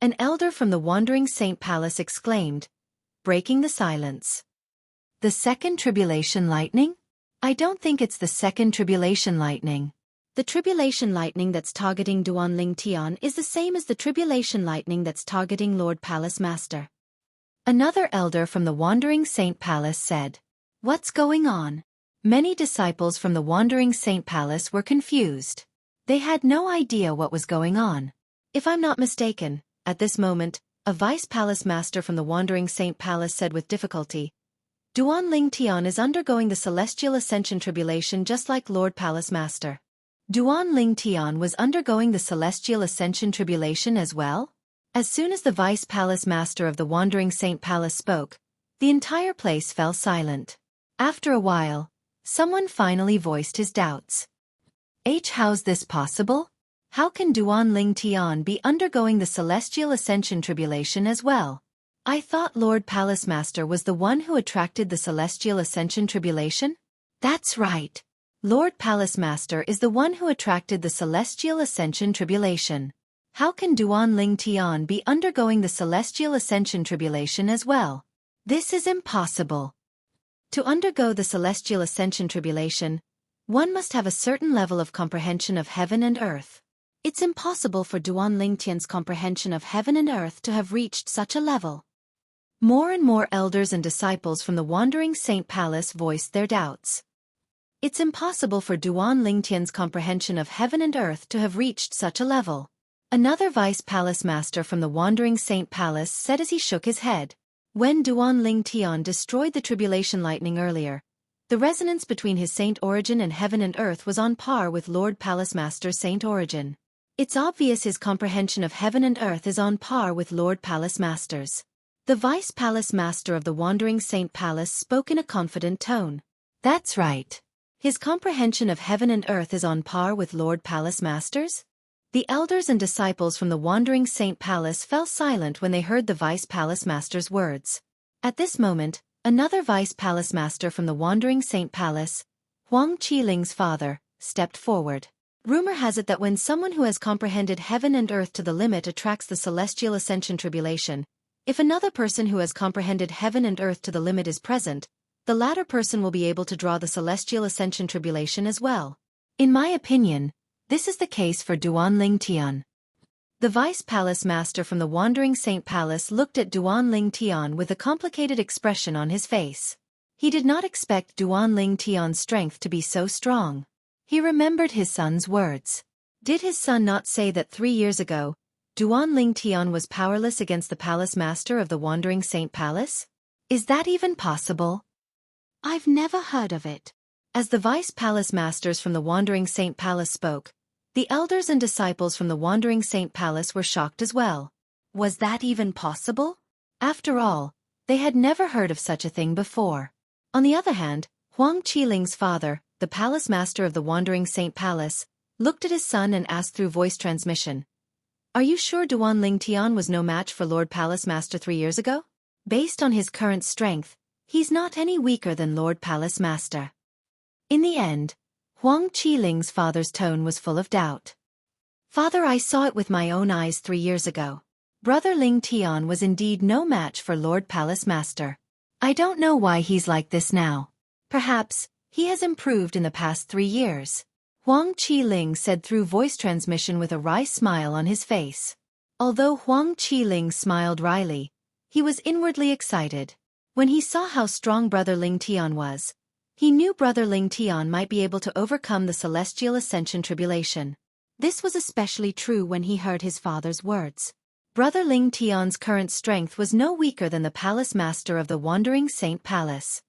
Speaker 2: An elder from the Wandering Saint Palace exclaimed, breaking the silence. The second tribulation lightning? I don't think it's the second tribulation lightning. The tribulation lightning that's targeting Duan Ling Tian is the same as the tribulation lightning that's targeting Lord Palace Master. Another elder from the Wandering Saint Palace said, "What's going on?" Many disciples from the Wandering Saint Palace were confused. They had no idea what was going on. If I'm not mistaken, at this moment, a Vice Palace Master from the Wandering Saint Palace said with difficulty, Duan Ling Tian is undergoing the Celestial Ascension Tribulation just like Lord Palace Master. Duan Ling Tian was undergoing the Celestial Ascension Tribulation as well? As soon as the Vice Palace Master of the Wandering Saint Palace spoke, the entire place fell silent. After a while, someone finally voiced his doubts. How's this possible? How can Duan Ling Tian be undergoing the Celestial Ascension Tribulation as well? I thought Lord Palace Master was the one who attracted the Celestial Ascension Tribulation? That's right. Lord Palace Master is the one who attracted the Celestial Ascension Tribulation. How can Duan Ling Tian be undergoing the Celestial Ascension Tribulation as well? This is impossible. To undergo the Celestial Ascension Tribulation, one must have a certain level of comprehension of heaven and earth. It's impossible for Duan Ling Tian's comprehension of heaven and earth to have reached such a level. More and more elders and disciples from the Wandering Saint Palace voiced their doubts. It's impossible for Duan Ling Tian's comprehension of heaven and earth to have reached such a level. Another Vice Palace Master from the Wandering Saint Palace said as he shook his head. When Duan Ling Tian destroyed the tribulation lightning earlier, the resonance between his saint origin and heaven and earth was on par with Lord Palace Master's saint origin. It's obvious his comprehension of heaven and earth is on par with Lord Palace Master's. The Vice Palace Master of the Wandering Saint Palace spoke in a confident tone. That's right. His comprehension of heaven and earth is on par with Lord Palace Master's? The elders and disciples from the Wandering Saint Palace fell silent when they heard the Vice Palace Master's words. At this moment, another Vice Palace Master from the Wandering Saint Palace, Huang Qiling's father, stepped forward. Rumor has it that when someone who has comprehended heaven and earth to the limit attracts the Celestial Ascension Tribulation, if another person who has comprehended heaven and earth to the limit is present, the latter person will be able to draw the Celestial Ascension Tribulation as well. In my opinion, this is the case for Duan Ling Tian. The Vice Palace Master from the Wandering Saint Palace looked at Duan Ling Tian with a complicated expression on his face. He did not expect Duan Ling Tian's strength to be so strong. He remembered his son's words. Did his son not say that 3 years ago, Duan Ling Tian was powerless against the Palace Master of the Wandering Saint Palace? Is that even possible? I've never heard of it. As the Vice Palace Masters from the Wandering Saint Palace spoke, the elders and disciples from the Wandering Saint Palace were shocked as well. Was that even possible? After all, they had never heard of such a thing before. On the other hand, Huang Qiling's father, the Palace Master of the Wandering Saint Palace, looked at his son and asked through voice transmission, "Are you sure Duan Ling Tian was no match for Lord Palace Master 3 years ago? Based on his current strength, he's not any weaker than Lord Palace Master." In the end, Huang Qiling's father's tone was full of doubt. "Father, I saw it with my own eyes 3 years ago. Brother Ling Tian was indeed no match for Lord Palace Master. I don't know why he's like this now. Perhaps, he has improved in the past 3 years. Huang Qiling said through voice transmission with a wry smile on his face. Although Huang Qiling smiled wryly, he was inwardly excited. When he saw how strong Brother Ling Tian was, he knew Brother Ling Tian might be able to overcome the Celestial Ascension Tribulation. This was especially true when he heard his father's words. Brother Ling Tian's current strength was no weaker than the Palace Master of the Wandering Saint Palace.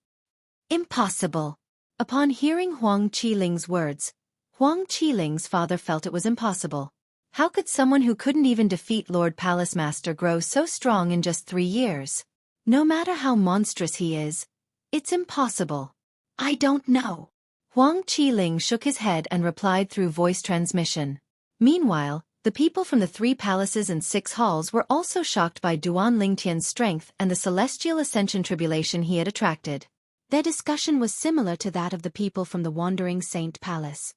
Speaker 2: Impossible. Upon hearing Huang Qiling's words, Huang Qiling's father felt it was impossible. How could someone who couldn't even defeat Lord Palace Master grow so strong in just 3 years? No matter how monstrous he is, it's impossible.
Speaker 1: I don't know.
Speaker 2: Huang Qiling shook his head and replied through voice transmission. Meanwhile, the people from the 3 palaces and 6 halls were also shocked by Duan Lingtian's strength and the celestial ascension tribulation he had attracted. Their discussion was similar to that of the people from the Wandering Saint Palace.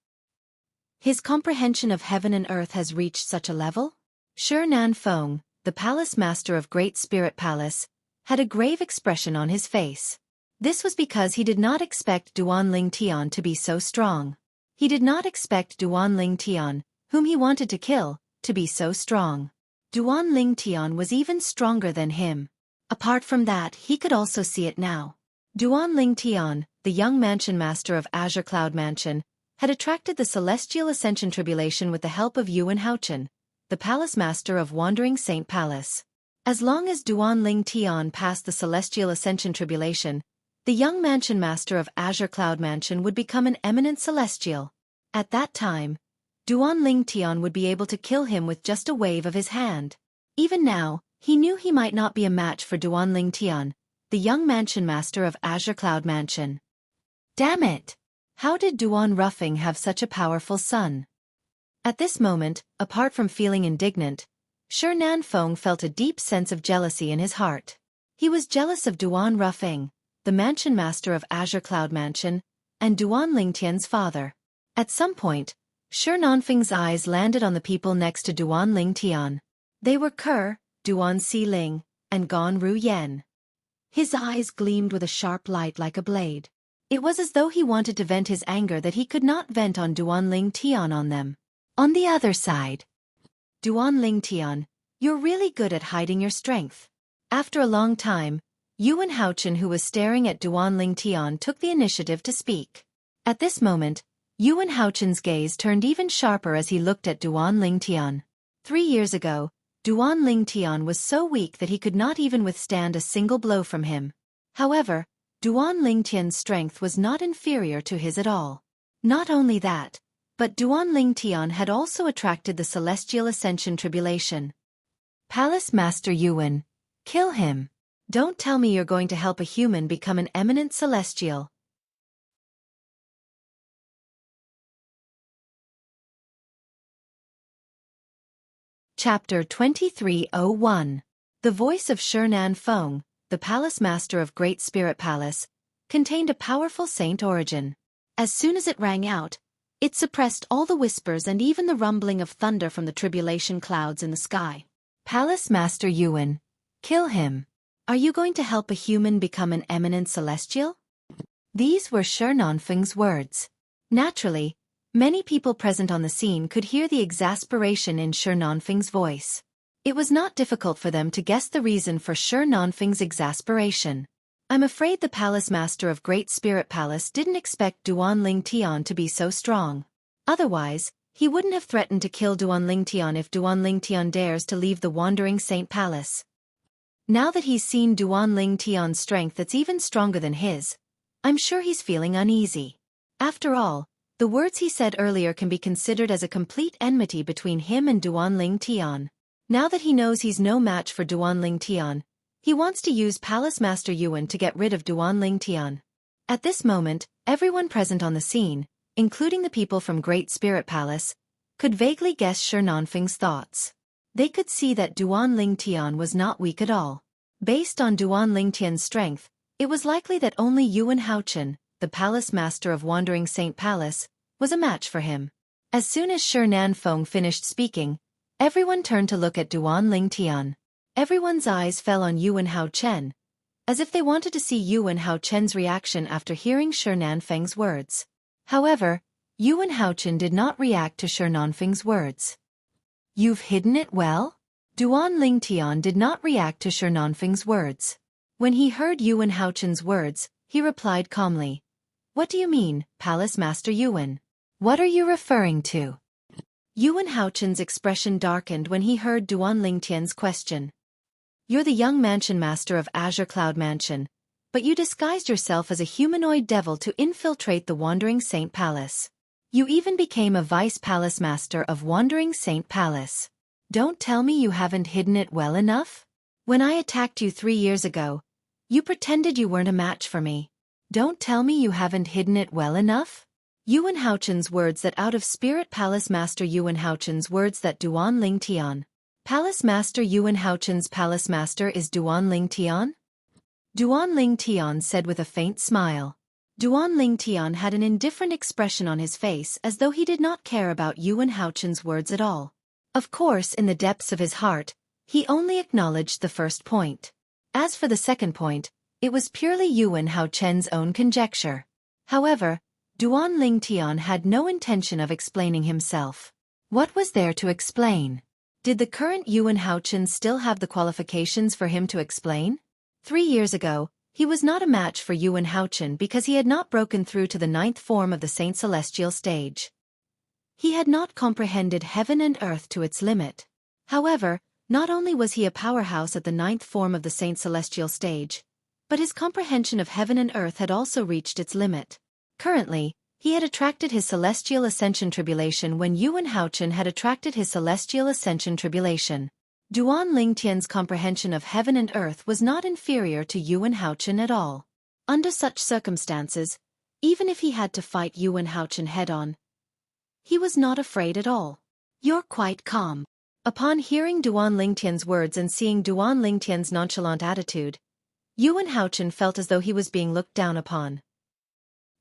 Speaker 2: His comprehension of heaven and earth has reached such a level? Shi Nanfeng, the palace master of Great Spirit Palace, had a grave expression on his face. This was because he did not expect Duan Lingtian to be so strong. He did not expect Duan Lingtian, whom he wanted to kill, to be so strong. Duan Lingtian was even stronger than him. Apart from that, he could also see it now. Duan Lingtian, the young mansion master of Azure Cloud Mansion, had attracted the Celestial Ascension Tribulation with the help of Yuan Haochen, the palace master of Wandering Saint Palace. As long as Duan Lingtian passed the Celestial Ascension Tribulation, the young mansion master of Azure Cloud Mansion would become an eminent celestial. At that time, Duan Lingtian would be able to kill him with just a wave of his hand. Even now, he knew he might not be a match for Duan Lingtian, the young mansion master of Azure Cloud Mansion. Damn it! How did Duan Ruffing have such a powerful son? At this moment, apart from feeling indignant, Shi Nanfeng felt a deep sense of jealousy in his heart. He was jealous of Duan Ruffing, the mansion master of Azure Cloud Mansion, and Duan Lingtian's father. At some point, Shi Nanfeng's eyes landed on the people next to Duan Lingtian. They were Ke, Duan Xiling, and Gan Ruyen. His eyes gleamed with a sharp light like a blade. It was as though he wanted to vent his anger that he could not vent on Duan Lingtian on them. On the other side, Duan Lingtian, you're really good at hiding your strength. After a long time, Yuan Haochen, who was staring at Duan Lingtian, took the initiative to speak. At this moment, Yuan Haochen's gaze turned even sharper as he looked at Duan Lingtian. 3 years ago, Duan Lingtian was so weak that he could not even withstand a single blow from him. However, Duan Lingtian's strength was not inferior to his at all. Not only that, but Duan Lingtian had also attracted the Celestial Ascension Tribulation. Palace Master Yuan, kill him. Don't tell me you're going to help a human become an eminent celestial. Chapter 2301. The voice of Shi Nanfeng, the palace master of Great Spirit Palace, contained a powerful saint origin. As soon as it rang out, it suppressed all the whispers and even the rumbling of thunder from the tribulation clouds in the sky. Palace Master Yuan, kill him. Are you going to help a human become an eminent celestial? These were Shi Nanfeng's words. Naturally, many people present on the scene could hear the exasperation in Shi Nanfeng's voice. It was not difficult for them to guess the reason for Shi Nanfeng's exasperation. I'm afraid the palace master of Great Spirit Palace didn't expect Duan Lingtian to be so strong. Otherwise, he wouldn't have threatened to kill Duan Lingtian if Duan Lingtian dares to leave the Wandering Saint Palace. Now that he's seen Duan Lingtian's strength that's even stronger than his, I'm sure he's feeling uneasy. After all, the words he said earlier can be considered as a complete enmity between him and Duan Lingtian. Now that he knows he's no match for Duan Lingtian, he wants to use Palace Master Yuan to get rid of Duan Lingtian. At this moment, everyone present on the scene, including the people from Great Spirit Palace, could vaguely guess Shi Nanfeng's thoughts. They could see that Duan Lingtian was not weak at all. Based on Duan Lingtian's strength, it was likely that only Yuan Haochen, the palace master of Wandering Saint Palace, was a match for him. As soon as Shi Nanfeng finished speaking, everyone turned to look at Duan Lingtian. Everyone's eyes fell on Yuan Haochen, as if they wanted to see Yuan Haochen's reaction after hearing Shi Nanfeng's words. However, Yuan Haochen did not react to Shi Nanfeng's words. You've hidden it well? Duan Lingtian did not react to Shi Nanfeng's words. When he heard Yuan Haochen's words, he replied calmly. What do you mean, Palace Master Yuan? What are you referring to? Yuan Haochen's expression darkened when he heard Duan Lingtian's question. You're the young mansion master of Azure Cloud Mansion, but you disguised yourself as a humanoid devil to infiltrate the Wandering Saint Palace.
Speaker 1: You even became a vice palace master of Wandering Saint Palace. Don't tell me you haven't hidden it well enough? When I attacked you 3 years ago, you pretended you weren't a match for me. Don't tell me you haven't hidden it well enough? Yuan Haochen's words that out of Spirit Palace Master Yuan Haochen's words that Duan Ling Tian. Palace Master Yuan Haochen's Palace Master is Duan Ling Tian? Duan Ling Tian said with a faint smile. Duan Ling Tian had an indifferent expression on his face as though he did not care about Yuan Haochen's words at all. Of course, in the depths of his heart, he only acknowledged the first point. As for the second point, it was purely Yuan Haochen's own conjecture. However, Duan Ling Tian had no intention of explaining himself. What was there to explain? Did the current Yuan Haochen still have the qualifications for him to explain? 3 years ago, he was not a match for Yuan Haochen because he had not broken through to the 9th form of the Saint Celestial stage. He had not comprehended heaven and earth to its limit. However, not only was he a powerhouse at the 9th form of the Saint Celestial stage, but his comprehension of heaven and earth had also reached its limit. Currently, he had attracted his Celestial Ascension Tribulation when Yuan Haochen had attracted his Celestial Ascension Tribulation. Duan Ling Tian's comprehension of heaven and earth was not inferior to Yuan Haochen at all. Under such circumstances, even if he had to fight Yuan Haochen head-on, he was not afraid at all. You're quite calm. Upon hearing Duan Ling Tian's words and seeing Duan Ling Tian's nonchalant attitude, Yuan Haochen felt as though he was being looked down upon.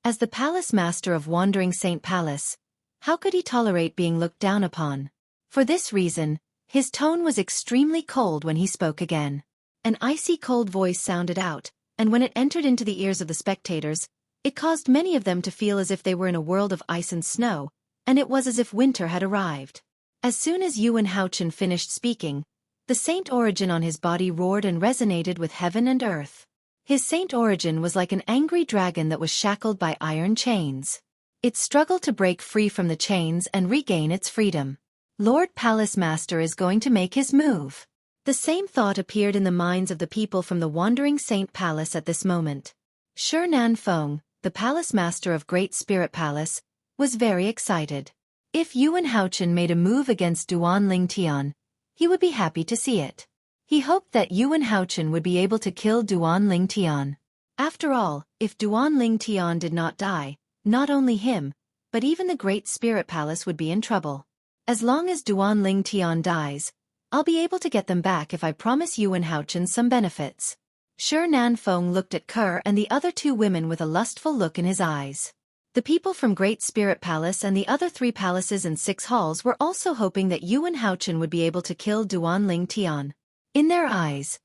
Speaker 1: As the Palace Master of Wandering Saint Palace, how could he tolerate being looked down upon? For this reason, his tone was extremely cold when he spoke again. An icy cold voice sounded out, and when it entered into the ears of the spectators, it caused many of them to feel as if they were in a world of ice and snow, and it was as if winter had arrived. As soon as Yuan Haochen finished speaking, the saint origin on his body roared and resonated with heaven and earth. His saint origin was like an angry dragon that was shackled by iron chains. It struggled to break free from the chains and regain its freedom. Lord Palace Master is going to make his move. The same thought appeared in the minds of the people from the Wandering Saint Palace at this moment. Shi Nanfeng, the Palace Master of Great Spirit Palace, was very excited. If Yuan Haochen made a move against Duan Ling Tian, he would be happy to see it. He hoped that Yuan Haochen would be able to kill Duan Ling Tian. After all, if Duan Ling Tian did not die, not only him, but even the Great Spirit Palace would be in trouble. As long as Duan Ling Tian dies, I'll be able to get them back if I promise Yuan Haochen some benefits. Shi Nanfeng looked at Kerr and the other 2 women with a lustful look in his eyes. The people from Great Spirit Palace and the other 3 palaces and 6 halls were also hoping that Yuan Haochen would be able to kill Duan Ling Tian. In their eyes,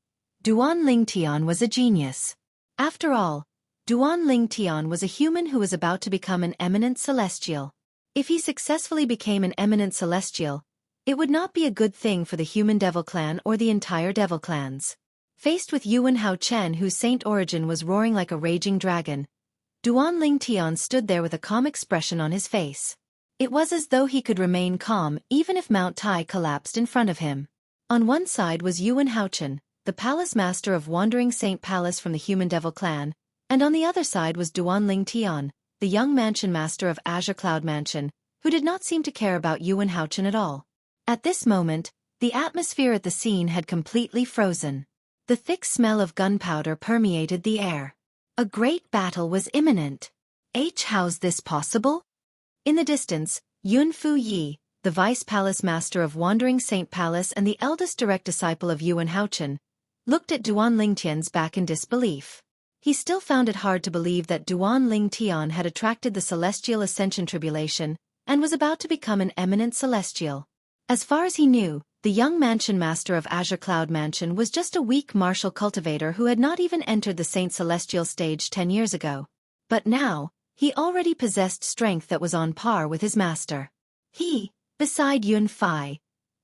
Speaker 1: Duan Ling Tian was a genius. After all, Duan Ling Tian was a human who was about to become an eminent celestial. If he successfully became an eminent celestial, it would not be a good thing for the human devil clan or the entire devil clans. Faced with Yuan Haochen, whose saint origin was roaring like a raging dragon, Duan Ling Tian stood there with a calm expression on his face. It was as though he could remain calm even if Mount Tai collapsed in front of him. On one side was Yuan Haochen, the Palace Master of Wandering Saint Palace from the Human Devil Clan, and on the other side was Duan Ling Tian, the young Mansion Master of Azure Cloud Mansion, who did not seem to care about Yuan Haochen at all. At this moment, the atmosphere at the scene had completely frozen. The thick smell of gunpowder permeated the air. A great battle was imminent. How's this possible? In the distance, Yun Fu Yi, the Vice Palace Master of Wandering Saint Palace and the eldest direct disciple of Yuan Haochen, looked at Duan Ling Tian's back in disbelief. He still found it hard to believe that Duan Ling Tian had attracted the Celestial Ascension Tribulation and was about to become an eminent celestial. As far as he knew, the young Mansion Master of Azure Cloud Mansion was just a weak martial cultivator who had not even entered the Saint Celestial stage 10 years ago. But now, he already possessed strength that was on par with his master. Beside Yun Fai,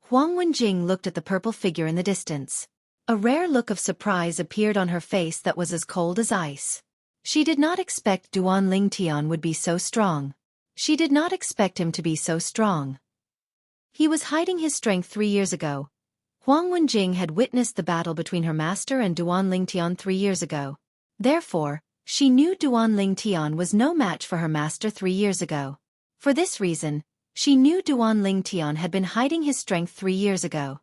Speaker 1: Huang Wenjing looked at the purple figure in the distance. A rare look of surprise appeared on her face that was as cold as ice. She did not expect Duan Ling Tian would be so strong. She did not expect him to be so strong. He was hiding his strength 3 years ago. Huang Wenjing had witnessed the battle between her master and Duan Ling Tian 3 years ago. Therefore, she knew Duan Ling Tian was no match for her master 3 years ago.
Speaker 2: For this reason, she knew Duan Lingtian had been hiding his strength 3 years ago.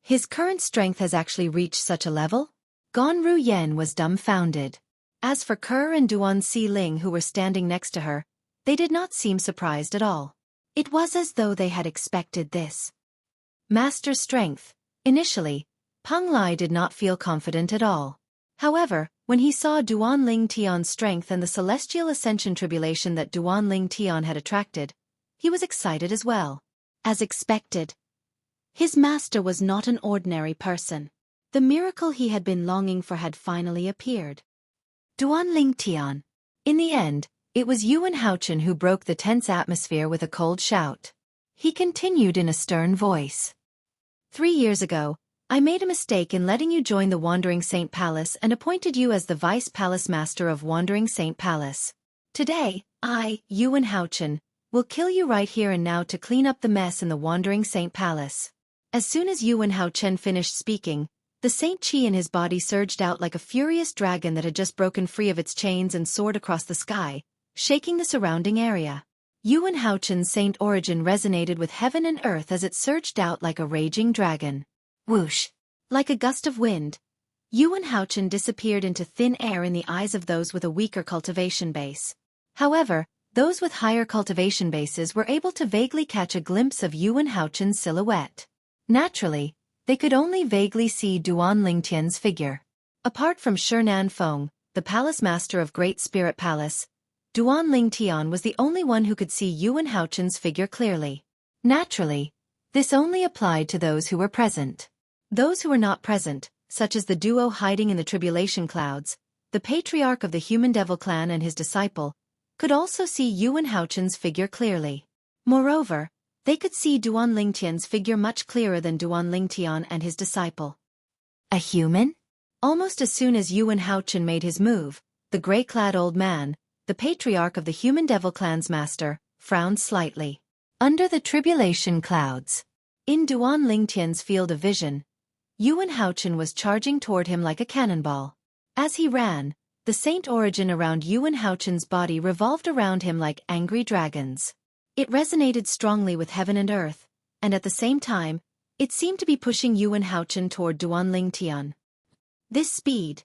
Speaker 2: His current strength has actually reached such a level? Gan Ruyen was dumbfounded. As for Ke and Duan Ling who were standing next to her, they did not seem surprised at all. It was as though they had expected this. Master strength. Initially, Peng Lai did not feel confident at all. However, when he saw Duan Lingtian's strength and the celestial ascension tribulation that Duan Lingtian had attracted, he was excited as well. As expected, his master was not an ordinary person. The miracle he had been longing for had finally appeared. Duan Lingtian. In the end, it was Yuan Haochen who broke the tense atmosphere with a cold shout. He continued in a stern voice. 3 years ago, I made a mistake in letting you join the Wandering Saint Palace and appointed you as the Vice Palace Master of Wandering Saint Palace. Today, I, Yuan Haochen, will kill you right here and now to clean up the mess in the Wandering Saint Palace. As soon as Yuan Haochen finished speaking, the Saint Qi in his body surged out like a furious dragon that had just broken free of its chains and soared across the sky, shaking the surrounding area. Yuan Haochen's saint origin resonated with heaven and earth as it surged out like a raging dragon. Whoosh! Like a gust of wind, Yuan Haochen disappeared into thin air in the eyes of those with a weaker cultivation base. However, those with higher cultivation bases were able to vaguely catch a glimpse of Yuan Haochen's silhouette. Naturally, they could only vaguely see Duan Lingtian's figure. Apart from Shinan Feng, the palace master of Great Spirit Palace, Duan Lingtian was the only one who could see Yuan Haochen's figure clearly. Naturally, this only applied to those who were present. Those who were not present, such as the duo hiding in the tribulation clouds, the patriarch of the Human Devil clan and his disciple, could also see Yuan Haochen's figure clearly. Moreover, they could see Duan Lingtian's figure much clearer than Duan Lingtian and his disciple. A human? Almost as soon as Yuan Haochen made his move, the gray-clad old man, the patriarch of the Human Devil clan's master, frowned slightly. Under the tribulation clouds. In Duan Lingtian's field of vision, Yuan Haochen was charging toward him like a cannonball. As he ran, the saint origin around Yuan Haochen's body revolved around him like angry dragons. It resonated strongly with heaven and earth, and at the same time, it seemed to be pushing Yuan Haochen toward Duan Lingtian. This speed.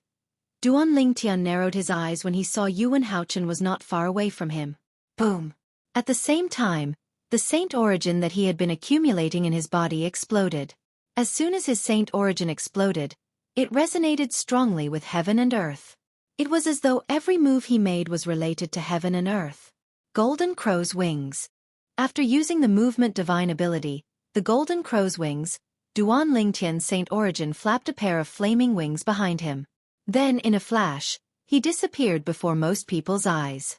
Speaker 2: Duan Lingtian narrowed his eyes when he saw Yuan Haochen was not far away from him. Boom! At the same time, the saint origin that he had been accumulating in his body exploded. As soon as his saint origin exploded, it resonated strongly with heaven and earth. It was as though every move he made was related to heaven and earth. Golden Crow's Wings. After using the movement divine ability, the Golden Crow's Wings, Duan Lingtian's saint origin flapped a pair of flaming wings behind him. Then, in a flash, he disappeared before most people's eyes.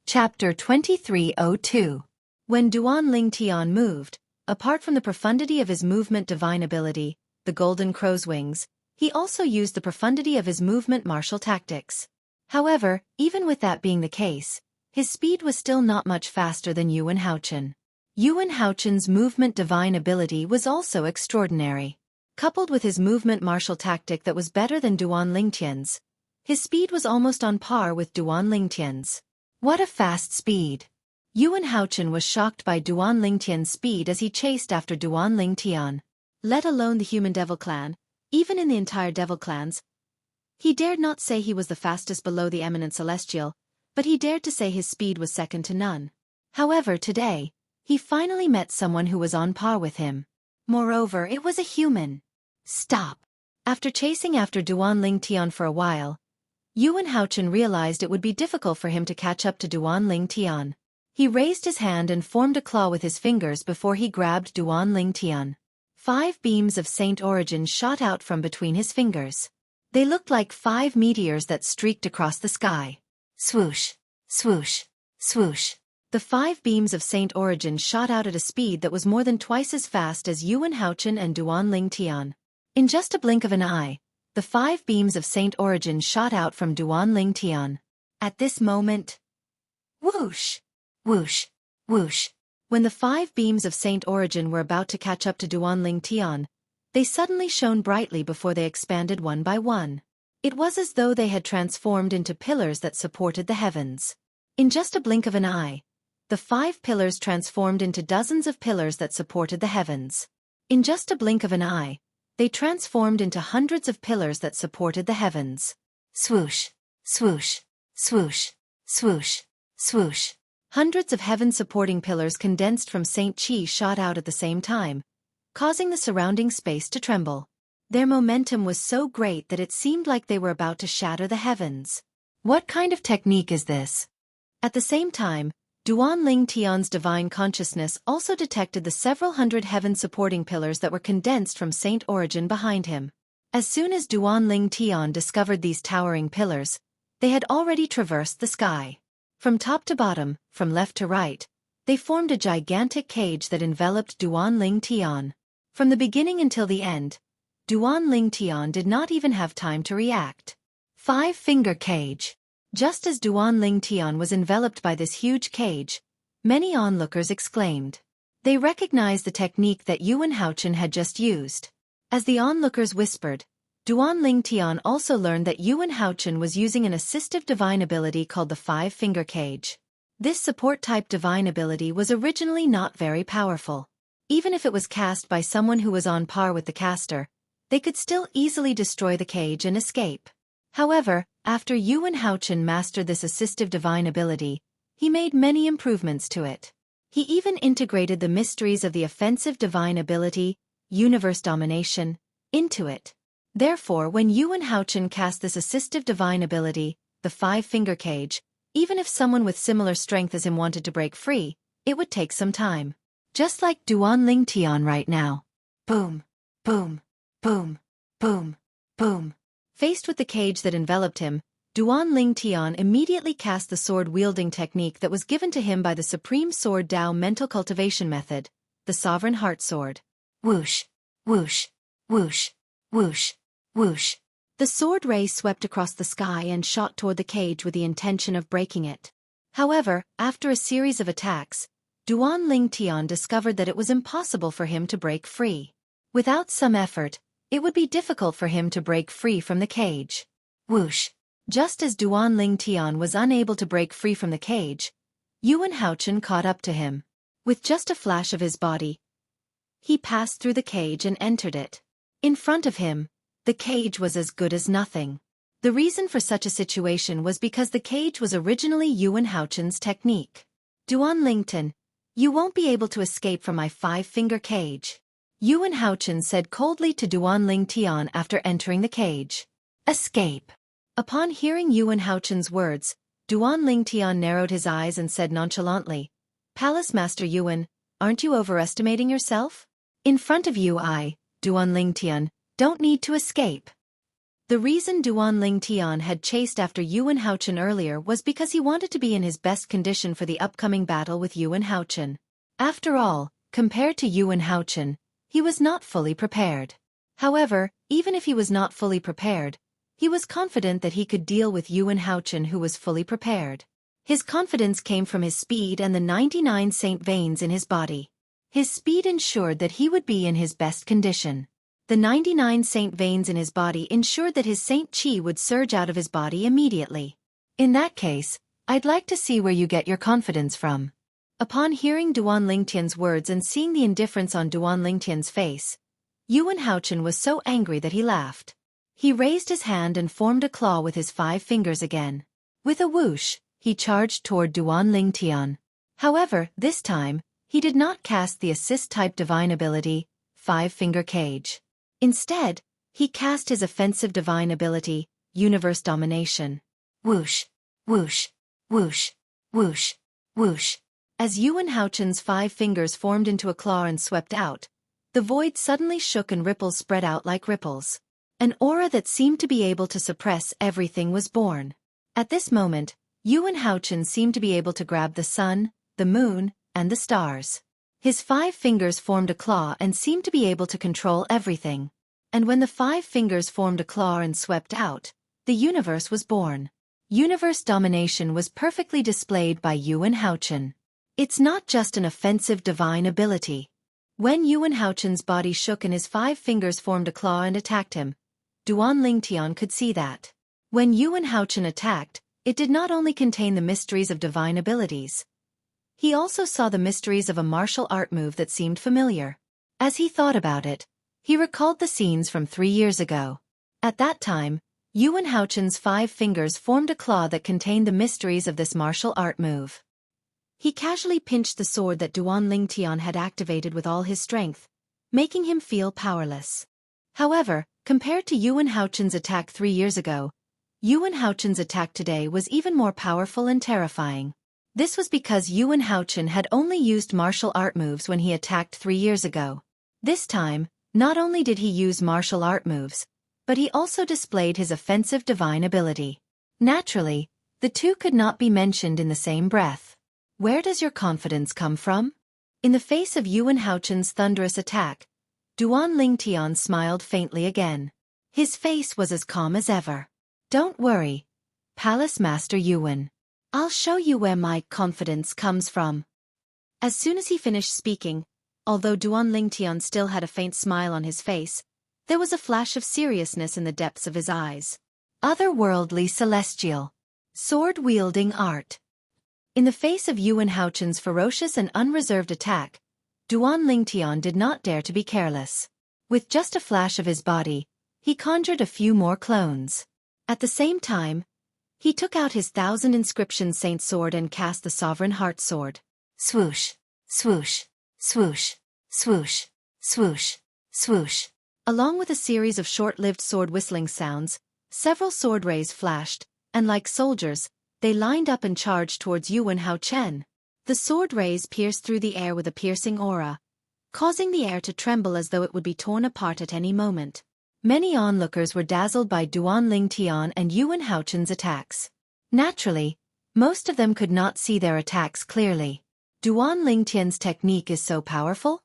Speaker 2: Chapter 2302. When Duan Lingtian moved, apart from the profundity of his movement divine ability, the Golden Crow's Wings, he also used the profundity of his movement martial tactics. However, even with that being the case, his speed was still not much faster than Yuan Haochen. Yuan Haochen's movement divine ability was also extraordinary. Coupled with his movement martial tactic that was better than Duan Lingtian's, his speed was almost on par with Duan Lingtian's. What a fast speed! Yuan Haochen was shocked by Duan Lingtian's speed as he chased after Duan Lingtian. Let alone the Human Devil clan, even in the entire Devil clans, he dared not say he was the fastest below the eminent celestial, but he dared to say his speed was second to none. However, today, he finally met someone who was on par with him. Moreover, it was a human. Stop! After chasing after Duan Lingtian for a while, Yuan Haochen realized it would be difficult for him to catch up to Duan Lingtian. He raised his hand and formed a claw with his fingers before he grabbed Duan Lingtian. 5 beams of saint origin shot out from between his fingers. They looked like 5 meteors that streaked across the sky. Swoosh! Swoosh! Swoosh! The 5 beams of saint origin shot out at a speed that was more than twice as fast as Yuan Haochen and Duan Lingtian. In just a blink of an eye, the 5 beams of saint origin shot out from Duan Lingtian. At this moment, whoosh! Whoosh! Whoosh! When the 5 beams of saint origin were about to catch up to Duan Lingtian, they suddenly shone brightly before they expanded one by one. It was as though they had transformed into pillars that supported the heavens. In just a blink of an eye, the 5 pillars transformed into dozens of pillars that supported the heavens. In just a blink of an eye, they transformed into hundreds of pillars that supported the heavens. Swoosh, swoosh, swoosh, swoosh, swoosh. Hundreds of heaven-supporting pillars condensed from St. Chi shot out at the same time, causing the surrounding space to tremble. Their momentum was so great that it seemed like they were about to shatter the heavens. What kind of technique is this? At the same time, Duan Ling Tian's divine consciousness also detected the several hundred heaven-supporting pillars that were condensed from Saint Origin behind him. As soon as Duan Ling Tian discovered these towering pillars, they had already traversed the sky. From top to bottom, from left to right, they formed a gigantic cage that enveloped Duan Ling Tian. From the beginning until the end, Duan Ling Tian did not even have time to react. 5-finger cage. Just as Duan Ling Tian was enveloped by this huge cage, many onlookers exclaimed. They recognized the technique that Yuan Haochen had just used. As the onlookers whispered, Duan Ling Tian also learned that Yuan Haochen was using an assistive divine ability called the 5-finger cage. This support-type divine ability was originally not very powerful. Even if it was cast by someone who was on par with the caster, they could still easily destroy the cage and escape. However, after Yuan Haochen mastered this assistive divine ability, he made many improvements to it. He even integrated the mysteries of the offensive divine ability, universe domination, into it. Therefore, when Yuan Haochen cast this assistive divine ability, the 5-finger cage, even if someone with similar strength as him wanted to break free, it would take some time. Just like Duan Ling Tian right now. Boom, boom, boom, boom, boom. Faced with the cage that enveloped him, Duan Ling Tian immediately cast the sword-wielding technique that was given to him by the Supreme Sword Tao mental cultivation method, the Sovereign Heart Sword. Whoosh, whoosh, whoosh, whoosh, whoosh. The sword ray swept across the sky and shot toward the cage with the intention of breaking it. However, after a series of attacks, Duan Ling Tian discovered that it was impossible for him to break free. Without some effort, it would be difficult for him to break free from the cage. Whoosh! Just as Duan Ling Tian was unable to break free from the cage, Yuan Haochen caught up to him. With just a flash of his body, he passed through the cage and entered it. In front of him, the cage was as good as nothing. The reason for such a situation was because the cage was originally Yuan Haochen's technique. Duan Lington, you won't be able to escape from my 5-finger cage. Yuan Haochen said coldly to Duan Ling Tian after entering the cage. Escape. Upon hearing Yuan Haochen's words, Duan Ling Tian narrowed his eyes and said nonchalantly, Palace Master Yuan, aren't you overestimating yourself? In front of you Duan Ling Tian, don't need to escape. The reason Duan Ling Tian had chased after Yuan Haochen earlier was because he wanted to be in his best condition for the upcoming battle with Yuan Haochen. After all, compared to Yuan Haochen, he was not fully prepared. However, even if he was not fully prepared, he was confident that he could deal with Yuan Haochen who was fully prepared. His confidence came from his speed and the 99 saint veins in his body. His speed ensured that he would be in his best condition. The 99 saint veins in his body ensured that his saint chi would surge out of his body immediately. In that case, I'd like to see where you get your confidence from. Upon hearing Duan Lingtian's words and seeing the indifference on Duan Lingtian's face, Yuan Haochen was so angry that he laughed. He raised his hand and formed a claw with his 5 fingers again. With a whoosh, he charged toward Duan Lingtian. However, this time, he did not cast the assist-type divine ability, 5-finger cage. Instead, he cast his offensive divine ability, universe domination. Whoosh, whoosh, whoosh, whoosh, whoosh. As Yuan Haochen's 5 fingers formed into a claw and swept out, the void suddenly shook and ripples spread out like ripples. An aura that seemed to be able to suppress everything was born. At this moment, Yuan Haochen seemed to be able to grab the sun, the moon, and the stars. His 5 fingers formed a claw and seemed to be able to control everything. And when the 5 fingers formed a claw and swept out, the universe was born. Universe domination was perfectly displayed by Yuan Haochen. It's not just an offensive divine ability. When Yuan Haochen's body shook and his 5 fingers formed a claw and attacked him, Duan Lingtian could see that. When Yuan Haochen attacked, it did not only contain the mysteries of divine abilities. He also saw the mysteries of a martial art move that seemed familiar. As he thought about it, he recalled the scenes from 3 years ago. At that time, Yuan Haochen's 5 fingers formed a claw that contained the mysteries of this martial art move. He casually pinched the sword that Duan Lingtian had activated with all his strength, making him feel powerless. However, compared to Yuan Haochen's attack 3 years ago, Yuan Haochen's attack today was even more powerful and terrifying. This was because Yuan Haochen had only used martial art moves when he attacked 3 years ago. This time, not only did he use martial art moves, but he also displayed his offensive divine ability. Naturally, the two could not be mentioned in the same breath. Where does your confidence come from? In the face of Yuan Haochen's thunderous attack, Duan Lingtian smiled faintly again. His face was as calm as ever. Don't worry, Palace Master Yuan. I'll show you where my confidence comes from. As soon as he finished speaking, although Duan Lingtian still had a faint smile on his face, there was a flash of seriousness in the depths of his eyes. Otherworldly celestial. Sword-wielding art. In the face of Yuan Haochen's ferocious and unreserved attack, Duan Lingtian did not dare to be careless. With just a flash of his body, he conjured a few more clones. At the same time, he took out his 1,000 inscription saint sword and cast the sovereign heart sword. Swoosh, swoosh, swoosh, swoosh, swoosh, swoosh. Along with a series of short-lived sword whistling sounds, several sword rays flashed, and like soldiers, they lined up and charged towards Yuan Haochen. The sword rays pierced through the air with a piercing aura, causing the air to tremble as though it would be torn apart at any moment. Many onlookers were dazzled by Duan Lingtian and Yuan Haochen's attacks. Naturally, most of them could not see their attacks clearly. Duan Lingtian's technique is so powerful?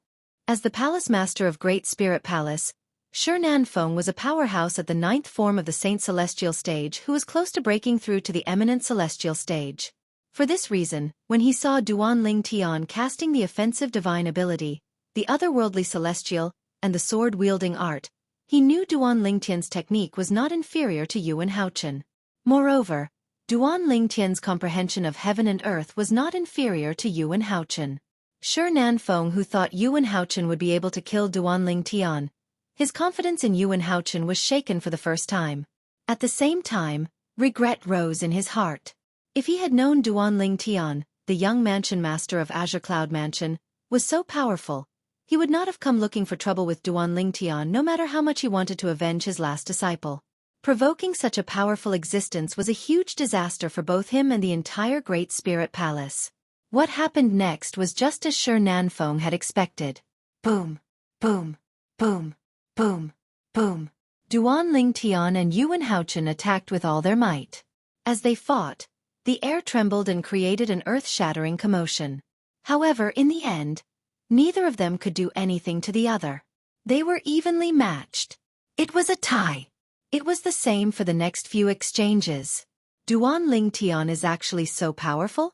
Speaker 2: As the Palace Master of Great Spirit Palace, Shi Feng was a powerhouse at the 9th form of the Saint Celestial stage who was close to breaking through to the eminent Celestial stage. For this reason, when he saw Duan Lingtian casting the offensive divine ability, the otherworldly celestial, and the sword-wielding art, he knew Duan Lingtian's technique was not inferior to Yuan Haochen. Moreover, Duan Lingtian's comprehension of heaven and earth was not inferior to Yuan Haochen. Shi Feng, who thought Yuan Haochen would be able to kill Duan Lingtian, his confidence in Yuan Haochen was shaken for the first time. At the same time, regret rose in his heart. If he had known Duan Lingtian, the young mansion master of Azure Cloud Mansion, was so powerful, he would not have come looking for trouble with Duan Lingtian no matter how much he wanted to avenge his last disciple. Provoking such a powerful existence was a huge disaster for both him and the entire Great Spirit Palace. What happened next was just as Shi Feng had expected. Boom, boom, boom, boom, boom. Duan Lingtian and Yuan Haochen attacked with all their might. As they fought, the air trembled and created an earth-shattering commotion. However, in the end, neither of them could do anything to the other. They were evenly matched. It was a tie. It was the same for the next few exchanges. Duan Lingtian is actually so powerful?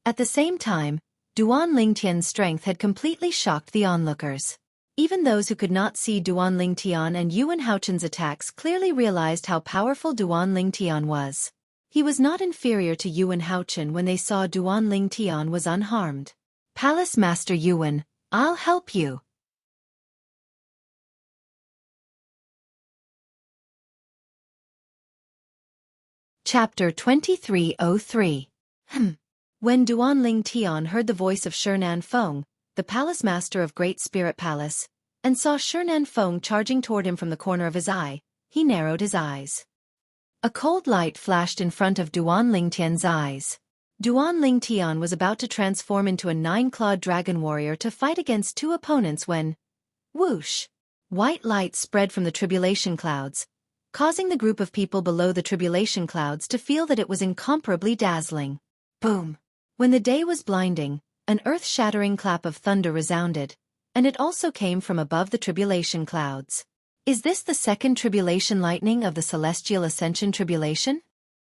Speaker 2: At the same time, Duan Lingtian's strength had completely shocked the onlookers. Even those who could not see Duan Lingtian and Yuan Haochen's attacks clearly realized how powerful Duan Lingtian was. He was not inferior to Yuan Haochen when they saw Duan Lingtian was unharmed. Palace Master Yuan, I'll help you. Chapter 2303. When Duan Lingtian heard the voice of Shi Feng, the Palace Master of Great Spirit Palace, and saw Shi Feng charging toward him from the corner of his eye, he narrowed his eyes. A cold light flashed in front of Duan Lingtian's eyes. Duan Lingtian was about to transform into a 9-clawed dragon warrior to fight against 2 opponents when, whoosh, white light spread from the tribulation clouds, causing the group of people below the tribulation clouds to feel that it was incomparably dazzling. Boom! When the day was blinding, an earth-shattering clap of thunder resounded, and it also came from above the tribulation clouds. Is this the second tribulation lightning of the celestial ascension tribulation?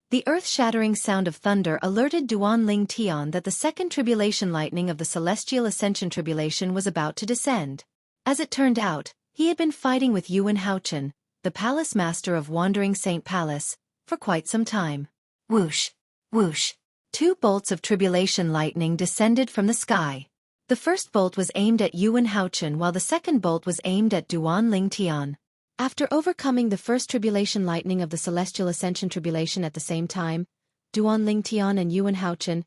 Speaker 2: The earth-shattering sound of thunder alerted Duan Lingtian that the second tribulation lightning of the celestial ascension tribulation was about to descend. As it turned out, he had been fighting with Yuan Haochen, the palace master of Wandering Saint Palace, for quite some time.
Speaker 1: Whoosh, whoosh.
Speaker 2: 2 bolts of tribulation lightning descended from the sky. The first bolt was aimed at Yuan Haochen while the second bolt was aimed at Duan Ling Tian. After overcoming the first tribulation lightning of the Celestial Ascension tribulation at the same time, Duan Ling Tian and Yuan Haochen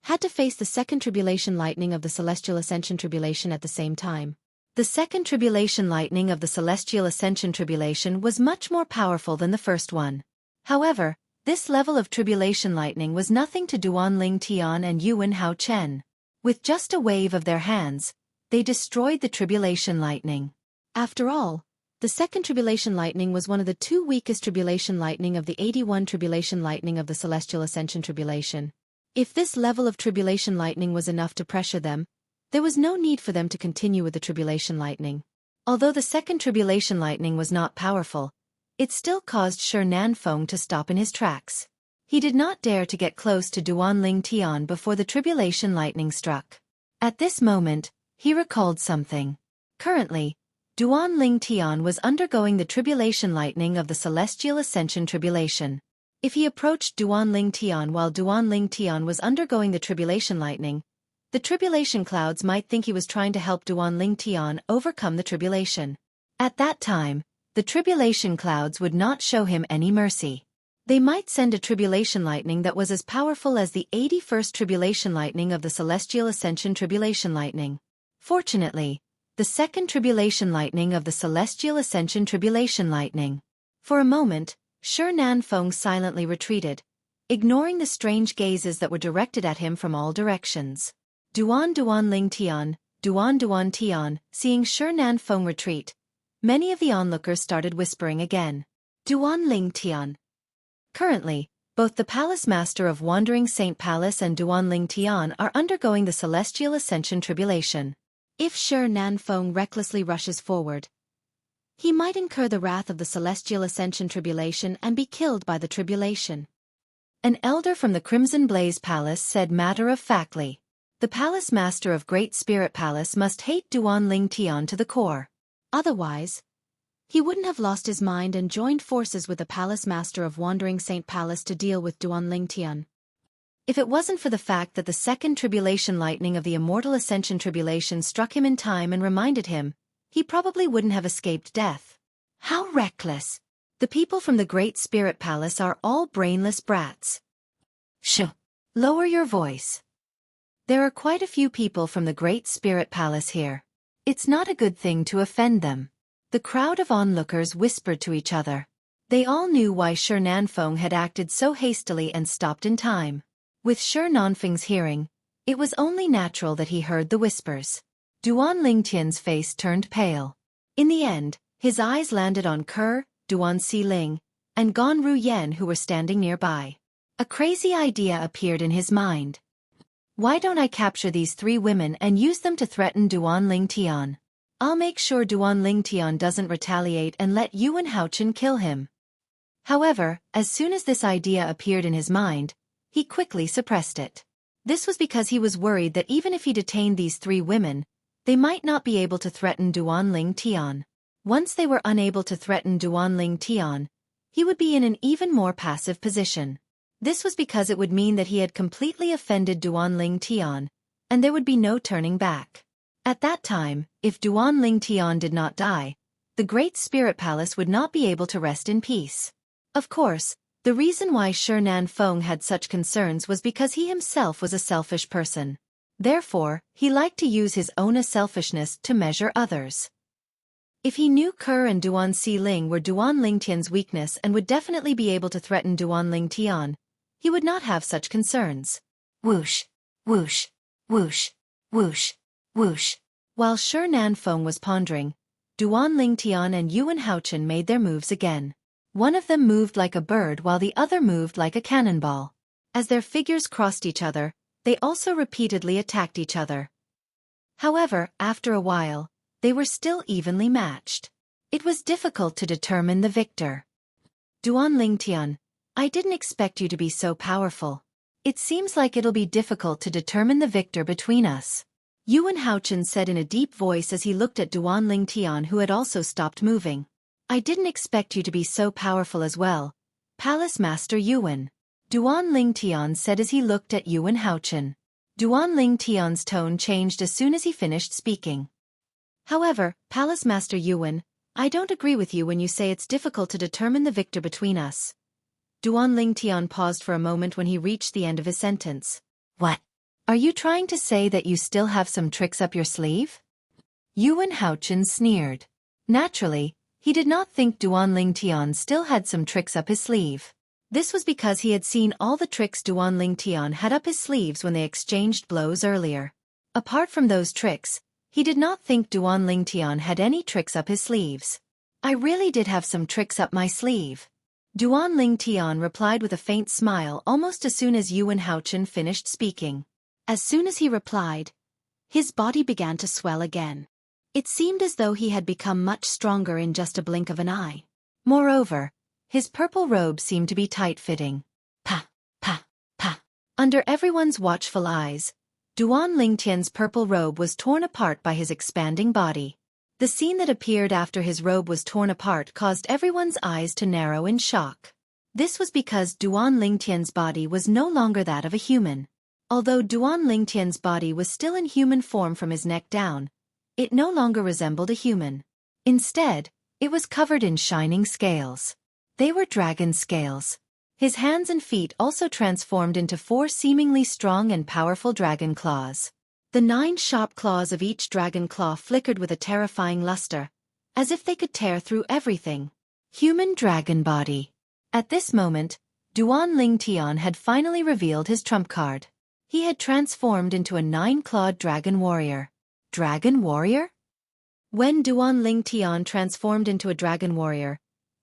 Speaker 2: had to face the second tribulation lightning of the Celestial Ascension tribulation at the same time. The second tribulation lightning of the Celestial Ascension tribulation was much more powerful than the first one. However, this level of tribulation lightning was nothing to Duan Ling Tian and Yuan Haochen. With just a wave of their hands, they destroyed the tribulation lightning. After all, the second tribulation lightning was one of the 2 weakest tribulation lightning of the 81 tribulation lightning of the Celestial Ascension tribulation. If this level of tribulation lightning was enough to pressure them, there was no need for them to continue with the tribulation lightning. Although the second tribulation lightning was not powerful, it still caused Shi Nanfeng to stop in his tracks. He did not dare to get close to Duan Ling Tian before the tribulation lightning struck. At this moment, he recalled something. Currently, Duan Ling Tian was undergoing the tribulation lightning of the Celestial Ascension tribulation. If he approached Duan Ling Tian while Duan Ling Tian was undergoing the tribulation lightning, the tribulation clouds might think he was trying to help Duan Ling Tian overcome the tribulation. At that time, the tribulation clouds would not show him any mercy. They might send a tribulation lightning that was as powerful as the 81st tribulation lightning of the Celestial Ascension tribulation lightning. Fortunately, the second tribulation lightning of the Celestial Ascension tribulation lightning. For a moment, Shi Nanfeng silently retreated, ignoring the strange gazes that were directed at him from all directions. Duan Ling Tian, Duan Tian, seeing Shi Nanfeng retreat, many of the onlookers started whispering again. Duan Ling Tian. Currently, both the Palace Master of Wandering Saint Palace and Duan Ling Tian are undergoing the Celestial Ascension tribulation. If Shi Nanfeng recklessly rushes forward, he might incur the wrath of the Celestial Ascension tribulation and be killed by the tribulation. An elder from the Crimson Blaze Palace said matter-of-factly. The Palace Master of Great Spirit Palace must hate Duan Ling Tian to the core. Otherwise, he wouldn't have lost his mind and joined forces with the Palace Master of Wandering Saint Palace to deal with Duan Ling Tian. If it wasn't for the fact that the second tribulation lightning of the Immortal Ascension tribulation struck him in time and reminded him, he probably wouldn't have escaped death. How reckless! The people from the Great Spirit Palace are all brainless brats. Shh! Lower your voice. There are quite a few people from the Great Spirit Palace here. It's not a good thing to offend them. The crowd of onlookers whispered to each other. They all knew why Shi Nanfeng had acted so hastily and stopped in time. With Shi Nanfeng's hearing, it was only natural that he heard the whispers. Duan Ling Tian's face turned pale. In the end, his eyes landed on Ke, Duan Xiling, and Gan Ruyen who were standing nearby. A crazy idea appeared in his mind. Why don't I capture these 3 women and use them to threaten Duan Ling Tian? I'll make sure Duan Ling Tian doesn't retaliate and let Yuan Haochen kill him. However, as soon as this idea appeared in his mind, he quickly suppressed it. This was because he was worried that even if he detained these 3 women, they might not be able to threaten Duan Ling Tian. Once they were unable to threaten Duan Ling Tian, he would be in an even more passive position. This was because it would mean that he had completely offended Duan Ling Tian, and there would be no turning back. At that time, if Duan Ling Tian did not die, the Great Spirit Palace would not be able to rest in peace. Of course, the reason why Shi Nanfeng had such concerns was because he himself was a selfish person. Therefore, he liked to use his own selfishness to measure others. If he knew Ke and Duan Xiling were Duan Ling Tian's weakness and would definitely be able to threaten Duan Ling Tian, he would not have such concerns.
Speaker 1: Whoosh, whoosh, whoosh, whoosh, whoosh.
Speaker 2: While Shi Nanfeng was pondering, Duan Ling Tian and Yuan Haochen made their moves again. One of them moved like a bird while the other moved like a cannonball. As their figures crossed each other, they also repeatedly attacked each other. However, after a while, they were still evenly matched. It was difficult to determine the victor. Duan Ling Tian, I didn't expect you to be so powerful. It seems like it'll be difficult to determine the victor between us. Yuan Haochen said in a deep voice as he looked at Duan Ling Tian who had also stopped moving. I didn't expect you to be so powerful as well, Palace Master Yuan. Duan Lingtian said as he looked at Yuan Haochen. Duan Lingtian's tone changed as soon as he finished speaking. However, Palace Master Yuan, I don't agree with you when you say it's difficult to determine the victor between us. Duan Lingtian paused for a moment when he reached the end of his sentence. What? Are you trying to say that you still have some tricks up your sleeve? Yuan Haochen sneered. Naturally, he did not think Duan Lingtian still had some tricks up his sleeve. This was because he had seen all the tricks Duan Lingtian had up his sleeves when they exchanged blows earlier. Apart from those tricks, he did not think Duan Lingtian had any tricks up his sleeves. I really did have some tricks up my sleeve. Duan Lingtian replied with a faint smile almost as soon as Yuan Haochen finished speaking. As soon as he replied, his body began to swell again. It seemed as though he had become much stronger in just a blink of an eye. Moreover, his purple robe seemed to be tight-fitting. Pa, pa, pa. Under everyone's watchful eyes, Duan Lingtian's purple robe was torn apart by his expanding body. The scene that appeared after his robe was torn apart caused everyone's eyes to narrow in shock. This was because Duan Lingtian's body was no longer that of a human. Although Duan Lingtian's body was still in human form from his neck down, it no longer resembled a human. Instead, it was covered in shining scales. They were dragon scales. His hands and feet also transformed into 4 seemingly strong and powerful dragon claws. The 9 sharp claws of each dragon claw flickered with a terrifying luster, as if they could tear through everything. Human dragon body. At this moment, Duan Lingtian had finally revealed his trump card. He had transformed into a 9-clawed dragon warrior. Dragon warrior? When Duan Lingtian transformed into a dragon warrior,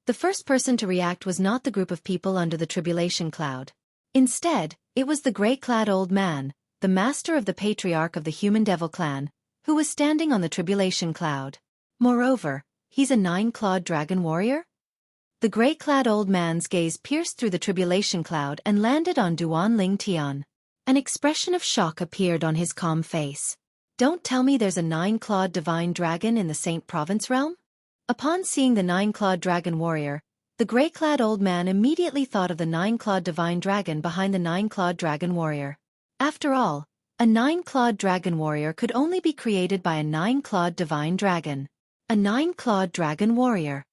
Speaker 2: the first person to react was not the group of people under the tribulation cloud. Instead, it was the gray-clad old man, the master of the patriarch of the human devil clan, who was standing on the tribulation cloud. Moreover, he's a 9-clawed dragon warrior? The gray-clad old man's gaze pierced through the tribulation cloud and landed on Duan Lingtian. An expression of shock appeared on his calm face. Don't tell me there's a 9-clawed divine dragon in the Saint Province realm? Upon seeing the 9-clawed dragon warrior, the gray-clad old man immediately thought of the 9-clawed divine dragon behind the 9-clawed dragon warrior. After all, a 9-clawed dragon warrior could only be created by a 9-clawed divine dragon. A 9-clawed dragon warrior.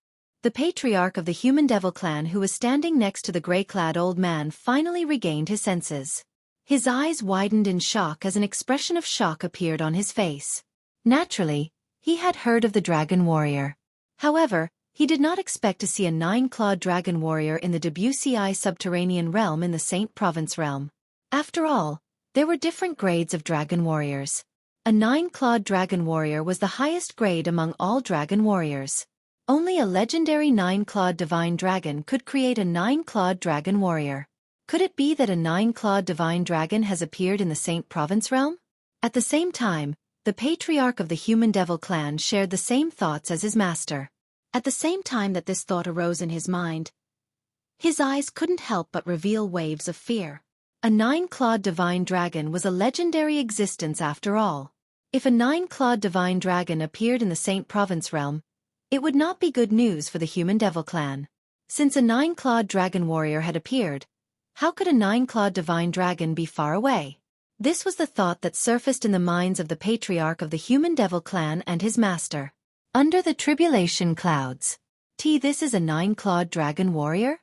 Speaker 2: The patriarch of the human devil clan who was standing next to the gray-clad old man finally regained his senses. His eyes widened in shock as an expression of shock appeared on his face. Naturally, he had heard of the dragon warrior. However, he did not expect to see a 9-clawed dragon warrior in the Debussy subterranean realm in the Saint Province realm. After all, there were different grades of dragon warriors. A 9-clawed dragon warrior was the highest grade among all dragon warriors. Only a legendary 9-clawed divine dragon could create a 9-clawed dragon warrior. Could it be that a 9-clawed divine dragon has appeared in the Saint Province realm? At the same time, the patriarch of the human devil clan shared the same thoughts as his master. At the same time that this thought arose in his mind, his eyes couldn't help but reveal waves of fear. A 9-clawed divine dragon was a legendary existence after all. If a 9-clawed divine dragon appeared in the Saint Province realm, it would not be good news for the human devil clan. Since a 9-clawed dragon warrior had appeared, how could a 9-clawed divine dragon be far away? This was the thought that surfaced in the minds of the patriarch of the human devil clan and his master. Under the tribulation clouds. This is a 9-clawed dragon warrior?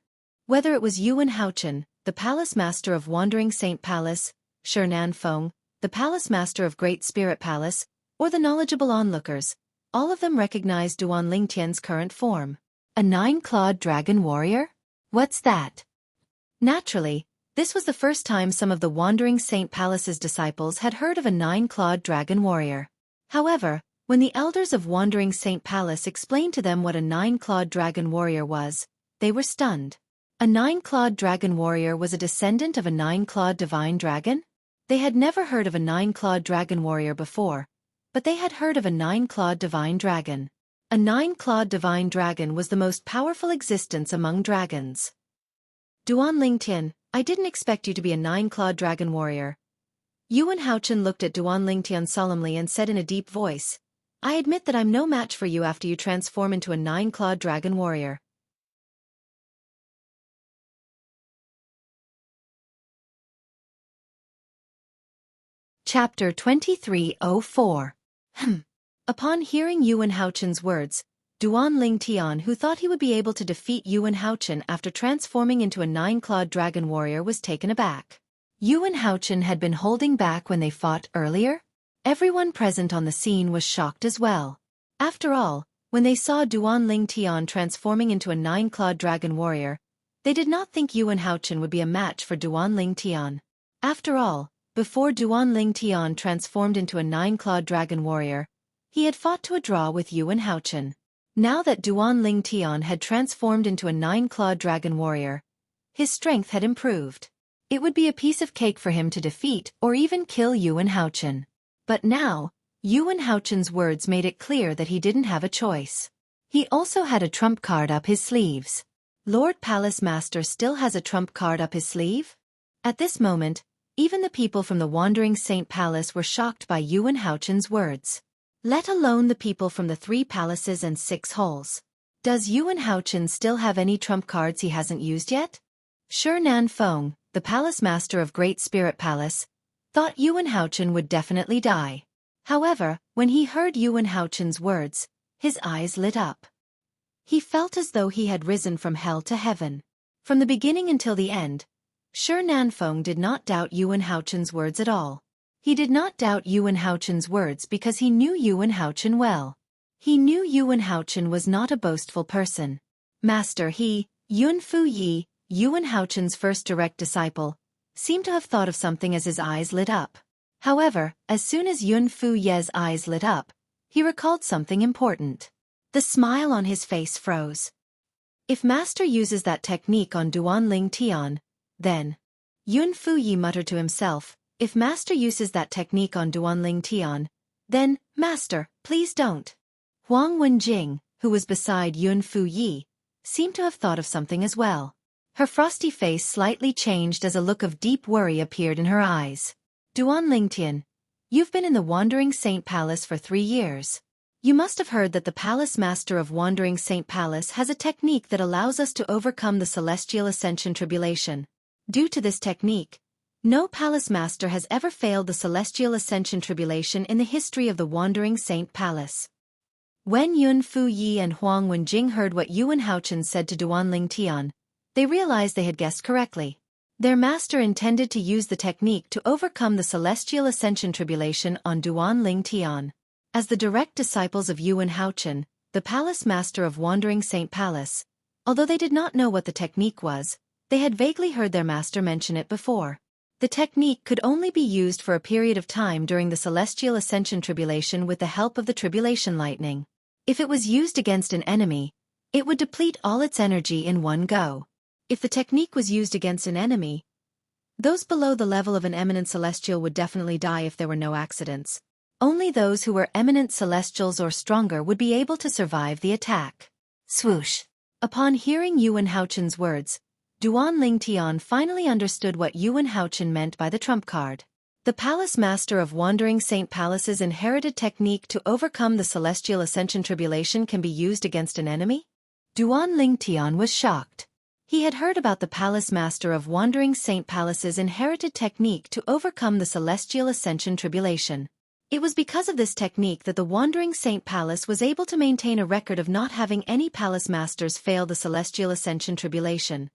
Speaker 2: Whether it was Yuan Haochen, the palace master of Wandering Saint Palace, Shernan Feng, the palace master of Great Spirit Palace, or the knowledgeable onlookers, all of them recognized Duan Lingtian's current form. A 9-clawed dragon warrior? What's that? Naturally, this was the first time some of the Wandering Saint Palace's disciples had heard of a 9-clawed dragon warrior. However, when the elders of Wandering Saint Palace explained to them what a 9-clawed dragon warrior was, they were stunned. A 9-clawed dragon warrior was a descendant of a 9-clawed divine dragon? They had never heard of a 9-clawed dragon warrior before, but they had heard of a 9-clawed divine dragon. A 9-clawed divine dragon was the most powerful existence among dragons. Duan Lingtian, I didn't expect you to be a 9-clawed dragon warrior. Yuan Haochen looked at Duan Lingtian solemnly and said in a deep voice, I admit that I'm no match for you after you transform into a 9-clawed dragon warrior.
Speaker 1: Chapter 2304.
Speaker 2: Upon hearing Yuan Haochen's words, Duan Ling Tian, who thought he would be able to defeat Yuan Haochen after transforming into a 9-clawed dragon warrior, was taken aback.
Speaker 1: Yuan Haochen had been holding back when they fought earlier? Everyone present on the scene was shocked as well.
Speaker 2: After all, when they saw Duan Ling Tian transforming into a 9-clawed dragon warrior, they did not think Yuan Haochen would be a match for Duan Ling Tian. After all, before Duan Ling Tian transformed into a 9-clawed dragon warrior, he had fought to a draw with Yuan Haochen. Now that Duan Ling Tian had transformed into a 9-clawed dragon warrior, his strength had improved. It would be a piece of cake for him to defeat or even kill Yuan Haochen. But now, Yuan Haochen's words made it clear that he didn't have a choice. He also had a trump card up his sleeves. Lord Palace Master still has a trump card up his sleeve? At this moment, even the people from the Wandering Saint Palace were shocked by Yuan Haochen's words. Let alone the people from the 3 palaces and 6 halls. Does Yuan Haochen still have any trump cards he hasn't used yet? Shi Feng, the Palace Master of Great Spirit Palace, thought Yuan Haochen would definitely die. However, when he heard Yuan Haochen's words, his eyes lit up. He felt as though he had risen from hell to heaven. From the beginning until the end, Shi Feng did not doubt Yuan Haochen's words at all. He did not doubt Yuan Haochen's words because he knew Yuan Haochen well. He knew Yuan Haochen was not a boastful person. Master He, Yun Fu Yi, Yuan Haochen's first direct disciple, seemed to have thought of something as his eyes lit up. However, as soon as Yun Fu Ye's eyes lit up, he recalled something important. The smile on his face froze. If Master uses that technique on Duan Ling Tian, then... Yun Fu Yi muttered to himself, if Master uses that technique on Duan Ling Tian, then, Master, please don't. Huang Wenjing, who was beside Yun Fu Yi, seemed to have thought of something as well. Her frosty face slightly changed as a look of deep worry appeared in her eyes. Duan Ling Tian, you've been in the Wandering Saint Palace for 3 years. You must have heard that the Palace Master of Wandering Saint Palace has a technique that allows us to overcome the Celestial Ascension Tribulation. Due to this technique, no Palace Master has ever failed the Celestial Ascension Tribulation in the history of the Wandering Saint Palace. When Yun Fu Yi and Huang Wenjing heard what Yuan Haochen said to Duan Ling Tian, they realized they had guessed correctly. Their master intended to use the technique to overcome the Celestial Ascension Tribulation on Duan Ling Tian. As the direct disciples of Yuan Haochen, the Palace Master of Wandering Saint Palace, although they did not know what the technique was, they had vaguely heard their master mention it before. The technique could only be used for a period of time during the Celestial Ascension Tribulation with the help of the Tribulation Lightning. If it was used against an enemy, it would deplete all its energy in one go. If the technique was used against an enemy, those below the level of an eminent celestial would definitely die if there were no accidents. Only those who were eminent celestials or stronger would be able to survive the attack. Swoosh! Upon hearing Yuan Haochen's words, Duan Ling Tian finally understood what Yuan Haochen meant by the trump card. The Palace Master of Wandering Saint Palace's inherited technique to overcome the Celestial Ascension Tribulation can be used against an enemy? Duan Ling Tian was shocked. He had heard about the Palace Master of Wandering Saint Palace's inherited technique to overcome the Celestial Ascension Tribulation. It was because of this technique that the Wandering Saint Palace was able to maintain a record of not having any Palace Masters fail the Celestial Ascension Tribulation.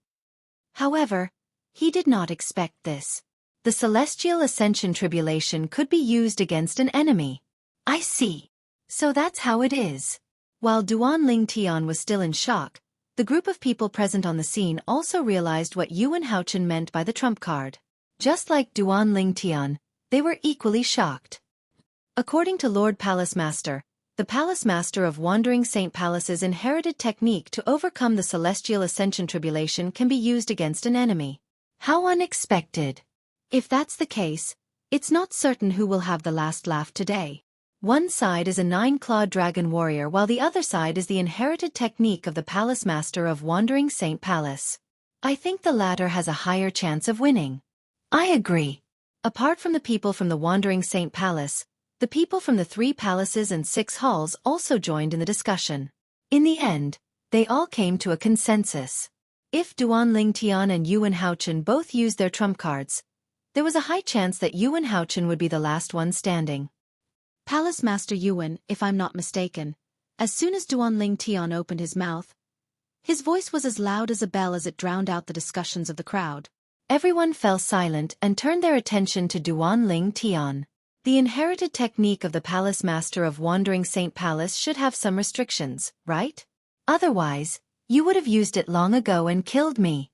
Speaker 2: However, he did not expect this. The Celestial Ascension Tribulation could be used against an enemy. I see. So that's how it is. While Duan Ling Tian was still in shock, the group of people present on the scene also realized what Yuan Haochen meant by the trump card. Just like Duan Ling Tian, they were equally shocked. According to Lord Palace Master, the Palace Master of Wandering Saint Palace's inherited technique to overcome the Celestial Ascension Tribulation can be used against an enemy. How unexpected! If that's the case, it's not certain who will have the last laugh today. One side is a 9-clawed dragon warrior while the other side is the inherited technique of the Palace Master of Wandering Saint Palace. I think the latter has a higher chance of winning. I agree. Apart from the people from the Wandering Saint Palace, The people from the 3 palaces and 6 halls also joined in the discussion. In the end, they all came to a consensus. If Duan Lingtian and Yuan Haochen both used their trump cards, there was a high chance that Yuan Haochen would be the last one standing.
Speaker 1: Palace Master Yuan, if I'm not mistaken. As soon as Duan Lingtian opened his mouth, his voice was as loud as a bell as it drowned out the discussions of the crowd.
Speaker 2: Everyone fell silent and turned their attention to Duan Lingtian. The inherited technique of the Palace Master of Wandering Saint Palace should have some restrictions, right? Otherwise, you would have used it long ago and killed me.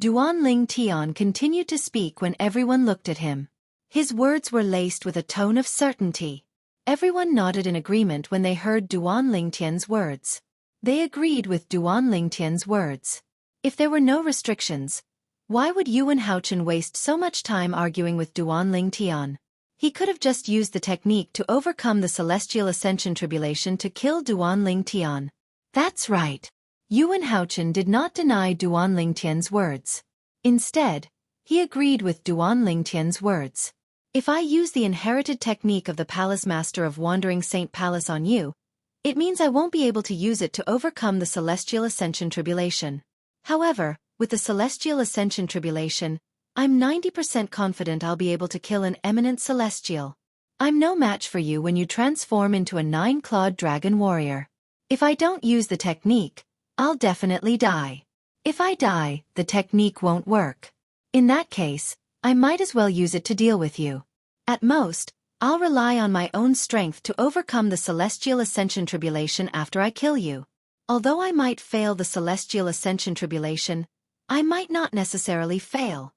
Speaker 2: Duan Lingtian continued to speak when everyone looked at him. His words were laced with a tone of certainty. Everyone nodded in agreement when they heard Duan Lingtian's words. They agreed with Duan Lingtian's words. If there were no restrictions, why would Yuan Haochen waste so much time arguing with Duan Lingtian? He could have just used the technique to overcome the Celestial Ascension Tribulation to kill Duan Lingtian. That's right. Yuan Haochen did not deny Duan Lingtian's words. Instead, he agreed with Duan Lingtian's words. If I use the inherited technique of the Palace Master of Wandering Saint Palace on you, it means I won't be able to use it to overcome the Celestial Ascension Tribulation. However, with the Celestial Ascension Tribulation, I'm 90% confident I'll be able to kill an eminent celestial. I'm no match for you when you transform into a 9-clawed dragon warrior. If I don't use the technique, I'll definitely die. If I die, the technique won't work. In that case, I might as well use it to deal with you. At most, I'll rely on my own strength to overcome the Celestial Ascension Tribulation after I kill you. Although I might fail the Celestial Ascension Tribulation, I might not necessarily fail.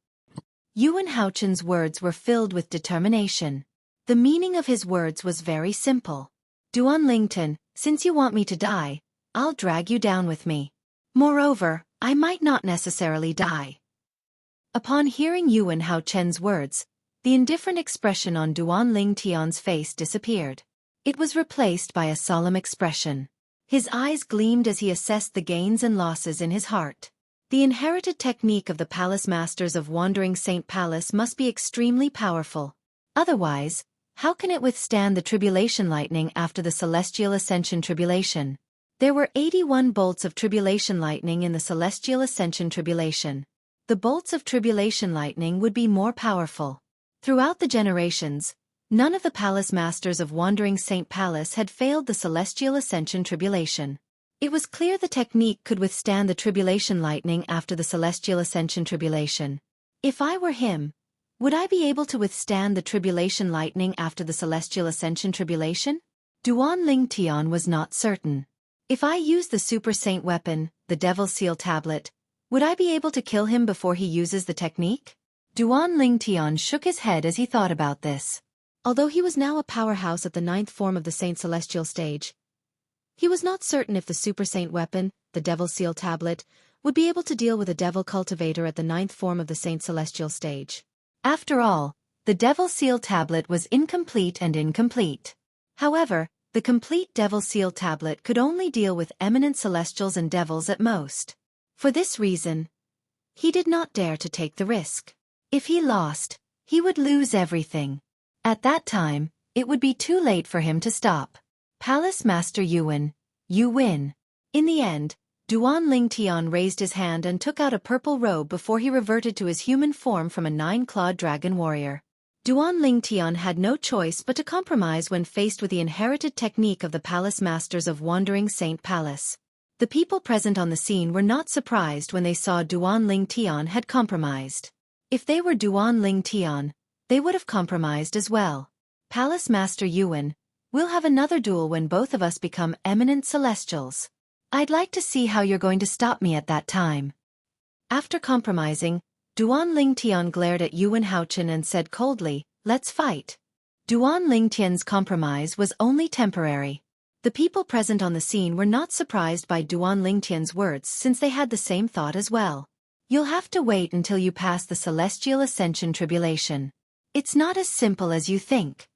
Speaker 2: Yuan Haochen's words were filled with determination. The meaning of his words was very simple. Duan Lingtian, since you want me to die, I'll drag you down with me. Moreover, I might not necessarily die. Upon hearing Yuan Haochen's words, the indifferent expression on Duan Lingtian's face disappeared. It was replaced by a solemn expression. His eyes gleamed as he assessed the gains and losses in his heart. The inherited technique of the Palace Masters of Wandering Saint Palace must be extremely powerful. Otherwise, how can it withstand the tribulation lightning after the Celestial Ascension Tribulation? There were 81 bolts of tribulation lightning in the Celestial Ascension Tribulation. The bolts of tribulation lightning would be more powerful. Throughout the generations, none of the Palace Masters of Wandering Saint Palace had failed the Celestial Ascension Tribulation. It was clear the technique could withstand the tribulation lightning after the Celestial Ascension Tribulation. If I were him, would I be able to withstand the tribulation lightning after the Celestial Ascension Tribulation? Duan Lingtian was not certain. If I use the Super Saint weapon, the Devil Seal Tablet, would I be able to kill him before he uses the technique? Duan Lingtian shook his head as he thought about this.
Speaker 1: Although he was now a powerhouse at the 9th form of the Saint Celestial stage, he was not certain if the Super Saint weapon, the Devil Seal Tablet, would be able to deal with a Devil Cultivator at the 9th form of the Saint Celestial stage.
Speaker 2: After all, the Devil Seal Tablet was incomplete and incomplete. However, the complete Devil Seal Tablet could only deal with eminent celestials and devils at most. For this reason, he did not dare to take the risk. If he lost, he would lose everything. At that time, it would be too late for him to stop. Palace Master Yuan, you win. In the end, Duan Lingtian raised his hand and took out a purple robe before he reverted to his human form from a 9-clawed dragon warrior. Duan Lingtian had no choice but to compromise when faced with the inherited technique of the Palace Masters of Wandering Saint Palace. The people present on the scene were not surprised when they saw Duan Lingtian had compromised. If they were Duan Lingtian, they would have compromised as well. Palace Master Yuan, we'll have another duel when both of us become eminent celestials. I'd like to see how you're going to stop me at that time. After compromising, Duan Lingtian glared at Yuan Haochen and said coldly, let's fight. Duan Lingtian's compromise was only temporary. The people present on the scene were not surprised by Duan Lingtian's words since they had the same thought as well. You'll have to wait until you pass the Celestial Ascension Tribulation. It's not as simple as you think.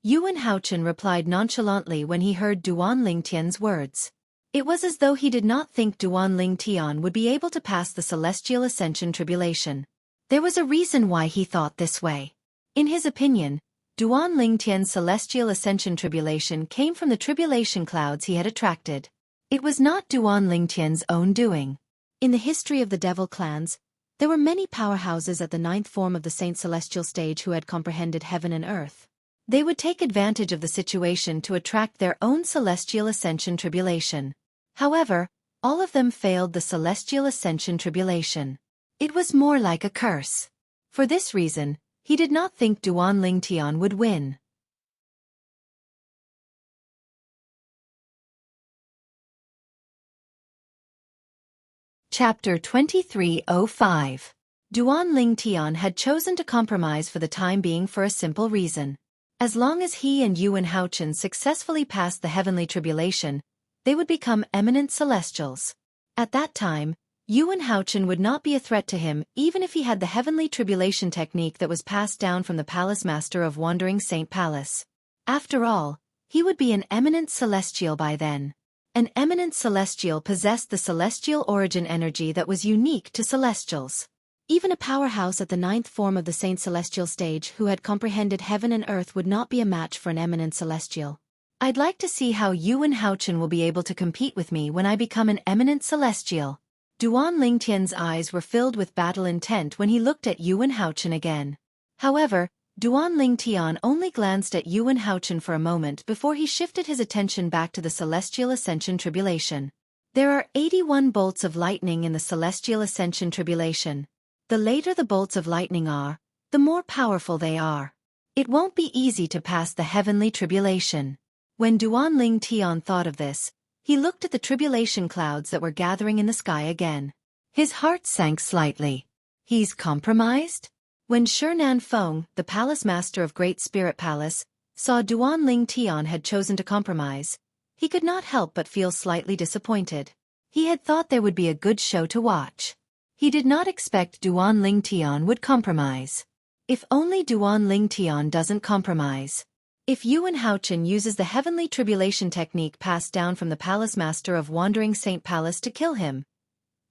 Speaker 2: Yuan Haochen replied nonchalantly when he heard Duan Lingtian's words. It was as though he did not think Duan Lingtian would be able to pass the Celestial Ascension Tribulation. There was a reason why he thought this way. In his opinion, Duan Lingtian's celestial ascension tribulation came from the tribulation clouds he had attracted. It was not Duan Lingtian's own doing. In the history of the devil clans, there were many powerhouses at the ninth form of the Saint Celestial stage who had comprehended heaven and earth. They would take advantage of the situation to attract their own celestial ascension tribulation. However, all of them failed the celestial ascension tribulation. It was more like a curse. For this reason, he did not think Duan Lingtian would win. Chapter 2305. Duan Lingtian had chosen to compromise for the time being for a simple reason. As long as he and Yuan Haochen successfully passed the heavenly tribulation, they would become eminent celestials. At that time, Yuan Haochen would not be a threat to him even if he had the heavenly tribulation technique that was passed down from the palace master of Wandering Saint Palace. After all, he would be an eminent celestial by then. An eminent celestial possessed the celestial origin energy that was unique to celestials. Even a powerhouse at the ninth form of the Saint Celestial stage who had comprehended heaven and earth would not be a match for an eminent celestial. I'd like to see how Yuan Haochen will be able to compete with me when I become an eminent celestial. Duan Lingtian's eyes were filled with battle intent when he looked at Yuan Haochen again. However, Duan Lingtian only glanced at Yuan Haochen for a moment before he shifted his attention back to the celestial ascension tribulation. There are 81 bolts of lightning in the celestial ascension tribulation. The later the bolts of lightning are, the more powerful they are. It won't be easy to pass the heavenly tribulation. When Duan Lingtian thought of this, he looked at the tribulation clouds that were gathering in the sky again. His heart sank slightly. He's compromised? When Shi Feng, the palace master of Great Spirit Palace, saw Duan Lingtian had chosen to compromise, he could not help but feel slightly disappointed. He had thought there would be a good show to watch. He did not expect Duan Lingtian would compromise. If only Duan Lingtian doesn't compromise. If Yuan Haochen uses the heavenly tribulation technique passed down from the palace master of Wandering Saint Palace to kill him,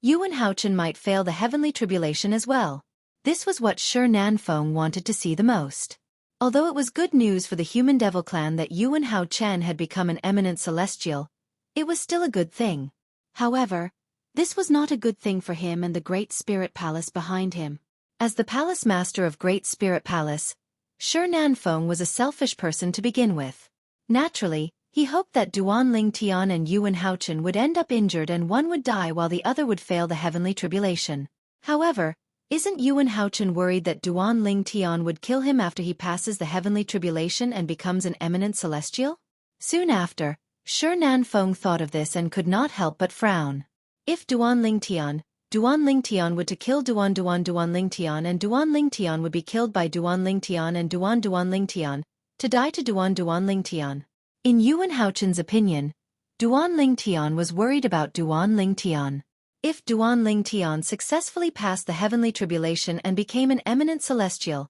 Speaker 2: Yuan Haochen might fail the heavenly tribulation as well. This was what Shi Feng wanted to see the most. Although it was good news for the human devil clan that Yuan Haochen had become an eminent celestial, it was still a good thing. However, this was not a good thing for him and the Great Spirit Palace behind him. As the palace master of Great Spirit Palace, Shi Feng was a selfish person to begin with. Naturally, he hoped that Duan Lingtian and Yuan Haochen would end up injured and one would die while the other would fail the heavenly tribulation. However, isn't Yuan Haochen worried that Duan Lingtian would kill him after he passes the heavenly tribulation and becomes an eminent celestial? Soon after, Shi Feng thought of this and could not help but frown. If Duan Lingtian would to kill Duan Lingtian and Duan Lingtian would be killed by Duan Lingtian and Duan Lingtian, to die to Duan Lingtian. In Yuan Haochen's opinion, Duan Lingtian was worried about Duan Lingtian. If Duan Lingtian successfully passed the heavenly tribulation and became an eminent celestial,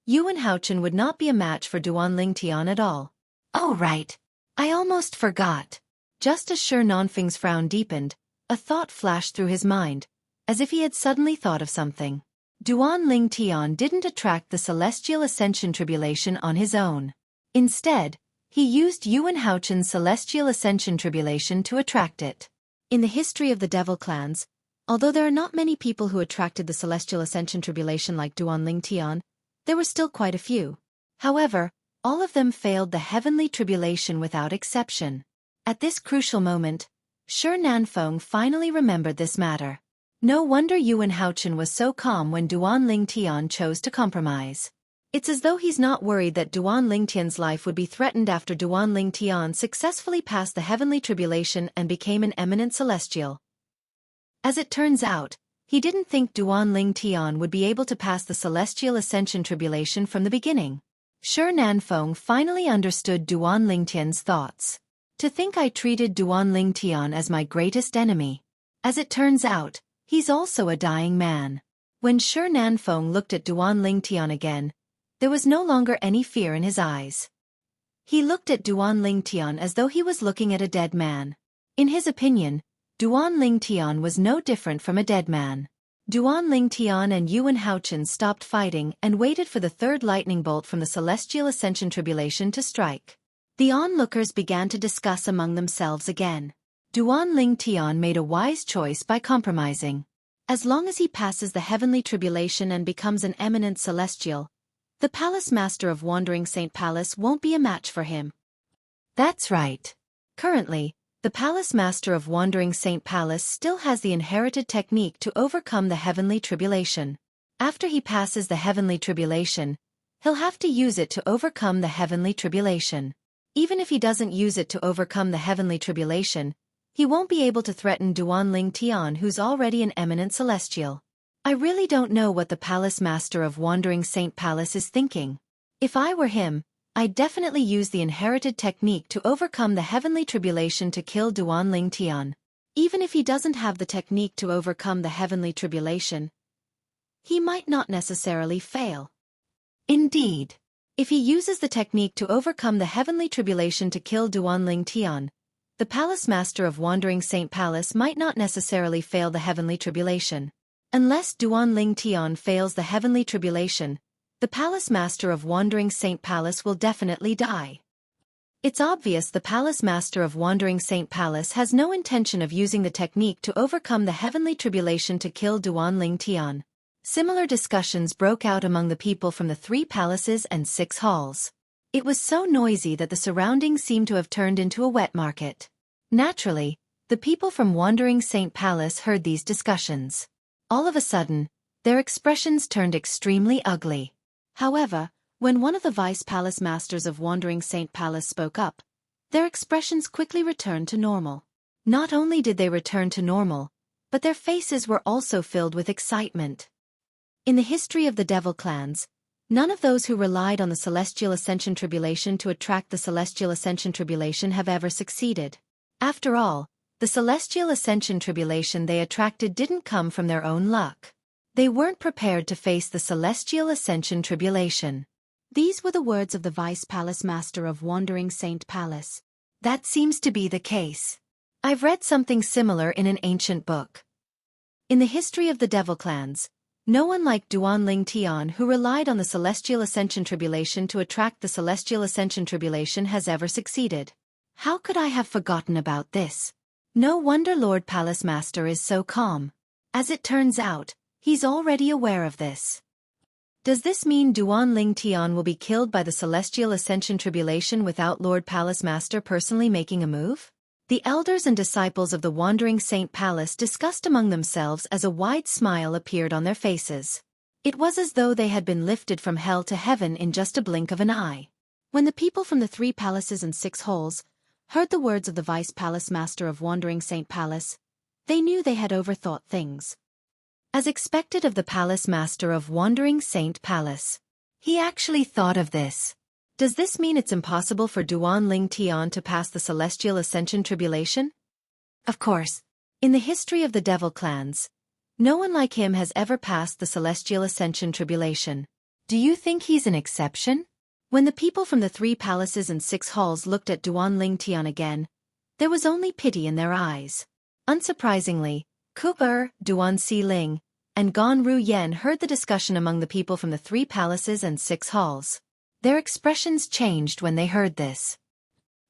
Speaker 2: Yuan Haochen would not be a match for Duan Lingtian at all. Oh right, I almost forgot. Just as Shi Nanfeng's frown deepened, a thought flashed through his mind, as if he had suddenly thought of something. Duan Lingtian didn't attract the celestial ascension tribulation on his own. Instead, he used Yuan Haochen's celestial ascension tribulation to attract it. In the history of the devil clans, although there are not many people who attracted the celestial ascension tribulation like Duan Lingtian, there were still quite a few. However, all of them failed the heavenly tribulation without exception. At this crucial moment, Shi Feng finally remembered this matter. No wonder Yuan Haochen was so calm when Duan Lingtian chose to compromise. It's as though he's not worried that Duan Lingtian's life would be threatened after Duan Lingtian successfully passed the heavenly tribulation and became an eminent celestial. As it turns out, he didn't think Duan Lingtian would be able to pass the celestial ascension tribulation from the beginning. Shi Feng finally understood Duan Lingtian's thoughts. To think I treated Duan Lingtian as my greatest enemy. As it turns out, he's also a dying man. When Shi Feng looked at Duan Lingtian again, there was no longer any fear in his eyes. He looked at Duan Lingtian as though he was looking at a dead man. In his opinion, Duan Lingtian was no different from a dead man. Duan Ling Tian and Yuan Haochen stopped fighting and waited for the third lightning bolt from the celestial ascension tribulation to strike. The onlookers began to discuss among themselves again. Duan Ling Tian made a wise choice by compromising. As long as he passes the heavenly tribulation and becomes an eminent celestial, the palace master of Wandering Saint Palace won't be a match for him.
Speaker 1: That's right.
Speaker 2: Currently, the palace master of Wandering Saint Palace still has the inherited technique to overcome the heavenly tribulation. After he passes the heavenly tribulation, he'll have to use it to overcome the heavenly tribulation. Even if he doesn't use it to overcome the heavenly tribulation, he won't be able to threaten Duan Ling Tian, who's already an eminent celestial. I really don't know what the palace master of Wandering Saint Palace is thinking. If I were him, I'd definitely use the inherited technique to overcome the heavenly tribulation to kill Duan Ling Tian. Even if he doesn't have the technique to overcome the heavenly tribulation, he might not necessarily fail.
Speaker 1: Indeed.
Speaker 2: If he uses the technique to overcome the heavenly tribulation to kill Duan Ling Tian, the palace master of Wandering Saint Palace might not necessarily fail the heavenly tribulation. Unless Duan Ling Tian fails the heavenly tribulation, the palace master of Wandering Saint Palace will definitely die. It's obvious the palace master of Wandering Saint Palace has no intention of using the technique to overcome the heavenly tribulation to kill Duan Ling Tian. Similar discussions broke out among the people from the 3 palaces and 6 halls. It was so noisy that the surroundings seemed to have turned into a wet market. Naturally, the people from Wandering Saint Palace heard these discussions. All of a sudden, their expressions turned extremely ugly. However, when one of the vice palace masters of Wandering Saint Palace spoke up, their expressions quickly returned to normal. Not only did they return to normal, but their faces were also filled with excitement. In the history of the Devil clans, none of those who relied on the Celestial Ascension Tribulation to attract the Celestial Ascension Tribulation have ever succeeded. After all, the Celestial Ascension Tribulation they attracted didn't come from their own luck. They weren't prepared to face the Celestial Ascension Tribulation. These were the words of the Vice Palace Master of Wandering Saint Palace.
Speaker 1: That seems to be the case.
Speaker 2: I've read something similar in an ancient book. In the history of the Devil clans, no one like Duan Ling Tian, who relied on the Celestial Ascension Tribulation to attract the Celestial Ascension Tribulation, has ever succeeded. How could I have forgotten about this? No wonder Lord Palace Master is so calm. As it turns out, he's already aware of this. Does this mean Duan Ling Tian will be killed by the Celestial Ascension Tribulation without Lord Palace Master personally making a move? The elders and disciples of the Wandering Saint Palace discussed among themselves as a wide smile appeared on their faces. It was as though they had been lifted from hell to heaven in just a blink of an eye. When the people from the 3 palaces and 6 halls heard the words of the Vice Palace Master of Wandering Saint Palace, they knew they had overthought things. As expected of the Palace Master of Wandering Saint Palace,
Speaker 1: he actually thought of this.
Speaker 2: Does this mean it's impossible for Duan Ling Tian to pass the Celestial Ascension Tribulation?
Speaker 1: Of course.
Speaker 2: In the history of the Devil clans, no one like him has ever passed the Celestial Ascension Tribulation.
Speaker 1: Do you think he's an exception?
Speaker 2: When the people from the 3 palaces and 6 halls looked at Duan Ling Tian again, there was only pity in their eyes. Unsurprisingly, Ku, Duan Si Ling, and Gan Ru Yen heard the discussion among the people from the 3 palaces and 6 halls. Their expressions changed when they heard this.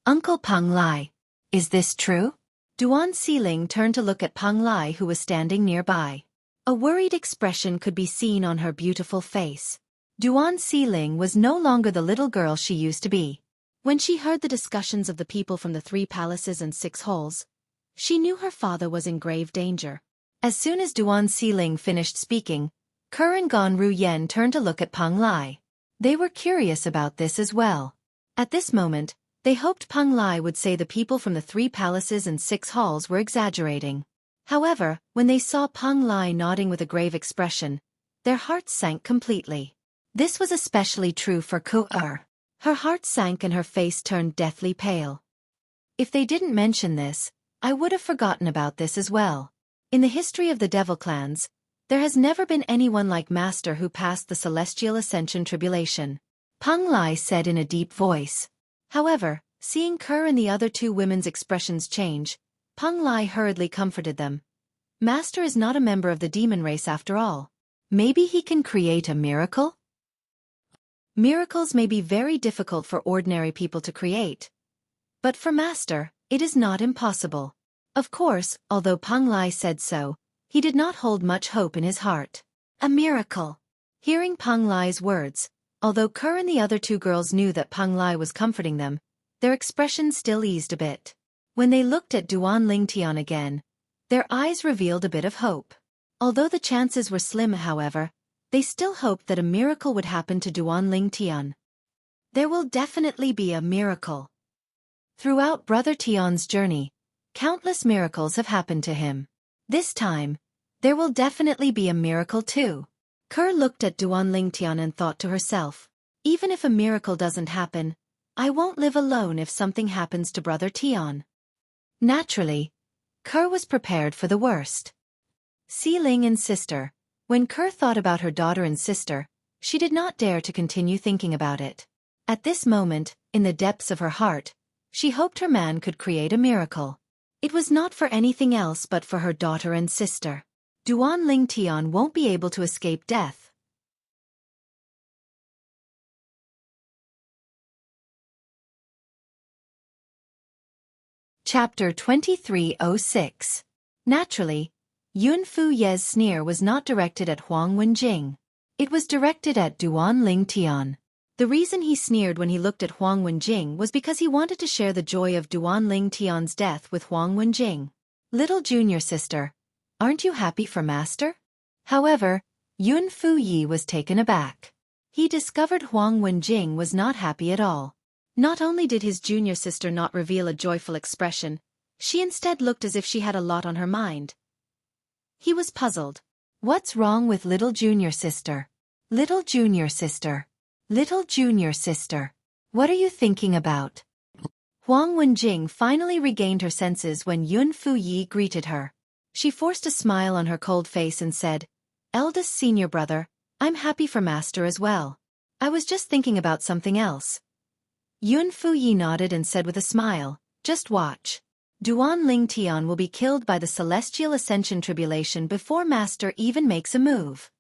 Speaker 1: Uncle Peng Lai, is this true?
Speaker 2: Duan Si Ling turned to look at Peng Lai, who was standing nearby. A worried expression could be seen on her beautiful face. Duan Si Ling was no longer the little girl she used to be. When she heard the discussions of the people from the 3 palaces and 6 halls, she knew her father was in grave danger. As soon as Duan Si Ling finished speaking, Ke and Gan Ru Yen turned to look at Peng Lai. They were curious about this as well. At this moment, they hoped Peng Lai would say the people from the 3 palaces and 6 halls were exaggerating. However, when they saw Peng Lai nodding with a grave expression, their hearts sank completely. This was especially true for Ku. Her heart sank and her face turned deathly pale. If they didn't mention this, I would have forgotten about this as well. In the history of the Devil clans, there has never been anyone like Master who passed the Celestial Ascension Tribulation,
Speaker 1: Peng Lai said in a deep voice.
Speaker 2: However, seeing Ke and the other 2 women's expressions change, Peng Lai hurriedly comforted them. Master is not a member of the demon race after all. Maybe he can create a miracle? Miracles may be very difficult for ordinary people to create. But for Master, it is not impossible. Of course, although Peng Lai said so, he did not hold much hope in his heart. A miracle. Hearing Peng Lai's words, although Kerr and the other two girls knew that Peng Lai was comforting them, their expressions still eased a bit. When they looked at Duan Lingtian again, their eyes revealed a bit of hope. Although the chances were slim, however, they still hoped that a miracle would happen to Duan Lingtian. There will definitely be a miracle. Throughout Brother Tian's journey, countless miracles have happened to him. This time, there will definitely be a miracle too. Kerr looked at Duan Lingtian and thought to herself, even if a miracle doesn't happen, I won't live alone if something happens to Brother Tian. Naturally, Kerr was prepared for the worst. Si Ling and sister. When Kerr thought about her daughter and sister, she did not dare to continue thinking about it. At this moment, in the depths of her heart, she hoped her man could create a miracle. It was not for anything else but for her daughter and sister. Duan Lingtian won't be able to escape death. Chapter 2306. Naturally, Yun Fu Ye's sneer was not directed at Huang Wenjing. It was directed at Duan Lingtian. The reason he sneered when he looked at Huang Wenjing was because he wanted to share the joy of Duan Lingtian's death with Huang Wenjing. Little junior sister, aren't you happy for Master? However, Yun Fu Yi was taken aback. He discovered Huang Wenjing was not happy at all. Not only did his junior sister not reveal a joyful expression, she instead looked as if she had a lot on her mind. He was puzzled. What's wrong with little junior sister? Little junior sister. Little junior sister. What are you thinking about? Huang Wenjing finally regained her senses when Yun Fu Yi greeted her. She forced a smile on her cold face and said, Eldest senior brother, I'm happy for Master as well. I was just thinking about something else. Yun Fu Yi nodded and said with a smile, Just watch. Duan Lingtian will be killed by the Celestial Ascension Tribulation before Master even makes a move.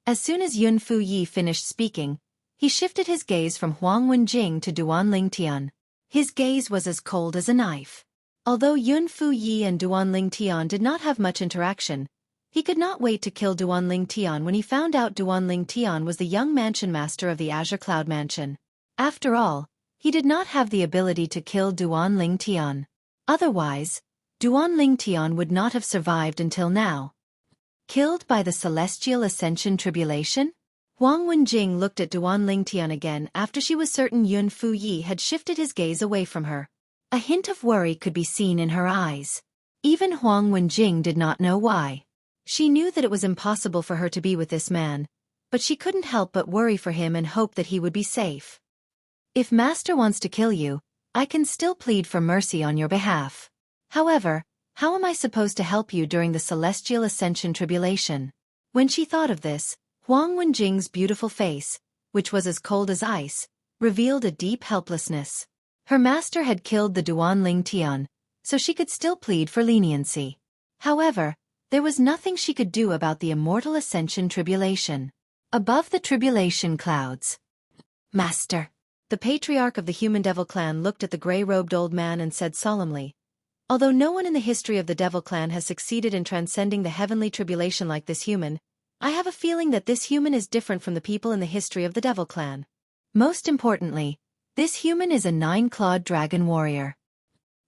Speaker 2: As soon as Yun Fu Yi finished speaking, he shifted his gaze from Huang Wenjing to Duan Lingtian. His gaze was as cold as a knife. Although Yun Fu Yi and Duan Lingtian did not have much interaction, he could not wait to kill Duan Lingtian when he found out Duan Lingtian was the young mansion master of the Azure Cloud Mansion. After all, he did not have the ability to kill Duan Lingtian. Otherwise, Duan Lingtian would not have survived until now. Killed by the Celestial Ascension Tribulation? Huang Wenjing looked at Duan Lingtian again after she was certain Yun Fu Yi had shifted his gaze away from her. A hint of worry could be seen in her eyes. Even Huang Wenjing did not know why. She knew that it was impossible for her to be with this man, but she couldn't help but worry for him and hope that he would be safe. If Master wants to kill you, I can still plead for mercy on your behalf. However, how am I supposed to help you during the Celestial Ascension Tribulation? When she thought of this, Huang Wenjing's beautiful face, which was as cold as ice, revealed a deep helplessness. Her master had killed the Duan Lingtian, so she could still plead for leniency. However, there was nothing she could do about the Immortal Ascension Tribulation. Above the tribulation clouds. Master. The patriarch of the Human Devil Clan looked at the gray-robed old man and said solemnly, Although no one in the history of the Devil Clan has succeeded in transcending the heavenly tribulation like this human, I have a feeling that this human is different from the people in the history of the Devil Clan. Most importantly, this human is a 9-clawed dragon warrior.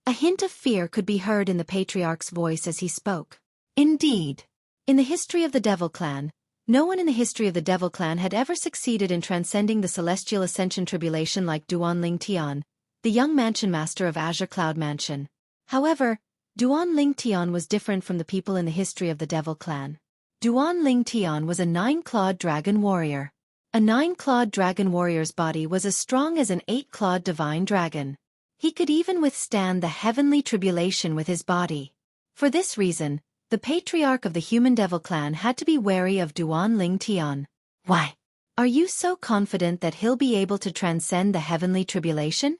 Speaker 2: A hint of fear could be heard in the patriarch's voice as he spoke. Indeed. In the history of the Devil Clan, no one in the history of the Devil Clan had ever succeeded in transcending the Celestial Ascension Tribulation like Duan Lingtian, the young mansion master of Azure Cloud Mansion. However, Duan Lingtian was different from the people in the history of the Devil Clan. Duan Lingtian was a 9-clawed dragon warrior. A 9-clawed dragon warrior's body was as strong as an 8-clawed divine dragon. He could even withstand the heavenly tribulation with his body. For this reason, the patriarch of the Human Devil Clan had to be wary of Duan Lingtian. Why? Are you so confident that he'll be able to transcend the heavenly tribulation?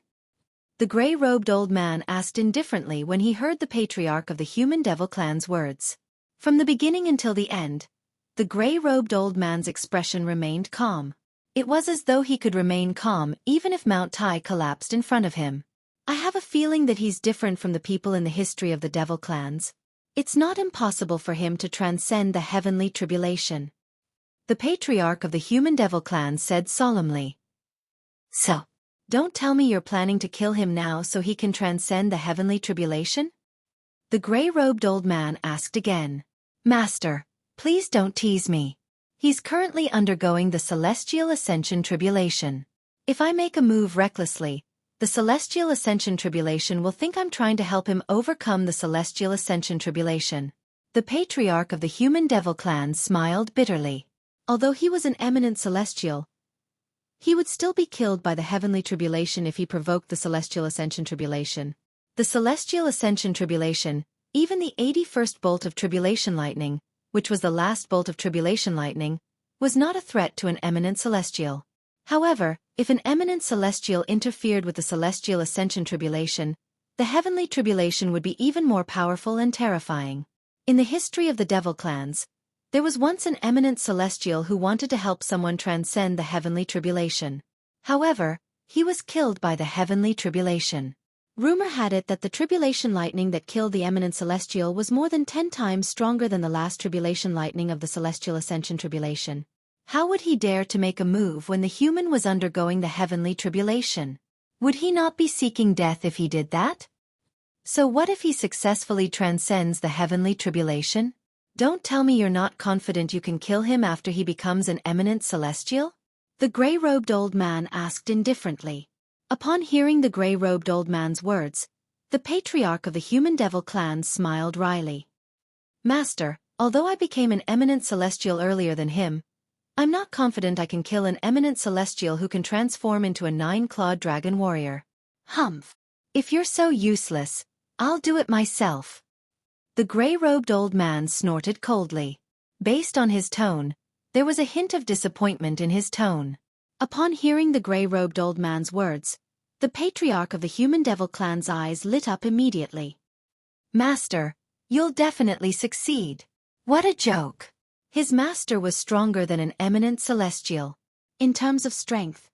Speaker 2: The gray-robed old man asked indifferently when he heard the patriarch of the Human Devil Clan's words. From the beginning until the end, the gray-robed old man's expression remained calm. It was as though he could remain calm even if Mount Tai collapsed in front of him. I have a feeling that he's different from the people in the history of the devil clans. It's not impossible for him to transcend the heavenly tribulation. The patriarch of the human devil clan said solemnly. So, don't tell me you're planning to kill him now so he can transcend the heavenly tribulation? The gray-robed old man asked again. Master, please don't tease me. He's currently undergoing the celestial ascension tribulation. If I make a move recklessly, the celestial ascension tribulation will think I'm trying to help him overcome the celestial ascension tribulation. The patriarch of the human devil clan smiled bitterly. Although he was an eminent celestial, he would still be killed by the heavenly tribulation if he provoked the celestial ascension tribulation. The celestial ascension tribulation, even the 81st bolt of tribulation lightning, which was the last bolt of tribulation lightning, was not a threat to an eminent celestial. However, if an eminent celestial interfered with the celestial ascension tribulation, the heavenly tribulation would be even more powerful and terrifying. In the history of the devil clans, there was once an eminent celestial who wanted to help someone transcend the heavenly tribulation. However, he was killed by the heavenly tribulation. Rumor had it that the tribulation lightning that killed the eminent celestial was more than 10 times stronger than the last tribulation lightning of the celestial ascension tribulation. How would he dare to make a move when the human was undergoing the heavenly tribulation? Would he not be seeking death if he did that? So what if he successfully transcends the heavenly tribulation? Don't tell me you're not confident you can kill him after he becomes an eminent celestial? The gray-robed old man asked indifferently. Upon hearing the gray-robed old man's words, the patriarch of the human devil clan smiled wryly. Master, although I became an eminent celestial earlier than him, I'm not confident I can kill an eminent celestial who can transform into a 9-clawed dragon warrior. Humph. If you're so useless, I'll do it myself. The gray-robed old man snorted coldly. Based on his tone, there was a hint of disappointment in his tone. Upon hearing the gray-robed old man's words, the patriarch of the human devil clan's eyes lit up immediately. Master, you'll definitely succeed. What a joke. His master was stronger than an eminent celestial. In terms of strength,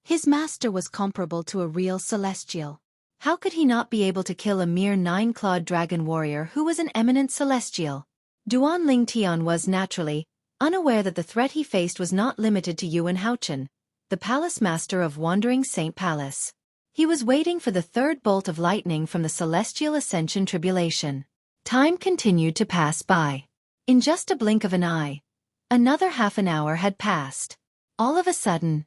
Speaker 2: his master was comparable to a real celestial. How could he not be able to kill a mere 9-clawed dragon warrior who was an eminent celestial? Duan Ling Tian was naturally unaware that the threat he faced was not limited to Yuan Haochen, the palace master of Wandering Saint Palace. He was waiting for the third bolt of lightning from the celestial ascension tribulation. Time continued to pass by. In just a blink of an eye, another half an hour had passed. All of a sudden,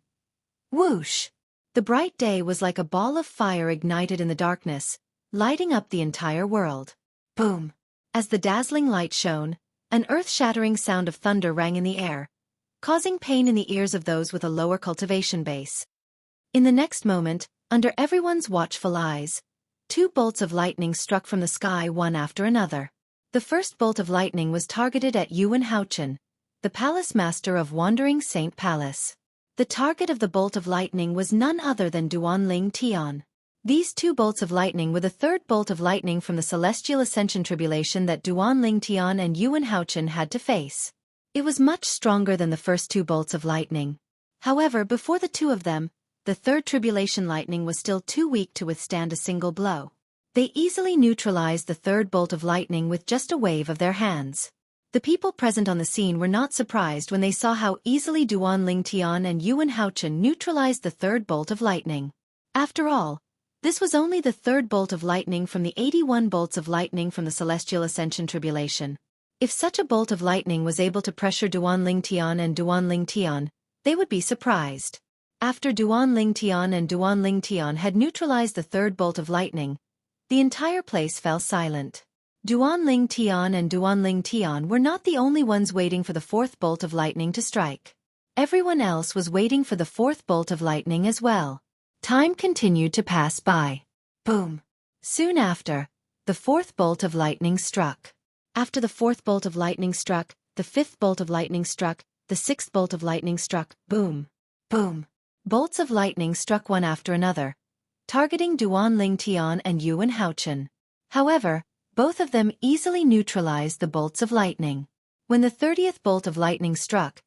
Speaker 2: whoosh! The bright day was like a ball of fire ignited in the darkness, lighting up the entire world. Boom! As the dazzling light shone, an earth-shattering sound of thunder rang in the air, causing pain in the ears of those with a lower cultivation base. In the next moment, under everyone's watchful eyes, 2 bolts of lightning struck from the sky one after another. The first bolt of lightning was targeted at Yuan Haochen, the palace master of Wandering Saint Palace. The target of the bolt of lightning was none other than Duan Ling Tian. These 2 bolts of lightning were the third bolt of lightning from the celestial ascension tribulation that Duan Ling Tian and Yuan Haochen had to face. It was much stronger than the first 2 bolts of lightning. However, before the 2 of them, the third tribulation lightning was still too weak to withstand a single blow. They easily neutralized the third bolt of lightning with just a wave of their hands. The people present on the scene were not surprised when they saw how easily Duan Ling Tian and Yuan Haochen neutralized the third bolt of lightning. After all, this was only the third bolt of lightning from the 81 bolts of lightning from the celestial ascension tribulation. If such a bolt of lightning was able to pressure Duan Ling Tian and Duan Ling Tian, they would be surprised. After Duan Ling Tian and Duan Ling Tian had neutralized the third bolt of lightning, the entire place fell silent. Duan Ling Tian and Duan Ling Tian were not the only ones waiting for the fourth bolt of lightning to strike. Everyone else was waiting for the fourth bolt of lightning as well. Time continued to pass by. Boom! Soon after, the fourth bolt of lightning struck. After the fourth bolt of lightning struck, the fifth bolt of lightning struck, the sixth bolt of lightning struck, boom! Boom! Bolts of lightning struck one after another, targeting Duan Ling Tian and Yuan Haochen. However, Both of them easily neutralized the bolts of lightning. When the 30th bolt of lightning struck,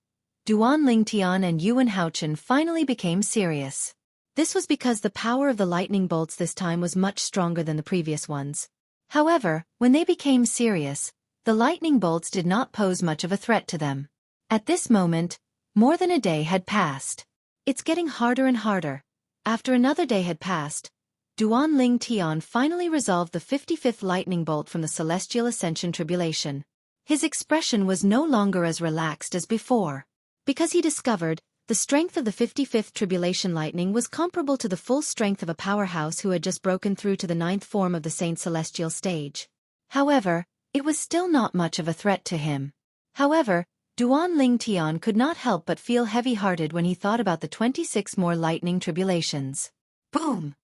Speaker 2: Duan Lingtian and Yuan Haochen finally became serious. This was because the power of the lightning bolts this time was much stronger than the previous ones. However, when they became serious, the lightning bolts did not pose much of a threat to them. At this moment, more than a day had passed. It's getting harder and harder. After another day had passed, Duan Lingtian finally resolved the 55th lightning bolt from the Celestial Ascension Tribulation. His expression was no longer as relaxed as before. Because he discovered, the strength of the 55th Tribulation lightning was comparable to the full strength of a powerhouse who had just broken through to the 9th form of the Saint Celestial stage. However, it was still not much of a threat to him. However, Duan Lingtian could not help but feel heavy-hearted when he thought about the 26 more lightning tribulations. Boom!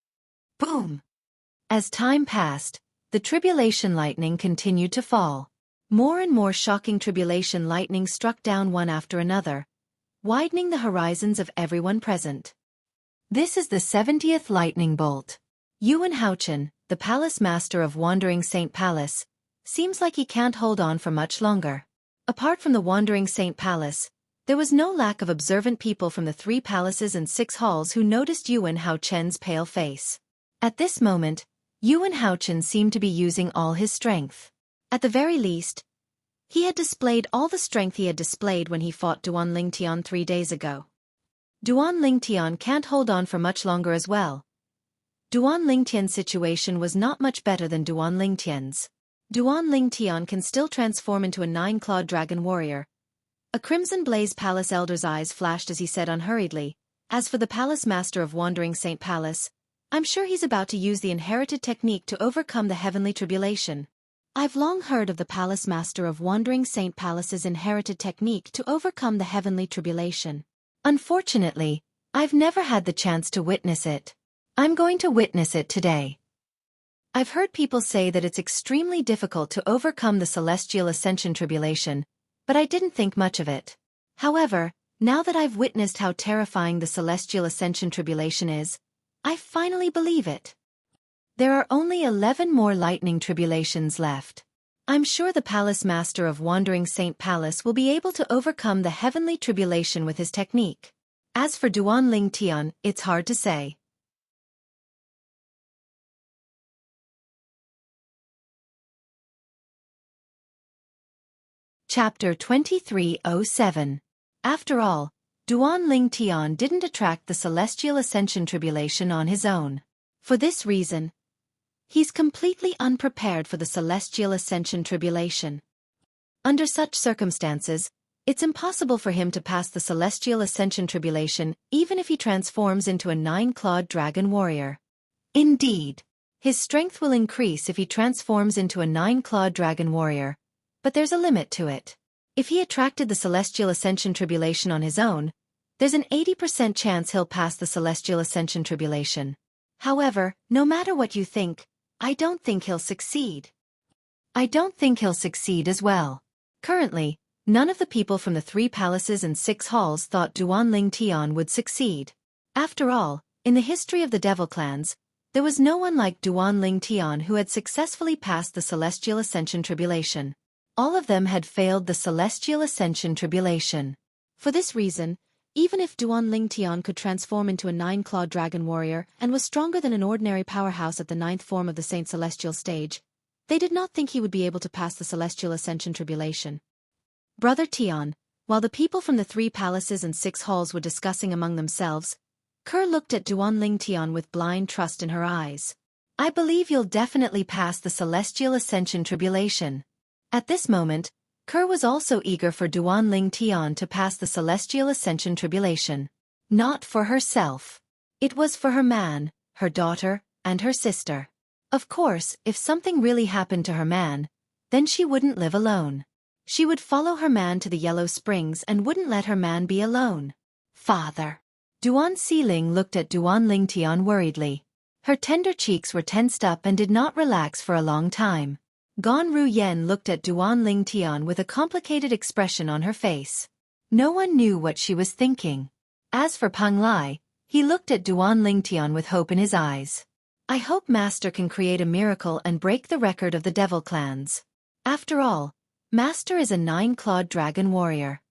Speaker 2: Boom! As time passed, the tribulation lightning continued to fall. More and more shocking tribulation lightning struck down one after another, widening the horizons of everyone present. This is the 70th lightning bolt. Yuan Haochen, the palace master of Wandering Saint Palace, seems like he can't hold on for much longer. Apart from the Wandering Saint Palace, there was no lack of observant people from the 3 palaces and 6 halls who noticed Yuan Haochen's pale face. At this moment, Yuan Haochen seemed to be using all his strength. At the very least, he had displayed all the strength he had displayed when he fought Duan Lingtian 3 days ago. Duan Lingtian can't hold on for much longer as well. Duan Lingtian's situation was not much better than Duan Lingtian's. Duan Lingtian can still transform into a 9-clawed dragon warrior. A crimson blaze palace elder's eyes flashed as he said unhurriedly, "As for the palace master of Wandering Saint Palace, I'm sure he's about to use the inherited technique to overcome the heavenly tribulation." I've long heard of the palace master of Wandering Saint Palace's inherited technique to overcome the heavenly tribulation. Unfortunately, I've never had the chance to witness it. I'm going to witness it today. I've heard people say that it's extremely difficult to overcome the Celestial Ascension Tribulation, but I didn't think much of it. However, now that I've witnessed how terrifying the Celestial Ascension Tribulation is, I finally believe it. There are only 11 more lightning tribulations left. I'm sure the Palace Master of Wandering Saint Palace will be able to overcome the heavenly tribulation with his technique. As for Duan Lingtian, it's hard to say. Chapter 2307. After all, Duan Lingtian didn't attract the Celestial Ascension Tribulation on his own. For this reason, he's completely unprepared for the Celestial Ascension Tribulation. Under such circumstances, it's impossible for him to pass the Celestial Ascension Tribulation even if he transforms into a 9-clawed dragon warrior. Indeed, his strength will increase if he transforms into a 9-clawed dragon warrior, but there's a limit to it. If he attracted the Celestial Ascension Tribulation on his own, there's an 80% chance he'll pass the Celestial Ascension Tribulation. However, no matter what you think, I don't think he'll succeed. I don't think he'll succeed as well. Currently, none of the people from the 3 palaces and 6 halls thought Duan Lingtian would succeed. After all, in the history of the Devil Clans, there was no one like Duan Lingtian who had successfully passed the Celestial Ascension Tribulation. All of them had failed the Celestial Ascension Tribulation. For this reason, even if Duan Lingtian could transform into a 9-clawed dragon warrior and was stronger than an ordinary powerhouse at the 9th form of the Saint Celestial stage, they did not think he would be able to pass the Celestial Ascension Tribulation. Brother Tian, while the people from the 3 palaces and 6 halls were discussing among themselves, Kerr looked at Duan Lingtian with blind trust in her eyes. "I believe you'll definitely pass the Celestial Ascension Tribulation." At this moment, Kerr was also eager for Duan Lingtian to pass the Celestial Ascension Tribulation. Not for herself. It was for her man, her daughter, and her sister. Of course, if something really happened to her man, then she wouldn't live alone. She would follow her man to the Yellow Springs and wouldn't let her man be alone. Father. Duan Xiling looked at Duan Lingtian worriedly. Her tender cheeks were tensed up and did not relax for a long time. Gan Ruyen looked at Duan Lingtian with a complicated expression on her face. No one knew what she was thinking. As for Peng Lai, he looked at Duan Lingtian with hope in his eyes. I hope Master can create a miracle and break the record of the devil clans. After all, Master is a 9-clawed dragon warrior.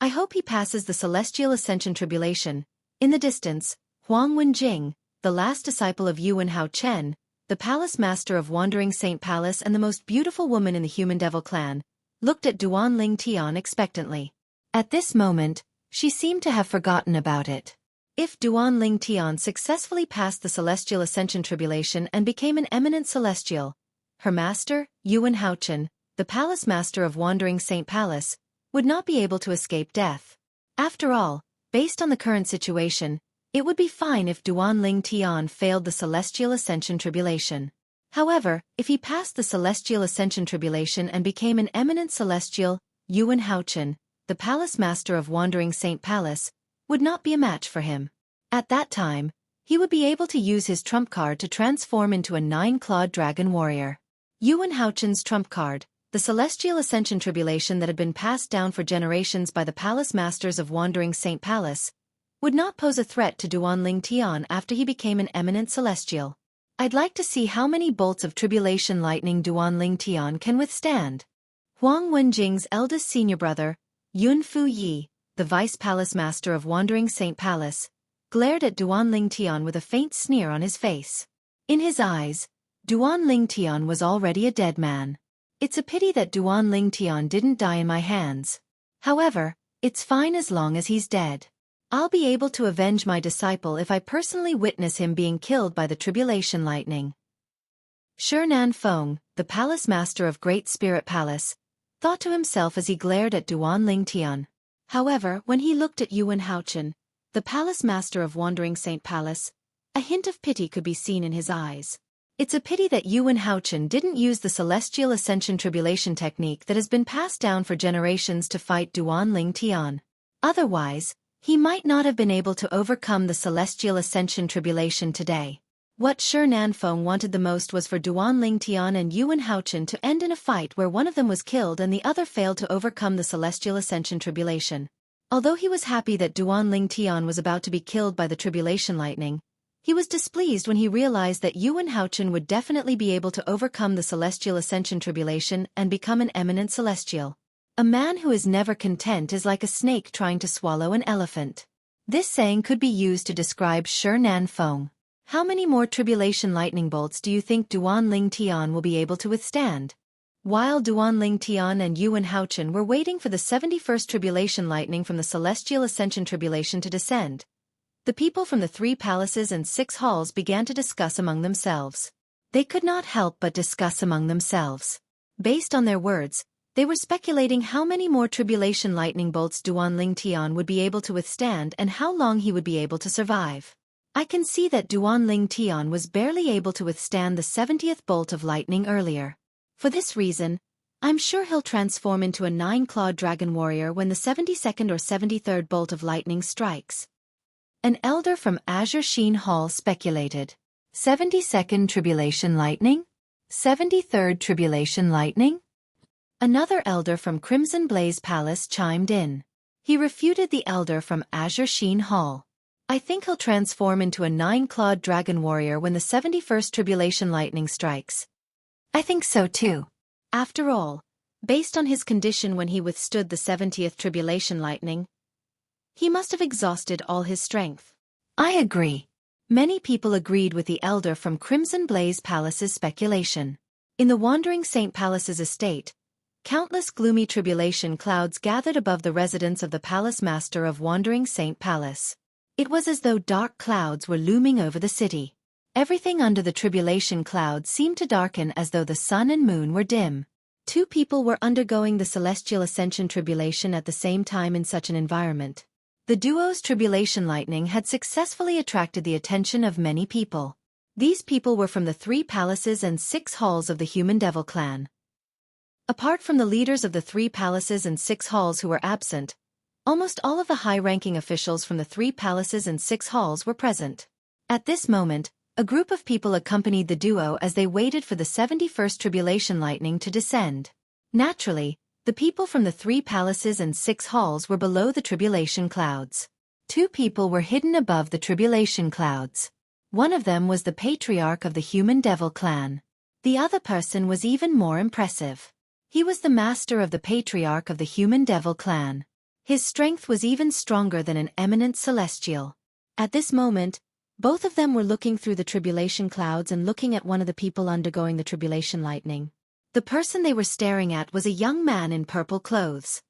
Speaker 2: I hope he passes the celestial ascension tribulation. In the distance, Huang Wenjing, the last disciple of Yuan Hao Chen, the palace master of Wandering Saint Palace and the most beautiful woman in the human devil clan, looked at Duan Ling Tian expectantly. At this moment, she seemed to have forgotten about it. If Duan Ling Tian successfully passed the celestial ascension tribulation and became an eminent celestial, her master, Yuan Hao Chen, the palace master of Wandering Saint Palace, would not be able to escape death. After all, based on the current situation, it would be fine if Duan Ling Tian failed the celestial ascension tribulation. However, if he passed the celestial ascension tribulation and became an eminent celestial, Yuan Hao Chen, the palace master of Wandering Saint Palace, would not be a match for him. At that time, he would be able to use his trump card to transform into a 9-clawed dragon warrior. Yuan Hao Chen's trump card, the celestial ascension tribulation that had been passed down for generations by the palace masters of Wandering Saint Palace, would not pose a threat to Duan Ling Tian after he became an eminent celestial. I'd like to see how many bolts of tribulation lightning Duan Ling Tian can withstand. Huang Wenjing's eldest senior brother, Yun Fu Yi, the vice palace master of Wandering Saint Palace, glared at Duan Ling Tian with a faint sneer on his face. In his eyes, Duan Ling Tian was already a dead man. It's a pity that Duan Ling Tian didn't die in my hands. However, it's fine as long as he's dead. I'll be able to avenge my disciple if I personally witness him being killed by the tribulation lightning. Shi Feng, the palace master of Great Spirit Palace, thought to himself as he glared at Duan Ling Tian. However, when he looked at Yuan Hao Chen, the palace master of Wandering Saint Palace, a hint of pity could be seen in his eyes. It's a pity that Yuan Hao Chen didn't use the celestial ascension tribulation technique that has been passed down for generations to fight Duan Ling Tian. Otherwise, he might not have been able to overcome the celestial ascension tribulation today. What Shi Feng wanted the most was for Duan Ling Tian and Yuan Hao Chen to end in a fight where one of them was killed and the other failed to overcome the celestial ascension tribulation. Although he was happy that Duan Ling Tian was about to be killed by the tribulation lightning, he was displeased when he realized that Yuan Hao Chen would definitely be able to overcome the celestial ascension tribulation and become an eminent celestial. A man who is never content is like a snake trying to swallow an elephant. This saying could be used to describe Shi Feng. How many more tribulation lightning bolts do you think Duan Ling Tian will be able to withstand? While Duan Ling Tian and Yuan Hao Chen were waiting for the 71st tribulation lightning from the celestial ascension tribulation to descend, the people from the 3 palaces and 6 halls began to discuss among themselves. They could not help but discuss among themselves. Based on their words, they were speculating how many more tribulation lightning bolts Duan Ling Tian would be able to withstand and how long he would be able to survive. I can see that Duan Ling Tian was barely able to withstand the 70th bolt of lightning earlier. For this reason, I'm sure he'll transform into a 9-clawed dragon warrior when the 72nd or 73rd bolt of lightning strikes. An elder from Azure Sheen Hall speculated. 72nd tribulation lightning? 73rd tribulation lightning? Another elder from Crimson Blaze Palace chimed in. He refuted the elder from Azure Sheen Hall. I think he'll transform into a 9-clawed dragon warrior when the 71st tribulation lightning strikes. I think so too. After all, based on his condition when he withstood the 70th tribulation lightning, he must have exhausted all his strength. I agree. Many people agreed with the elder from Crimson Blaze Palace's speculation. In the Wandering Saint Palace's estate, countless gloomy tribulation clouds gathered above the residence of the palace master of Wandering Saint Palace. It was as though dark clouds were looming over the city. Everything under the tribulation cloud seemed to darken as though the sun and moon were dim. 2 people were undergoing the celestial ascension tribulation at the same time in such an environment. The duo's tribulation lightning had successfully attracted the attention of many people. These people were from the 3 palaces and 6 halls of the human devil clan. Apart from the leaders of the 3 palaces and 6 halls who were absent, almost all of the high-ranking officials from the 3 palaces and 6 halls were present. At this moment, a group of people accompanied the duo as they waited for the 71st tribulation lightning to descend. Naturally, the people from the 3 palaces and 6 halls were below the tribulation clouds. 2 people were hidden above the tribulation clouds. One of them was the patriarch of the human devil clan. The other person was even more impressive. He was the master of the patriarch of the human devil clan. His strength was even stronger than an eminent celestial. At this moment, both of them were looking through the tribulation clouds and looking at one of the people undergoing the tribulation lightning. The person they were staring at was a young man in purple clothes.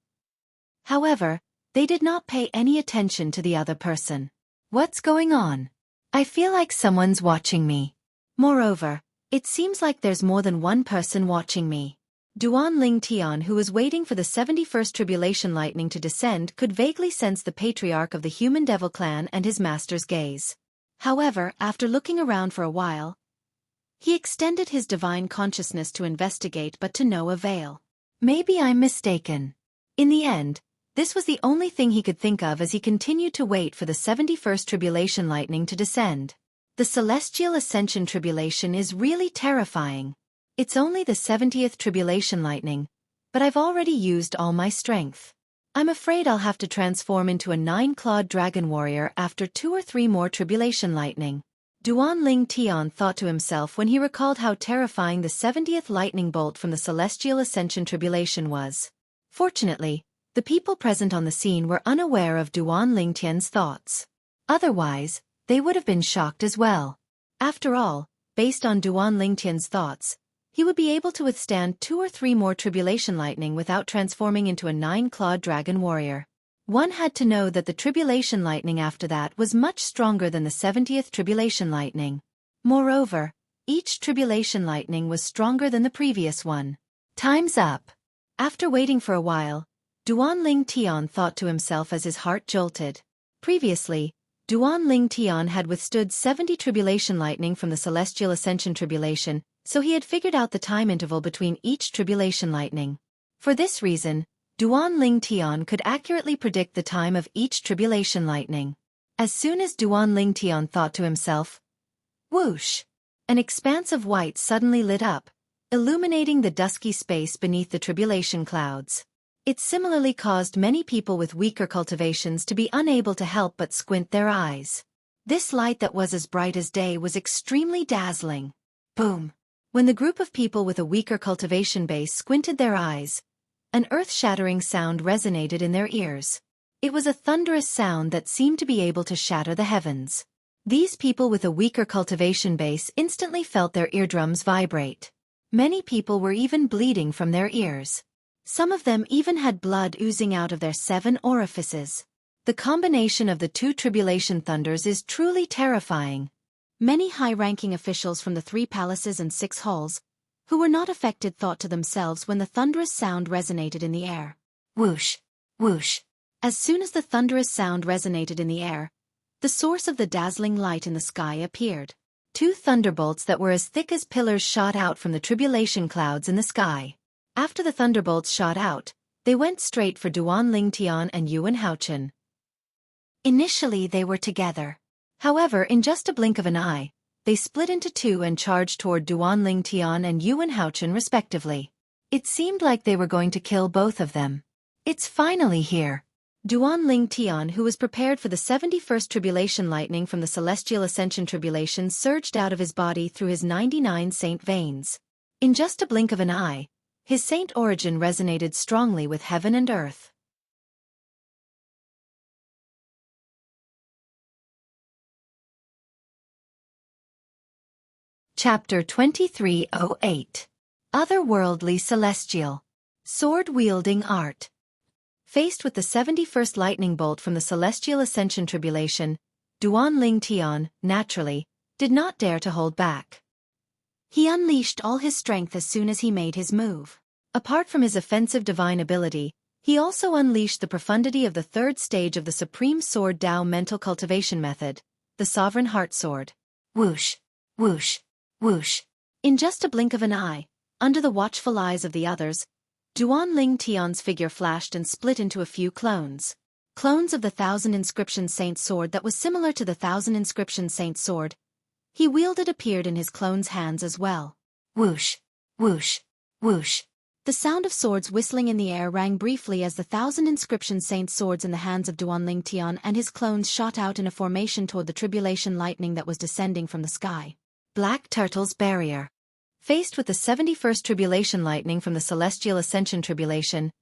Speaker 2: However, they did not pay any attention to the other person. What's going on? I feel like someone's watching me. Moreover, it seems like there's more than one person watching me. Duan Ling Tian, who was waiting for the 71st tribulation lightning to descend, could vaguely sense the patriarch of the human devil clan and his master's gaze. However, after looking around for a while, he extended his divine consciousness to investigate, but to no avail. Maybe I'm mistaken. In the end, this was the only thing he could think of as he continued to wait for the 71st tribulation lightning to descend. The celestial ascension tribulation is really terrifying. It's only the 70th tribulation lightning, but I've already used all my strength. I'm afraid I'll have to transform into a 9-clawed dragon warrior after 2 or 3 more tribulation lightning. Duan Ling Tian thought to himself when he recalled how terrifying the 70th lightning bolt from the celestial ascension tribulation was. Fortunately, the people present on the scene were unaware of Duan Ling Tian's thoughts. Otherwise, they would have been shocked as well. After all, based on Duan Ling Tian's thoughts, he would be able to withstand 2 or 3 more tribulation lightning without transforming into a 9-clawed dragon warrior. One had to know that the tribulation lightning after that was much stronger than the 70th tribulation lightning. Moreover, each tribulation lightning was stronger than the previous one. Time's up. After waiting for a while, Duan Ling Tian thought to himself as his heart jolted. Previously, Duan Ling Tian had withstood 70 tribulation lightning from the celestial ascension tribulation, so he had figured out the time interval between each tribulation lightning. For this reason, Duan Ling Tian could accurately predict the time of each tribulation lightning. As soon as Duan Ling Tian thought to himself, whoosh! An expanse of white suddenly lit up, illuminating the dusky space beneath the tribulation clouds. It similarly caused many people with weaker cultivations to be unable to help but squint their eyes. This light that was as bright as day was extremely dazzling. Boom! When the group of people with a weaker cultivation base squinted their eyes, an earth-shattering sound resonated in their ears. It was a thunderous sound that seemed to be able to shatter the heavens. These people with a weaker cultivation base instantly felt their eardrums vibrate. Many people were even bleeding from their ears. Some of them even had blood oozing out of their 7 orifices. The combination of the 2 tribulation thunders is truly terrifying. Many high-ranking officials from the 3 palaces and 6 halls, who were not affected, thought to themselves when the thunderous sound resonated in the air. Whoosh! Whoosh! As soon as the thunderous sound resonated in the air, the source of the dazzling light in the sky appeared. 2 thunderbolts that were as thick as pillars shot out from the tribulation clouds in the sky. After the thunderbolts shot out, they went straight for Duan Ling Tian and Yuan Haochen. Initially they were together. However, in just a blink of an eye, they split into 2 and charged toward Duan Ling Tian and Yuan Haochen respectively. It seemed like they were going to kill both of them. It's finally here. Duan Ling Tian, who was prepared for the 71st tribulation lightning from the celestial ascension tribulation, surged out of his body through his 99 saint veins. In just a blink of an eye, his saint origin resonated strongly with heaven and earth. Chapter 2308. Otherworldly Celestial. Sword-wielding art. Faced with the 71st lightning bolt from the celestial ascension tribulation, Duan Ling Tian, naturally, did not dare to hold back. He unleashed all his strength as soon as he made his move. Apart from his offensive divine ability, he also unleashed the profundity of the 3rd stage of the Supreme Sword Tao mental cultivation method, the Sovereign Heart Sword. Whoosh! Whoosh! Whoosh! In just a blink of an eye, under the watchful eyes of the others, Duan Ling Tian's figure flashed and split into a few clones. Clones of the 1000 inscription saint sword that was similar to the 1000 inscription saint sword he wielded appeared in his clone's hands as well. Whoosh! Whoosh! Whoosh! The sound of swords whistling in the air rang briefly as the 1,000 inscription saint swords in the hands of Duanling Tian and his clones shot out in a formation toward the tribulation lightning that was descending from the sky.
Speaker 1: Black Turtle's Barrier. Faced with the 71st tribulation lightning from the Celestial Ascension tribulation,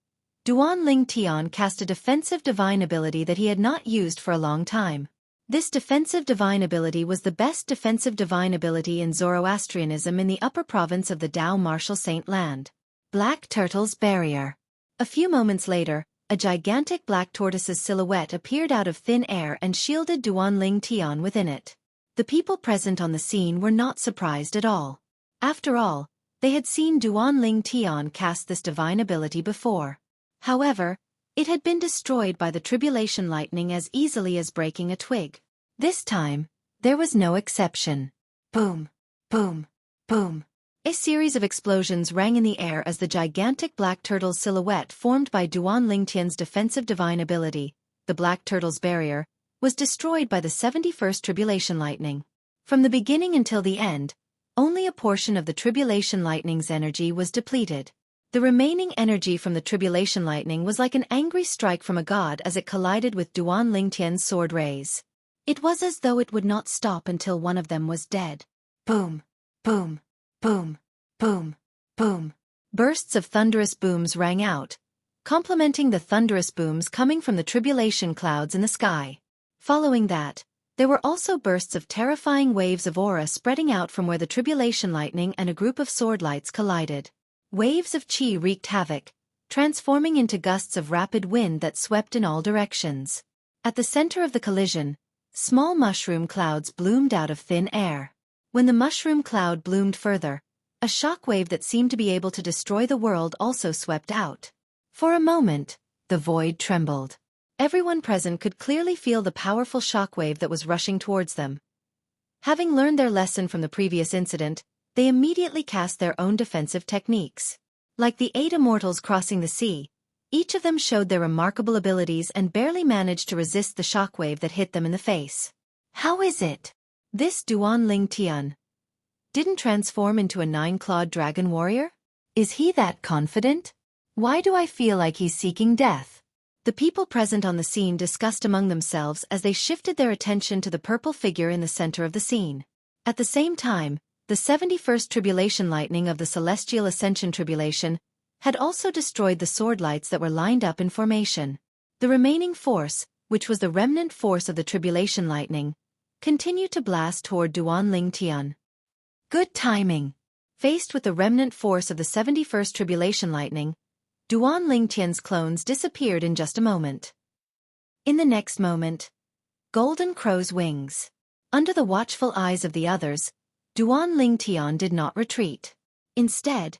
Speaker 1: Duanling Tian cast a defensive divine ability that he had not used for a long time. This defensive divine ability was the best defensive divine ability in Zoroastrianism in the upper province of the Dao Martial Saint Land. Black Turtle's Barrier. A few moments later, a gigantic black tortoise's silhouette appeared out of thin air and shielded Duanling Tian within it. The people present on the scene were not surprised at all. After all, they had seen Duanling Tian cast this divine ability before. However, it had been destroyed by the tribulation lightning as easily as breaking a twig. This time, there was no exception. Boom, boom, boom. A series of explosions rang in the air as the gigantic black turtle's silhouette formed by Duanling Tian's defensive divine ability, the Black Turtle's Barrier, was destroyed by the 71st tribulation lightning. From the beginning until the end, only a portion of the tribulation lightning's energy was depleted. The remaining energy from the tribulation lightning was like an angry strike from a god as it collided with Duanling Tian's sword rays. It was as though it would not stop until one of them was dead. Boom, boom, boom, boom, boom. Bursts of thunderous booms rang out, complementing the thunderous booms coming from the tribulation clouds in the sky. Following that, there were also bursts of terrifying waves of aura spreading out from where the tribulation lightning and a group of sword lights collided. Waves of qi wreaked havoc, transforming into gusts of rapid wind that swept in all directions. At the center of the collision, small mushroom clouds bloomed out of thin air. When the mushroom cloud bloomed further, a shockwave that seemed to be able to destroy the world also swept out. For a moment, the void trembled. Everyone present could clearly feel the powerful shockwave that was rushing towards them. Having learned their lesson from the previous incident, they immediately cast their own defensive techniques. Like the 8 immortals crossing the sea, each of them showed their remarkable abilities and barely managed to resist the shockwave that hit them in the face. How is it? This Duanling Tian didn't transform into a 9-clawed dragon warrior? Is he that confident? Why do I feel like he's seeking death? The people present on the scene discussed among themselves as they shifted their attention to the purple figure in the center of the scene. At the same time, the 71st tribulation lightning of the Celestial Ascension tribulation had also destroyed the sword lights that were lined up in formation. The remaining force, which was the remnant force of the tribulation lightning, continued to blast toward Duanling Tian. Good timing. Faced with the remnant force of the 71st tribulation lightning, Duanling Tian's clones disappeared in just a moment. In the next moment, Golden Crow's wings. Under the watchful eyes of the others, Duanling Tian did not retreat. Instead,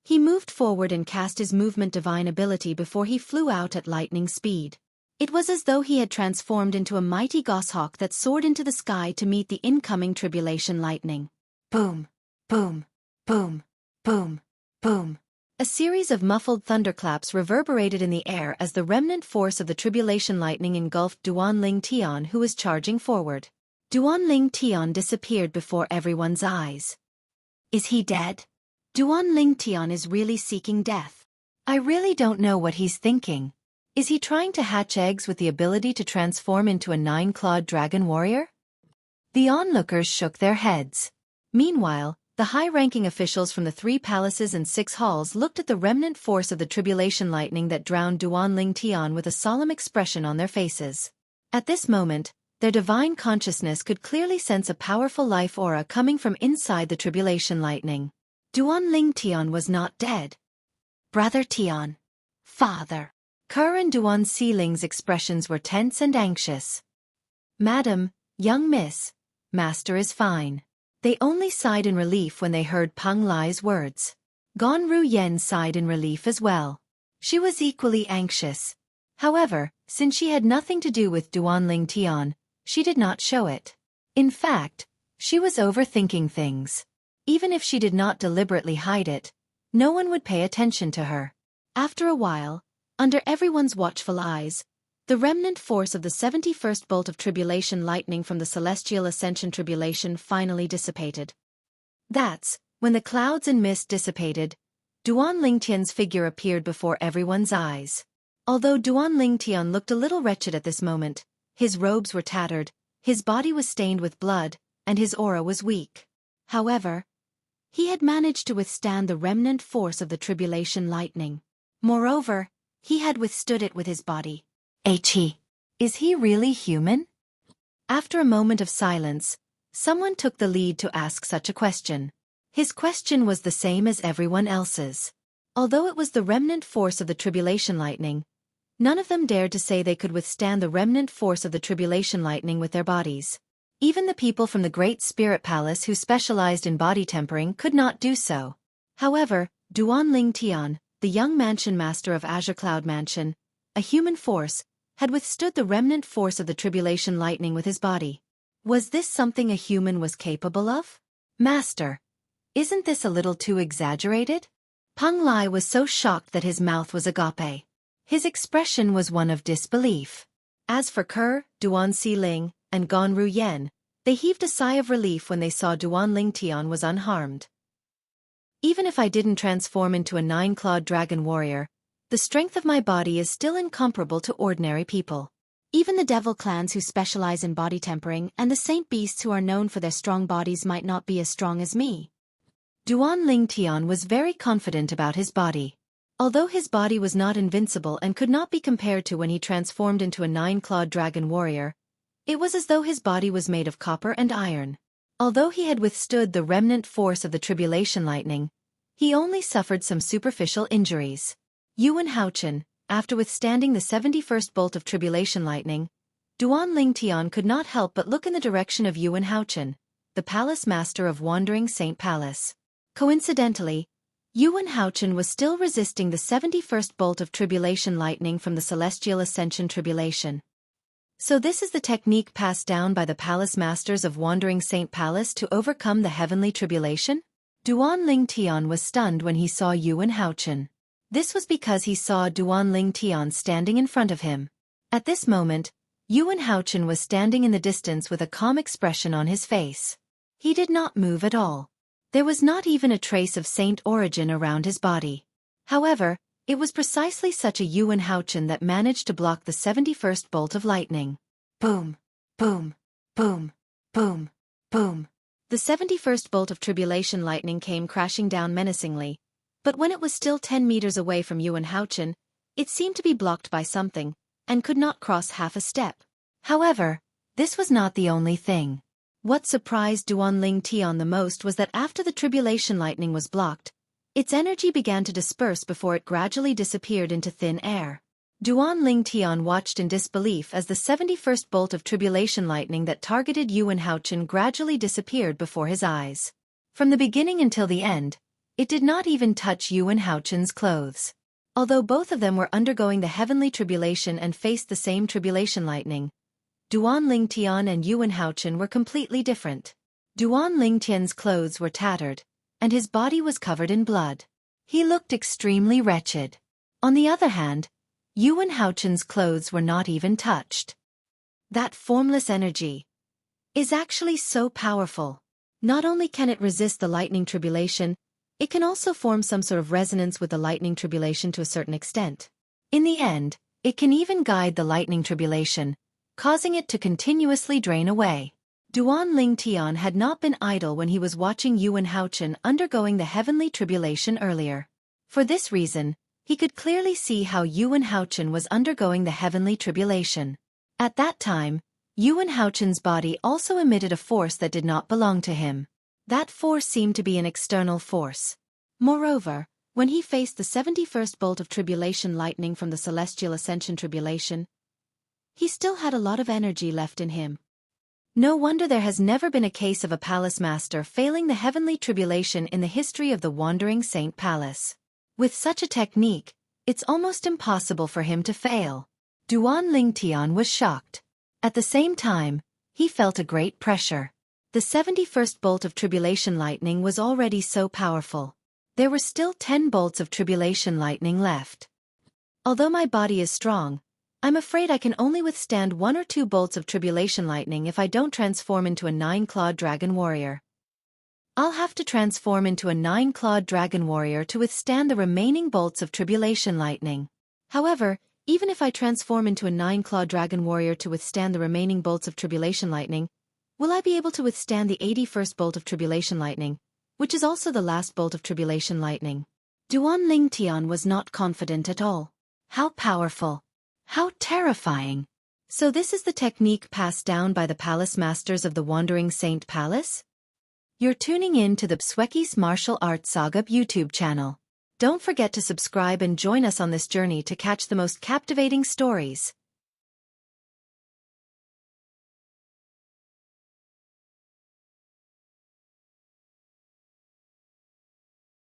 Speaker 1: he moved forward and cast his movement divine ability before he flew out at lightning speed. It was as though he had transformed into a mighty goshawk that soared into the sky to meet the incoming tribulation lightning. Boom, boom, boom, boom, boom. A series of muffled thunderclaps reverberated in the air as the remnant force of the tribulation lightning engulfed Duanling Tian, who was charging forward. Duanling Tian disappeared before everyone's eyes. Is he dead? Duanling Tian is really seeking death. I really don't know what he's thinking. Is he trying to hatch eggs with the ability to transform into a 9-clawed dragon warrior? The onlookers shook their heads. Meanwhile, the high-ranking officials from the 3 palaces and 6 halls looked at the remnant force of the tribulation lightning that drowned Duanling Tian with a solemn expression on their faces. At this moment, their divine consciousness could clearly sense a powerful life aura coming from inside the tribulation lightning. Duanling Tian was not dead. Brother Tian. Father. Kerr and Duan Xiling's expressions were tense and anxious. Madam, young miss, master is fine. They only sighed in relief when they heard Peng Lai's words. Gan Ruyen sighed in relief as well. She was equally anxious. However, since she had nothing to do with Duanling Tian, she did not show it. In fact, she was overthinking things. Even if she did not deliberately hide it, no one would pay attention to her. After a while, under everyone's watchful eyes, the remnant force of the 71st bolt of tribulation lightning from the Celestial Ascension tribulation finally dissipated. That's when the clouds and mist dissipated.
Speaker 2: Duan Lingtian's figure appeared before everyone's eyes. Although Duan Lingtian looked a little wretched at this moment, his robes were tattered, his body was stained with blood, and his aura was weak. However, he had managed to withstand the remnant force of the tribulation lightning. Moreover, he had withstood it with his body.
Speaker 1: Is he really human?
Speaker 2: After a moment of silence, someone took the lead to ask such a question. His question was the same as everyone else's. Although it was the remnant force of the tribulation lightning, none of them dared to say they could withstand the remnant force of the tribulation lightning with their bodies. Even the people from the Great Spirit Palace who specialized in body tempering could not do so. However, Duan Lingtian, the young mansion master of Azure Cloud Mansion, a human force, had withstood the remnant force of the tribulation lightning with his body. Was this something a human was capable of?
Speaker 1: Master, isn't this a little too exaggerated?
Speaker 2: Peng Lai was so shocked that his mouth was agape. His expression was one of disbelief. As for Ke, Duan Xiling, and Gan Ruyen, they heaved a sigh of relief when they saw Duan Lingtian was unharmed. Even if I didn't transform into a 9-clawed dragon warrior, the strength of my body is still incomparable to ordinary people. Even the devil clans who specialize in body tempering and the saint beasts who are known for their strong bodies might not be as strong as me. Duan Lingtian was very confident about his body. Although his body was not invincible and could not be compared to when he transformed into a 9-clawed dragon warrior, it was as though his body was made of copper and iron. Although he had withstood the remnant force of the tribulation lightning, he only suffered some superficial injuries. Yuan Haochen, after withstanding the 71st bolt of tribulation lightning, Duan Lingtian could not help but look in the direction of Yuan Haochen, the palace master of Wandering Saint Palace. Coincidentally, Yuan Haochen was still resisting the 71st bolt of tribulation lightning from the Celestial Ascension Tribulation. So this is the technique passed down by the palace masters of Wandering Saint Palace to overcome the heavenly tribulation? Duan Lingtian was stunned when he saw Yuan Haochen. This was because he saw Duan Lingtian standing in front of him. At this moment, Yuan Haochen was standing in the distance with a calm expression on his face. He did not move at all. There was not even a trace of saint origin around his body. However, it was precisely such a Yuan Haochen that managed to block the 71st bolt of lightning. Boom, boom, boom, boom, boom. The 71st bolt of tribulation lightning came crashing down menacingly, but when it was still 10 meters away from Yuan Haochen, it seemed to be blocked by something, and could not cross half a step. However, this was not the only thing. What surprised Duan Lingtian the most was that after the tribulation lightning was blocked, its energy began to disperse before it gradually disappeared into thin air. Duan Lingtian watched in disbelief as the 71st bolt of tribulation lightning that targeted Yuan Haochen gradually disappeared before his eyes. From the beginning until the end, it did not even touch Yuan Haochen's clothes. Although both of them were undergoing the heavenly tribulation and faced the same tribulation lightning, Duan Lingtian and Yuan Haochen were completely different. Duan Lingtian's clothes were tattered, and his body was covered in blood. He looked extremely wretched. On the other hand, Yuan Haochen's clothes were not even touched. That formless energy is actually so powerful. Not only can it resist the lightning tribulation, it can also form some sort of resonance with the lightning tribulation to a certain extent. In the end, it can even guide the lightning tribulation, causing it to continuously drain away. Duan Lingtian had not been idle when he was watching Yuan Haochen undergoing the heavenly tribulation earlier. For this reason, he could clearly see how Yuan Haochen was undergoing the heavenly tribulation. At that time, Yuan Haochen's body also emitted a force that did not belong to him. That force seemed to be an external force. Moreover, when he faced the 71st bolt of tribulation lightning from the Celestial Ascension Tribulation, he still had a lot of energy left in him. No wonder there has never been a case of a palace master failing the heavenly tribulation in the history of the Wandering Saint Palace. With such a technique, it's almost impossible for him to fail. Duan Lingtian was shocked. At the same time, he felt a great pressure. The 71st bolt of tribulation lightning was already so powerful. There were still 10 bolts of tribulation lightning left. Although my body is strong, I'm afraid I can only withstand 1 or 2 bolts of tribulation lightning if I don't transform into a 9-clawed dragon warrior. I'll have to transform into a 9-clawed dragon warrior to withstand the remaining bolts of tribulation lightning. However, even if I transform into a 9-clawed dragon warrior to withstand the remaining bolts of tribulation lightning, will I be able to withstand the 81st bolt of tribulation lightning, which is also the last bolt of tribulation lightning? Duan Ling Tian was not confident at all. How powerful! How terrifying! So this is the technique passed down by the palace masters of the Wandering Saint Palace? You're tuning in to the Xueqi's Martial Arts Saga YouTube channel. Don't forget to subscribe and join us on this journey to catch the most captivating stories.